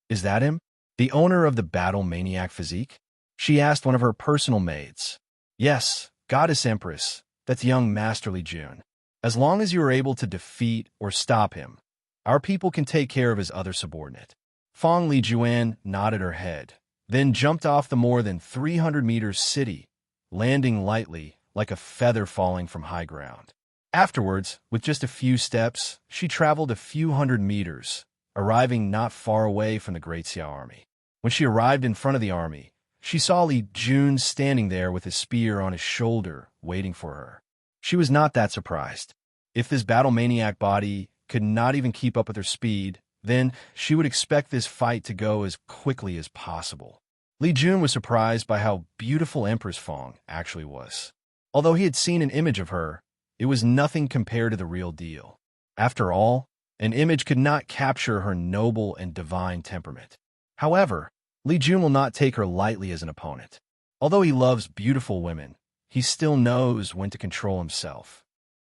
"Is that him? The owner of the battle-maniac physique?" She asked one of her personal maids. "Yes, Goddess Empress, that's young Master Li Jun. As long as you are able to defeat or stop him, our people can take care of his other subordinate." Fong Lijuan nodded her head, then jumped off the more than 300 meters city, landing lightly like a feather falling from high ground. Afterwards, with just a few steps, she traveled a few hundred meters, arriving not far away from the Great Xia army. When she arrived in front of the army, she saw Li Jun standing there with his spear on his shoulder, waiting for her. She was not that surprised. If this battle-maniac body could not even keep up with her speed, then she would expect this fight to go as quickly as possible. Li Jun was surprised by how beautiful Empress Fong actually was. Although he had seen an image of her, it was nothing compared to the real deal. After all, an image could not capture her noble and divine temperament. However, Li Jun will not take her lightly as an opponent. Although he loves beautiful women, he still knows when to control himself.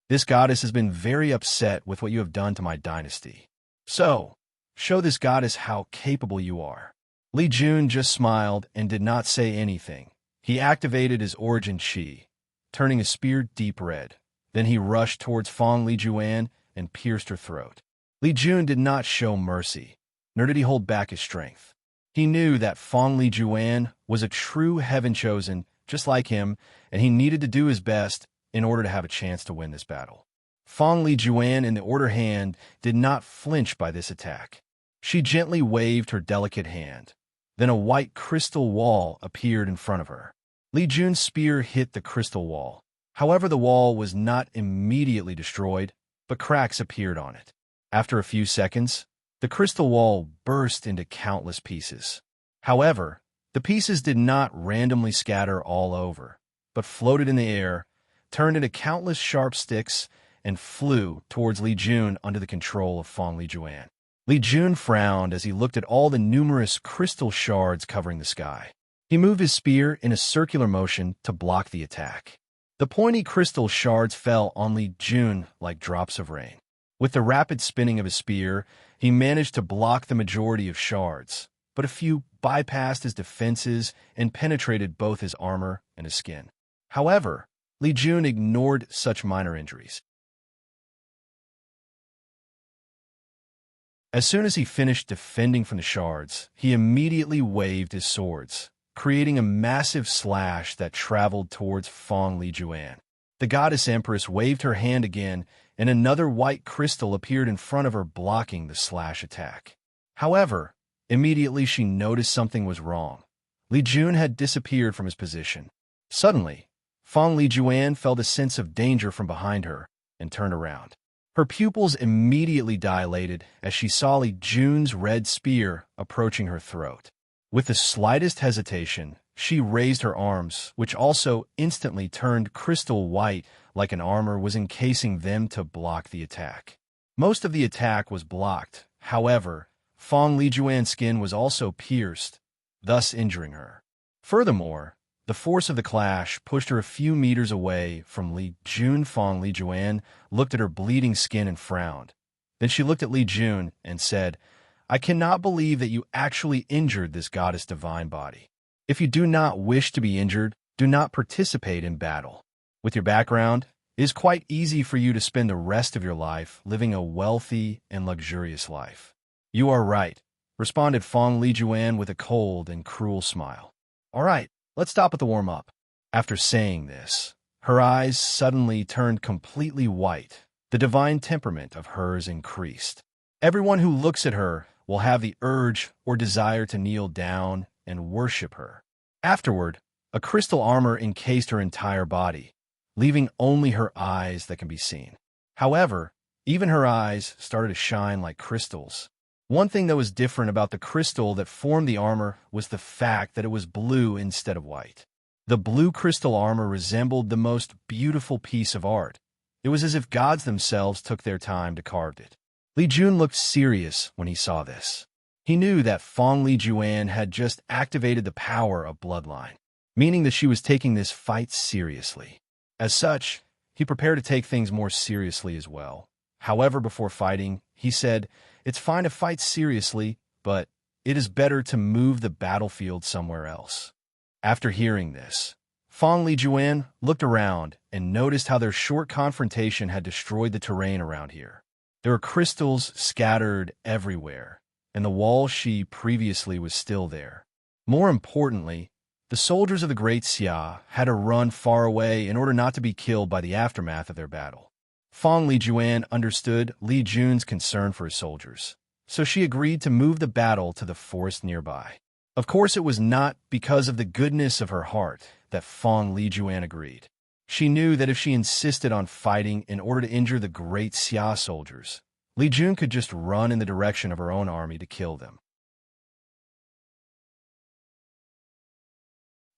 This goddess has been very upset with what you have done to my dynasty. So, show this goddess how capable you are. Li Jun just smiled and did not say anything. He activated his origin chi, turning his spear deep red. Then he rushed towards Fong Lijuan and pierced her throat. Li Jun did not show mercy, nor did he hold back his strength. He knew that Fong Lijuan was a true heaven-chosen, just like him, and he needed to do his best in order to have a chance to win this battle. Fong Lijuan, in the order hand, did not flinch by this attack. She gently waved her delicate hand. Then a white crystal wall appeared in front of her. Li Jun's spear hit the crystal wall. However, the wall was not immediately destroyed, but cracks appeared on it. After a few seconds, the crystal wall burst into countless pieces. However, the pieces did not randomly scatter all over, but floated in the air, turned into countless sharp sticks, and flew towards Li Jun under the control of Fong Lijuan. Li Jun frowned as he looked at all the numerous crystal shards covering the sky. He moved his spear in a circular motion to block the attack. The pointy crystal shards fell on Li Jun like drops of rain. With the rapid spinning of his spear, he managed to block the majority of shards, but a few bypassed his defenses and penetrated both his armor and his skin. However, Li Jun ignored such minor injuries. As soon as he finished defending from the shards, he immediately waved his swords, creating a massive slash that traveled towards Fong Lijuan. The goddess empress waved her hand again, and another white crystal appeared in front of her, blocking the slash attack. However, immediately she noticed something was wrong. Li Jun had disappeared from his position. Suddenly, Fong Lijuan felt a sense of danger from behind her and turned around. Her pupils immediately dilated as she saw Li Jun's red spear approaching her throat. With the slightest hesitation, she raised her arms, which also instantly turned crystal white like an armor was encasing them to block the attack. Most of the attack was blocked. However, Fong Lijuan's skin was also pierced, thus injuring her. Furthermore, the force of the clash pushed her a few meters away from Li Jun. Fong Lijuan looked at her bleeding skin and frowned. Then she looked at Li Jun and said, "I cannot believe that you actually injured this goddess divine body. If you do not wish to be injured, do not participate in battle. With your background, it is quite easy for you to spend the rest of your life living a wealthy and luxurious life." "You are right," responded Fong Lijuan with a cold and cruel smile. "All right, let's stop at the warm-up." After saying this, her eyes suddenly turned completely white. The divine temperament of hers increased. Everyone who looks at her will have the urge or desire to kneel down and worship her. Afterward, a crystal armor encased her entire body, leaving only her eyes that can be seen. However, even her eyes started to shine like crystals. One thing that was different about the crystal that formed the armor was the fact that it was blue instead of white. The blue crystal armor resembled the most beautiful piece of art. It was as if gods themselves took their time to carve it. Li Jun looked serious when he saw this. He knew that Fong Li Juan had just activated the power of bloodline, meaning that she was taking this fight seriously. As such, he prepared to take things more seriously as well. However, before fighting, he said, "It's fine to fight seriously, but it is better to move the battlefield somewhere else." After hearing this, Fong Li Juan looked around and noticed how their short confrontation had destroyed the terrain around here. There were crystals scattered everywhere, and the wall she previously was still there. More importantly, the soldiers of the Great Xia had to run far away in order not to be killed by the aftermath of their battle. Fong Li Juan understood Li Jun's concern for his soldiers, so she agreed to move the battle to the forest nearby. Of course, it was not because of the goodness of her heart that Fong Li Juan agreed. She knew that if she insisted on fighting in order to injure the Great Xia soldiers, Li Jun could just run in the direction of her own army to kill them.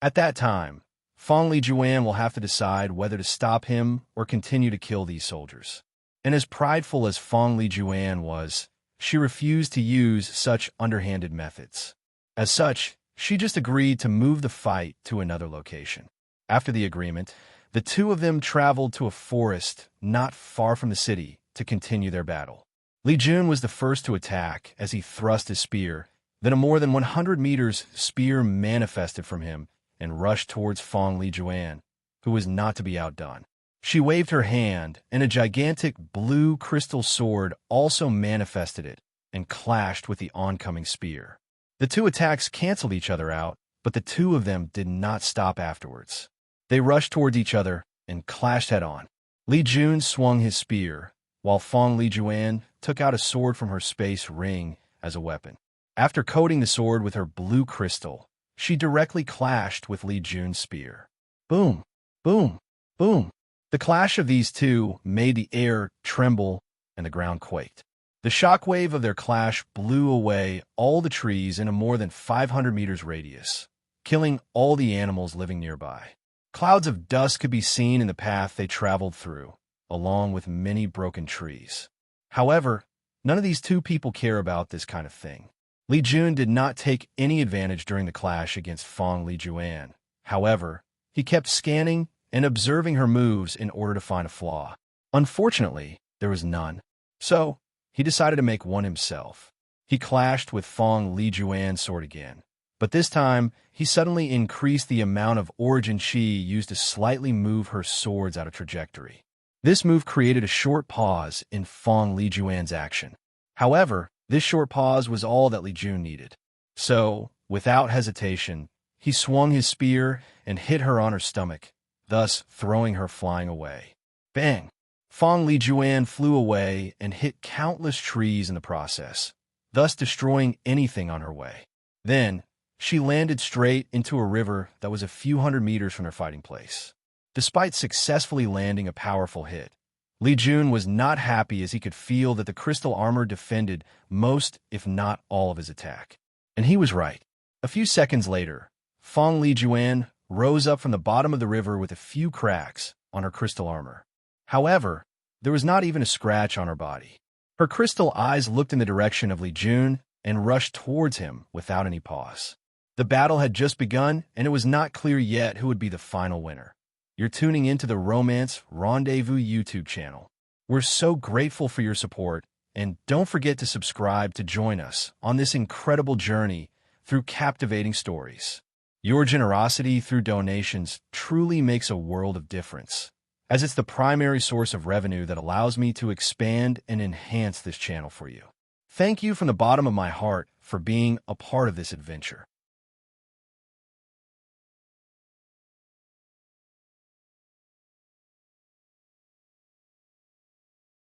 At that time, Fong Li Juan will have to decide whether to stop him or continue to kill these soldiers. And as prideful as Fong Li Juan was, she refused to use such underhanded methods. As such, she just agreed to move the fight to another location. After the agreement, the two of them traveled to a forest not far from the city to continue their battle. Li Jun was the first to attack as he thrust his spear. Then a more than 100 meters spear manifested from him and rushed towards Fong Li Juan, who was not to be outdone. She waved her hand, and a gigantic blue crystal sword also manifested it and clashed with the oncoming spear. The two attacks canceled each other out, but the two of them did not stop afterwards. They rushed towards each other and clashed head-on. Li Jun swung his spear, while Fong Li Juan took out a sword from her space ring as a weapon. After coating the sword with her blue crystal, she directly clashed with Li Jun's spear. Boom, boom, boom. The clash of these two made the air tremble and the ground quaked. The shockwave of their clash blew away all the trees in a more than 500 meters radius, killing all the animals living nearby. Clouds of dust could be seen in the path they traveled through, along with many broken trees. However, none of these two people care about this kind of thing. Li Jun did not take any advantage during the clash against Fong Li Juan. However, he kept scanning and observing her moves in order to find a flaw. Unfortunately, there was none. So, he decided to make one himself. He clashed with Fong Li Juan's sword again, but this time, he suddenly increased the amount of origin chi used to slightly move her swords out of trajectory. This move created a short pause in Fong Li Juan's action. However, this short pause was all that Li Jun needed. So, without hesitation, he swung his spear and hit her on her stomach, thus throwing her flying away. Bang! Fong Li Juan flew away and hit countless trees in the process, thus destroying anything on her way. Then, she landed straight into a river that was a few hundred meters from her fighting place. Despite successfully landing a powerful hit, Li Jun was not happy as he could feel that the crystal armor defended most, if not all, of his attack. And he was right. A few seconds later, Fong Li Juan rose up from the bottom of the river with a few cracks on her crystal armor. However, there was not even a scratch on her body. Her crystal eyes looked in the direction of Li Jun and rushed towards him without any pause. The battle had just begun, and it was not clear yet who would be the final winner. You're tuning into the Romance Rendezvous YouTube channel. We're so grateful for your support, and don't forget to subscribe to join us on this incredible journey through captivating stories. Your generosity through donations truly makes a world of difference, as it's the primary source of revenue that allows me to expand and enhance this channel for you. Thank you from the bottom of my heart for being a part of this adventure.